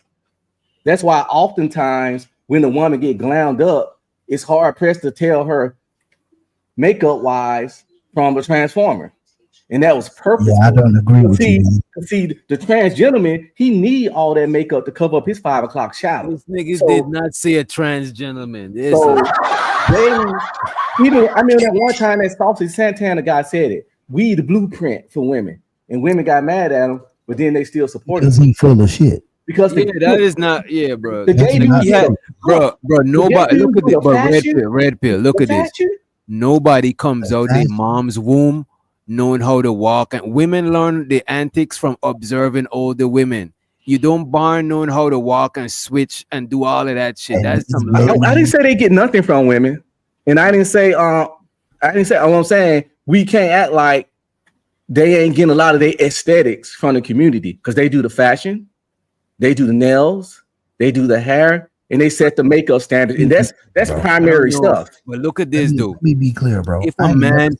That's why oftentimes when a woman get glammed up, it's hard pressed to tell her makeup wise from a transformer, and that was purposeful. Yeah, I don't agree with you. See, the trans gentleman, he need all that makeup to cover up his 5 o'clock shadow. These niggas did not say a trans gentleman. So I remember that one time that Saucy Santana guy said it. We the blueprint for women, and women got mad at him, but then they still supported because he full of shit. Because that is not, bro. The gay dude, bro. Nobody look at this, bro. Red pill. Look at this. Nobody comes out their mom's womb knowing how to walk, and women learn the antics from observing older women. You don't born knowing how to walk and switch and do all of that shit. That's some. I didn't say they get nothing from women, and I didn't say all I'm saying we can't act like they ain't getting a lot of their aesthetics from the community because they do the fashion, they do the nails, they do the hair. And they set the makeup standard, and that's primary stuff. But look at this, dude. Let me be clear, bro. If a man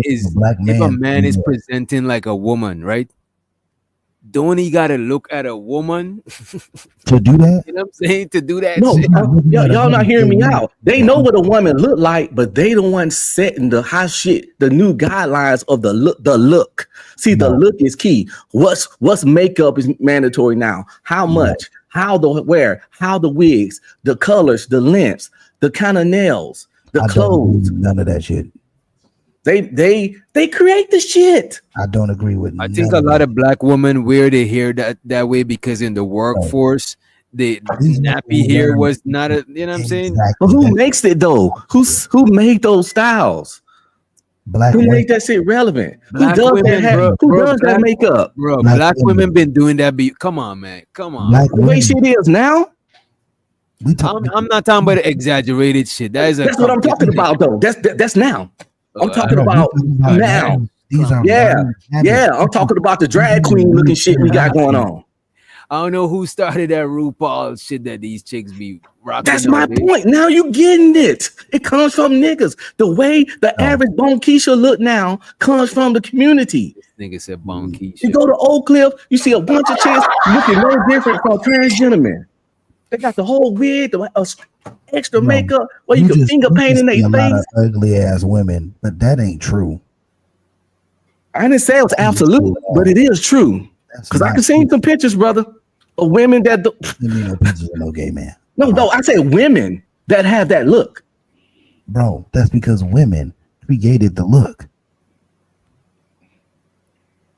is presenting like a woman, right? Don't he gotta look at a woman to do that? You know what I'm saying? To do that? No, shit? y'all not hearing me out. They know what a woman look like, but they the ones setting the high shit, the new guidelines of the look. The look. See, the look is key. What's makeup is mandatory now. How much? How the wear? How the wigs? The colors? The lengths? The kind of nails? The clothes? None of that shit. They create the shit. I don't agree with. I think a lot of black women wear their hair that way because in the workforce, the nappy hair was not a. You know what I'm saying? But who makes it though? Who made those styles? Who made that shit relevant? Black who does women, that? bro, Who does that makeup? Bro, black women been doing that. Come on, man. Come on. The way shit is now. I'm not talking about the exaggerated shit. That's what I'm talking about, though. That's now. I'm talking about now. These are I'm talking about the drag queen looking shit we got going on. I don't know who started that RuPaul shit that these chicks be rocking. That's my point. Now you getting it. It comes from niggas. The way the average Bone Keisha look now comes from the community. This nigga said Bone Keisha. You go to Oak Cliff, you see a bunch of chicks looking no different from trans gentlemen. They got the whole wig, the extra makeup, where you can finger paint in their face. A lot of ugly ass women, but that ain't true. I didn't say it was absolute, but it is true. Because I can see some pictures, brother, of women that do. No pictures of no gay man. No, I say women that have that look. Bro, that's because women created the look.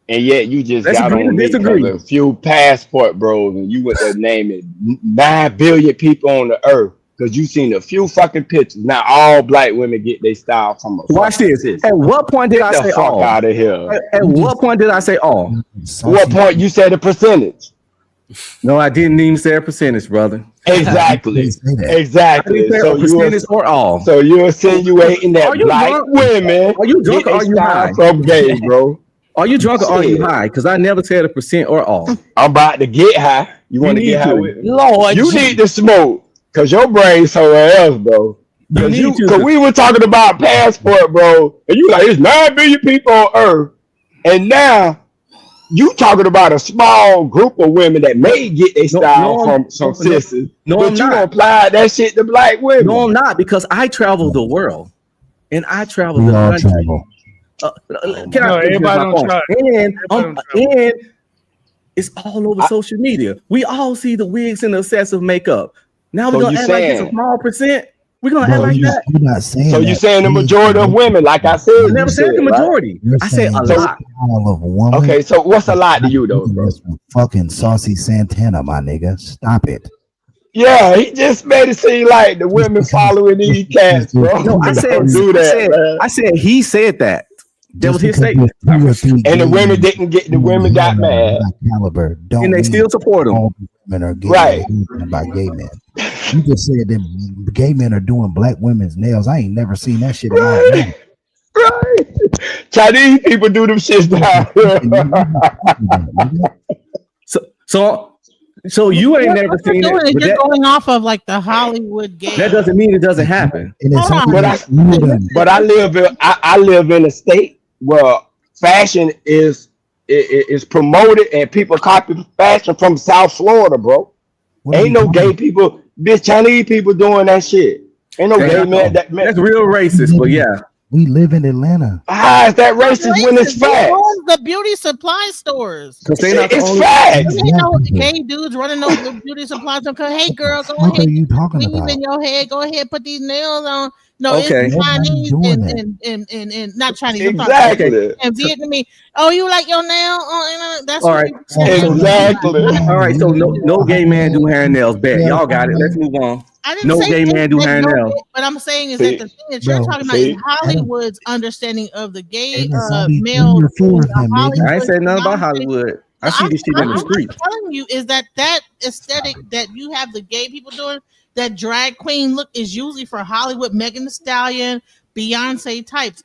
And yet you just got on me because a few passport bros and you went there naming 9 billion people on the earth. Because you seen a few fucking pictures. Now all black women get their style from a Watch fucking this. sister. At what point did Get I the say fuck all? out of here. At what point did I say all? What point you said a percentage? No, I didn't even say a percentage, brother. Exactly. I Exactly. didn't say So a percentage or all. So you're insinuating that Are you black drunk? women Are you drunk get or their are you style high? from gay, bro. Are you drunk or are you Shit. high? Because I never said a percent or all. I'm about to get high. You want to need get high to. with me? Lord, you need to smoke because your brain's somewhere else, bro. Because we were talking about passport, bro, and you like, it's 9 billion people on Earth, and now you talking about a small group of women that may get their style from some sisters, but I'm you not. gonna apply that shit to black women. No, I'm not, because I travel the world and I travel We the all country. travel. Can No, I finish everybody my don't point? try. And it's all over social media. We all see the wigs and the excessive makeup. Now we're So gonna you act like it's a saying- small percent. We're gonna Bro, act like you're that. not saying So that. you saying the majority of women, like I said, I you never said the right? majority. You're I said saying a the lot. style of woman. Okay, so what's a lot to you though, bro? That's fucking Saucy Santana, my nigga. Stop it. Yeah, he just made it seem like the women following these cats, bro. No, I said, Don't do that, man. I said he said that. That was his statement. And the women didn't get. The women got mad. Caliber. Don't And they mean still support him. all women are gay Right. by gay men. You just said that gay men are doing black women's nails. I ain't never seen that shit in my life. Right. Chinese people do them shit down here. So you ain't What never you're seen doing it. is But you're that, going off of like the Hollywood game. that doesn't mean it doesn't happen. And it's Hold on. But I live in a state where fashion is promoted and people copy fashion from South Florida, bro. Ain't no gay people, bitch. Chinese people doing that shit. Ain't no gay man. That man. That's real racist. But yeah, we live in Atlanta. How is that racist when it's Who facts? owns the beauty supply stores? because they not the It's only. facts. You ain't no gay dudes running those beauty supply stores. Hey, girl, go What ahead. are you talking Weave about? in your head. Go ahead, put these nails on. No, Okay. it's Chinese doing and not Chinese. Exactly. And Vietnamese. Oh, you like your nail? That's All what right. you saying. Exactly. All right. So no gay man do hair and nails. Bet y'all got it. Let's move on. I didn't No say gay man do hair and nails. but I'm saying is See? that the thing that you're Bro, talking about is Hollywood's understanding of the gay And it's only male. 3 or 4 of the them, nigga. Hollywood I ain't saying nothing about phenomenon. Hollywood. I see this shit in the street. I'm telling you is that aesthetic that you have the gay people doing, that drag queen look is usually for Hollywood, Megan Thee Stallion, Beyonce types.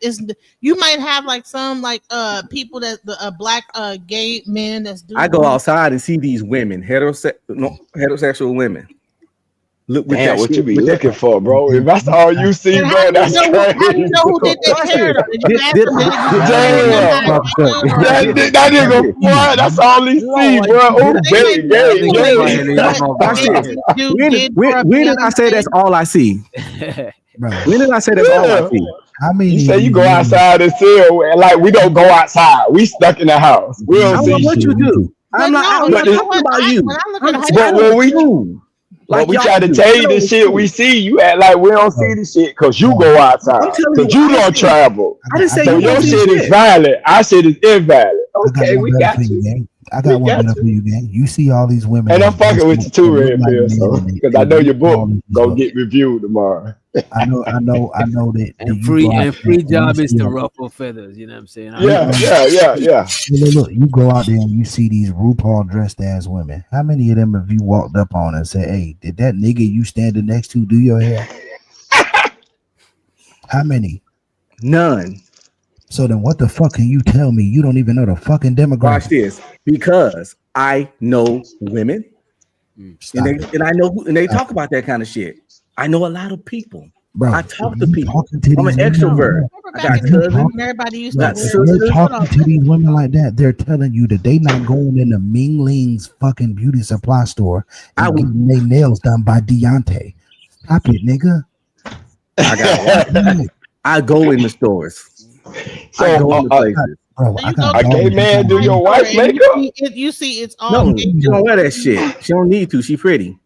You might have like some like people that the black gay men that's doing. I go outside and see these women, heterosexual women. Look with Damn, that what shit, you be with that- looking for, bro? If that's all you see, And bro, that's how do crazy. you know who did that Watch hair? this. Did you ask Did- them? did- That nigga what? That's all he see, bro. Oh, gay, Watch this. When did I say that's all I see? Bro, When did I say that's all I see? how many? You say you go outside and see it, like we don't go outside. We stuck in the house. We I don't don't know see what shit. you do. I'm not but talking about you. When I look at I'm But when we like we y'all try to do. tell you Get the on shit the we street. see, you act like we don't see the shit because you go outside. I'm telling Because you, you I don't see. travel. I didn't say So you your don't see shit is shit. valid. Our shit is invalid. I got Okay, one we better got for you, you. gang. I We got one got better for you, gang. You see all these women. And I'm that fucking with you too, look Red like Pill, men so and they- because I they know look your book all these gonna look. get reviewed tomorrow. I know that. And you free go out and there free and you job is see to them. ruffle feathers. You know what I'm saying? Yeah. Look, you go out there and you see these RuPaul dressed as women. How many of them have you walked up on and said, "Hey, did that nigga you standing next to do your hair?" How many? None. So then, what the fuck can you tell me? You don't even know the fucking Watch demographic. this. Because I know women, Stop and I know and they talk about that kind of shit. I know a lot of people. Bro, I talk to you people. talking to I'm an these women extrovert. like I got that? If you cousins. talk- Everybody used got to If wear. you're sisters. talking to these women like that, they're telling you that they not going in the Ming Ling's fucking beauty supply store and getting their nails done by Deontay. Stop it, nigga. I got I go in the stores. So I go in the places. Bro, I got a gay man do your wife makeup? You see, it's all No, gay. she don't wear that shit. She don't need to. She pretty.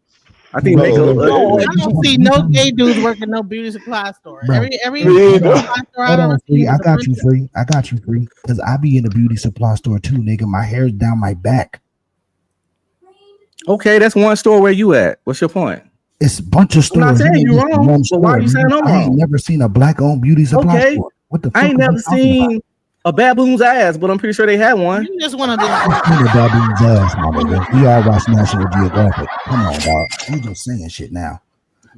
I think Bro, makeup. No, I don't see no gay dudes working no beauty supply store. Bro, Every Me beauty either. supply store Hold I've ever on, seen free. is I a got bunch you of- free. I got you free. Because I be in the beauty supply store too, nigga. My hair's down my back. Okay, that's one store where you at. What's your point? It's a bunch of I'm stores. not saying It you're ain't just wrong, one but why are you store, saying nigga. I'm I ain't wrong? never seen a black-owned beauty supply Okay, store. What the I fuck ain't are never you talking about? seen a baboon's ass, but I'm pretty sure they had one. You just one of them. I seen a baboon's ass, my nigga. We all watch National Geographic. Come on, dog. You just saying shit now.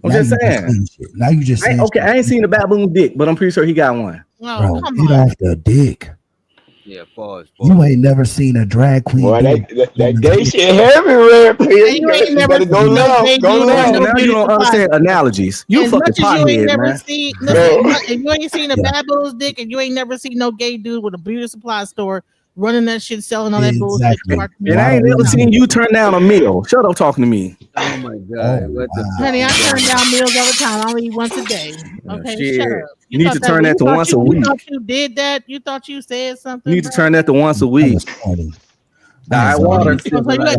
I'm Now just you just saying. saying shit. Now you just saying Okay, shit. I ain't seen a baboon's dick, but I'm pretty sure he got one. Oh, Bro, come get on. off the dick. Yeah, pause. You ain't never seen a drag queen. Boy, do that gay shit heavy, red pill. And You you ain't better never go seen no left. gay Go dude left. on no Now you beauty don't supply understand store. analogies. You As fucking much as you ain't pothead, never man. seen, Bro. listen, if you ain't seen a Yeah. baboon's dick and you ain't never seen no gay dude with a beauty supply store running that shit, selling all that bullshit Exactly. to our And I community. ain't Why never don't seen you turn down a meal. Shut up talking to me. Oh my god, Oh, what the wow. fuck? Honey, I turn down meals all the time. I only eat once a day. Okay, Shit. shut up. You need to turn that to once a you week. thought you did that? You thought you said something? You need to bro? turn that to once a That week. was corny. All right, water. So you have to like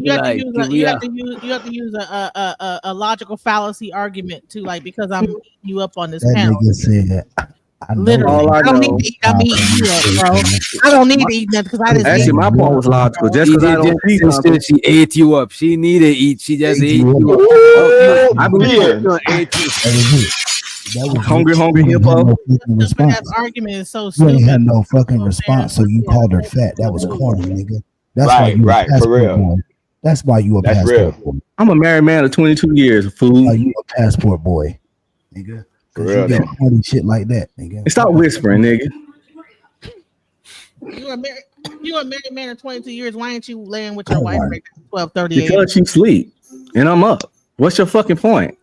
you have to use Can we, you have to use a logical fallacy argument to like because I'm eating you up on this That panel. nigga said, I know Literally, All I I don't need know- to eat. I'm eating you up, bro. I don't need to eat nothing because I just Actually, ate. my point was logical. Just She because I did don't see just something, she ate you up. She needed to eat. She just ate you up. Oh, I believe Yeah. it. Ate you. that was it. That was Hungry, it. hungry You ain't had hippo. no fucking That response. argument is so You stupid. ain't had no fucking response, so you called her fat. That was corny, nigga. That's why Right, you right, a for passport real. boy. That's why you a That's passport real. boy. I'm a married man of 22 years, Why fool. you a passport boy, nigga? For Because real, you get though. corny shit like that, nigga. And stop whispering, nigga. You a married man of 22 years. Why ain't you laying with your wife right now? 12:38. Because you sleep and I'm up. What's your fucking point?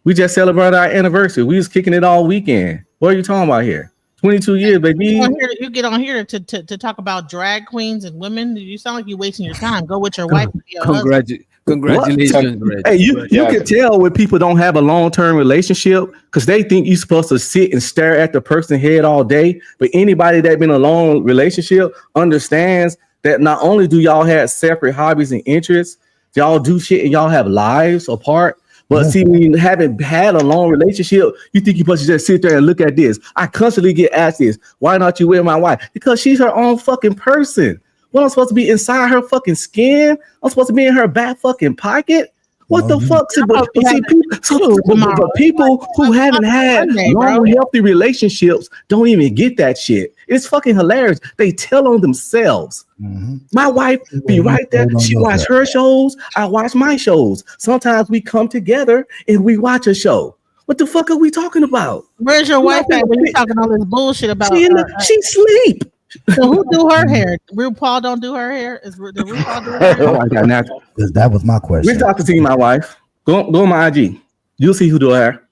We just celebrated our anniversary. We was kicking it all weekend. What are you talking about here? 22 years, baby. You get on here to talk about drag queens and women. You sound like you're wasting your time. Go with your wife and your husband. Congratulations, Reggie. Hey, you can tell when people don't have a long-term relationship because they think you're supposed to sit and stare at the person's head all day. But anybody that been in a long relationship understands that not only do y'all have separate hobbies and interests, y'all do shit and y'all have lives apart. But see, when you haven't had a long relationship, you think you're supposed to just sit there and look at this. I constantly get asked this. Why not you with my wife? Because she's her own fucking person. What, I'm supposed to be inside her fucking skin? I'm supposed to be in her back fucking pocket? What the fuck? But people who haven't had long, healthy relationships don't even get that shit. It's fucking hilarious. They tell on themselves. My wife be right there. She watch her shows. I watch my shows. Sometimes we come together and we watch a show. What the fuck are we talking about? Where's your wife at when you talking all this bullshit about? She sleep. So who do her hair? RuPaul don't do her hair. Did RuPaul do her hair? Oh, I got natural. Because that was my question. We're talking to my wife. Go on my IG. You'll see who do her hair.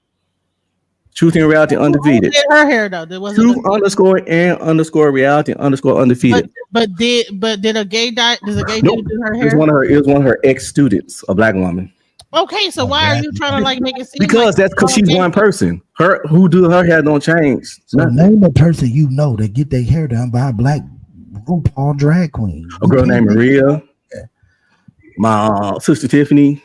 Truth and reality undefeated. Who did her hair though? Truth _ reality _ undefeated. But did a gay does a gay dude do her It was hair? one of her ex students, a black woman. Okay, so why are you trying to like make it seem Because that's because she's one person. Her who do her hair don't change. So name a person you know that get their hair done by a black RuPaul drag queen. A girl named Maria. My sister Tiffany.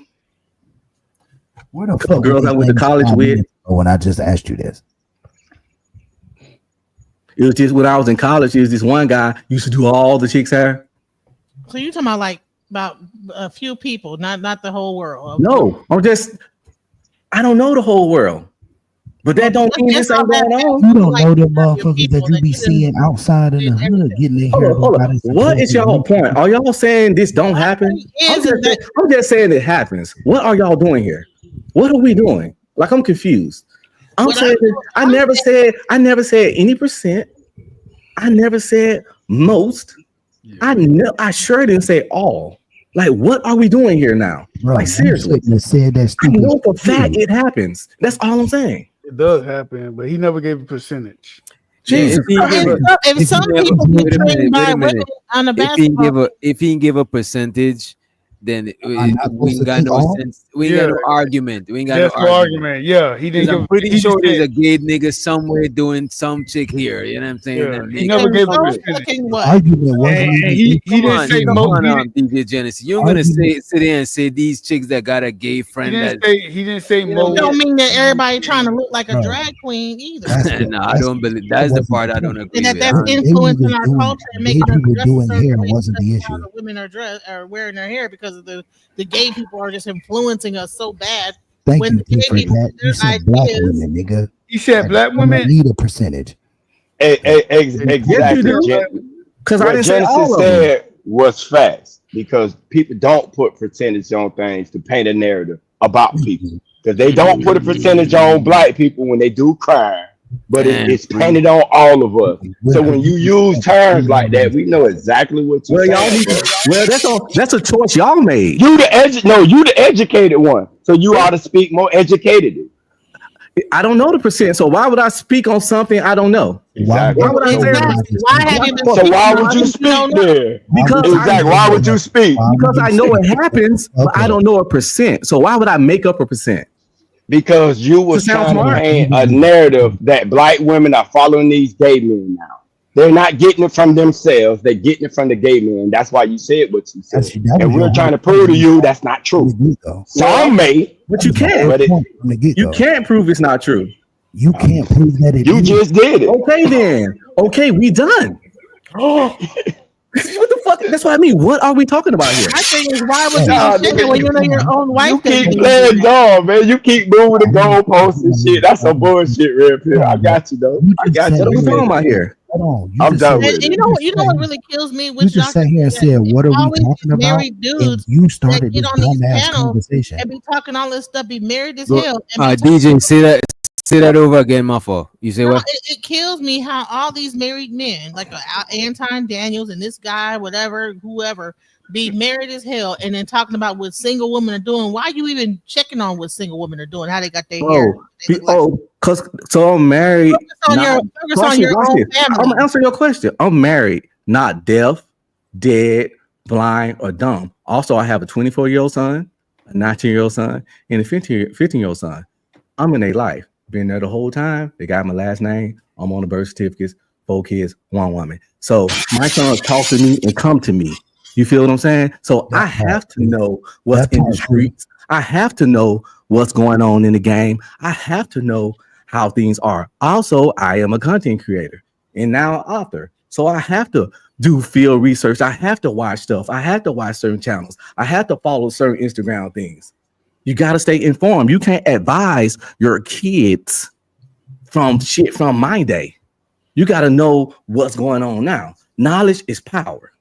Where the fuck girls I went to college with? When I just asked you this. It was just when I was in college, it was this one guy used to do all the chicks' hair. So you talking about a few people, not the whole world. No, I don't know the whole world. But that don't mean this ain't going on. You don't know the motherfuckers that you be seeing outside in the hood getting their hair done by this. What is y'all point? Are y'all saying this don't happen? I'm just saying it happens. What are y'all doing here? What are we doing? Like, I'm confused. I'm saying I never said any percent. I never said most. I sure didn't say all. Like, what are we doing here now? Bro, like, seriously. Said that I know for a fact it happens. That's all I'm saying. It does happen, but he never gave a percentage. Jesus. If some people get trained by women on the basketball, if he can give a percentage, then we ain't got no sense. We ain't got no argument. We ain't got no argument. Yeah, he didn't. I'm pretty sure there's a gay nigga somewhere doing some chick here. You know what I'm saying? Yeah, he never gave a percentage. He didn't say most. DJ Genesis. You're gonna sit there and say these chicks that got a gay friend. He didn't say most. don't mean that everybody trying to look like a drag queen either. No, I don't believe that's the part I don't agree And with. that's influencing our culture and making us dress a doing certain hair way wasn't the because issue. how the women are wearing their hair because because of the gay people are just influencing us so bad. Thank when you the gay for people that. You their said black ideas, women, nigga. You said black I women. need a percentage. Exactly. Because I What didn't say Genesis all of them. said was facts because people don't put percentage on things to paint a narrative about people because they don't put a percentage on black people when they do crime, but it's painted on all of us. So when you use terms like that, we know exactly what you're Well, y'all saying. need to, well, that's a choice y'all made. You the educated one, so you ought to speak more educatedly. I don't know the percent, so why would I speak on something I don't know? Exactly. Why would I say exactly. Why have you been So speaking why on would you it? speak there? Because Exactly. Why would you speak? Because I know it happens, but I don't know a percent. So why would I make up a percent? Because you was sound trying to smart. paint a narrative that black women are following these gay men now. They're not getting it from themselves. They're getting it from the gay men. That's why you said what you said. And we're trying to prove to you that's not true. Some may, but you can't. But You can't prove it's not true. You can't prove that it you is. just did it. Okay, then. Okay, we done. What the fuck? That's what I mean. What are we talking about here? My thing is, why would you say that when you know your own wife? You keep playing dumb, man. You keep moving the goalposts and shit. That's some bullshit, real pill. I got you though. I got you. What are we talking about here? Hold on. I'm done with And it. you know what really kills me? You Which just sat here and said, "What are we talking about?" married And dudes you that started get this on these dumbass panels conversation. and be talking all this stuff, be married as Go- hell. And be DJ, say that over again, my fault. You say what? it kills me how all these married men, like Anton Daniels and this guy, whatever, whoever, be married as hell, and then talking about what single women are doing. Why are you even checking on what single women are doing? How they got their hair? Because so I'm married. Focus on your own family. I'm gonna answer your question. I'm married, not deaf, dead, blind, or dumb. Also, I have a 24-year-old son, a 19-year-old son, and a 15-year-old son. I'm in their life. Been there the whole time. They got my last name. I'm on the birth certificates. 4 kids, 1 woman. So my sons talk to me and come to me. You feel what I'm saying? So I have to know what's in the streets. I have to know what's going on in the game. I have to know how things are. Also, I am a content creator and now an author. So I have to do field research. I have to watch stuff. I have to watch certain channels. I have to follow certain Instagram things. You got to stay informed. You can't advise your kids from shit from my day. You got to know what's going on now. Knowledge is power.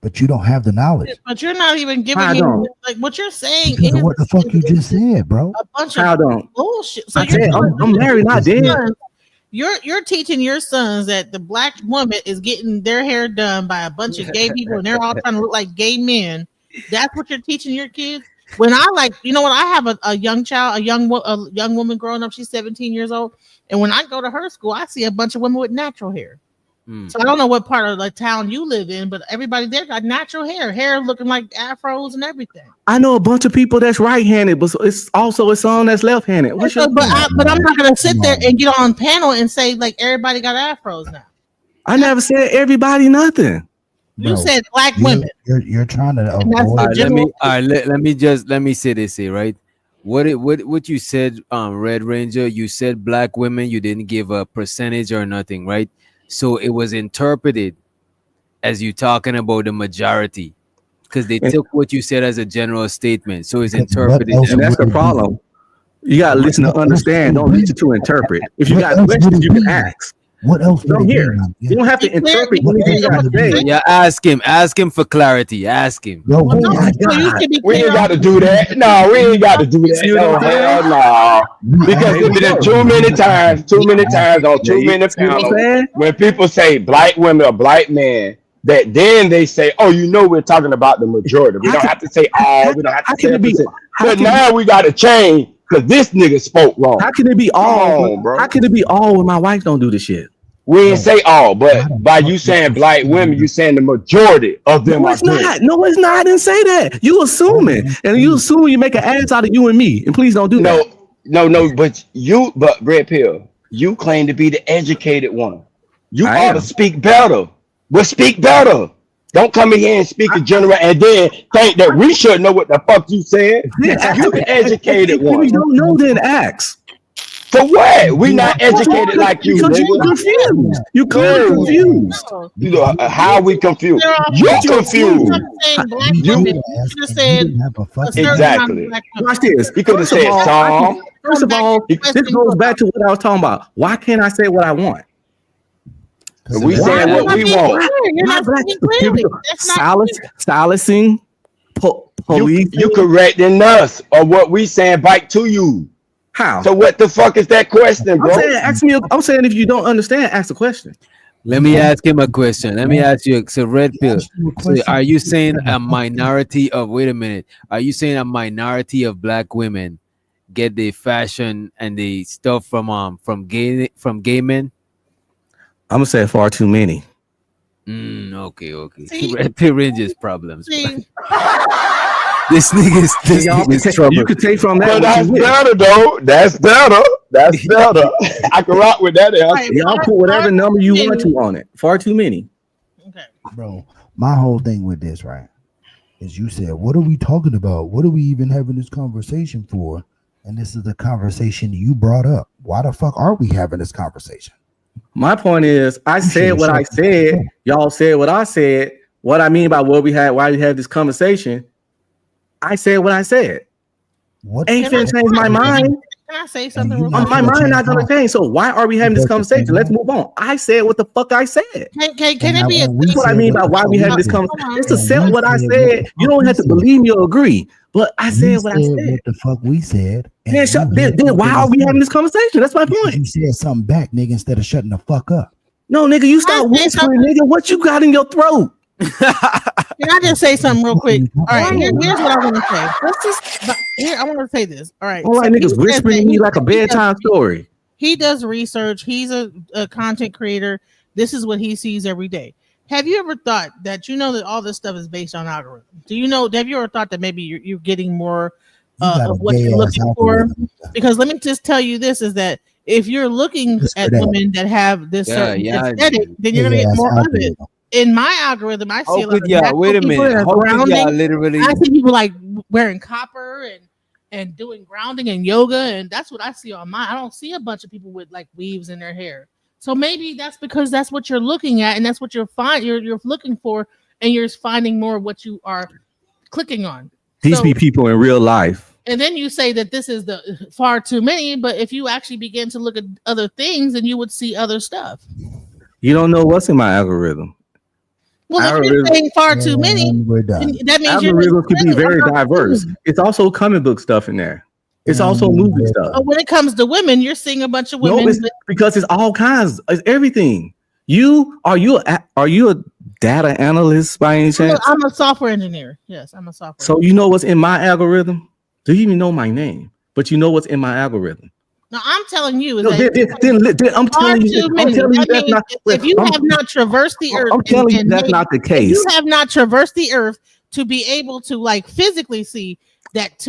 But you don't have the knowledge. But you're not even giving I him don't. like what you're saying Because is of what the fuck you just said, bro. a bunch I of don't. bullshit. So I said, I'm married, not dead. You're teaching your sons that the black woman is getting their hair done by a bunch of gay people and they're all trying to look like gay men. That's what you're teaching your kids. When I I have a young child, a young woman growing up. She's 17 years old, and when I go to her school, I see a bunch of women with natural hair. So I don't know what part of the town you live in, but everybody there got natural hair looking like afros and everything. I know a bunch of people that's right-handed, but it's also a son that's left-handed. What's your But I'm not gonna sit there and get on panel and say like everybody got afros now. I never said everybody nothing. You said black women. You're trying to And that's avoid. Let me say this here, right? What you said, Red Ranger, you said black women, you didn't give a percentage or nothing, right? So it was interpreted as you talking about the majority because they took what you said as a general statement. So it's interpreted. And that's the problem. You gotta listen to understand. Don't listen to interpret. If you got questions, you can ask. What else? Don't hear. You don't have to interpret anything you got to say. Yeah, ask him for clarity. Ask him. Yo, We ain't got to do that. No, we ain't got to do that. No, hell no. Because it's been too many times on too many panels when people say black women or black men, that then they say, oh, we're talking about the majority. We don't have to say all. We don't have to say percent. But now we got to change because this nigga spoke wrong. How can it be all, bro? How can it be all when my wife don't do the shit? We ain't say all, but by you saying black women, you saying the majority of them are not. No, it's not. I didn't say that. You assuming, and you assume you make an ass out of you and me, and please don't do that. No, but Red Pill, you claim to be the educated one. You ought to speak better. Well, speak better. Don't come in here and speak in general and then think that we should know what the fuck you said. You the educated one. If you don't know, then ask. For what? We not educated like you, Because you're nigga. confused. You clearly confused. You know how are we confused? You're confused. You exactly. Watch this. He could have said some. First of all, this goes back to what I was talking about. Why can't I say what I want? We saying what we want. You're not speaking clearly. That's not Silencing police. You correcting us on what we saying back to you. How? So what the fuck is that question, bro? I'm saying if you don't understand, ask the question. Let me ask him a question. Let me ask you. So, Red Pill, so are you saying a minority of? Wait a minute. Are you saying a minority of black women get the fashion and the stuff from gay men? I'm gonna say far too many. Okay. See? Red Pill ranges problems. This nigga's trouble. You could take from that. But that's better though. That's better. I can rock with that. Y'all put whatever number you want to on it. Far too many. Bro, my whole thing with this, right, is you said, what are we talking about? What are we even having this conversation for? And this is the conversation you brought up. Why the fuck are we having this conversation? My point is, I said what I said. Y'all said what I said. What I mean by why we had this conversation, I said what I said. What ain't finna change my mind? Can I say something? Real My mind not gonna change. So why are we having this conversation? Let's move on. I said what the fuck I said. Can it be? That's what I mean by why we having this conversation. Just accept what I said. You don't have to believe me or agree. But I said what I said. What the fuck we said? Then why are we having this conversation? That's my point. You said something back, nigga, instead of shutting the fuck up. No, nigga, you start whispering, nigga. What you got in your throat? Can I just say something real quick? All right, here's what I want to say. I want to say this. All right. All right, niggas whispering to me like a bedtime story. He does research. He's a content creator. This is what he sees every day. Have you ever thought that that all this stuff is based on algorithm? Have you ever thought that maybe you're getting more of what you're looking for? Because let me just tell you this, is that if you're looking at women that have this certain aesthetic, then you're going to get more of it. In my algorithm, I see a lot of wait a minute. Literally, I see people like wearing copper and doing grounding and yoga, and that's what I see on mine. I don't see a bunch of people with like weaves in their hair. So maybe that's because that's what you're looking at, and that's what you're looking for, and you're finding more of what you are clicking on. These be people in real life. And then you say that this is the far too many, but if you actually begin to look at other things, then you would see other stuff. You don't know what's in my algorithm. Well, if you're saying far too many, that means algorithms can be very diverse. It's also comic book stuff in there. It's also movie stuff. But when it comes to women, you're seeing a bunch of women. No, because it's all kinds. It's everything. Are you a data analyst by any chance? I'm a software engineer. Yes, I'm a software. So you know what's in my algorithm? Do you even know my name? But you know what's in my algorithm. No, I'm telling you. No, I'm telling you that's not. If you have not traversed the earth, I'm telling you that's not the case. You have not traversed the earth to be able to like physically see that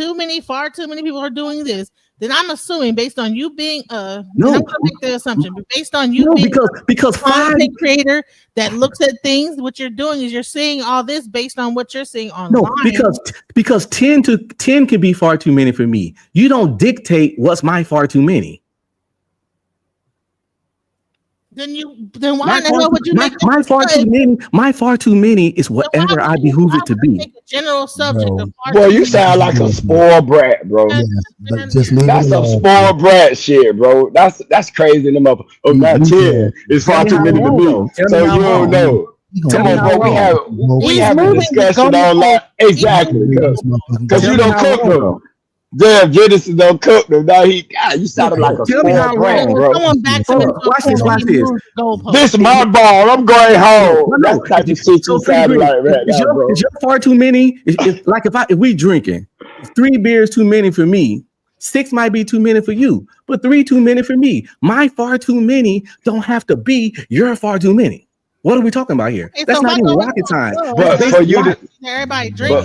far too many people are doing this. Then I'm assuming, based on you being I'm gonna make the assumption, but based on you being because a content creator that looks at things, what you're doing is you're seeing all this based on what you're seeing online. No, because 10 can be far too many for me. You don't dictate what's my far too many. Then why in the hell would you make my far too many? My far too many is whatever I behoove it to be. General subject of boy, you sound like a spoiled brat, bro. That's some spoiled brat shit, bro. That's crazy in the mother. Oh, not 10. It's far too many to me. So you don't know. Come on, bro. We have a discussion on that. Exactly. Because you don't cook them. Damn, Genesis don't cook them. Now you sounded like a spoiled brat, bro. Watch this. This is my ball. I'm going home. That's the type of shit you sounded like right now, bro. Is your far too many? If we drinking, 3 beers too many for me. 6 might be too many for you, but 3 too many for me. My far too many don't have to be your far too many. What are we talking about here? That's not even rocket science. But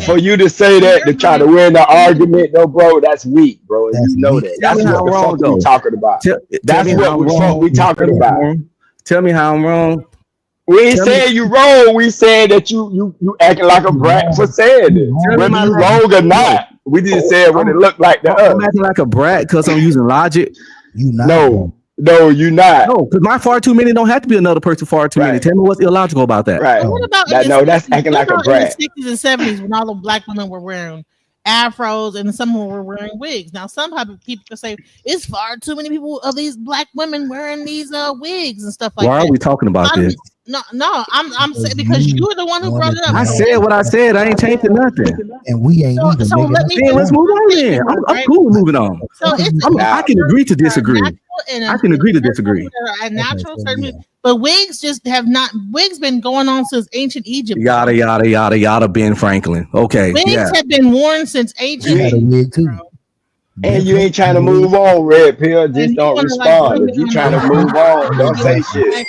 for you to say that to try to win the argument, though, bro, that's weak, bro. And you know that. That's what the fuck we talking about. That's what the fuck we talking about. Tell me how I'm wrong. We ain't saying you wrong. We saying that you acting like a brat for saying it. Whether you wrong or not. We just said what it looked like to us. I'm acting like a brat because I'm using logic. You not. No, you not. No, because my far too many don't have to be another person far too many. Tell me what's illogical about that. Right. And what about That's acting like a in the brat. 60s and 70s when all the black women were wearing afros and some were wearing wigs? Now, some people could say it's far too many people of these black women wearing these wigs and stuff like Why that. are we talking about this? No, I'm saying because you were the one who brought it up. I said what I said. I ain't changing nothing. And we ain't So even let me let's move on then. I'm cool with moving on. So it's I can agree to disagree. I can agree to disagree. A natural but wigs just have not. Wigs been going on since ancient Egypt. Yada yada yada yada. Ben Franklin. Okay. Wigs Yeah. have been worn since ancient Egypt. And you ain't trying to move on, Red Pill. Just don't respond. If you trying to move on, don't say shit.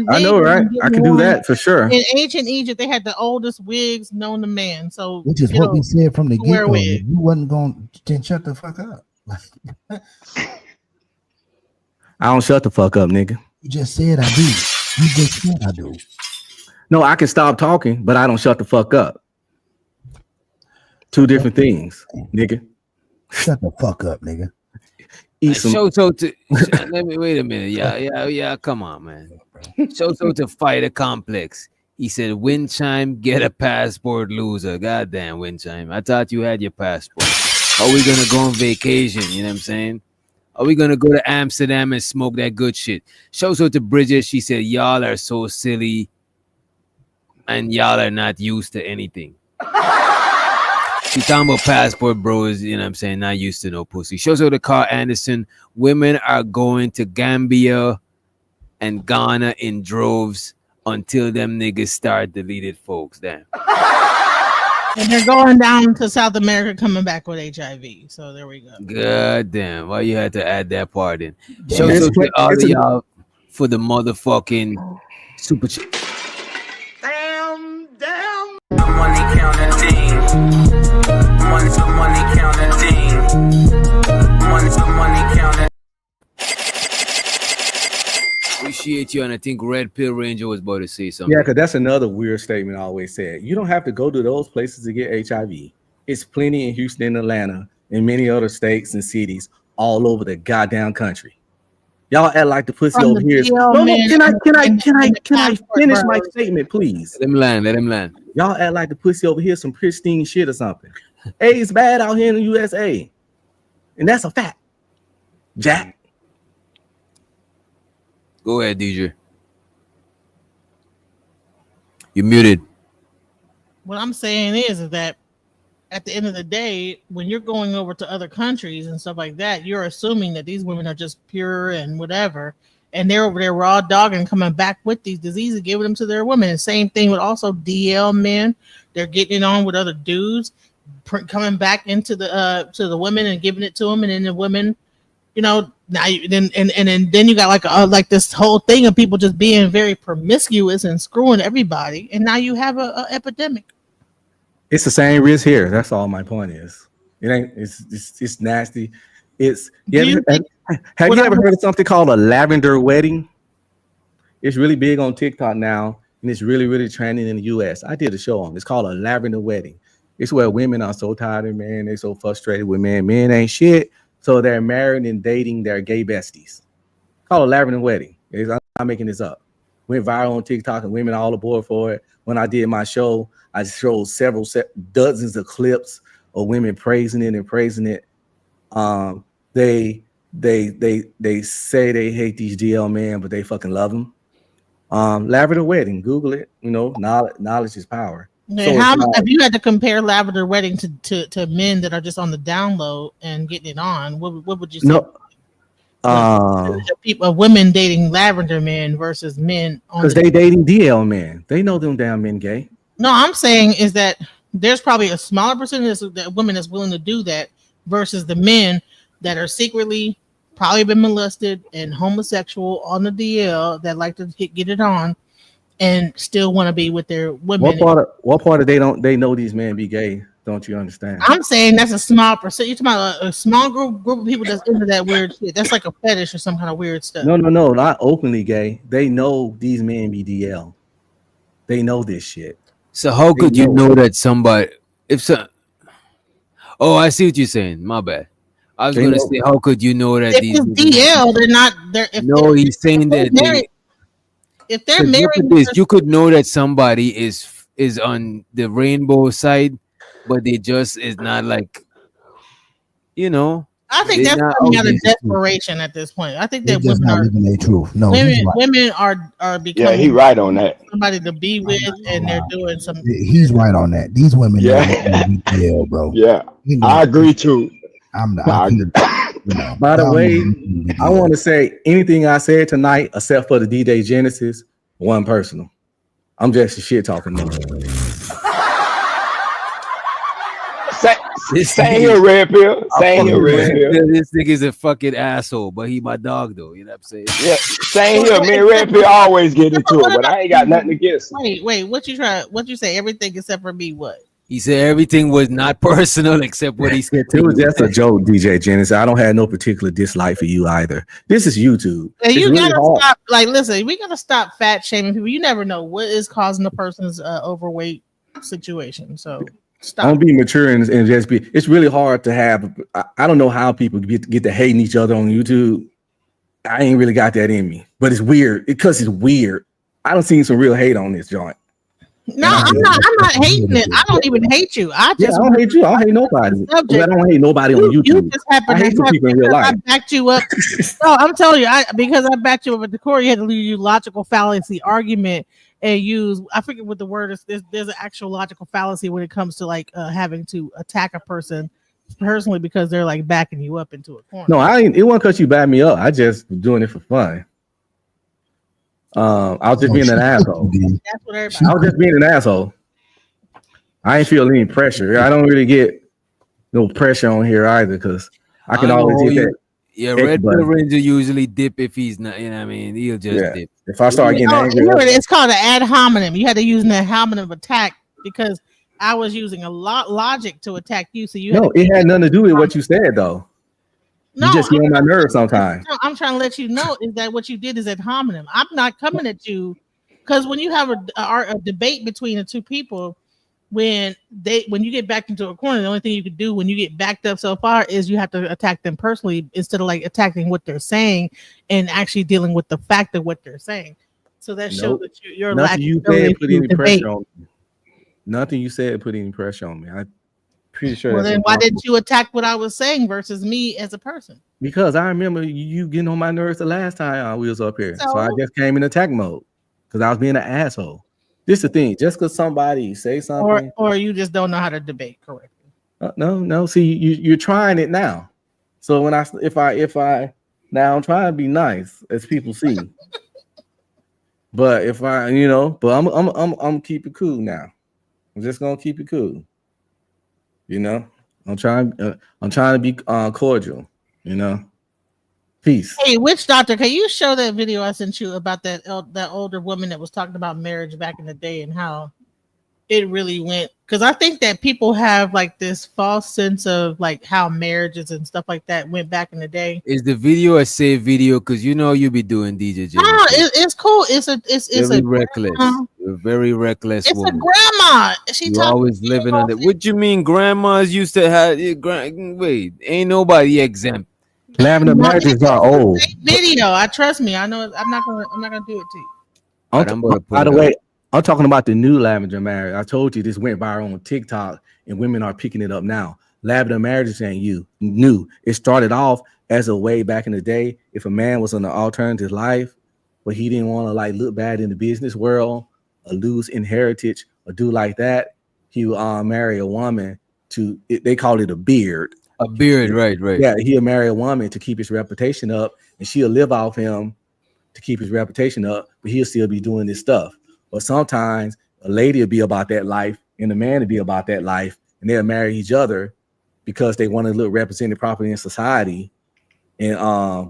I know, right? I can do that for sure. In ancient Egypt, they had the oldest wigs known to man. So which is what we said from the wear get-go. wigs. If you wasn't going to shut the fuck up. I don't shut the fuck up, nigga. You just said I do. You just said I do. No, I can stop talking, but I don't shut the fuck up. Two different things, nigga. Shut the fuck up, nigga. Eat some. Let me wait a minute. Yeah. Come on, man. So to fight a complex. He said, "Wind chime, get a passport, loser." Goddamn, wind chime. I thought you had your passport. Are we gonna go on vacation? You know what I'm saying? Are we gonna go to Amsterdam and smoke that good shit? So to Bridget, she said, "Y'all are so silly, and y'all are not used to anything." She talking about passport bros, you know what I'm saying, not used to no pussy. Shows out to Carl Anderson. Women are going to Gambia and Ghana in droves until them niggas start deleted folks. Damn. And they're going down to South America, coming back with HIV. So there we go. God damn. Why you had to add that part in? Shows out to all of y'all for the motherfucking super chat. Money counting team. Money counting team. Money counting. Appreciate you, and I think Red Pill Ranger was about to say something. Yeah, because that's another weird statement I always said. You don't have to go to those places to get HIV. It's plenty in Houston and Atlanta and many other states and cities all over the goddamn country. Y'all act like the pussy over here. No, can I finish my statement, please? Let him land. Y'all act like the pussy over here some pristine shit or something. AIDS bad out here in the USA. And that's a fact. Jack. Go ahead, DJ. You're muted. What I'm saying is that at the end of the day, when you're going over to other countries and stuff like that, you're assuming that these women are just pure and whatever, and they're over there raw dogging, coming back with these diseases, giving them to their women. And same thing with also DL men. They're getting it on with other dudes, coming back into the to the women and giving it to them, and then the women, you know, now then you got like this whole thing of people just being very promiscuous and screwing everybody, and now you have a epidemic. It's the same risk here. That's all my point is. It ain't. It's nasty. It's. Have you ever heard of something called a lavender wedding? It's really big on TikTok now, and it's really trending in the U.S. I did a show on. It's called a lavender wedding. It's where women are so tired of men. They're so frustrated with men. Men ain't shit, so they're married and dating their gay besties. Called a lavender wedding. I'm not making this up. Went viral on TikTok, and women all aboard for it. When I did my show, I showed dozens of clips of women praising it. They say they hate these DL men, but they fucking love them. Lavender wedding, Google it. You know, knowledge is power. Okay, so if you had to compare lavender wedding to men that are just on the download and getting it on, what would you say? People, women dating lavender men versus men because they dating DL men. They know them damn men gay. No, I'm saying is that there's probably a smaller percentage of that women that's willing to do that versus the men that are secretly probably been molested and homosexual on the DL that like to get it on and still want to be with their women. What part of they know these men be gay? Don't you understand? I'm saying that's a small percent. You're talking about a small group of people that's into that weird shit. That's like a fetish or some kind of weird stuff. No, not openly gay. They know these men be DL. They know this shit. So how could you know that somebody? Oh, I see what you're saying. My bad. I was They gonna know. say, how could you know that If these? it's DL, they're not. They're if No, they're, he's saying that they. married, if they're 'Cause look married, at this. You could know that somebody is on the rainbow side, but they just is not like, you know, I think they're that's not coming out out of there. desperation at this point. I think They that just women not are living their truth. No, women he's right. women are Yeah, he becoming right on that. somebody to be with, and they're doing some. He's right on that. These women Yeah. not living in DL, bro. Yeah, You know, I agree too. I I agree. can't. You know, By the y'all way, not living in I DL. want to say anything I said tonight, except for the D-Day Genesis, one personal. I'm just a shit talking nigga. Same here, Red Pill. Same here, Red Pill. This nigga's a fucking asshole, but he my dog though. You know what I'm saying? Yeah, same here. Me and Red Pill always get into it, but I ain't got nothing against him. Wait, what you try? What you say? Everything except for me. What? He said everything was not personal except what he said. It was just a joke, DJ Genesis. I don't have no particular dislike for you either. This is YouTube. And It's you really gotta hard. stop. Like, listen, we gotta stop fat shaming people. You never know what is causing a person's overweight situation. So I'm stop. gonna be mature and just be. It's really hard to have. I don't know how people get to hating each other on YouTube. I ain't really got that in me, but it's weird because it's weird. I don't seen some real hate on this joint. No, I'm not hating it. I don't even hate you. I Yeah, just I don't hate you. I don't hate nobody. subject. I don't hate nobody on YouTube. You just happen I to hate some have, people in real because I life. backed you up. No, I'm telling you, because I backed you up at the core, you had to use logical fallacy argument and use. I forget what the word is. There's an actual logical fallacy when it comes to like having to attack a person personally because they're like backing you up into a corner. No, I ain't. It wasn't because you backed me up. I just was doing it for fun. I was just being an asshole. That's what everybody. I was just being an asshole. I ain't feel any pressure. I don't really get no pressure on here either because I can always hit that. Yeah, X Red Pill button. Ranger usually dip if he's not. You know what I mean? He'll just Yeah. dip. If I start getting Oh, angry, you know what? It's called an ad hominem. You had to use an ad hominem attack because I was using a lot logic to attack you. So you had no, to it had nothing to do with what you said though. No, You just get on my nerves sometimes. I'm trying to let you know is that what you did is ad hominem. I'm not coming at you because when you have a debate between the two people, when you get backed into a corner, the only thing you can do when you get backed up so far is you have to attack them personally instead of like attacking what they're saying and actually dealing with the fact of what they're saying. So that shows Nope. that you're Nothing lacking you ability said put to any debate. pressure on me. Nothing you said put any pressure on me. I'm pretty sure Well, that's then why impossible. didn't you attack what I was saying versus me as a person? Because I remember you getting on my nerves the last time we was up here. So I just came in attack mode because I was being an asshole. This is the thing. Just because somebody say something, Or you just don't know how to debate correctly. no. See, you're trying it now. So when if I now I'm trying to be nice as people see. But if I, but I'm keep it cool now. I'm just gonna keep it cool. I'm trying to be cordial. Peace. Hey, Witch Doctor, can you show that video I sent you about that older woman that was talking about marriage back in the day and how it really went? Because I think that people have like this false sense of like how marriages and stuff like that went back in the day. Is the video a saved video? Because you know you be doing DJ Jimmy. No, it's cool. It's very a reckless. grandma. You're a very reckless It's woman. a grandma. She You talking. always living under. What you mean, grandmas used to have? Wait, ain't nobody exempt. Lavender marriages are old. Video. I trust me. I know. I'm not gonna do it to you. By the way, I'm talking about the new lavender marriage. I told you this went viral on TikTok, and women are picking it up now. Lavender marriages ain't new. It started off as a way back in the day. If a man was in an alternative life, but he didn't want to like look bad in the business world or lose inheritance or do like that, he would marry a woman to. They call it a beard. A beard, right. Yeah, he'll marry a woman to keep his reputation up, and she'll live off him to keep his reputation up, but he'll still be doing this stuff. But sometimes a lady will be about that life and the man will be about that life, and they'll marry each other because they want to look represented properly in society, and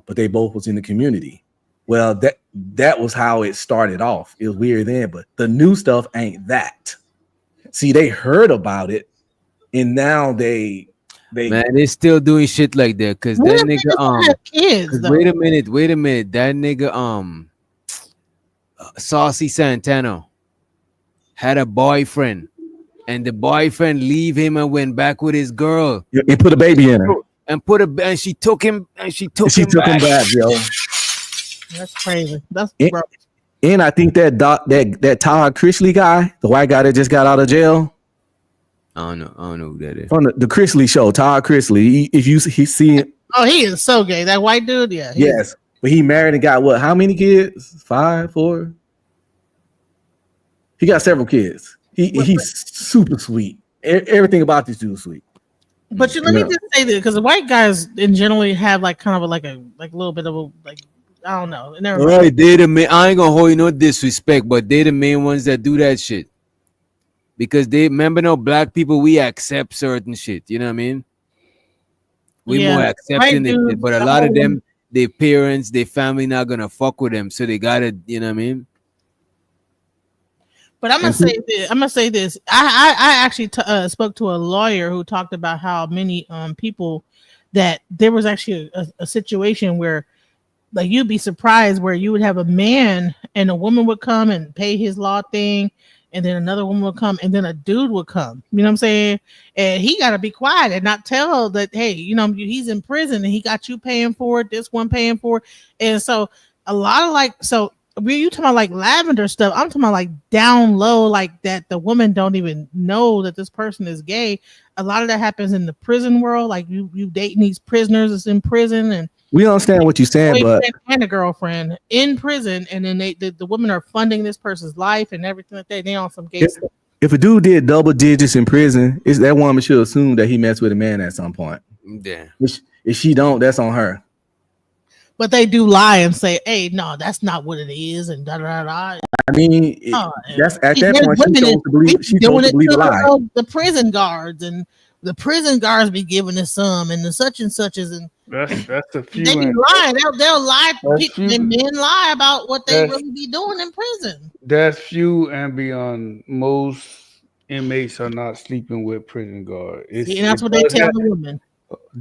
but they both was in the community. Well, that was how it started off. It was weird then, but the new stuff ain't that. See, they heard about it, and now they Man, they still doing shit like that because that nigga kids. Wait a minute. That nigga Saucy Santana had a boyfriend, and the boyfriend leave him and went back with his girl. He put a baby in her. and put a and she took him She took him back, yo. That's crazy. That's And, gross. and I think that Todd Chrisley guy, the white guy that just got out of jail. I don't know who that is. From the Chrisley show, Todd Chrisley. If you see Oh, he is so gay. That white dude, yeah. yes. But he married and got what? How many kids? 5, 4? He got several kids. He's super sweet. Everything about this dude is sweet. But let me just say this, because the white guys in generally have like kind of like a little bit of a like I don't know. Never mind. Right, they the main, I ain't gonna hold you no disrespect, but they the main ones that do that shit. Because they remember no black people, we accept certain shit. You know what I mean? We more accepting it, shit, but a lot of them, their parents, their family not gonna fuck with them, so they gotta, you know what I mean? But I'm gonna say this. I actually spoke to a lawyer who talked about how many people that there was actually a situation where, like, you'd be surprised where you would have a man and a woman would come and pay his law thing, and then another woman would come, and then a dude would come. You know what I'm saying? And he got to be quiet and not tell that, hey, you know, he's in prison and he got you paying for it, this one paying for it, and so a lot of you talking about like lavender stuff. I'm talking about like down low, like that the woman don't even know that this person is gay. A lot of that happens in the prison world. Like you dating these prisoners that's in prison, and we understand what you're saying, but and a girlfriend in prison, and then the women are funding this person's life and everything like that. They on some gay stuff. If a dude did double digits in prison, that woman should assume that he messed with a man at some point. Yeah. If she don't, that's on her. But they do lie and say, "Hey, no, that's not what it is," and da da da. I mean, that's at that point she's supposed to believe a lie. The prison guards and the prison guards be giving us some, and the such and such is, and that's a few. They be lying. They'll lie. Men lie about what they really be doing in prison. That's few and beyond. Most inmates are not sleeping with prison guards. And that's what they tell the women.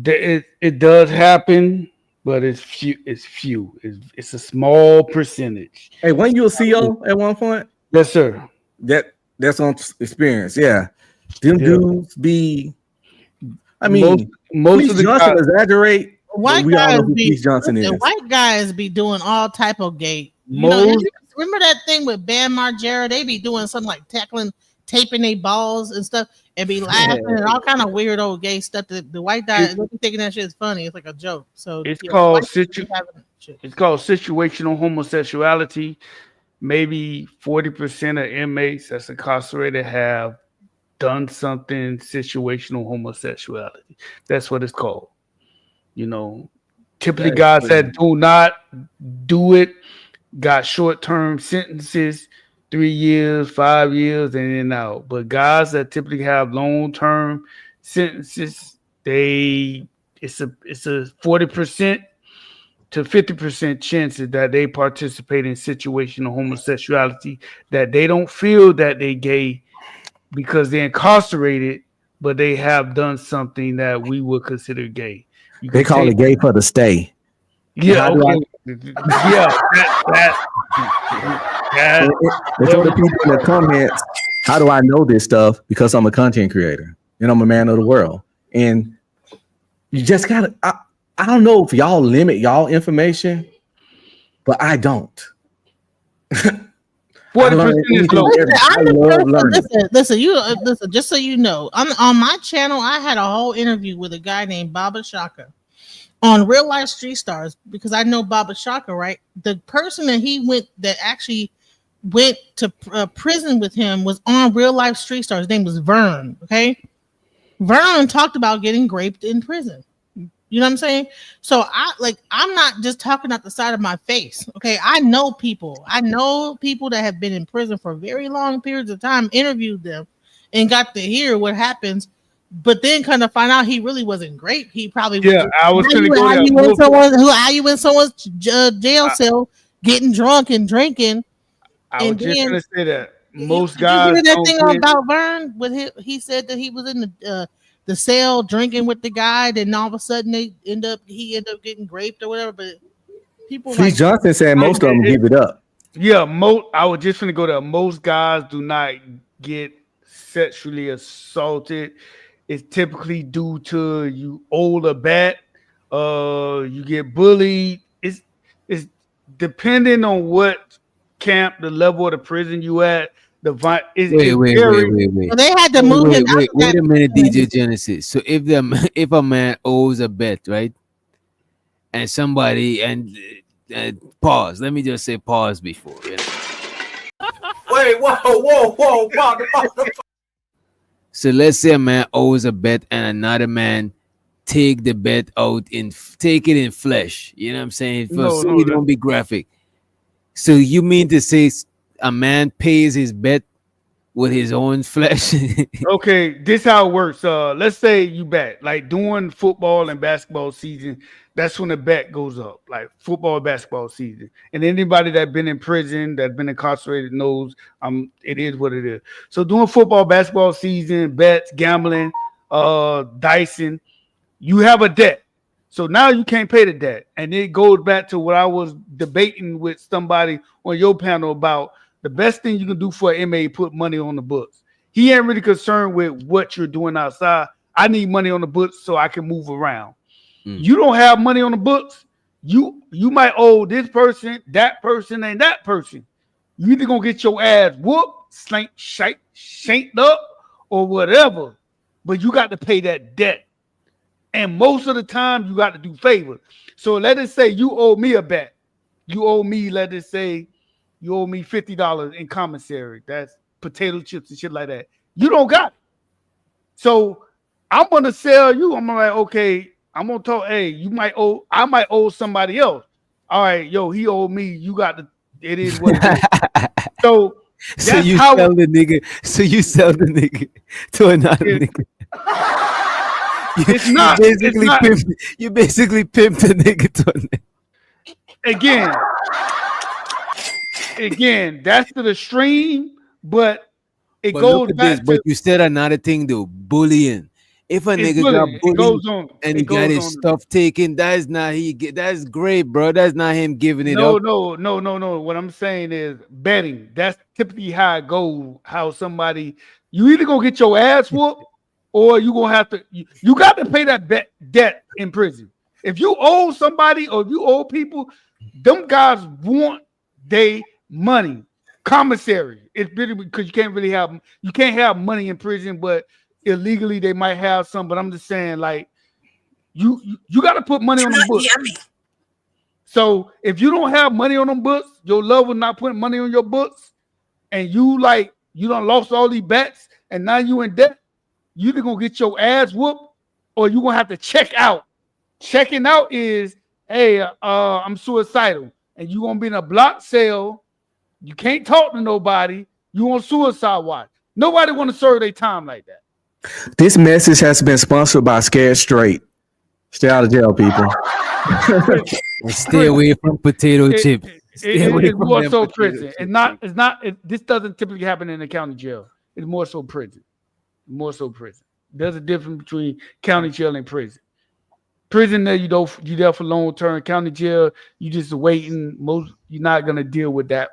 It does happen. But it's few. It's a small percentage. Hey, weren't you a CO at one point? Yes, sir. That's on experience. Yeah, them dudes be. I mean, most of the Johnson guys, exaggerate. White we guys all know who Police Johnson is. White guys be doing all type of gay. Remember that thing with Bam Margera? They be doing something like taping their balls and stuff, and be laughing and all kind of weird old gay stuff. That the white guy thinking that shit is funny. It's like a joke. So it's called situational homosexuality. Maybe 40% of inmates that's incarcerated have done something situational homosexuality. That's what it's called. You know, typically guys that do not do it got short-term sentences. 3 years, 5 years, and then out. But guys that typically have long-term sentences, it's a 40% to 50% chances that they participate in situational homosexuality, that they don't feel that they gay because they're incarcerated, but they have done something that we would consider gay. They call it gay for the stay. Yeah, okay. And for the people in the comments, how do I know this stuff? Because I'm a content creator and I'm a man of the world. And you just gotta, I don't know if y'all limit y'all information, but I don't. 40% is low. Listen, just so you know, on my channel, I had a whole interview with a guy named Baba Shaka on Real Life Street Stars, because I know Baba Shaka, right? The person that actually went to prison with him was on Real Life Street Stars. His name was Vern. Okay, Vern talked about getting raped in prison. You know what I'm saying? So I'm not just talking out the side of my face. Okay, I know people that have been in prison for very long periods of time, interviewed them, and got to hear what happens. But then kind of find out he really wasn't great. He probably I was going to go how you in someone's jail cell getting drunk and drinking. I was just going to say that most guys. Did you hear that thing about Vern? He said that he was in the cell drinking with the guy, then all of a sudden he end up getting raped or whatever. But people Steve Johnson said most of them give it up. Yeah, I was just going to go there. Most guys do not get sexually assaulted. is typically due to you owe a bet, you get bullied. It's depending on what camp, the level of the prison you at. Wait. So they had to move him out of Wait that a minute, prison. DJ Genesis. So if a man owes a bet, right, and somebody pause. Let me just say pause before. You know? Wait, whoa. So let's say a man owes a bet and another man take the bet out take it in flesh. You know what I'm saying? So you don't be graphic. So you mean to say a man pays his bet with his own flesh? Okay, this how it works. Let's say you bet, like during football and basketball season, that's when the bet goes up, like football and basketball season. And anybody that's been in prison, that's been incarcerated knows it is what it is. So during football, basketball season, bets, gambling, dicing, you have a debt. So now you can't pay the debt. And it goes back to what I was debating with somebody on your panel about. The best thing you can do for an MA, put money on the books. He ain't really concerned with what you're doing outside. I need money on the books so I can move around. You don't have money on the books. You might owe this person, and that person. You either gonna get your ass whooped, shanked up, or whatever. But you got to pay that debt. And most of the time, you got to do favors. So let us say you owe me a bet. You owe me, let us say, you owe me $50 in commissary. That's potato chips and shit like that. You don't got it. So I'm gonna sell you. I'm like, okay, I'm gonna talk. Hey, I might owe somebody else. All right, yo, he owed me. You got the. It is what it is. So you sell the nigga. So you sell the nigga to another nigga. You basically pimp the nigga to a nigga. Again, that's to the stream, but it But goes look at back this. to. But you said another thing though, bullying. If a nigga got bullied and he got his stuff taken, that's not that's great, bro. That's not him giving it up. No. What I'm saying is betting. That's typically how it goes. How somebody, you either gonna get your ass whooped or you gonna have to. You got to pay that debt in prison. If you owe somebody or if you owe people, them guys want they money. Commissary. It's really because you can't have money in prison, but illegally they might have some. But I'm just saying, like, you got to put money on the books. So if you don't have money on them books, your lover not putting money on your books, and you done lost all these bets, and now you in debt, you either gonna get your ass whooped or you gonna have to check out. Checking out is, hey, I'm suicidal, and you gonna be in a block cell. You can't talk to nobody. You on suicide watch. Nobody want to serve their time like that. This message has been sponsored by Scared Straight. Stay out of jail, people. Stay away from potato chips. It's more so prison. This doesn't typically happen in the county jail. It's more so prison. There's a difference between county jail and prison. Prison, there you there for long term. County jail, you just waiting. You're not gonna deal with that.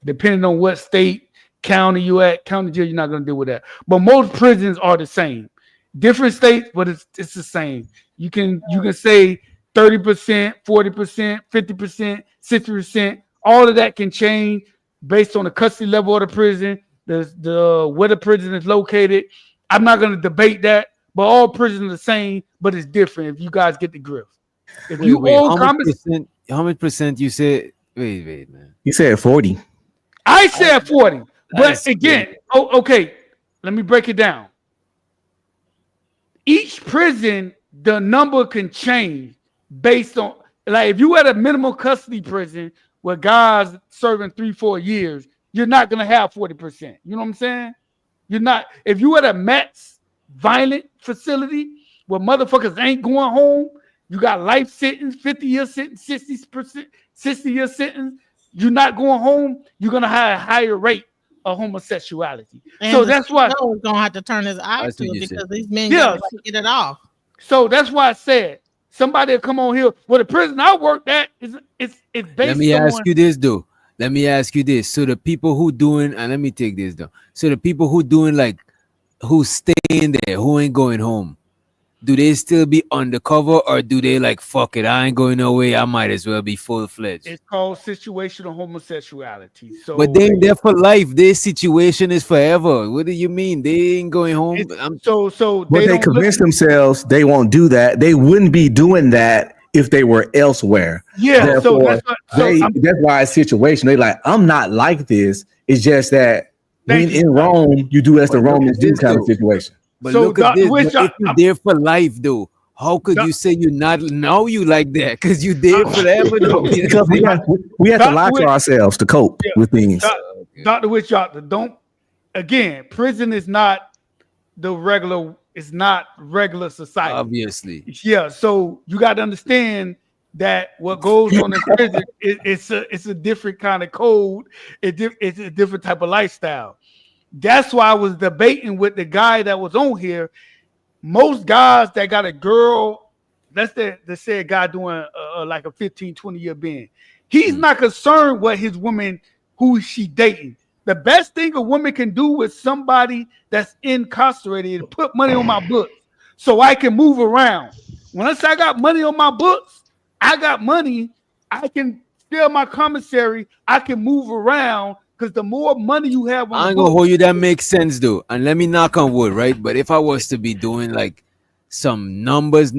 Depending on what state, county you at, county jail, you're not gonna deal with that. But most prisons are the same. Different states, but it's the same. You can say 30%, 40%, 50%, 60%. All of that can change based on the custody level of the prison, the where the prison is located. I'm not gonna debate that, but all prisons are the same, but it's different if you guys get the grip. If you owe how much percent you said? Wait, man. You said 40. I said 40. But again, okay, let me break it down. Each prison, the number can change based on, like, if you at a minimal custody prison where guys serving 3-4 years, you're not gonna have 40%. You know what I'm saying? You're not. If you at a max violent facility where motherfuckers ain't going home, you got life sentence, 50-year sentence, 60-year sentence. You're not going home. You're gonna have a higher rate of homosexuality. And so that's why he's gonna have to turn his eyes to it because these men got to get it off. So that's why I said somebody will come on here. Well, the prison I worked at is based. Let me ask you this though. Let me ask you this. So the people who doing, and let me take this though. So the people who doing like who's staying there, who ain't going home, do they still be undercover or do they like fuck it? I ain't going nowhere. I might as well be full fledged. It's called situational homosexuality. But So they ain't there for life. Their situation is forever. What do you mean? They ain't going home. so But they they don't look. convince themselves they won't do that. They wouldn't be doing that if they were elsewhere. Yeah, so Therefore, that's that's why it's situation. They like, I'm not like this. It's just that when in Rome, you do as the But look Romans at do this, kind of though. situation. But So, look at Dr. this. Witch, But if you're there for life, though, how could you say you're not now you like that? Because you're there forever, though. You know Because what I'm saying? we have to Dr. lie to Witch, ourselves to cope with things. Dr. Witch Doctor, don't again, prison is not the regular, it's not regular society. Obviously. Yeah, so you got to understand that what goes on in prison it's a different kind of code. It's a different type of lifestyle. That's why I was debating with the guy that was on here. Most guys that got a girl, let's say a guy doing like a 15, 20-year bend, he's not concerned what his woman, who she dating. The best thing a woman can do with somebody that's incarcerated is put money on my books so I can move around. Once I got money on my books, I got money, I can steal my commissary, I can move around because the more money you have on I the ain't gonna books, hold you. That makes sense, though. And let me knock on wood, right? But if I was to be doing like some numbers,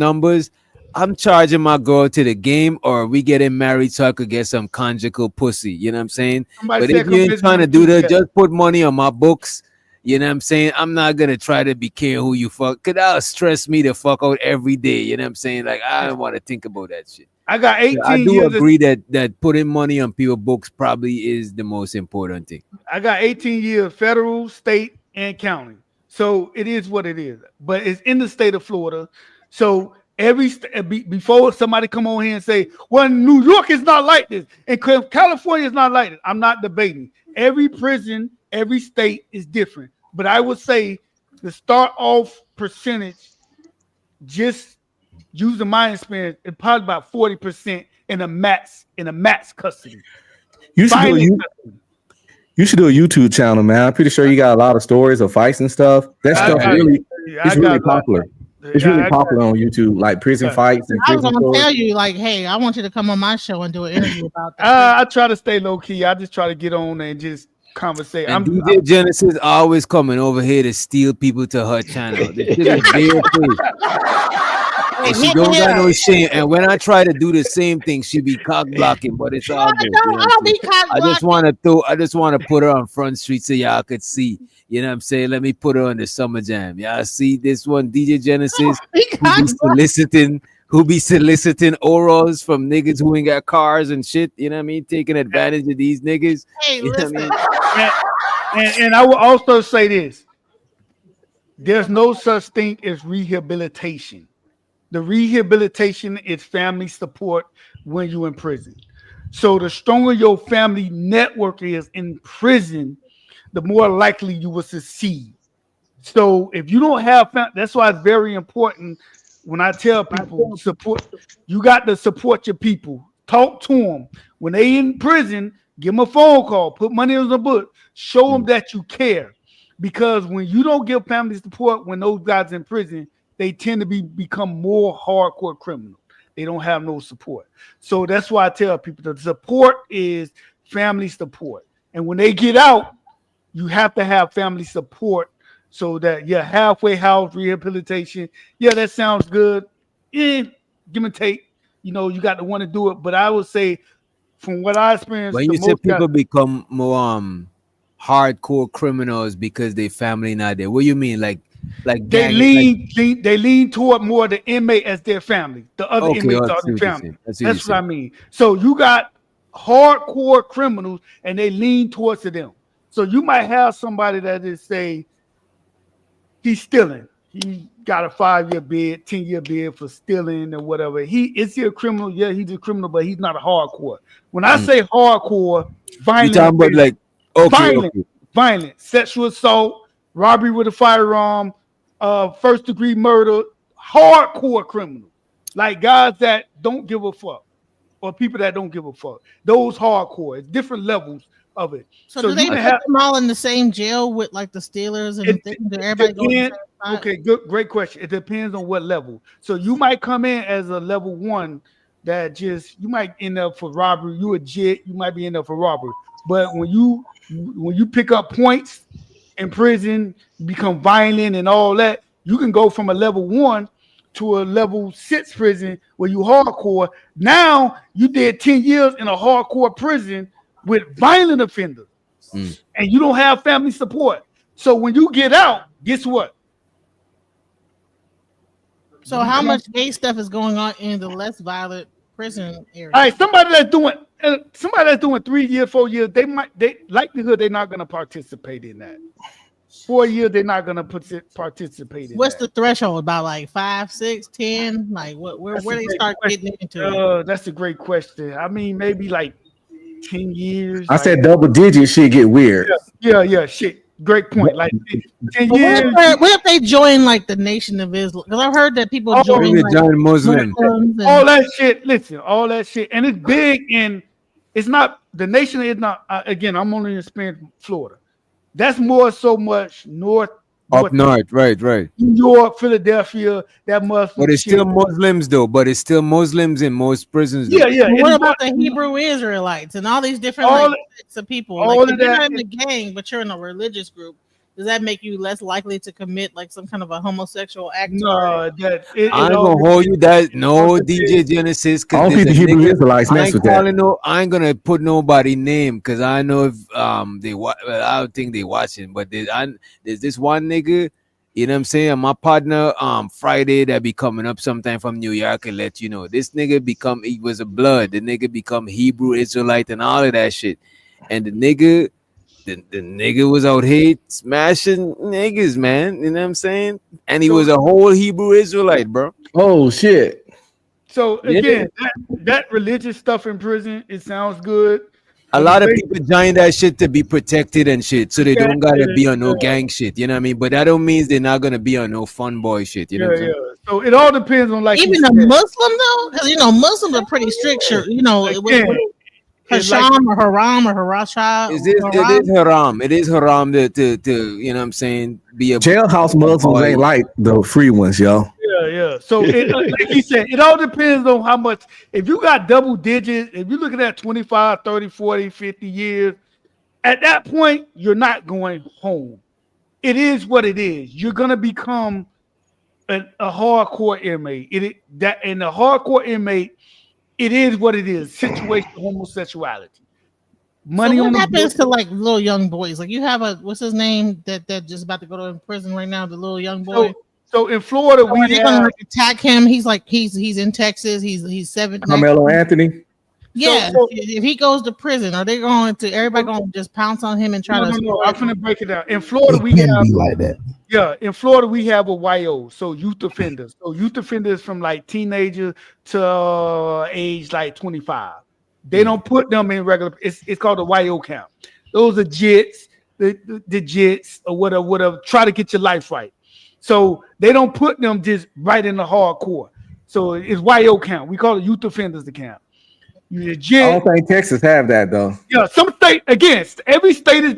I'm charging my girl to the game, or we getting married so I could get some conjugal pussy. You know what I'm saying? somebody But said if come you ain't visit trying me to do too. that, Yeah. just put money on my books. You know what I'm saying? I'm not gonna try to be caring who you fuck, cause that'll stress me the fuck out every day. You know what I'm saying? Like I don't want to think about that shit. I got Yeah, I 18 do years of agree that putting money on people's books probably is the most important thing. I got 18 years federal, state, and county. So it is what it is. But it's in the state of Florida. So before somebody come on here and say, well, New York is not like this and California is not like this. I'm not debating. Every prison, every state is different. But I would say the start off percentage, just using my experience, it's probably about 40% in a max custody. You should do Finance you. You should do a YouTube channel, man. I'm pretty sure you got a lot of stories of fights and stuff. That I stuff got- really, yeah, it's I really got a lot. popular. It's Yeah, really I got- popular on YouTube, like prison fights and I was prison gonna stories. tell you, like, hey, I want you to come on my show and do an interview about that. I try to stay low key. I just try to get on and just conversate. And DJ Genesis always coming over here to steal people to her channel. This shit is bare free. And she don't got no shame. And when I try to do the same thing, she be cock blocking, but it's all good. You know what I'm saying? I just want to put her on Front Street so y'all could see. You know what I'm saying? Let me put her on the Summer Jam. Y'all see this one, DJ Genesis, who be soliciting orals from niggas who ain't got cars and shit. You know what I mean? Taking advantage of these niggas. Hey, You know listen. what I mean? And I will also say this: there's no such thing as rehabilitation. The rehabilitation is family support when you're in prison. So the stronger your family network is in prison, the more likely you will succeed. So if you don't have that's why it's very important when I tell people support, you got to support your people. Talk to them. When they in prison, give them a phone call, put money on the book, show them that you care. Because when you don't give family support when those guys in prison, they tend to become more hardcore criminals. They don't have no support. So that's why I tell people the support is family support. And when they get out, you have to have family support so that halfway house rehabilitation. Yeah, that sounds good. Give and take. You know, you got to want to do it. But I would say, from what I experienced, When you say people become more hardcore criminals because their family not there, what do you mean? Like they lean toward more the inmate as their family. The other inmates are their family. That's what I mean. So you got hardcore criminals and they lean towards them. So you might have somebody that is say he's stealing. He got a 5-year bid, 10-year bid for stealing or whatever. Is he a criminal? Yeah, he's a criminal, but he's not a hardcore. When I say hardcore, violent, you talking about like violent, sexual assault, robbery with a firearm, first degree murder, hardcore criminals, like guys that don't give a fuck, or people that don't give a fuck. Those hardcore, it's different levels of it. So do they put them all in the same jail with like the Steelers and things? Do everybody go to the same spot? Okay, great question. It depends on what level. So you might come in as a level 1 that you might end up for robbery. You a jit, you might be end up for robbery. But when you pick up points in prison, you become violent and all that, you can go from a level 1 to a level 6 prison where you hardcore. Now you did 10 years in a hardcore prison with violent offenders, and you don't have family support. So when you get out, guess what? So how much gay stuff is going on in the less violent prison area? All right, somebody that's doing 3 years, 4 years, likelihood they're not going to participate in that. 4 years, they're not going to participate in What's that. the threshold? About like 5, 6, 10? Like where they start getting into it? That's a great question. I mean, maybe like 10 years. I said double digit shit get weird. Yeah, shit. Great point. Like 10 But years. what if they join like the Nation of Islam? Because I've heard that people join like, Muslim. All that shit. Listen, all that shit, and it's big. And it's not the nation is not. Again, I'm only experienced Florida. That's more so much north. Up north, right. New York, Philadelphia, that Muslim. But it's still Muslims though. But it's still Muslims in most prisons. Though. Yeah. What about the Hebrew Israelites and all these different types of people? all Like, of if you're that not in a gang, but you're in a religious group, does that make you less likely to commit like some kind of a homosexual act? No, I ain't gonna hold you that DJ Genesis. I don't think the Hebrew Israelites mess with that. I ain't gonna put nobody name because I know if they I don't think they watching, but there's this one nigga. You know what I'm saying? My partner Friday that be coming up sometime from New York and let you know. This nigga he was a blood. The nigga become Hebrew Israelite and all of that shit. And the nigga was out here smashing niggas, man. You know what I'm saying? And he was a whole Hebrew Israelite, bro. Oh shit. So again, that religious stuff in prison, it sounds good. A lot of people join that shit to be protected and shit, so they don't gotta be on no gang shit. You know what I mean? But that don't mean they're not gonna be on no fun boy shit. You know what I'm saying? So it all depends on like even a Muslim though, because Muslims are pretty strict. Hasham or Haram or Harasha. It is haram. It is haram to you know what I'm saying, be a jailhouse Muslims ain't like the free ones, yo. Yeah. So like he said, it all depends on how much. If you got double digits, if you're looking at 25, 30, 40, 50 years, at that point, you're not going home. It is what it is. You're gonna become a hardcore inmate. And the hardcore inmate, it is what it is. Situational homosexuality. Money so what on happens to like little young boys? Like you have what's his name that just about to go to prison right now? The little young boy. So in Florida, we gonna like attack him. He's in Texas. He's 17. Carmelo Anthony. Yeah, if he goes to prison, are they going to everybody going to just pounce on him and try to? No. I'm gonna break it down. In Florida, we can have be like that. Yeah, in Florida, we have a YO, so youth offenders. So youth offenders from like teenager to age like 25. They don't put them in regular. It's called the YO camp. Those are jits, the jits or whatever. Try to get your life right. So they don't put them just right in the hardcore. So it's YO camp. We call it youth offenders the camp. I don't think Texas have that though. Yeah, some state against every state is.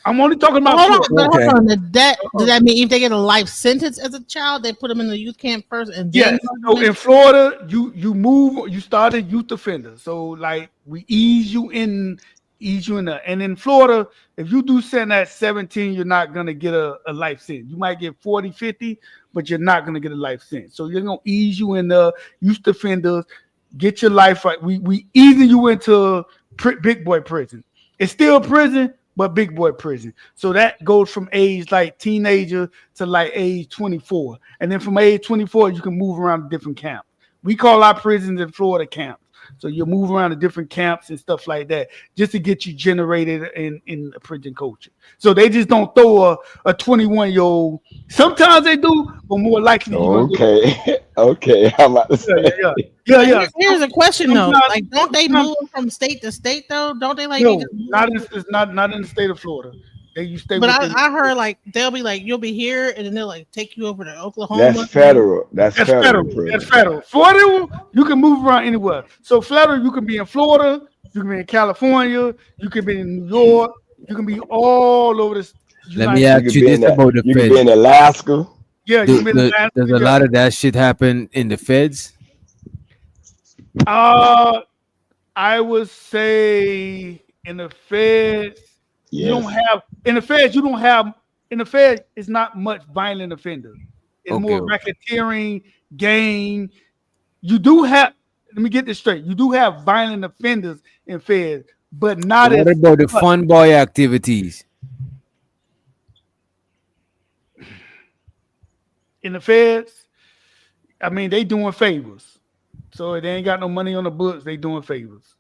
I'm only talking about. Hold on. Does that mean if they get a life sentence as a child, they put them in the youth camp first? And then so in Florida, you started youth offender. So like we ease you in there. And in Florida, if you do send at 17, you're not gonna get a life sentence. You might get 40, 50, but you're not gonna get a life sentence. So you're gonna ease you in the youth offenders. Get your life right. We easing you into big boy prison. It's still prison, but big boy prison. So that goes from age like teenager to like age 24. And then from age 24, you can move around to different camps. We call our prisons in Florida camps. So you move around to different camps and stuff like that just to get you generated in a prison culture. So they just don't throw a 21-year-old. Sometimes they do, but more likely. Okay. How about to say? Yeah. Here's a question though. Like, don't they move from state to state though? Don't they like? No, not in the state of Florida. You stay. But I heard like they'll be like you'll be here and then they'll like take you over to Oklahoma. That's federal. That's federal. That's federal. Florida, you can move around anywhere. So federal, you can be in Florida, You can be in California. You can be in New York. You can be all over this. You United Let me can ask you be in this about the you can be feds. in Alaska. Yeah, you can be in Alaska. Does a lot of that shit happen in the feds? I would say in the feds, you don't Yes. have in the feds. You don't have in the feds. It's not much violent offenders. It's Okay. more racketeering, gang. You do have. Let me get this straight. You do have violent offenders in feds, but not What as about the much. fun boy activities? In the feds. I mean, they doing favors. So they ain't got no money on the books. They doing favors.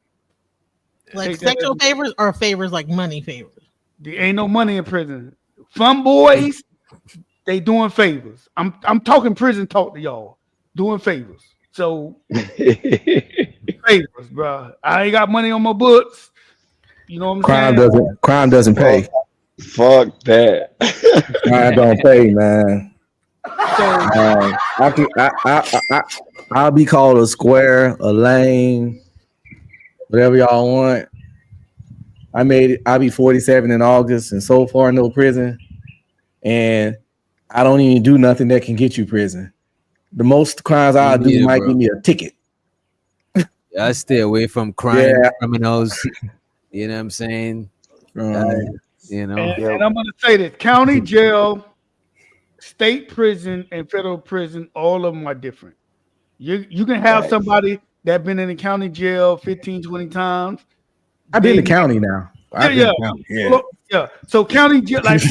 Like sexual favors or favors like money favors? There ain't no money in prison. Fun boys, they doing favors. I'm talking prison talk to y'all. Doing favors. So favors, bro. I ain't got money on my books. You know what I'm saying? Crime doesn't pay. Fuck that. Crime don't pay, man. I'll be called a square, a lame, whatever y'all want. I made it. I'll be 47 in August, and so far no prison. And I don't even do nothing that can get you prison. The most crimes I'll do might give me a ticket. I stay away from crime, criminals. You know what I'm saying? You know. And I'm gonna say this: county jail, state prison, and federal prison, all of them are different. You can have somebody that been in the county jail 15, 20 times. I've been to county now. Yeah. So county jail, like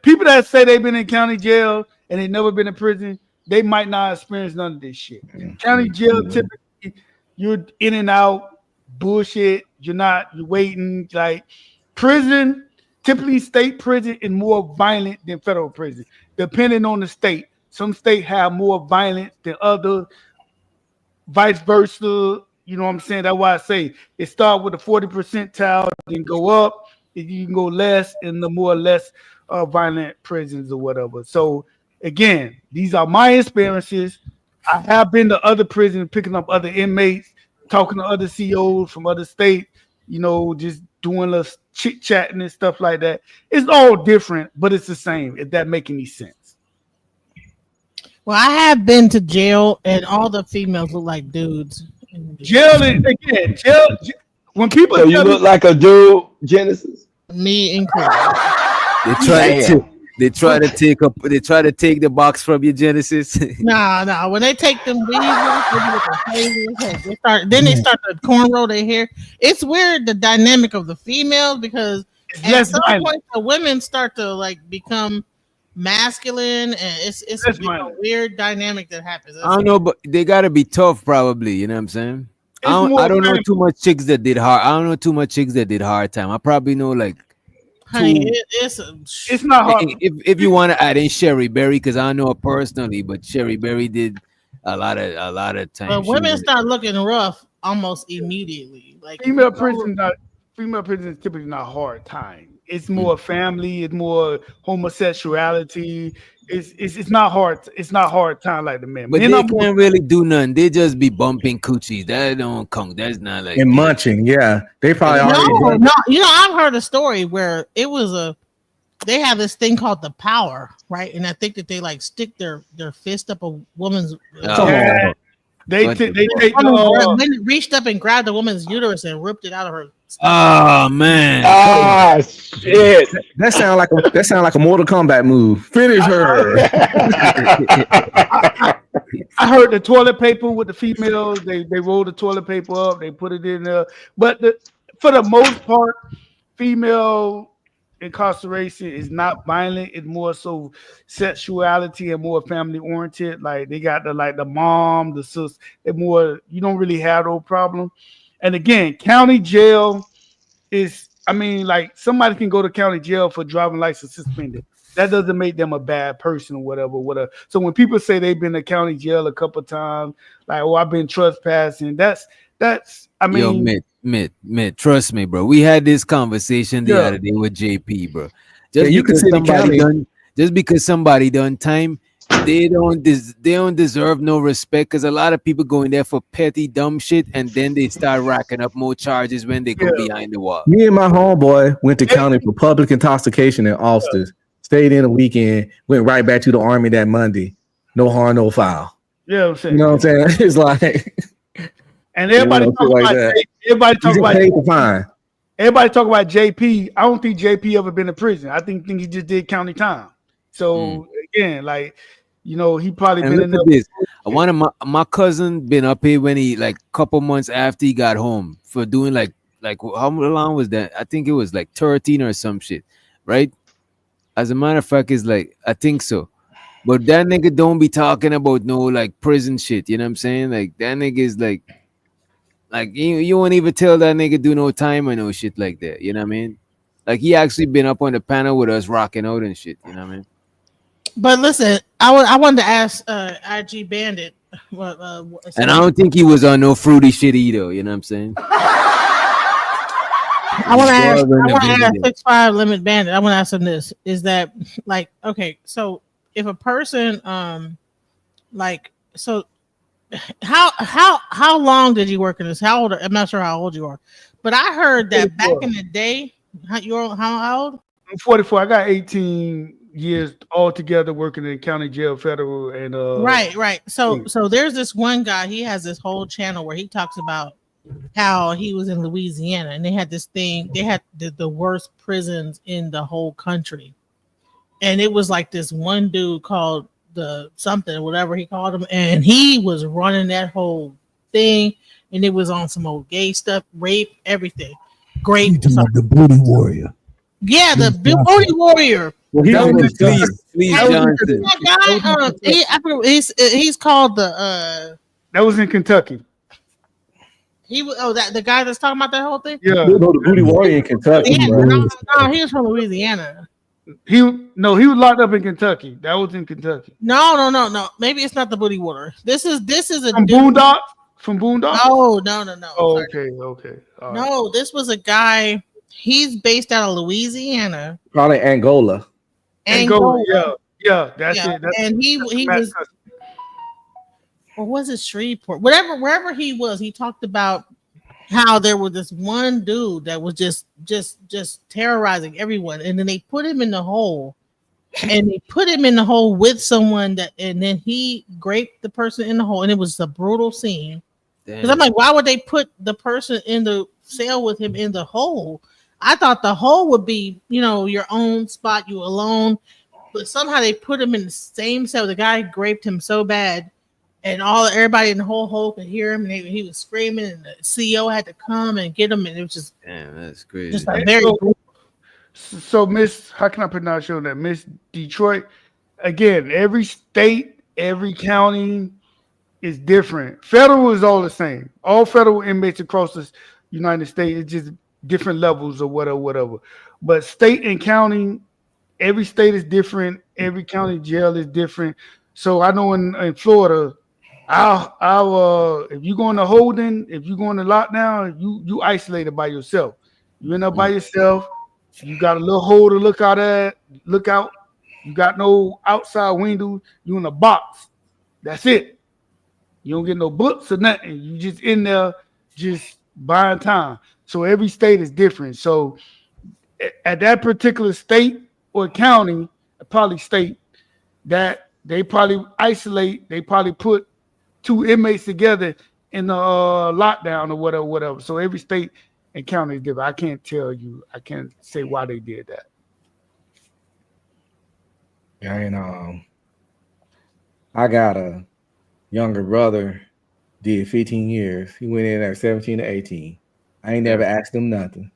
people that say they've been in county jail and they never been in prison, they might not experience none of this shit. County jail, typically, you're in and out, bullshit. You're waiting. Like prison, typically state prison is more violent than federal prison, depending on the state. Some states have more violence than others, vice versa. You know what I'm saying? That's why I say it start with a 40 percentile, then go up, and you can go less in the more or less violent prisons or whatever. So again, these are my experiences. I have been to other prisons, picking up other inmates, talking to other COs from other states, just doing a chit chatting and stuff like that. It's all different, but it's the same, if that make any sense. Well, I have been to jail and all the females look like dudes. Jail is again, jail. When people so you look like a dude, Genesis. Me included. They try to take the box from your Genesis. Nah. When they take them weavers, they start to cornrow their hair. It's weird the dynamic of the females because at some point the women start to become masculine, and it's a weird dynamic that happens. I don't know, but they gotta be tough, probably. You know what I'm saying? I don't know too much chicks that did hard. I don't know too much chicks that did hard time. I probably know honey, it's not hard. If you want to add in Sherry Berry, because I know her personally, but Sherry Berry did a lot of time. But women start looking rough almost immediately. Like female prison is typically not hard time. It's more family. It's more homosexuality. It's not hard. It's not hard time like the men. But they can't really do nothing. They just be bumping coochies. That don't count. That's not like and munching. Yeah, they probably already. No. I've heard a story where it was they have this thing called the power, right? And I think that they stick their fist up a woman's. They reached up and grabbed the woman's uterus and ripped it out of her. Oh man! Ah shit! That sound like a Mortal Kombat move. Finish her. I heard the toilet paper with the females. They roll the toilet paper up. They put it in there. But for the most part, female incarceration is not violent. It's more so sexuality and more family oriented. Like they got the mom, the sis. They're more. You don't really have no problem. And again, county jail is, somebody can go to county jail for driving license suspended. That doesn't make them a bad person or whatever. So when people say they've been to county jail a couple times, I've been trespassing, that's Yo, Mitt, trust me, bro. We had this conversation the other day with JP, bro. Just because somebody done time, they don't deserve no respect because a lot of people go in there for petty dumb shit and then they start racking up more charges when they go behind the wall. Me and my homeboy went to county for public intoxication in Austin. Stayed in a weekend, went right back to the army that Monday. No harm, no foul. Yeah, I'm saying. You know what I'm saying? It's like, and everybody you know, talk shit like about that. everybody talk You just about paid the fine. everybody talk about JP. I don't think JP ever been to prison. I think he just did county time. So again, like, you know, he probably And been look in at there. this. One of my cousin been up here when he like couple months after he got home for doing like how long was that? I think it was like 13 or some shit, right? As a matter of fact, it's like I think so. But that nigga don't be talking about no like prison shit. You know what I'm saying? Like that nigga is like you won't even tell that nigga do no time or no shit like that. You know what I mean? Like he actually been up on the panel with us rocking out and shit. You know what I mean? But listen, I wanted to ask IG Bandit. And I don't think he was on no fruity shit either. You know what I'm saying? I want to ask 6'5" Limit Bandit. I want to ask him this: is that like okay? So if a person like so, how long did you work in this? How old? I'm not sure how old you are, but I heard that 44. Back in the day, how old? I'm 44. I got 18 years altogether working in county jail, federal, and right. So there's this one guy. He has this whole channel where he talks about how he was in Louisiana and they had this thing. They had the worst prisons in the whole country, and it was like this one dude called the something, whatever he called him, and he was running that whole thing, and it was on some old gay stuff, rape, everything. Great, the booty warrior. Yeah, the booty warrior. Well, he's called the that was in Kentucky. He was that the guy that's talking about that whole thing. Yeah, the booty warrior in Kentucky. Yeah, no, he was from Louisiana. He was locked up in Kentucky. That was in Kentucky. No. Maybe it's not the booty water. This is a from Boondock. From Boondock. No. Oh, okay. All no, right. This was a guy. He's based out of Louisiana. Probably Angola. Yeah. That's it. And he was, or was it Shreveport? Wherever he was, he talked about how there was this one dude that was just terrorizing everyone, and then they put him in the hole, and they put him in the hole with someone and then he raped the person in the hole, and it was a brutal scene. Because I'm like, why would they put the person in the cell with him in the hole? I thought the hole would be, your own spot, you alone. But somehow they put him in the same cell. The guy raped him so bad, and everybody in the whole hole could hear him, and he was screaming, and the CEO had to come and get him, and it was just that's crazy. Just like very. So Miss, how can I pronounce your name? Miss Detroit. Again, every state, every county is different. Federal is all the same. All federal inmates across the United States, it's just different levels or whatever. But state and county, every state is different. Every county jail is different. So I know in Florida, I'll if you go into holding, if you go into lockdown, you isolated by yourself. You end up by yourself. You got a little hole to look out. You got no outside window. You in a box. That's it. You don't get no books or nothing. You just in there, just buying time. So every state is different. So at that particular state or county, probably state, that they probably isolate. They probably put 2 inmates together in the lockdown or whatever. So every state and county is different. I can't tell you. I can't say why they did that. Yeah, and I got a younger brother, did 15 years. He went in at 17 to 18. I ain't never asked him nothing.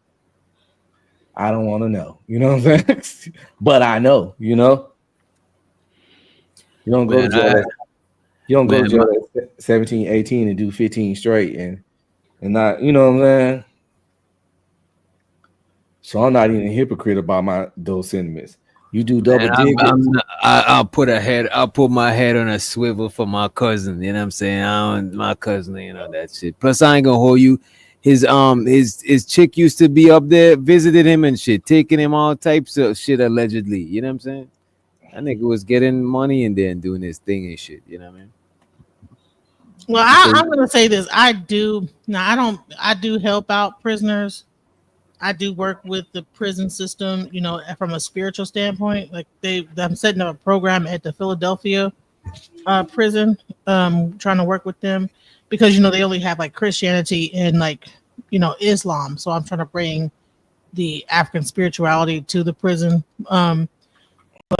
I don't want to know. You know what I'm saying? But I know, You don't go to jail. You don't go to jail at 17, 18 and do 15 straight and not, you know what I'm saying? So I'm not even a hypocrite about those sentiments. You do double digging. I'll put my head on a swivel for my cousin. You know what I'm saying? My cousin, that shit. Plus, I ain't gonna hold you. His chick used to be up there, visited him and shit, taking him all types of shit allegedly. You know what I'm saying? That nigga was getting money and then doing his thing and shit. You know what I mean? Well, I'm gonna say this. I do now. I do help out prisoners. I do work with the prison system. You know, from a spiritual standpoint. Like I'm setting up a program at the Philadelphia prison. Trying to work with them because they only have like Christianity and like Islam. So I'm trying to bring the African spirituality to the prison.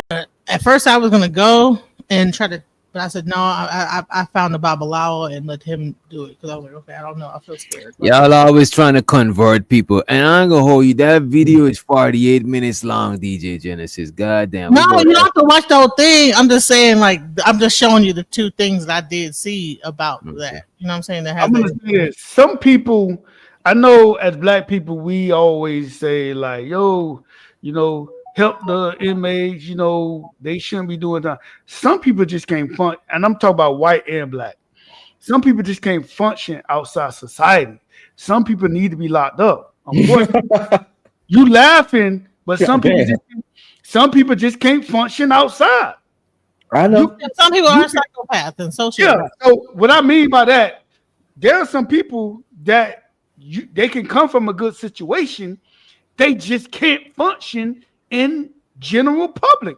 But at first I was gonna go and try to, but I said no. I found the Babalawo and let him do it because I was like, okay, I don't know, I feel scared. Y'all always trying to convert people, and I ain't gonna hold you. That video is 48 minutes long, DJ Genesis. Goddamn. No, you don't have to watch the whole thing. I'm just saying, like, I'm just showing you the two things that I did see about that. You know what I'm saying? That I'm gonna say this. Some people, I know as black people, we always say like, yo, help the inmates, they shouldn't be doing that. Some people just can't function, and I'm talking about white and black. Some people just can't function outside society. Some people need to be locked up. You laughing, but some people just can't function outside. I know. Some people are psychopaths and sociopaths. Yeah. So what I mean by that, there are some people that they can come from a good situation, they just can't function in general public.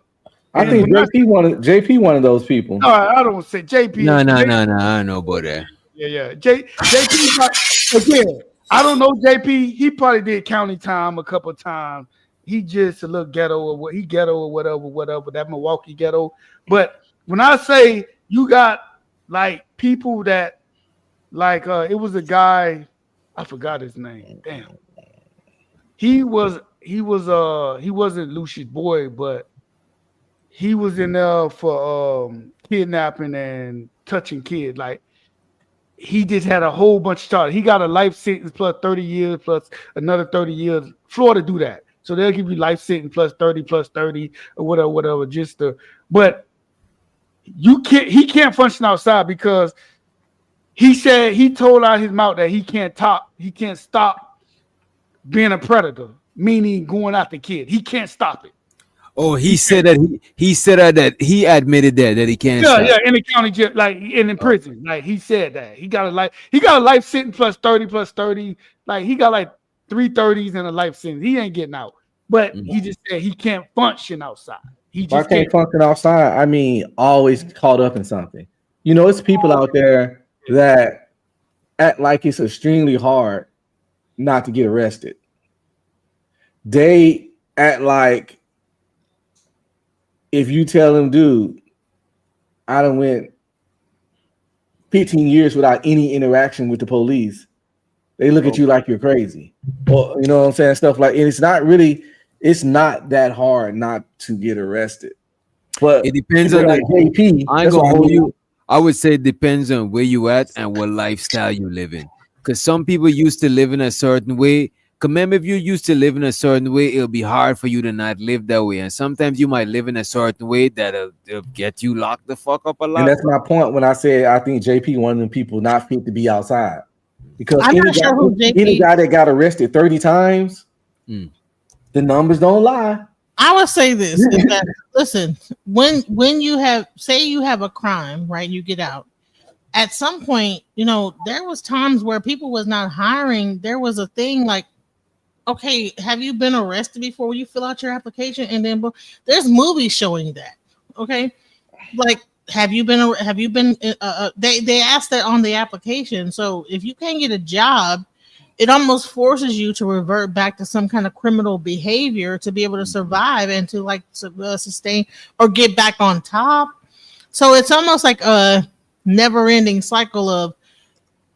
I think JP one of those people. No, I don't say JP. No. I don't know about that. Yeah. JP. Again, I don't know JP. He probably did county time a couple of times. He just a little ghetto or whatever. That Milwaukee ghetto. But when I say you got like people that like it was a guy, I forgot his name. Damn. He wasn't Lucius Boyd, but he was in there for kidnapping and touching kids. Like he just had a whole bunch of charges. He got a life sentence plus 30 years plus another 30 years. Florida do that. So they'll give you life sentence plus 30 or whatever. But he can't function outside because he told out his mouth that he can't stop being a predator, meaning going after kids. He can't stop it. Oh, he said that he admitted that he can't. Yeah, in the county jail, like in prison, like he said that he got a life sentence plus 30, like he got like 3 30s and a life sentence. He ain't getting out, but he just said he can't function outside. He just can't function outside. I mean, always caught up in something. It's people out there that act like it's extremely hard not to get arrested. They act like if you tell them, dude, I done went 15 years without any interaction with the police, they look at you like you're crazy. Or you know what I'm saying? Stuff like, and it's not that hard not to get arrested. But it depends on like JP. I ain't gonna hold you. I would say it depends on where you at and what lifestyle you live in. Because some people used to live in a certain way. Remember, if you're used to living a certain way, it'll be hard for you to not live that way. And sometimes you might live in a certain way that'll get you locked the fuck up a lot. And that's my point when I said I think JP one of them people not fit to be outside. Because I'm not sure who JP. Any guy that got arrested 30 times, the numbers don't lie. I would say this: is that, listen, when you have a crime, right? You get out. At some point, there was times where people was not hiring. There was a thing like, okay, have you been arrested before? You fill out your application, and then there's movies showing that. Okay, like have you been? They asked that on the application. So if you can't get a job, it almost forces you to revert back to some kind of criminal behavior to be able to survive and to like sustain or get back on top. So it's almost like a never-ending cycle of,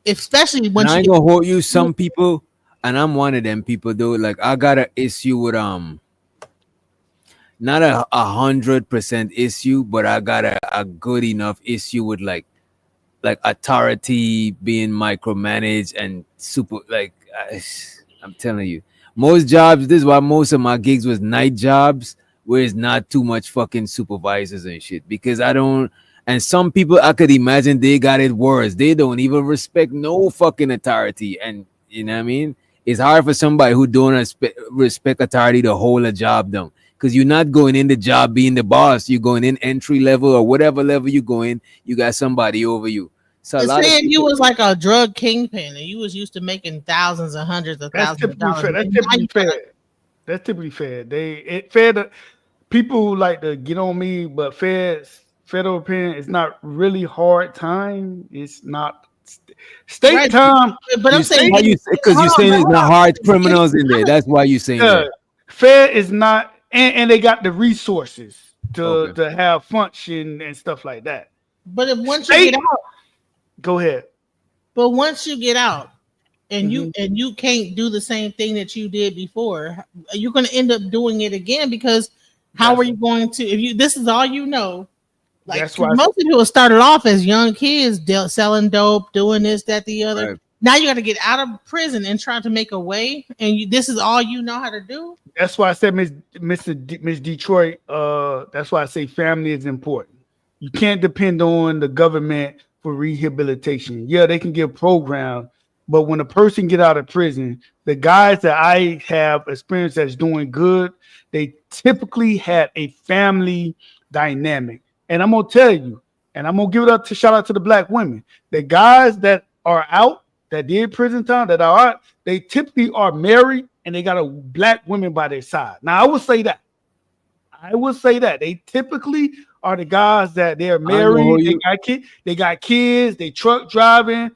especially when I ain't gonna hold you. Some people, and I'm one of them people, though. Like I got an issue with not a 100% issue, but I got a good enough issue with like authority being micromanaged and super like I'm telling you, most jobs, this is why most of my gigs was night jobs where it's not too much fucking supervisors and shit, because I don't. And some people I could imagine they got it worse. They don't even respect no fucking authority. And you know what I mean? It's hard for somebody who don't respect authority to hold a job down. because you're not going in the job being the boss. You're going in entry level or whatever level you go in. You got somebody over you. So a It's lot of saying you people, was like a drug kingpin and you was used to making thousands and hundreds of That's thousands of typically dollars. fair. That's And now typically you fair. gotta- That's typically fair. It fair to people who like to get on me, but federal opinion is not really hard time. It's not state Right. time. But I'm you saying, why you because you're saying there's not hard criminals in there. That's why you're saying Yeah, that. fair is not, and they got the resources to Okay. have function and stuff like that. But if once you get out, Go ahead. but once you get out and Mm-hmm. you can't do the same thing that you did before, you're going to end up doing it again because how are you going to if you this is all you know? Like That's why most people started off as young kids selling dope, doing this, that, the other. Right. Now you got to get out of prison and try to make a way, and this is all you know how to do. That's why I said Miss Detroit. That's why I say family is important. You can't depend on the government for rehabilitation. Yeah, they can give programs, but when a person get out of prison, the guys that I have experienced that's doing good, they typically had a family dynamic. And I'm gonna tell you, and I'm gonna give it up to shout out to the black women. The guys that are out that did prison time that are out, they typically are married and they got a black woman by their side. Now I would say that. They typically are the guys that they're married, they got kids, they truck driving.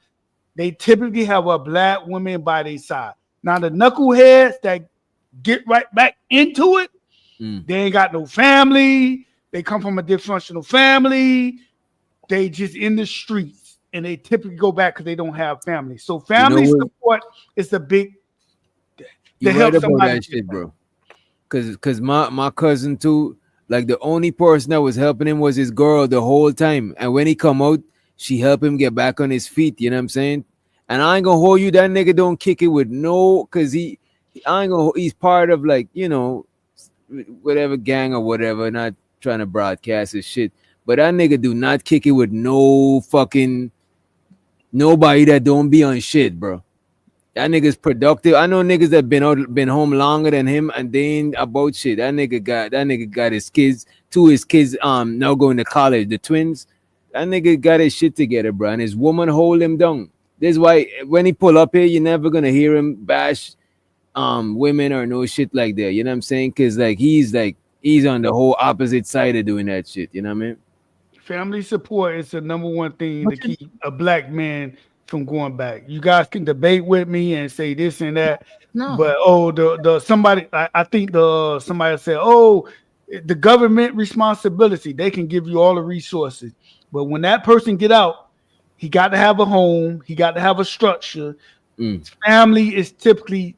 They typically have a black woman by their side. Now the knuckleheads that get right back into it, they ain't got no family. They come from a dysfunctional family. They just in the streets, and they typically go back because they don't have family. So family support is the big. You help right about somebody that shit, bro. Cause my cousin too, like the only person that was helping him was his girl the whole time. And when he come out, she helped him get back on his feet. You know what I'm saying? And I ain't gonna hold you. That nigga don't kick it with cause he's part of like, whatever gang or whatever, not trying to broadcast his shit. But that nigga do not kick it with no fucking nobody that don't be on shit, bro. That nigga's productive. I know niggas that been home longer than him and they ain't about shit. That nigga got his kids, now going to college, the twins. That nigga got his shit together, bro. And his woman hold him down. This is why when he pull up here, you're never gonna hear him bash women or no shit like that. You know what I'm saying? Cause he's on the whole opposite side of doing that shit. You know what I mean? Family support is the number one thing to keep a black man from going back. You guys can debate with me and say this and that, but somebody I think somebody said, the government responsibility, they can give you all the resources, but when that person get out, he got to have a home, he got to have a structure. Family is typically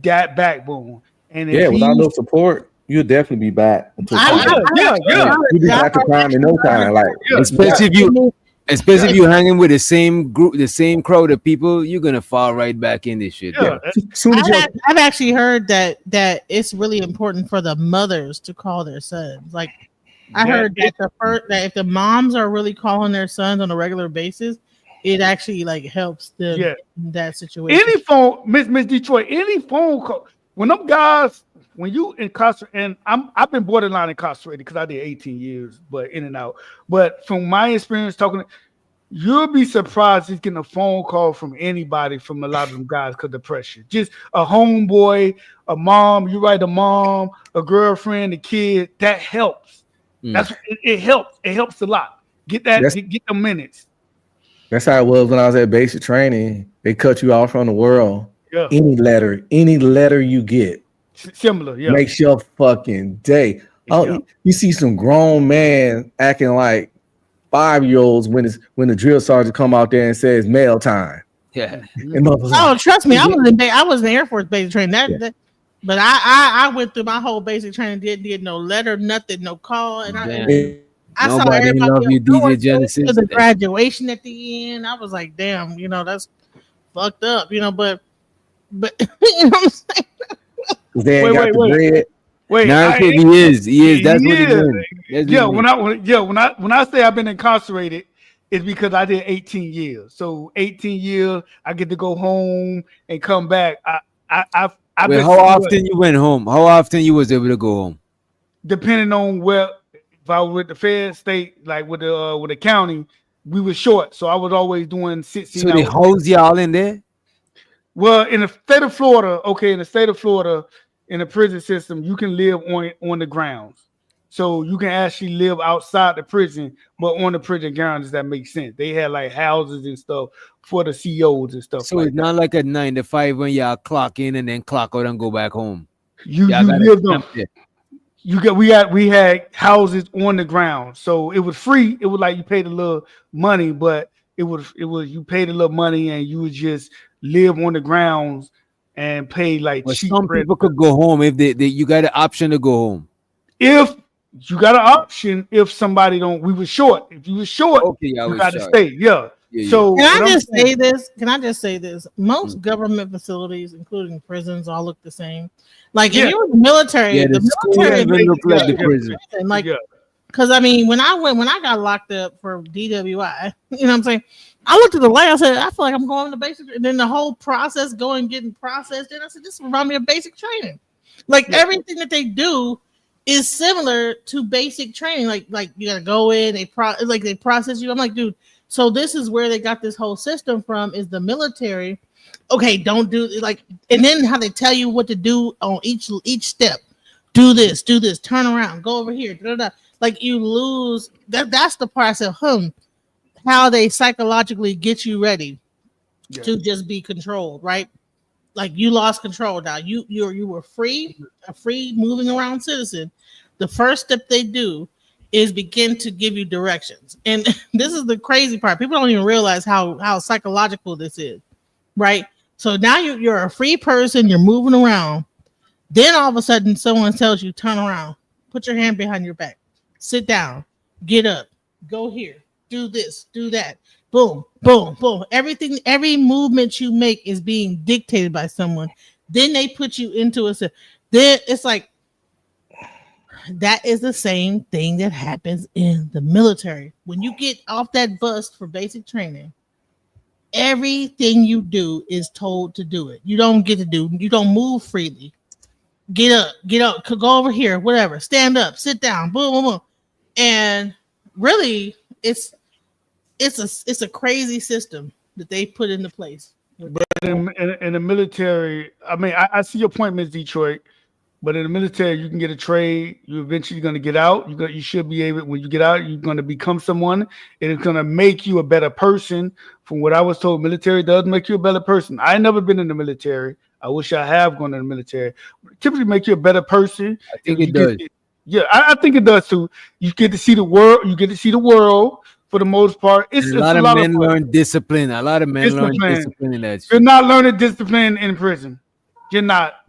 that backbone, and if without no support, you'll definitely be back. Yeah. You'll be back to crime in no time. Like Especially if you hanging with the same group, the same crowd of people, you're gonna fall right back in this shit. I've actually heard that it's really important for the mothers to call their sons. Like I heard that that if the moms are really calling their sons on a regular basis, it actually like helps them in that situation. Any phone, Miss Detroit, any phone call when them guys, when you incarcerate, and I've been borderline incarcerated because I did 18 years, but in and out. But from my experience talking, you'll be surprised he's getting a phone call from anybody from a lot of them guys because of pressure. Just a homeboy, a mom, you write a mom, a girlfriend, a kid, that helps. It helps. It helps a lot. Get the minutes. That's how it was when I was at basic training. They cut you off from the world. Yeah. Any letter you get, similar, makes your fucking day. You see some grown man acting like 5-year-olds when the drill sergeant come out there and says mail time. Yeah. Trust me, I was in the Air Force basic training. But I went through my whole basic training, did no letter, nothing, no call, and I saw everybody love you, DJ Genesis. to the graduation at the end. I was like, damn, that's fucked up, but you know what I'm saying? They ain't got the bread. Wait, he is. That's what he is. When I say I've been incarcerated, it's because I did 18 years. So 18 years, I get to go home and come back. How often you went home? How often you was able to go home? depending on where, if I was with the Fed state, like with the county, we were short. So I was always doing 16 So they hours. house y'all in there? Well, in the state of Florida, in the prison system, you can live on the grounds. So you can actually live outside the prison, but on the prison grounds. That makes sense. They had like houses and stuff for the COs and stuff So like it's that. not like a 9 to 5 when y'all clock in and then clock out and go back home. You Y'all gotta lived camp on. there. We had houses on the ground, so it was free. It was like you paid a little money, but it was you paid a little money and you would just live on the grounds and pay like But cheap some rent. people could go home if they you got an option to go home. If you got an option, if somebody don't, we were short. If you were short, Okay, I you was got to short. stay. Yeah. So Can what I I'm just saying- say this? Can I just say this? Most government facilities, including prisons, all look the same. Like Yeah. if you're in the military, Yeah, the school even look like the prison. Like, because I mean, when I got locked up for DWI, you know what I'm saying? I looked at the light. I said, I feel like I'm going to basic, and then the whole process getting processed. And I said, this reminds me of basic training. Like everything that they do is similar to basic training. Like you gotta go in, they process you. I'm like, dude. So this is where they got this whole system from. Is the military? Okay, don't do like, and then how they tell you what to do on each step. Do this, turn around, go over here. Da, da, da. Like you lose that. That's the part I said, how they psychologically get you ready to just be controlled, right? Like you lost control now. You were free, a free moving around citizen. The first step they do is begin to give you directions. And this is the crazy part. People don't even realize how psychological this is, right? So now you're a free person, you're moving around. Then all of a sudden someone tells you, turn around, put your hand behind your back, sit down, get up, go here, do this, do that. Boom, boom, boom. Every movement you make is being dictated by someone. Then they put you into then it's like that is the same thing that happens in the military. When you get off that bus for basic training, everything you do is told to do it. You don't move freely. Get up, go over here, whatever, stand up, sit down, boom, boom, boom. And really, it's a crazy system that they put into place. But in the military, I mean, I see your point, Ms. Detroit. But in the military, you can get a trade. You're eventually going to get out. You should be able, when you get out, you're going to become someone, and it's going to make you a better person. From what I was told, military does make you a better person. I never been in the military. I wish I have gone in the military. It typically make you a better person. I think it does. I think it does too. You get to see the world. You get to see the world for the most part. It's a lot of men learn discipline. A lot of men learn discipline in that shit. You're not learning discipline in prison. You're not.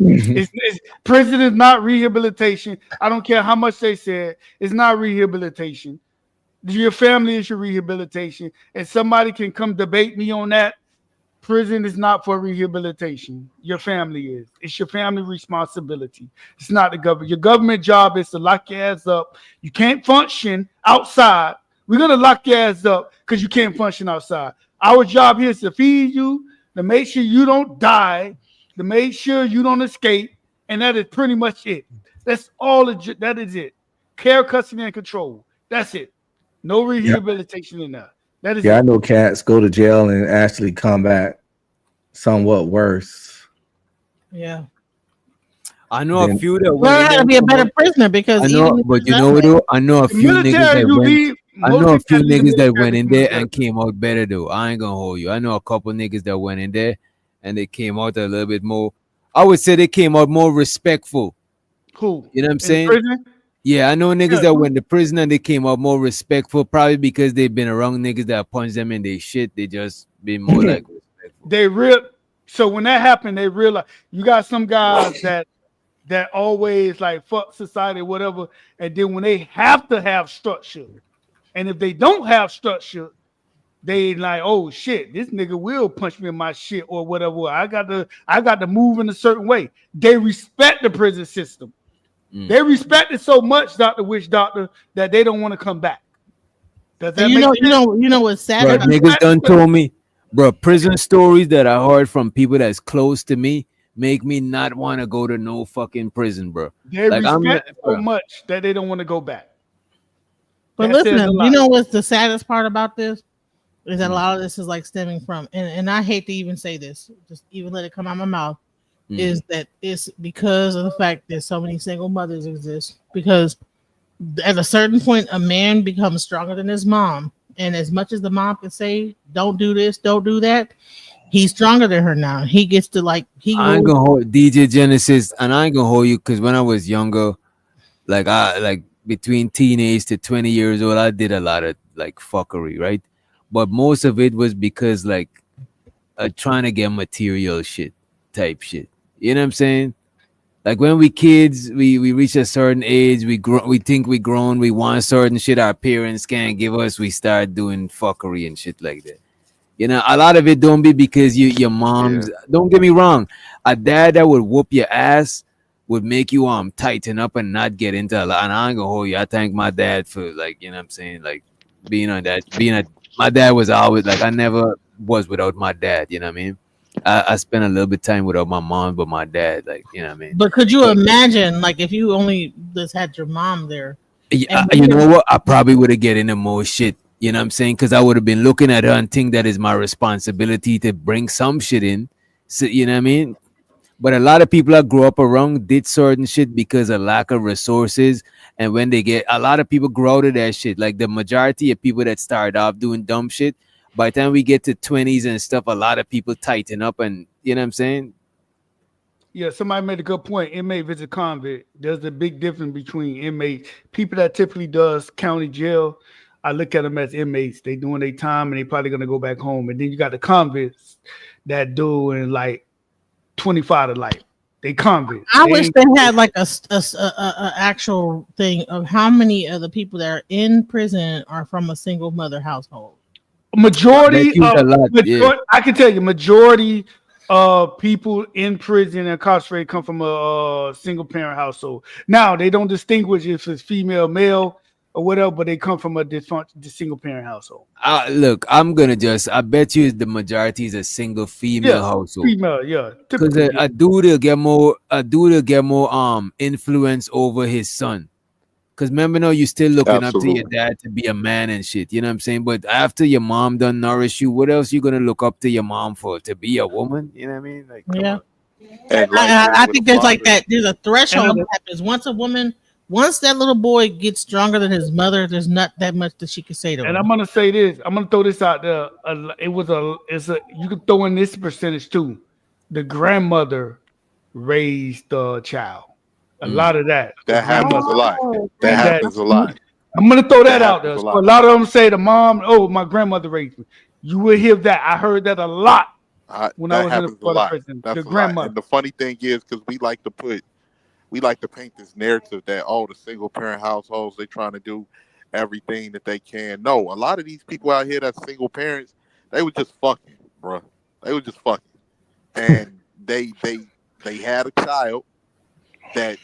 Prison is not rehabilitation. I don't care how much they said. It's not rehabilitation. Your family is your rehabilitation. And somebody can come debate me on that. Prison is not for rehabilitation. Your family is. It's your family responsibility. It's not the government. Your government job is to lock your ass up. You can't function outside. We're going to lock your ass up because you can't function outside. Our job here is to feed you, to make sure you don't die, to make sure you don't escape, and that is pretty much it. That's all. That is it. Care, custody, and control. That's it. No rehabilitation in that. That is I it. know cats go to jail and actually come back somewhat worse. Yeah. I know a few that learn how to be a better prisoner because I know, but you know what? Though? I know a few niggas that went. I know a few niggas that went in there and came out better though. I ain't gonna hold you. I know a couple niggas that went in there and they came out a little bit more. I would say they came out more respectful. Who? You know what I'm saying? Prison? Yeah, I know niggas that went to prison and they came out more respectful, probably because they've been around niggas that punch them in their shit. They just been more like respectful. So when that happened, they realized you got some guys that always like fuck society, whatever, and then when they have to have structure, and if they don't have structure, they like, oh shit, this nigga will punch me in my shit or whatever. I got to move in a certain way. They respect the prison system. They respect it so much, Dr. Witch Doctor, that they don't want to come back. Does that make sense? You know what's sad? Bro, niggas done told me, bro, prison stories that I heard from people that's close to me. make me not want to go to no fucking prison, bro. They Like respect so bro. much that they don't want to go back. But That says a listen, lot. you know what's the saddest part about this is that a Mm. lot of this is like stemming from, and I hate to even say this, just even let it come out my mouth, is that it's because of the fact that so many single mothers exist. Because at a certain point, a man becomes stronger than his mom, and as much as the mom can say, "Don't do this, don't do that," he's stronger than her now. He gets to like I ain't gonna hold DJ Genesis, and I ain't gonna hold you because when I was younger, like between teenage to 20 years old, I did a lot of like fuckery, right? But most of it was because like trying to get material shit type shit. You know what I'm saying? Like when we kids, we reach a certain age, we think we grown, we want certain shit our parents can't give us, we start doing fuckery and shit like that. You know, a lot of it don't be because your mom's. Don't get me wrong, a dad that would whoop your ass would make you tighten up and not get into a lot. And I ain't gonna hold you. I thank my dad for like, you know what I'm saying, like being on that. My dad was always like, I never was without my dad. You know what I mean? I spent a little bit of time without my mom, but my dad, like, you know what I mean. But could you imagine, like, if you only just had your mom there? You know what? I probably would have get into more shit. You know what I'm saying? Because I would have been looking at her and think that is my responsibility to bring some shit in. So, you know what I mean? But a lot of people I grew up around did certain shit because of lack of resources. And when they get, a lot of people grow out of that shit. Like the majority of people that start off doing dumb shit, by the time we get to 20s and stuff, a lot of people tighten up and, you know what I'm saying? Yeah, somebody made a good point. Inmate versus convict. There's a big difference between inmates. People that typically does county jail, I look at them as inmates. They doing their time and they probably gonna go back home. And then you got the convicts that doing like 25 to life. They convicts. I wish they had like a actual thing of how many of the people that are in prison are from a single mother household. Majority of a lot, I can tell you, majority of people in prison and incarcerated come from a single parent household. Now they don't distinguish if it's female, male, or whatever, but they come from a single parent household. Look, I'm gonna I bet you the majority is a single female household. Female, yeah. Because a dude will get more influence over his son. Because remember now, you still looking up to your dad to be a man and shit. You know what I'm saying? But after your mom done nourish you, what else you gonna look up to your mom for? To be a woman? You know what I mean? Like, yeah. And I think there's like that. There's a threshold that happens once that little boy gets stronger than his mother. There's not that much that she can say to him. And I'm gonna say this. I'm gonna throw this out there. You can throw in this percentage too. The grandmother raised the child. A lot of that. That happens a lot. That happens a lot. I'm gonna throw that out there. So a lot of them say the mom, "Oh, my grandmother raised me." You will hear that. I heard that a lot when I was in the prison. That's The grandmother. And the funny thing is, because we like to paint this narrative that the single parent households, they trying to do everything that they can. No, a lot of these people out here that's single parents, they were just fucking, bro. They were just fucking, and they had a child that,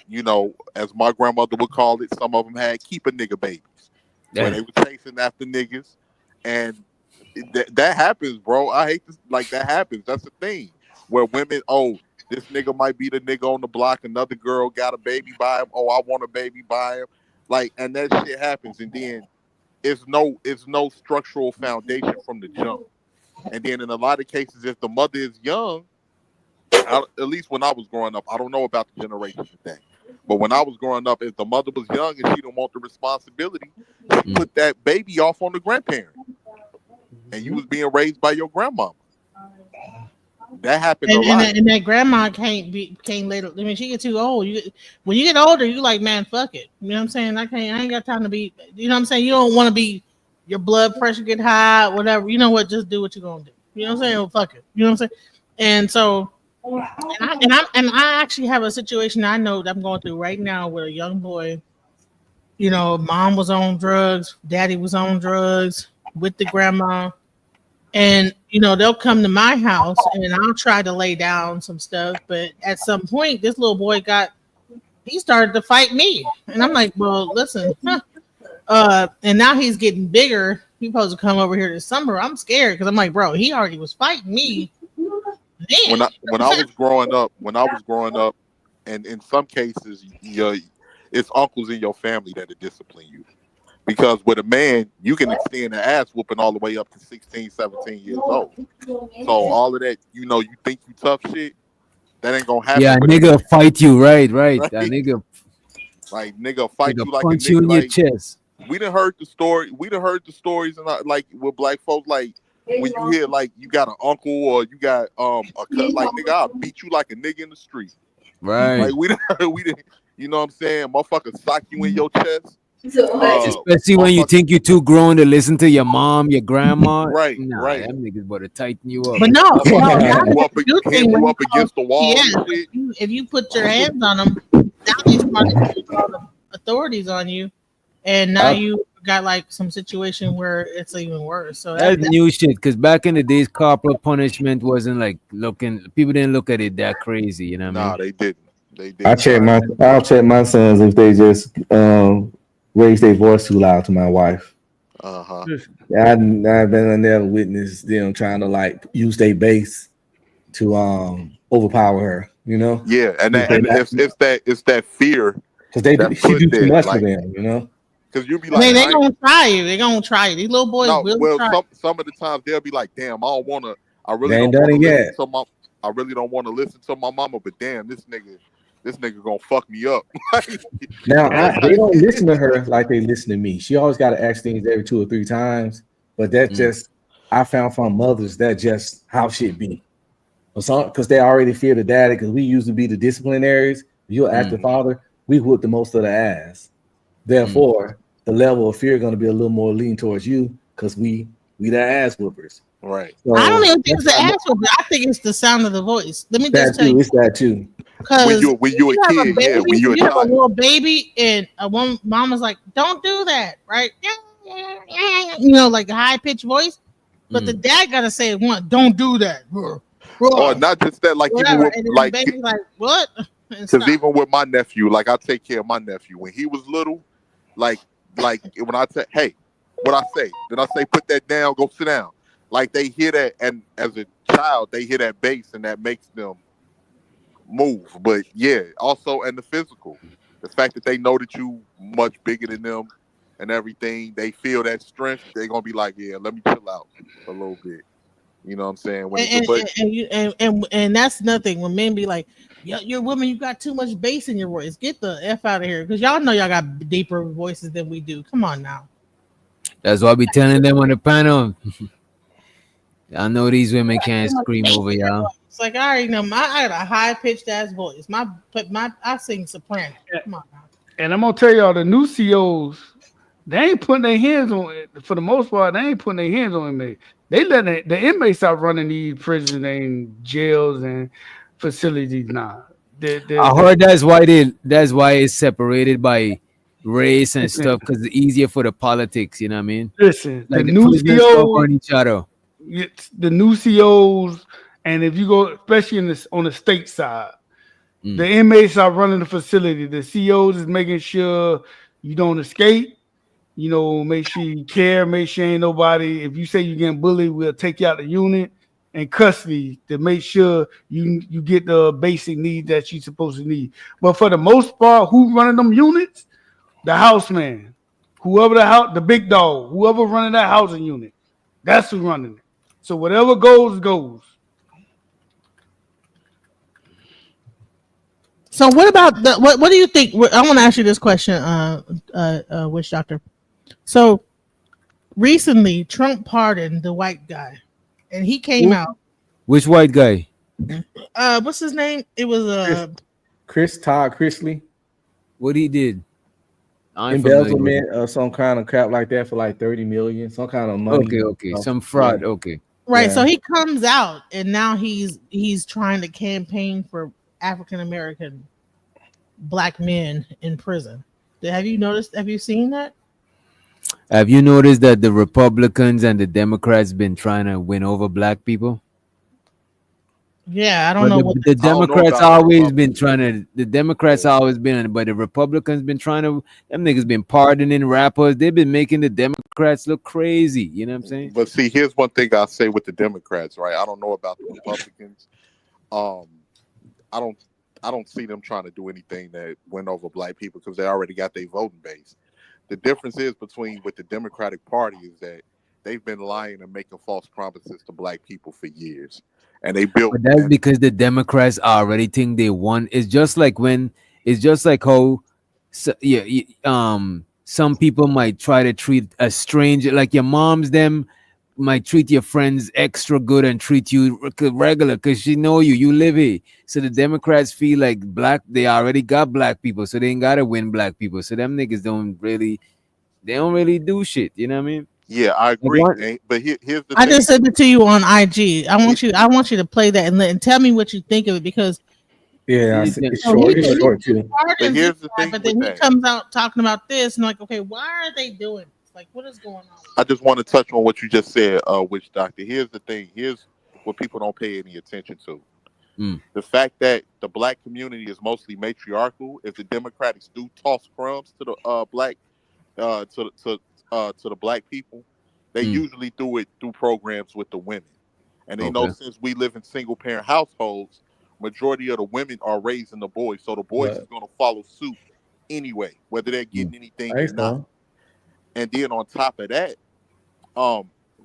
as my grandmother would call it, some of them had keep a nigga babies, where they were chasing after niggas, and that happens, bro. I hate this. Like, that happens. That's the thing where women, this nigga might be the nigga on the block. Another girl got a baby by him. Oh, I want a baby by him. Like, and that shit happens. And then it's no structural foundation from the jump. And then in a lot of cases, if the mother is young, at least when I was growing up, I don't know about the generation today, but when I was growing up, if the mother was young and she didn't want the responsibility, she put that baby off on the grandparent. And you was being raised by your grandmama. That happened a lot. And that grandma can't later. I mean, she get too old. When you get older, you like, man, fuck it. You know what I'm saying? I ain't got time to be. You know what I'm saying? You don't want to be. Your blood pressure get high, whatever. You know what? Just do what you're gonna do. You know what I'm saying? Well, fuck it. You know what I'm saying? And so, and I actually have a situation I know that I'm going through right now with a young boy. Mom was on drugs, daddy was on drugs with the grandma. And, they'll come to my house and I'll try to lay down some stuff. But at some point, this little boy he started to fight me. And I'm like, well, listen. And now he's getting bigger. He's supposed to come over here this summer. I'm scared because I'm like, bro, he already was fighting me. when I was growing up, and in some cases, it's uncles in your family that discipline you. Because with a man, you can extend the ass whooping all the way up to 16, 17 years old. So all of that, you think you tough shit, that ain't gonna happen. Yeah, With nigga fight you, right? right? That nigga fight you like a punch you nigga. in your Like, chest. we done heard the story. We done heard the stories, and like with black folks, like when you hear like you got an uncle or you got a cut, like nigga, I'll beat you like a nigga in the street. Right. Like we didn't, you know what I'm saying? Motherfucker sock you in your chest. Especially when you think you're too grown to listen to your mom, your grandma. Right, Nah, right. them niggas about to tighten you up. But no, Hand now you up, the new hand thing when you you up against the wall yeah, and shit. if you put your hands on them, now they start to call the authorities on you, and now you got like some situation where it's even worse. So That's new shit. Because back in the days, corporal punishment wasn't like people didn't look at it that crazy. You know what I mean? They didn't. They did. I'll check my sons if they just raise their voice too loud to my wife. I've been in there witnessed them trying to like use their base to overpower her. You know? Yeah, and it's that fear because she do too much for them. You know? Because you'll be like, they gonna try you. They gonna try you. These little boys will try. Some of the times they'll be like, damn, I don't want to. I really They ain't don't want done to it listen yet. to my. I really don't want to listen to my mama, but damn, this nigga gonna fuck me up. Now they don't listen to her like they listen to me. She always got to ask things every 2 or 3 times. But that's just I found from mothers that just how shit be. Because they already fear the daddy. Because we used to be the disciplinaries. You'll ask the father. We whoop the most of the ass. Therefore, the level of fear going to be a little more lean towards you because we the ass whoopers. Right. So I don't even think it's the ass whooping. I think it's the sound of the voice. Let me just tell you. It's that too. When you a kid, when you a you have a child. little baby and a one mama's like, don't do that, right? You know, like a high pitched voice, but the dad gotta say don't do that. Or not just that, like Whatever. even with, And then like the baby's like, what? because even with my nephew, like I take care of my nephew when he was little, like when I say, hey, what I say, then I say, put that down, go sit down. Like they hear that, and as a child, they hear that bass, and that makes them move. But yeah, also and the physical, the fact that they know that you much bigger than them and everything, they feel that strength. They're gonna be like, yeah, let me chill out a little bit. You know what I'm saying? And that's nothing when men be like, you're a woman, you got too much bass in your voice. Get the F out of here. Because y'all know y'all got deeper voices than we do. Come on now. That's why I be telling them on the panel. I know these women can't scream over y'all. It's like I already know I got a high pitched ass voice. I sing soprano. Come on now. And I'm gonna tell y'all the new COs, they ain't putting their hands on it. For the most part, they ain't putting their hands on inmates. They letting the inmates out running these prisons and jails and facilities now. I heard that's why it's separated by race and stuff because it's easier for the politics. You know what I mean? Listen, like the new prisoners fuck COs on each other. The new COs, and if you go, especially on the state side, the inmates are running the facility. The COs is making sure you don't escape. You know, make sure you care, make sure ain't nobody. If you say you're getting bullied, we'll take you out the unit and custody to make sure you get the basic needs that you're supposed to need. But for the most part, who running them units? The houseman. Whoever the big dog, whoever running that housing unit. That's who's running it. So whatever goes, goes. So what about what do you think? I want to ask you this question, Witch Doctor. So recently, Trump pardoned the white guy, and he came out. Which white guy? What's his name? It was Chris Chrisley. What he did? Embezzlement of some kind of crap like that for like 30 million, some kind of money. Okay, some fraud. Yeah. Okay, right. Yeah. So he comes out, and now he's trying to campaign for African American black men in prison. Have you noticed? Have you seen that? Have you noticed that the Republicans and the Democrats been trying to win over black people? Yeah, I don't know. The Democrats always been trying to. The Democrats always been, but the Republicans been trying to. Them niggas been pardoning rappers. They've been making the Democrats look crazy. You know what I'm saying? But see, here's one thing I say with the Democrats, right? I don't know about the Republicans, I don't see them trying to do anything that win over black people because they already got their voting base. The difference is between with the Democratic Party is that they've been lying and making false promises to black people for years, and they built. But that's because the Democrats already think they won. It's just like how, some people might try to treat a stranger, like your moms, them might treat your friends extra good and treat you regular because she know you live here. So the Democrats feel like they already got black people, so they ain't gotta win black people. So them niggas don't really do shit. You know what I mean? Yeah, I agree. But here's the I thing. just sent it to you on IG. I want you to play that and tell me what you think of it because Yeah, it's he short. It's short too. But here's the thing but with then he that. comes out talking about this and like, okay, why are they doing this? Like, what is going on? I just want to touch on what you just said, Witch Doctor. Here's the thing. Here's what people don't pay any attention to. The fact that the black community is mostly matriarchal. If the Democrats do toss crumbs to the black, to the black people, they usually do it through programs with the women. And they know since we live in single parent households, majority of the women are raising the boys, so the boys is going to follow suit anyway, whether they're getting anything or not. And then on top of that,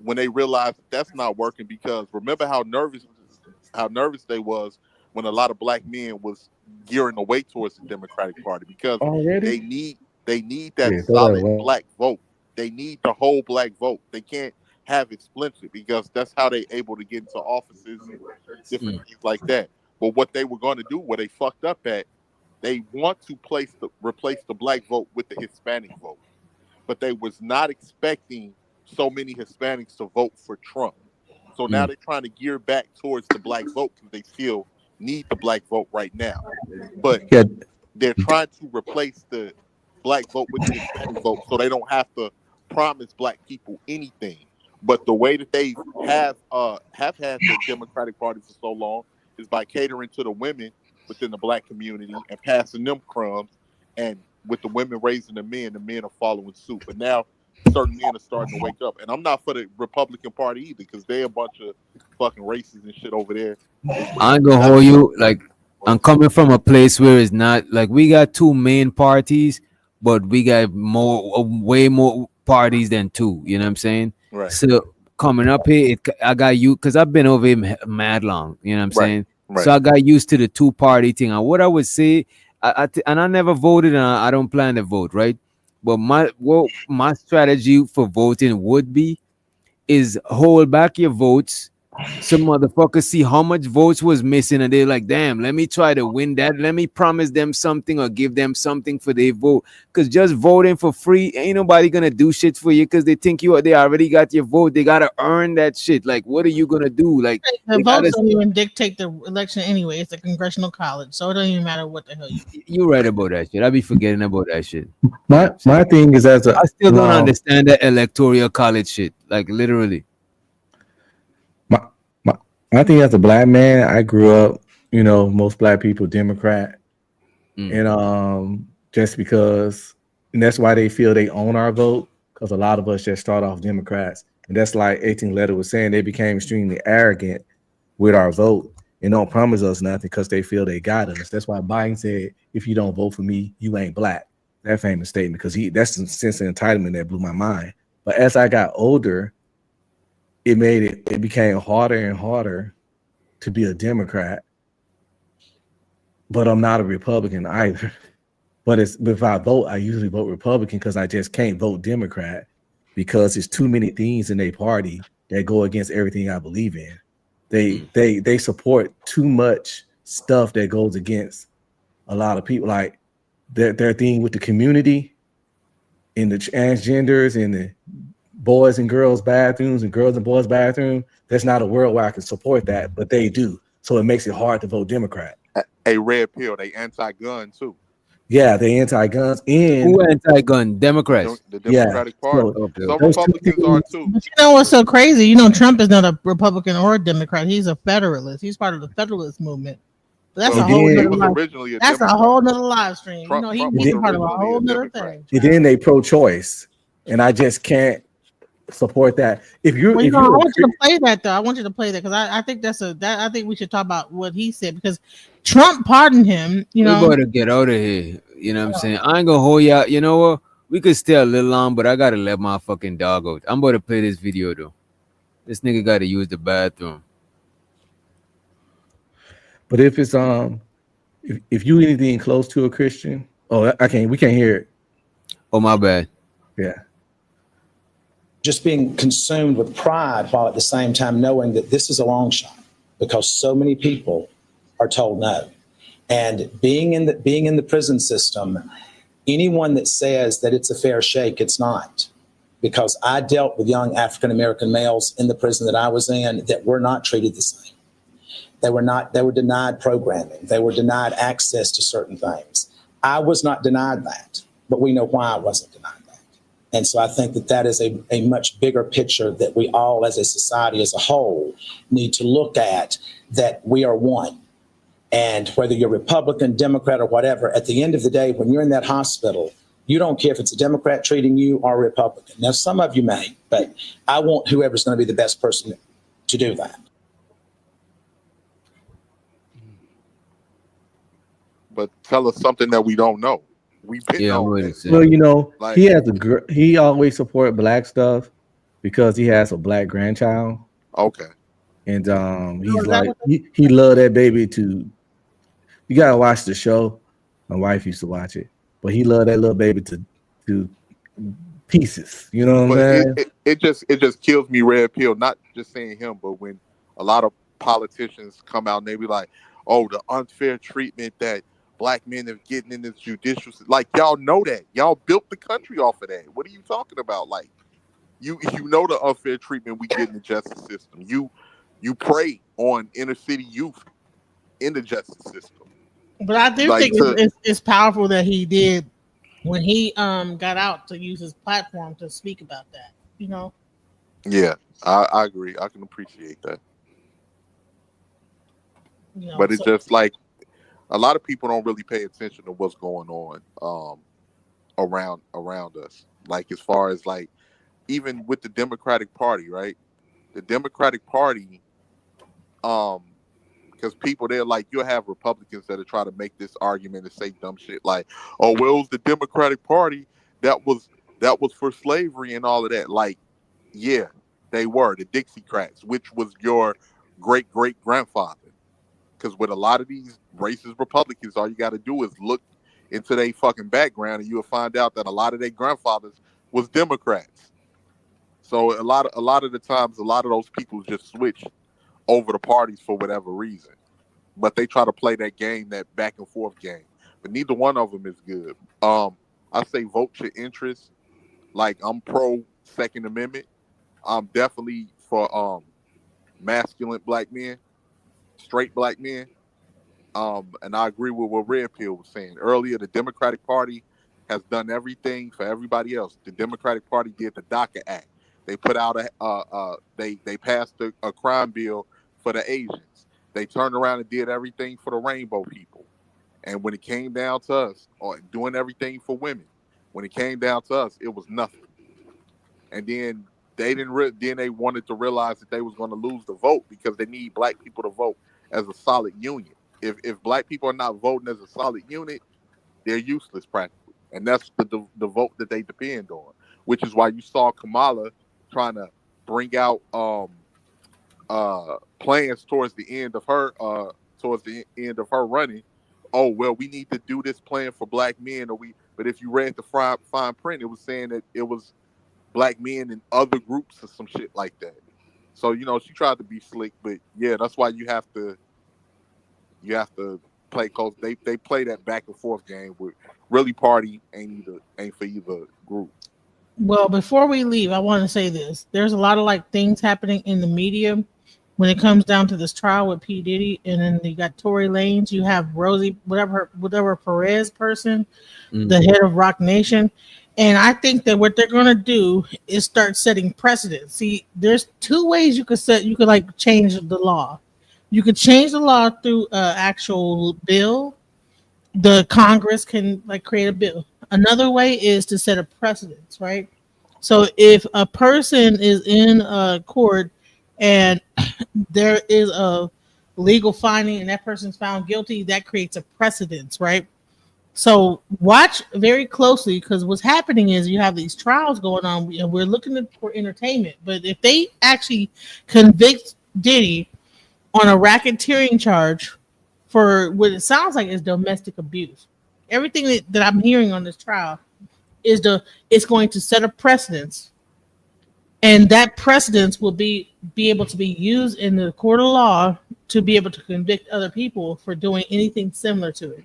when they realized that's not working, because remember how nervous they was when a lot of black men was gearing away towards the Democratic Party because they need that solid black vote. They need the whole black vote. They can't have it splintered because that's how they able to get into offices and different things like that. But what they were going to do, where they fucked up at, they want to replace the black vote with the Hispanic vote. But they was not expecting so many Hispanics to vote for Trump. So now they're trying to gear back towards the black vote because they still need the black vote right now. But they're trying to replace the black vote with the Hispanic vote so they don't have to promise black people anything. But the way that they have had the Democratic Party for so long is by catering to the women within the black community and passing them crumbs, and with the women raising the men are following suit. But now certain men are starting to wake up. And I'm not for the Republican Party either, because they're a bunch of fucking racists and shit over there. I ain't gonna hold you. Like, I'm coming from a place where it's not like we got two main parties, but we got way more parties than two. You know what I'm saying? Right. So coming up here, I got you because I've been over here mad long. You know what I'm saying? Right. So I got used to the two party thing. And what I would say, and I never voted, and I don't plan to vote, right? But my strategy for voting would be is hold back your votes. Some motherfuckers see how much votes was missing, and they're like, damn, let me try to win that. Let me promise them something or give them something for their vote. Because just voting for free, ain't nobody gonna do shit for you because they think they already got your vote. They gotta earn that shit. Like, what are you gonna do? Like, the votes don't even dictate the election anyway. It's a congressional college, so it don't even matter what the hell you right about that shit. I be forgetting about that shit. My thing is I still don't understand that electoral college shit. Like, literally. I think as a black man, I grew up, most black people Democrat, and just because, and that's why they feel they own our vote, because a lot of us just start off Democrats, and that's like 18 Letter was saying, they became extremely arrogant with our vote and don't promise us nothing because they feel they got us. That's why Biden said, "If you don't vote for me, you ain't black." That famous statement, because that's the sense of entitlement that blew my mind. But as I got older, it became harder and harder to be a Democrat, but I'm not a Republican either. But if I vote, I usually vote Republican because I just can't vote Democrat because there's too many things in their party that go against everything I believe in. They support too much stuff that goes against a lot of people, like their thing with the community, in the transgenders, in the boys and girls bathrooms and girls and boys bathroom. There's not a world where I can support that, but they do. So it makes it hard to vote Democrat. A red pill. They anti-gun too. Yeah, they anti-guns. And who anti-gun? Democrats. The Democratic Party. Some those Republicans are too. But you know what's so crazy? Trump is not a Republican or a Democrat. He's a Federalist. He's part of the Federalist movement. But that's a whole nother live stream. He's part of a whole nother thing. And then they pro-choice. And I just can't support that. If you're Well, if I you're want you to play that though. I want you to play that because I think I think we should talk about what he said because Trump pardoned him. You We know, better get out of here. You know what I'm saying? I ain't gonna hold you out. You know what? We could stay a little long, but I gotta let my fucking dog out. I'm about to play this video though. This nigga gotta use the bathroom. but if it's if you anything close to a Christian, we can't hear it. Oh my bad. Yeah. Just being consumed with pride while at the same time knowing that this is a long shot because so many people are told no. And being in the prison system, anyone that says that it's a fair shake, it's not. Because I dealt with young African-American males in the prison that I was in that were not treated the same. They were denied programming. They were denied access to certain things. I was not denied that, but we know why I wasn't denied that. And so I think that is a much bigger picture that we all as a society as a whole need to look at, that we are one. And whether you're Republican, Democrat, or whatever, at the end of the day, when you're in that hospital, you don't care if it's a Democrat treating you or a Republican. Now, some of you may, but I want whoever's going to be the best person to do that. But tell us something that we don't know. We've been on that. Well, you know, Like- he always support black stuff because he has a black grandchild. Okay. And he's like he loved that baby to. You gotta watch the show. My wife used to watch it, but he loved that little baby to pieces. You know what I'm saying? It just kills me, red pill. Not just saying him, but when a lot of politicians come out and they be like, "Oh, the unfair treatment that black men are getting in this judicial," like y'all know that y'all built the country off of that. What are you talking about? Like you know the unfair treatment we get in the justice system. You prey on inner city youth in the justice system. but I do Like think it's powerful that he did when he got out to use his platform to speak about that. You know. Yeah, I agree. I can appreciate that. You know, But it's just like a lot of people don't really pay attention to what's going on around us. Like as far as like even with the Democratic Party, right? The Democratic Party, because people there, like you'll have Republicans that are trying to make this argument and say dumb shit like, "Oh, well, it was the Democratic Party that was for slavery and all of that." Like, yeah, they were the Dixiecrats, which was your great great grandfather. Because with a lot of these racist Republicans, all you got to do is look into their fucking background, and you'll find out that a lot of their grandfathers was Democrats. So a lot of the times, a lot of those people just switch over the parties for whatever reason. But they try to play that game, that back and forth game. But neither one of them is good. I say vote your interests. Like I'm pro Second Amendment. I'm definitely for masculine black men, straight black men. And I agree with what Red Pill was saying earlier. The Democratic Party has done everything for everybody else. The Democratic Party did the DACA Act. They put out they passed a crime bill for the Asians. They turned around and did everything for the rainbow people. And when it came down to us, or doing everything for women, when it came down to us, it was nothing. And then they didn't. Then they wanted to realize that they was going to lose the vote because they need black people to vote as a solid union. If black people are not voting as a solid unit, they're useless practically. And that's the vote that they depend on. Which is why you saw Kamala trying to bring out plans towards the end of her running. Oh well, we need to do this plan for black men, but if you read the fine print, it was saying that it was black men and other groups or some shit like that. So she tried to be slick, but yeah, that's why you have to play close. They play that back and forth game with really party ain't for either group. Well, before we leave, I want to say this. There's a lot of things happening in the media when it comes down to this trial with P. Diddy, and then you got Tory Lanez, you have Rosie, whatever Perez person, the head of Rock Nation. And I think that what they're going to do is start setting precedents. See, there's two ways you could change the law. You could change the law through an actual bill. The Congress can create a bill. Another way is to set a precedence, right? So if a person is in a court and there is a legal finding and that person's found guilty, that creates a precedence, right? So watch very closely because what's happening is you have these trials going on and we're looking for entertainment. But if they actually convict Diddy on a racketeering charge for what it sounds like is domestic abuse, everything that I'm hearing on this trial is it's going to set a precedence, and that precedence will be able to be used in the court of law to be able to convict other people for doing anything similar to it.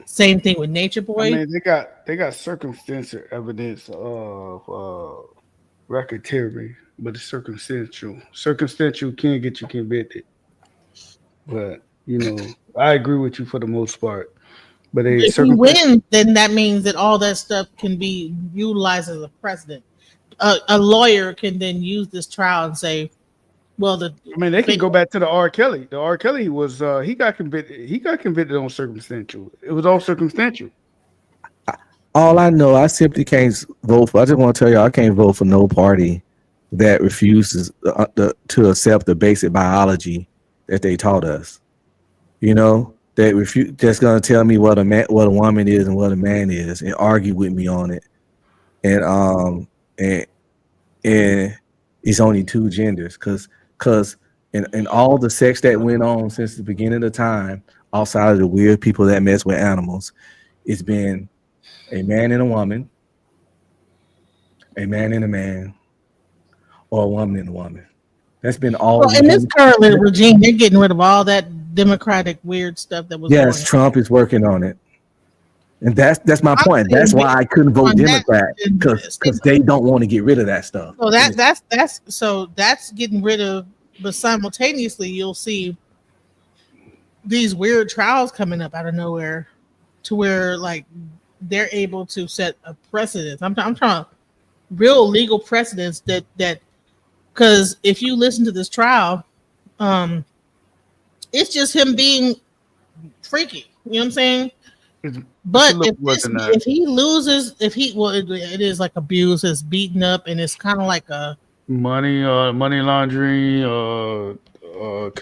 Same thing with Nature Boy. I mean, they got circumstantial evidence of racketeering, but it's circumstantial. Circumstantial can get you convicted, but I agree with you for the most part. But if you win, then that means that all that stuff can be utilized as a precedent. A lawyer can then use this trial and say, "Well, they can go back to the R. Kelly. The R. Kelly was he got convicted. He got convicted on circumstantial. It was all circumstantial. All I know, I simply can't vote for. I just want to tell you, I can't vote for no party that refuses to accept the basic biology that they taught us. That refuse that's gonna tell me what a woman is and what a man is, and argue with me on it. And it's only two genders, because in all the sex that went on since the beginning of time, outside of the weird people that mess with animals, it's been a man and a woman, a man and a man, or a woman and a woman. That's been all. Well, in this current regime, they're getting rid of all that democratic weird stuff that was. Yes, Trump is working on it, and that's my point. That's why I couldn't vote Democrat, because they don't want to get rid of that stuff. So that's getting rid of, but simultaneously you'll see these weird trials coming up out of nowhere, to where like they're able to set a precedent. I'm trying real legal precedents that because if you listen to this trial, it's just him being freaky. You know what I'm saying? But if he loses, it is like abuse, it's beaten up, and it's kind of like a money laundering, what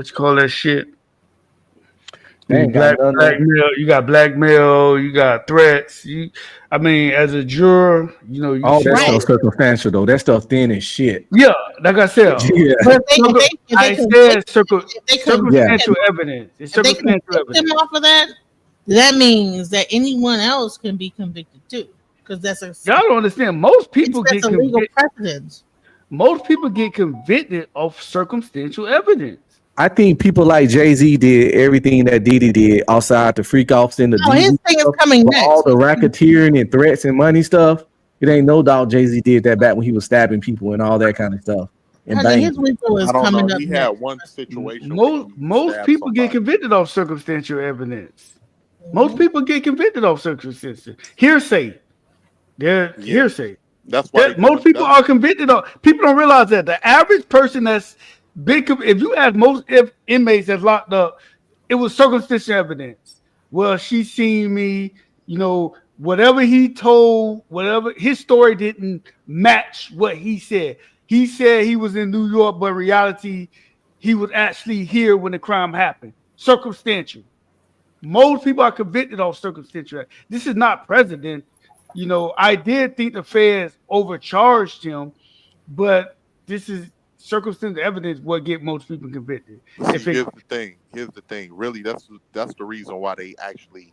you call that shit? Blackmail. You got blackmail. You got threats. As a juror, you all that stuff circumstantial though. That stuff thin as shit. Yeah, like I said. Yeah. I said circumstantial evidence. It's circumstantial evidence. Them off of that, that means that anyone else can be convicted too, because that's y'all don't understand. Most people get legal precedents. Most people get convicted of circumstantial evidence. I think people like Jay-Z did everything that Diddy did outside the freak offs and the his thing is coming next. All the racketeering and threats and money stuff. It ain't no doubt Jay-Z did that back when he was stabbing people and all that kind of stuff. And his Rico is coming up. He had one situation. Most people get convicted of circumstantial evidence. Most people get convicted of circumstantial hearsay. Hearsay. That's why most people are convicted of. People don't realize that the average person that's big, if you ask most inmates that's locked up, it was circumstantial evidence. Well, she seen me, whatever he told, whatever his story didn't match what he said. He said he was in New York, but reality, he was actually here when the crime happened. Circumstantial. Most people are convicted of circumstantial. This is not precedent. I did think the feds overcharged him, but this is circumstantial evidence what get most people convicted. Here's the thing. Really, that's the reason why they actually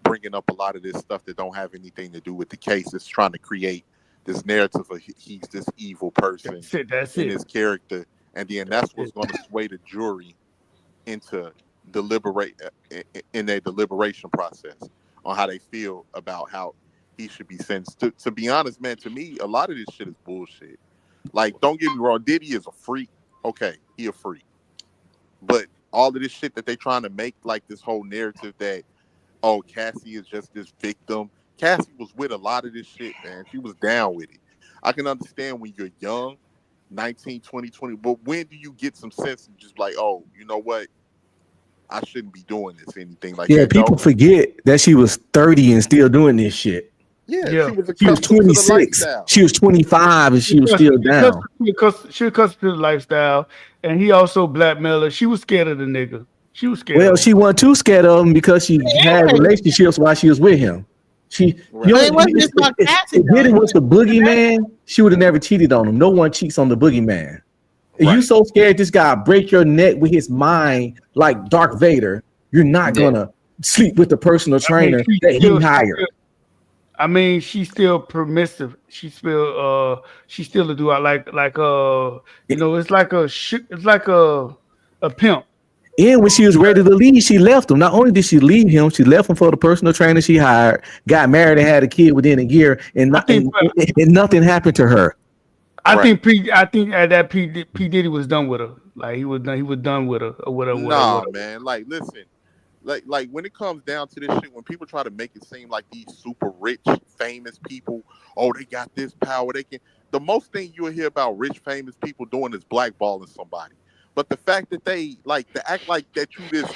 bringing up a lot of this stuff that don't have anything to do with the case. It's trying to create this narrative of he's this evil person in his character, and then that's what's going to sway the jury into in their deliberation process on how they feel about how he should be sentenced. To be honest, man, to me, a lot of this shit is bullshit. Like, don't get me wrong, Diddy is a freak. Okay, he a freak. But all of this shit that they trying to make, like this whole narrative that, oh, Cassie is just this victim. Cassie was with a lot of this shit, man. She was down with it. I can understand when you're young, 19, 20, 20, but when do you get some sense and just like, oh, you know what? I shouldn't be doing this, anything like Yeah, that. people No. forget that she was 30 and still doing this shit. Yeah, Yeah. she was She was accustomed to the 26. lifestyle. She was 25 and she was still down. She accustomed to the lifestyle, and he also blackmailed her. She was scared of the nigga. She was scared. Well, of him. she wasn't too scared of him because she had relationships while she was with him. You know, But it wasn't just about Cassie, if it was the boogeyman, she would have never cheated on him. No one cheats on the boogeyman. If you so scared this guy break your neck with his mind like Darth Vader, you're not gonna sleep with the personal trainer that he hired. I mean, she's still permissive. She's still a do like you know, it's like a pimp. And when she was ready to leave, she left him. Not only did she leave him, she left him for the personal trainer she hired, got married and had a kid within a year, and nothing happened to her. I think at that P Diddy was done with her. Like he was done with her or whatever. Nah, man. Like, listen. Like when it comes down to this shit, when people try to make it seem like these super rich, famous people, oh, they got this power, they can. The most thing you'll hear about rich, famous people doing is blackballing somebody. But the fact that they like to act like that you this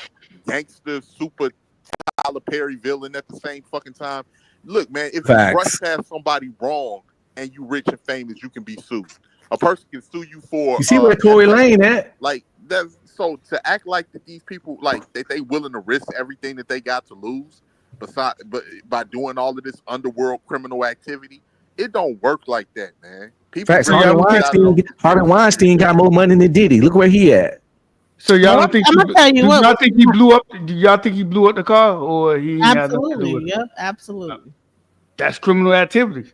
gangster, super Tyler Perry villain at the same fucking time. Look, man, if you brush past somebody wrong and you rich and famous, you can be sued. A person can sue you for. You see where Tory Lane at? Like that's. So to act like that these people like that they willing to risk everything that they got to lose, but by doing all of this underworld criminal activity, it don't work like that, man. People Facts. Harvey Weinstein got more money than Diddy. Look where he at. So y'all don't think? I'm gonna tell you what. Y'all think he blew up? Do y'all think he blew up the car, or he? Absolutely. Yep. Absolutely. That's criminal activity.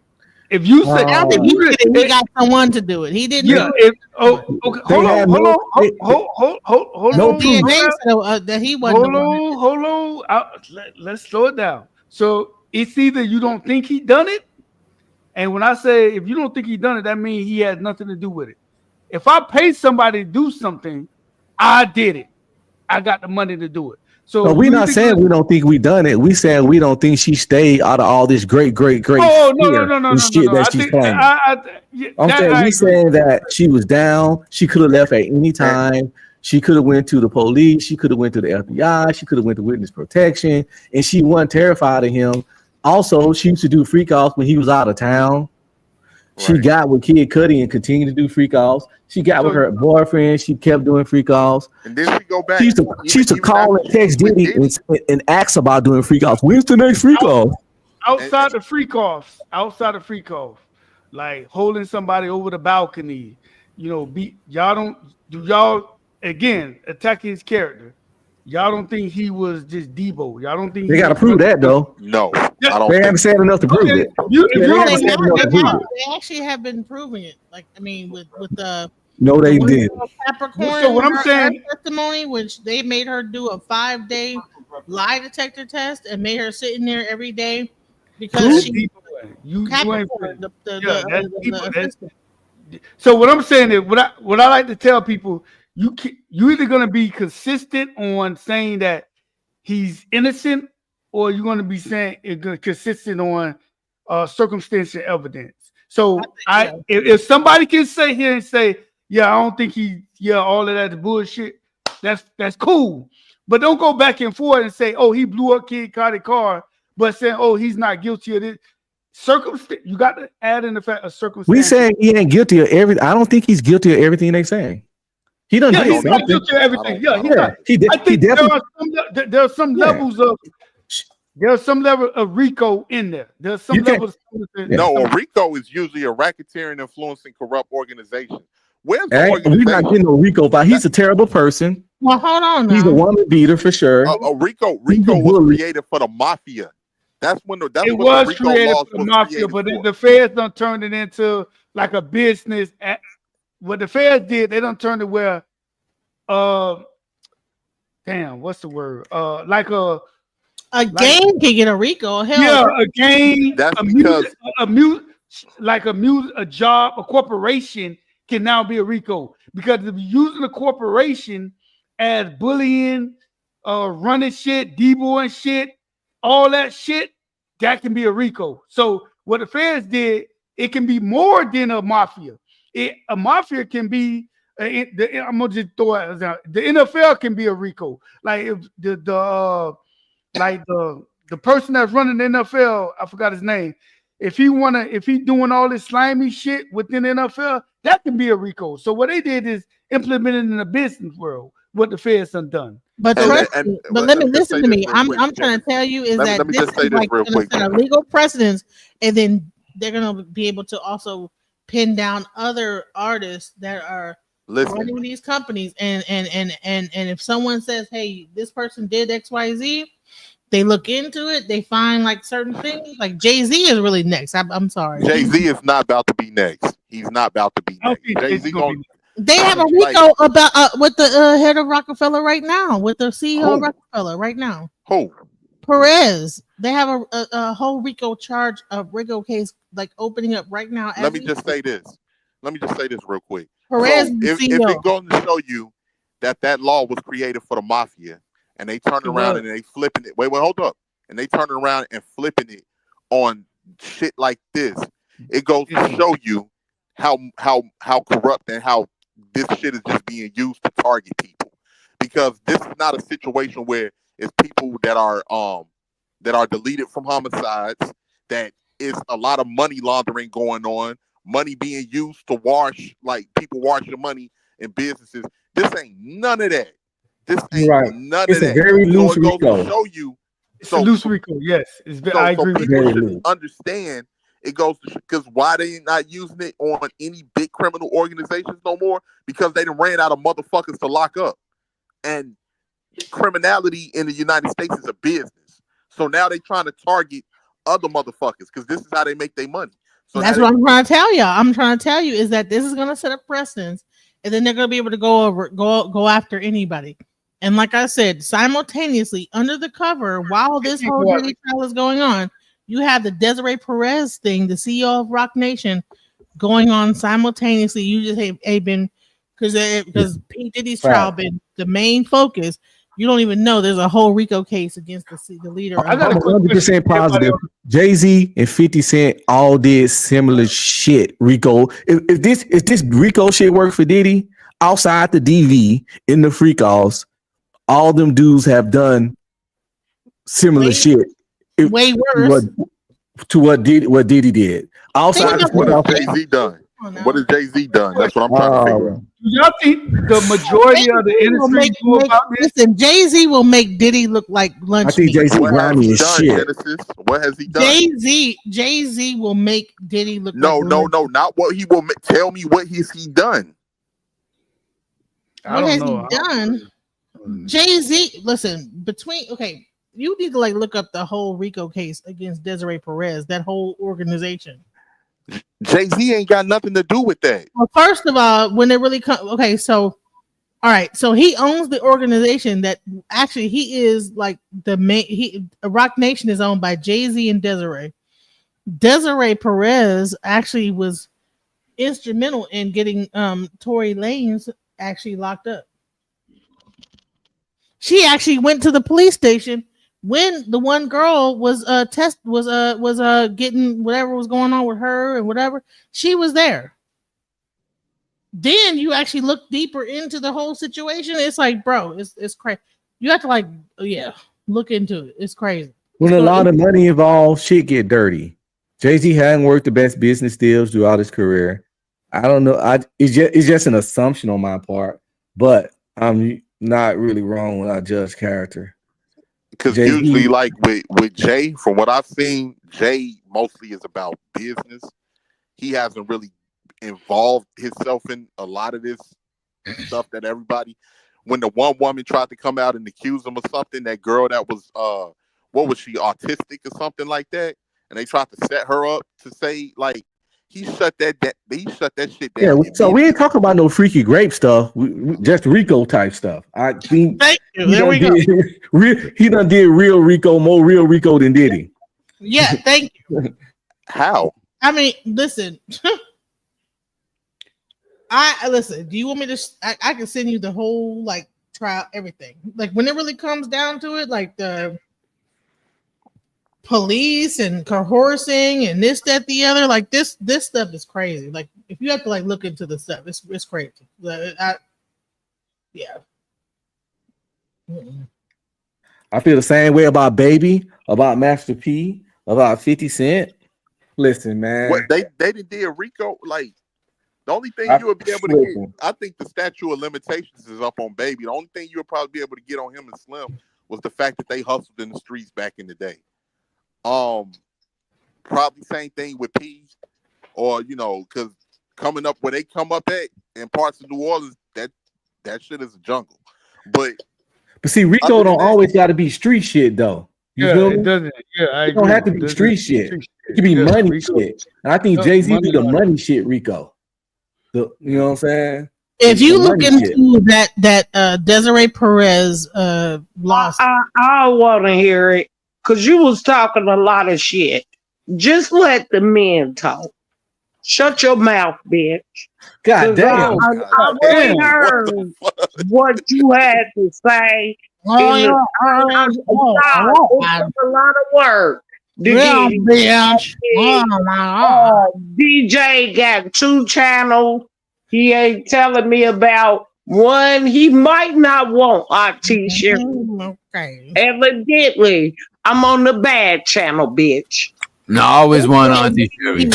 If you say, I think he got someone to do it. He didn't. Yeah. Okay. Hold on. No DNA that he wasn't. Hold on. Let's slow it down. So it's either you don't think he done it, and when I say if you don't think he done it, that means he has nothing to do with it. If I pay somebody to do something, I did it. I got the money to do it. So we're not saying we don't think we done it. We saying we don't think she stayed out of all this great shit that she's claiming. I'm saying we saying that she was down. She could have left at any time. She could have went to the police. She could have went to the FBI. She could have went to witness protection, and she wasn't terrified of him. Also, she used to do freak offs when he was out of town. She got with Kid Cudi and continued to do freak offs. She got with her boyfriend. She kept doing freak offs. And then she go back. She used to call and text Diddy and ask about doing freak offs. When's the next freak off? Outside the freak offs, like holding somebody over the balcony, y'all again attack his character. Y'all don't think he was just Debo. Y'all don't think they got to prove that though. No, I don't. They haven't said enough to prove it. They actually have been proving it. Like I mean, with the no, they did. Capricorn. So what I'm saying, testimony, which they made her do a 5-day lie detector test and made her sit in there every day because So what I'm saying is what I like to tell people. You either going to be consistent on saying that he's innocent, or you're going to be saying consistent on circumstantial evidence. So if somebody can say here and say, yeah, I don't think all of that's bullshit. That's cool, but don't go back and forth and say, oh, he blew up Kid Cudi car, but saying, oh, he's not guilty of this. Circumstance. You got to add in the fact of circumstance. We saying he ain't guilty of everything. I don't think he's guilty of everything they saying. He doesn't. He's not guilty of everything. I think there are some levels of. There's some level of Rico in there. There's some level of. No, a Rico is usually a racketeering, influencing, corrupt organization. Where's the organization? We're not getting a Rico fight. He's a terrible person. Well, hold on. He's a woman beater for sure. Rico was created for the mafia. It was created for the mafia, but the feds don't turn it into like a business. What the feds did, they don't turn it where, what's the word? Like a gang can get a Rico. Hell, yeah, a gang. That's because a job, a corporation can now be a Rico because if you're using a corporation as bullying, running shit, Debo and shit, all that shit, that can be a Rico. So what the feds did, it can be more than a mafia. A mafia can be I'm gonna just throw it out. The NFL can be a RICO. Like if the person that's running the NFL, I forgot his name. If he doing all this slimy shit within the NFL, that can be a RICO. So what they did is implemented in the business world what the feds done done. But So trust me, but let me listen to me. I'm trying to tell you is that this is like going to set a legal precedence, and then they're going to be able to also pin down other artists that are running these companies. And if someone says, "Hey, this person did XYZ," they look into it. They find like certain things. Like Jay-Z is really next. I'm sorry. Jay-Z is not about to be next. He's not about to be next. Jay-Z going. They have a RICO about with the head of Rockefeller right now, with the CEO of Rockefeller right now. Who? Perez. They have a whole RICO charge, a RICO case like opening up right now. Let me just say this real quick. Perez, so if it goes to show you that law was created for the mafia, and they turn around and they flipping it. Wait, hold up. And they turn around and flipping it on shit like this. It goes to show you how corrupt and how this shit is just being used to target people. Because this is not a situation where it's people that are deleted from homicides, that is a lot of money laundering going on, money being used to wash, like people washing money in businesses. This ain't none of that. This ain't none of that. It's a very loose RICO. RICO. Show you. It's a loose RICO. Yes, I agree with people you. should understand. It goes because why they not using it on any big criminal organizations no more? Because they done ran out of motherfuckers to lock up, and criminality in the United States is a business. So now they trying to target other motherfuckers because this is how they make their money. So that's what I'm trying to tell you. I'm trying to tell you is that this is going to set up precedents, and then they're going to be able to go after anybody. And like I said, simultaneously under the cover, while this whole Diddy trial is going on, you have the Desiree Perez thing, the CEO of Rock Nation, going on simultaneously. You just have been because P. Diddy's trial been the main focus. You don't even know there's a whole RICO case against the leader. I'm 100% positive. Jay-Z and 50 Cent all did similar shit. RICO. If this RICO shit worked for Diddy outside the DV in the freak offs, all them dudes have done similar shit. Way worse to what Diddy did. Outside what has Jay-Z done? What has Jay-Z done? That's what I'm trying to figure out. Do y'all think the majority of the industry know about this? Listen, Jay-Z will make Diddy look like lunch. I think Jay-Z grimy as shit. Genesis? What has he done? Jay-Z will make Diddy look no, not what he will make. Tell me what has he done? What has he done? Jay-Z, listen, you need to look up the whole RICO case against Desiree Perez, that whole organization. Jay-Z ain't got nothing to do with that. Well, first of all, when it really comes, all right, so he owns the organization that actually he is like the main. Rock Nation is owned by Jay-Z and Desiree. Desiree Perez actually was instrumental in getting Tory Lanez actually locked up. She actually went to the police station when the one girl was getting whatever was going on with her and whatever. She was there. Then you actually look deeper into the whole situation. It's like, bro, it's crazy. You have to look into it. It's crazy. When a lot of money involved, shit get dirty. Jay-Z hadn't worked the best business deals throughout his career. I don't know. It's just an assumption on my part, but I'm not really wrong when I judge character. Because usually, like with Jay, from what I've seen, Jay mostly is about business. He hasn't really involved himself in a lot of this stuff that everybody. When the one woman tried to come out and accuse him of something, that girl that was what was she, autistic or something like that, and they tried to set her up to say like. He shut that shit down. Yeah, so we ain't talking about no freaky grape stuff. We just RICO type stuff. I think thank you. There we go. He done did real RICO, more real RICO than Diddy. Yeah, thank you. How? I mean, listen. Listen. Do you want me to? I can send you the whole trial, everything. Like when it really comes down to it, like the police and coercing and this, that, the other, like this stuff is crazy. Like if you have to like look into the stuff, it's crazy. Yeah. Mm-mm. I feel the same way about Baby, about Master P, about 50 Cent. Listen, man. What they did Rico, like the only thing you would be able to get, I think the statute of limitations is up on Baby. The only thing you would probably be able to get on him and Slim was the fact that they hustled in the streets back in the day. Probably same thing with P, or because coming up where they come up at in parts of New Orleans, that shit is a jungle. But see, Rico don't always got to be street shit though. You feel me? It doesn't. Yeah, I It don't have to be street shit. It can be money Rico. shit. And I think Jay-Z do the money shit, Rico. You know what I'm saying? If you look into that Desiree Perez loss, I want to hear it because you was talking a lot of shit. Just let the men talk. Shut your mouth, bitch. God damn. I really heard what you had to say. It took a lot of work. DJ got 2 channels. He ain't telling me about one. He might not want our t-shirt. Okay. Evidently, I'm on the bad channel, bitch. No, I always want Auntie Sherry. Okay,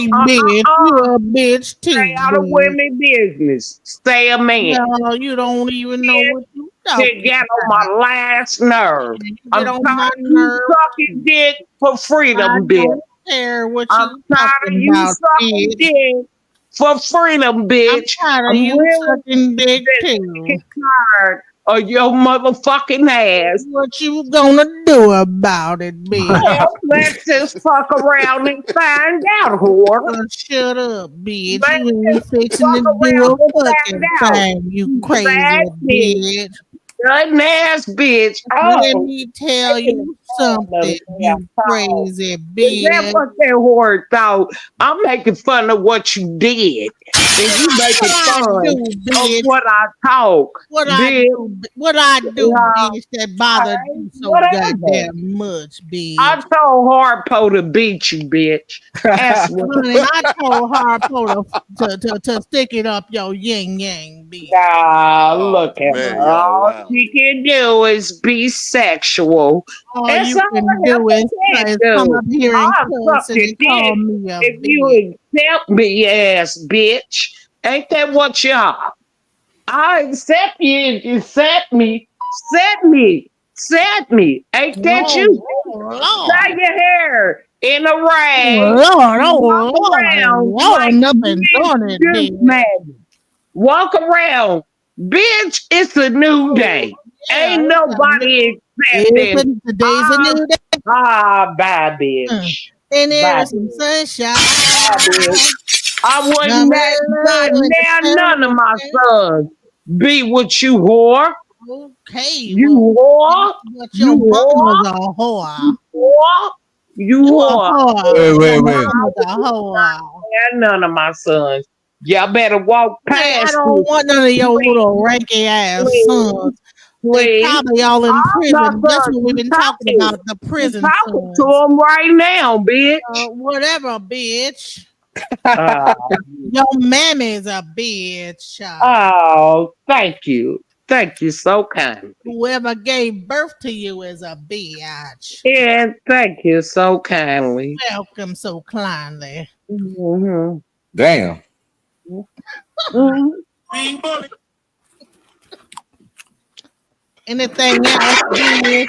bitch. You're a bitch too. Stay out of women's business. Stay a man. No, you don't even know what you to get on my last nerve. I'm tired of you sucking dick for freedom, bitch. Don't care what I'm tired of you sucking dick for freedom, bitch. I'm tired of you sucking dick too. Tired of your motherfucking ass. What you gonna do about it, bitch? Well, let's just fuck around and find out, whore. Shut up, bitch. You ain't fixing to do a fucking thing, you crazy bitch. Good ass bitch. Let me tell you something, you crazy bitch. Is that what that whore thought? I'm making fun of what you did. And you making fun of what I talk. What I do, bitch, that bothered you so goddamn much, bitch. I told Harpo to beat you, bitch. That's Honey, I told Harpo to stick it up your yin yang, bitch. Look at her. All she can do is be sexual. All you can do is come up here and cuss and call me a if you accept me, ass bitch. Ain't that what you are? I accept you if you set me. Set me. Set me. Ain't that you? Tie your hair in a rag. Walk around. Bitch, it's a new day. Ain't nobody accepting. Today's a new day. Bye, bitch. And there's some sunshine. I wouldn't let none of my sons be with you, whore. Okay. You whore. But your mama's a whore. You whore. Wait. A whore. None of my sons. Y'all better walk past. I don't want none of your little ranky ass sons. They probably all in prison. That's what we've been talking about. The prison. Talking to them right now, bitch. Whatever, bitch. Your mammy's a bitch. Oh, thank you. Thank you so kindly. Whoever gave birth to you is a bitch. Yeah, thank you so kindly. Welcome so kindly. Mm-hmm. Damn. Anything else, bitch?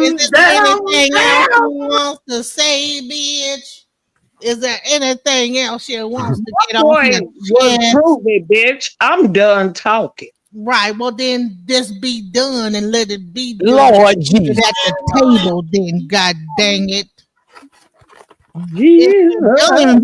Is there anything else you want to say, bitch? Is there anything else you want to get off your chest? Prove it, bitch. I'm done talking. Right. Well, then just be done and let it be done. Lord Jesus. At the table, then. God dang it. Jesus.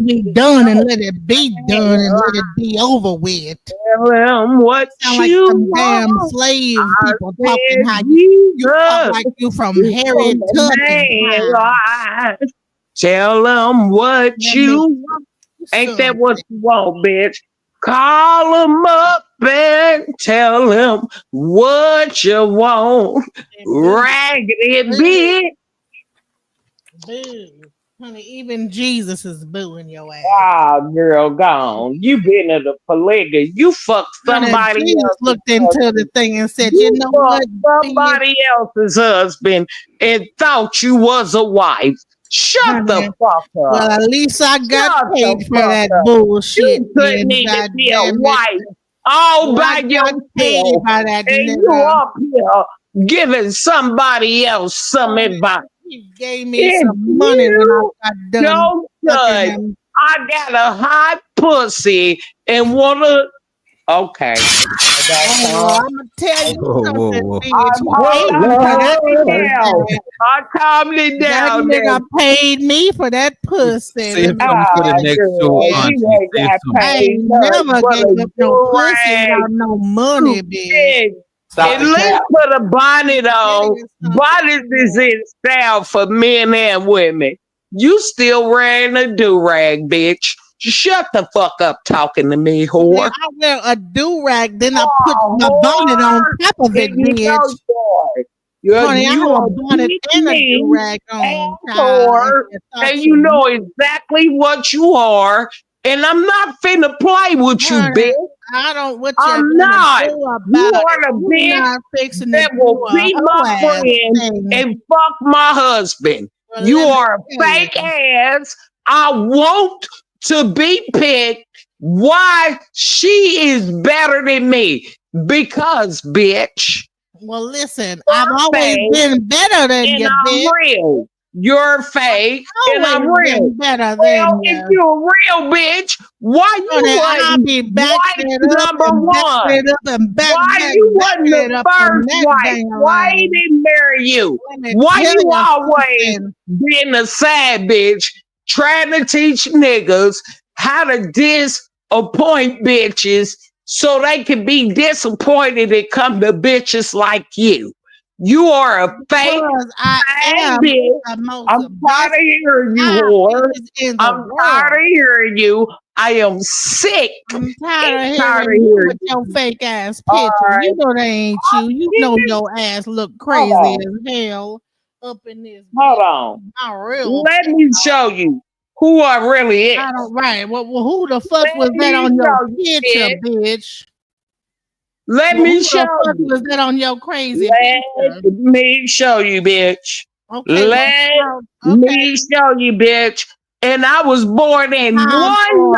Be done and let it be done and let it be over with. Tell them what sound like you some damn want. slave people talking how you talk like you from Harriet Tubman. Tell them what you want. Ain't that what you want, bitch? Call them up and tell them what you want. Raggedy bitch. Honey, even Jesus is booing your ass. Ah, girl, gone. You been in a polygamy. You fucked Honey, somebody Jesus else's looked into the husband. thing and said, You you know what, fucked bitch? somebody else's husband and thought you was a wife. Shut the Honey, fuck well, up. at least I got Shut paid the for fuck that up. bullshit. You couldn't Then, even God be a damn it. wife all Well, by I got paid yourself. by that And you nigga. up here giving somebody else some Honey, advice. he gave me If some money when I you got done don't fucking judge, him. I got a hot pussy and wanna. Okay. Oh, well, I'm gonna tell you something, bitch. I'm Hold on, calming down. I'm calming that down nigga now. paid me for that pussy. Save some for the next show, Girl, Auntie. you ain't Save got some. I paid ain't nothing never but gave a up no pussy do-rag. without no money, You bitch. did. Stop At the least cap. put a bonnet on. Getting something Bonnets is more. in style for men and women. You still wearing a do-rag, bitch. Shut the fuck up talking to me, Man, whore. I wear a do-rag, then I put Oh, my bonnet on whore. top of it, And you know bitch. Honey, I you have a are bonnet beat and a me do-rag and on, child. If whore, you thought and you you know knew. exactly what you are. And I'm not finna play with you, Honey, bitch. I don't what you're I'm gonna not. do You about it. are the You're bitch not fixing to that do will a be hoe my ass friend thing. and fuck my husband. Well, You let me are a tell you. fake ass. I want to be picked. Why she is better than me? Because, bitch, Well, listen, you're I've always fake been better than and you, I'm bitch. real. You're fake and Always I'm real. been better Well, than if you. you're a real bitch, why Honey, you I'll be wasn't backing wife it up number and backing one? it up and Why you wasn't backing it the up on first that wife? damn Why he line. didn't marry you? Let me Why tell you you always something. being a sad bitch trying to teach niggas how to disappoint bitches so they can be disappointed and come to bitches like you? You are a fake Because I fag am bitch. the most I'm tired best of hearing you, fire whore. bitches in the I'm tired world. of hearing you. I am sick I'm tired of and hearing tired of you hearing with your you. fake ass All picture. right. You know they ain't you. You know your ass look crazy Hold as hell up in this Hold bitch. on. My real Let me show you who I really is. I don't right. Well, who the fuck was Let that me on your show you, picture, bitch. bitch? Let Well, me who show the fuck you. was that on your crazy Let picture? me show you, bitch. Okay, well, Let okay. me show you, bitch. And I was born in Time for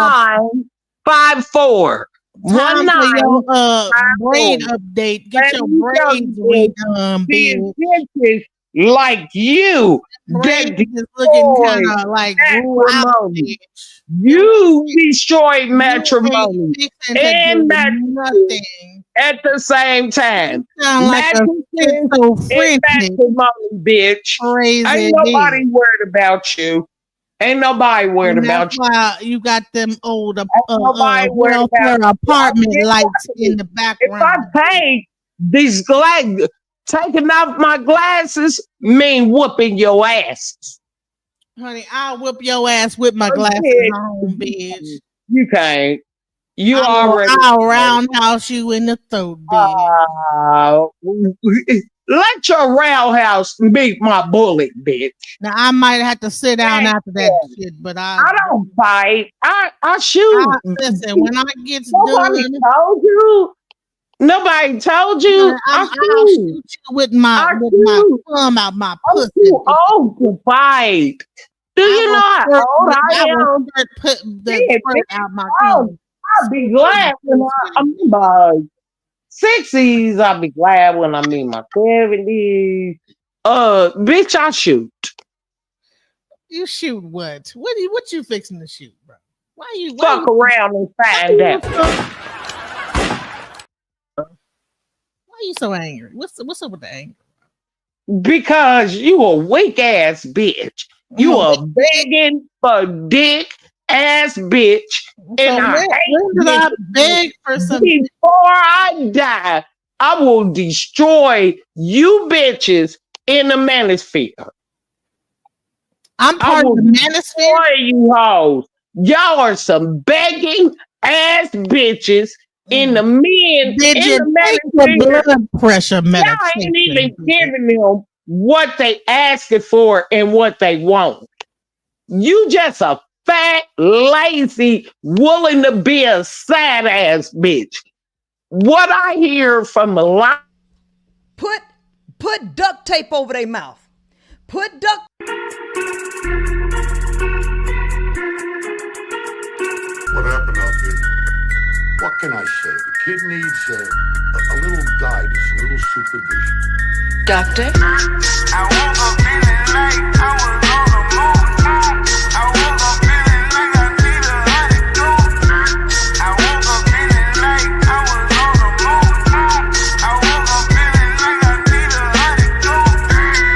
1954. time for your 1954. braid update. Get Let your me show braids you, bitch. redone, These bitch. bitches like you Braids that is looking kind destroyed of like grew out, matrimony. bitch. You destroyed You ain't matrimony fixing to and do mattresses nothing. at the same time. Sound like a Mattresses and schizophrenic matrimony, bitch. crazy Ain't bitch. nobody worried about you. Ain't nobody worried And that's about you. why you got them old Nobody worried welfare about you. apartment Get lights out of in it. the If I background. take these taking off my glasses mean whooping your ass. Honey, I'll whip your ass with my glasses on, bitch. You can't. You already. I'll roundhouse you in the throat, bitch. Let your roundhouse beat my bullet, bitch. Now I might have to sit down after that shit, but I don't fight. I shoot. Listen, when I get Nobody done, told you. Nobody told you. I'll shoot. shoot you with my thumb out my pussy. I'm too old to fight. Do you know how old I am? Put the squirt out my thumb. I'll be glad when I'm in my 60s. I'll be glad when I'm in my 70s. Bitch, I shoot. You shoot what? What you fixing to shoot, bro? Why fuck you around and find out? Why you so angry? What's up with the anger? Because you a weak ass bitch. You a begging for dick ass bitch. And So when did I beg for something? Before I die, I will destroy you bitches in the manosphere. I'm part of the manosphere? You hoes. Y'all are some begging ass bitches in the men. Did you in the take the blood pressure medication? Y'all ain't even giving them what they asking for and what they want. You just a fat, lazy, willing to be a sad ass bitch. What I hear from a lot. Put duct tape over their mouth. Put duct. What happened out there? What can I say? The kid needs a little guidance, a little supervision. Doctor? I woke up feeling like I was on the moon. I woke up feeling like I need a antidote. I woke up feeling like I was on the moon. I woke up feeling like I need a antidote.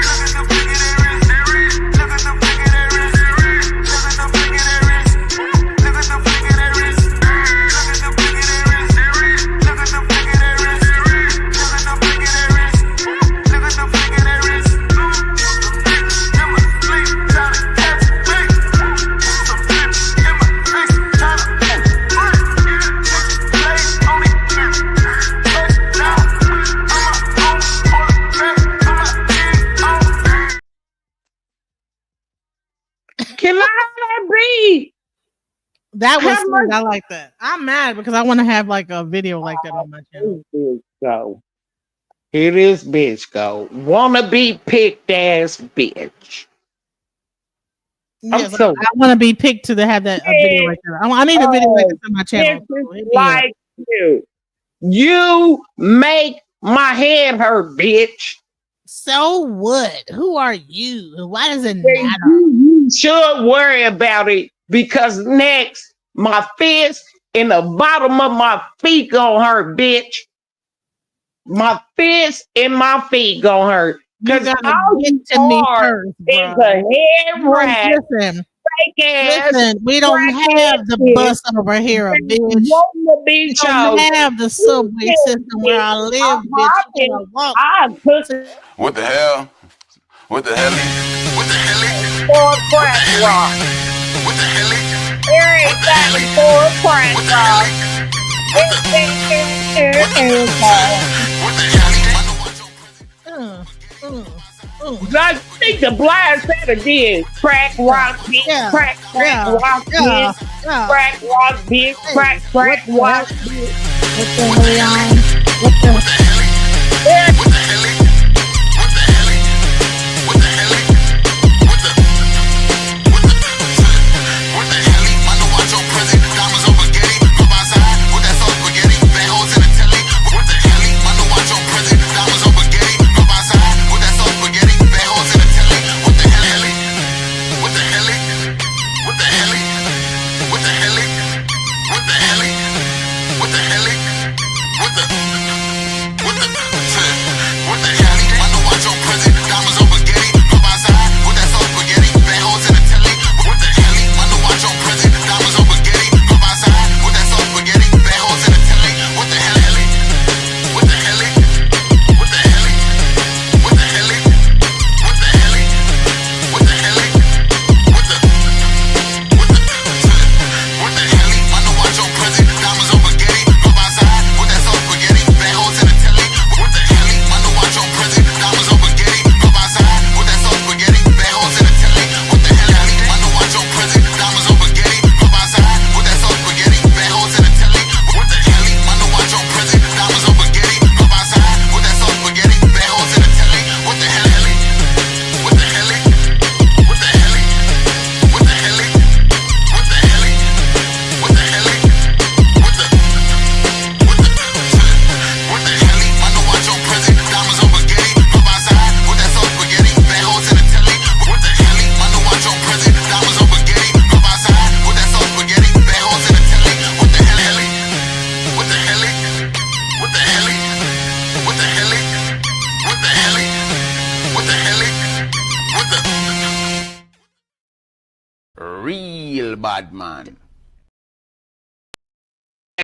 Look at the flick of their wrist. Look at the flick of their wrist. Look at the flick of their wrist. Look at the flick of their wrist. Look at the flick of their wrist. Look at the flick of their wrist. Look at the flick of their wrist. Look at the flick of their wrist. In my sleep, trying to catch me. Some flips in my face, trying to play on me. Touchdown. I'm my own quarterback. I'm my king on. Can I have that beat? That was Have sweet. my- I like that. I'm mad because I want to have like a video like that on my channel. Go. Here this bitch go. Wanna be picked ass bitch. Yes, so- I want to be picked to have that a video like that. I need a video like this on my channel. This So is hit me up. like you. You make my head hurt, bitch. So what? Who are you? Why does it And matter? you should worry about it because next my fist and the bottom of my feet gonna hurt, bitch. My fist and my feet gonna hurt. You Because gotta all get you to me are first, is bro. a head rat, Listen, fake ass. listen, we don't have the bitch. bus over here, bitch. Wanna be We don't chosen. have the subway system where I live, bitch. You gotta walk. I took What the hell? What the hell? What the hell? for a crack rock. What the hell? Everything for a crack rock. I think the blind said again. Crack rock, bitch. Yeah, Crack yeah, rock, yeah, bitch. yeah. Crack rock, bitch. Crack rock, bitch. What the hell, y'all? What the Real bad man.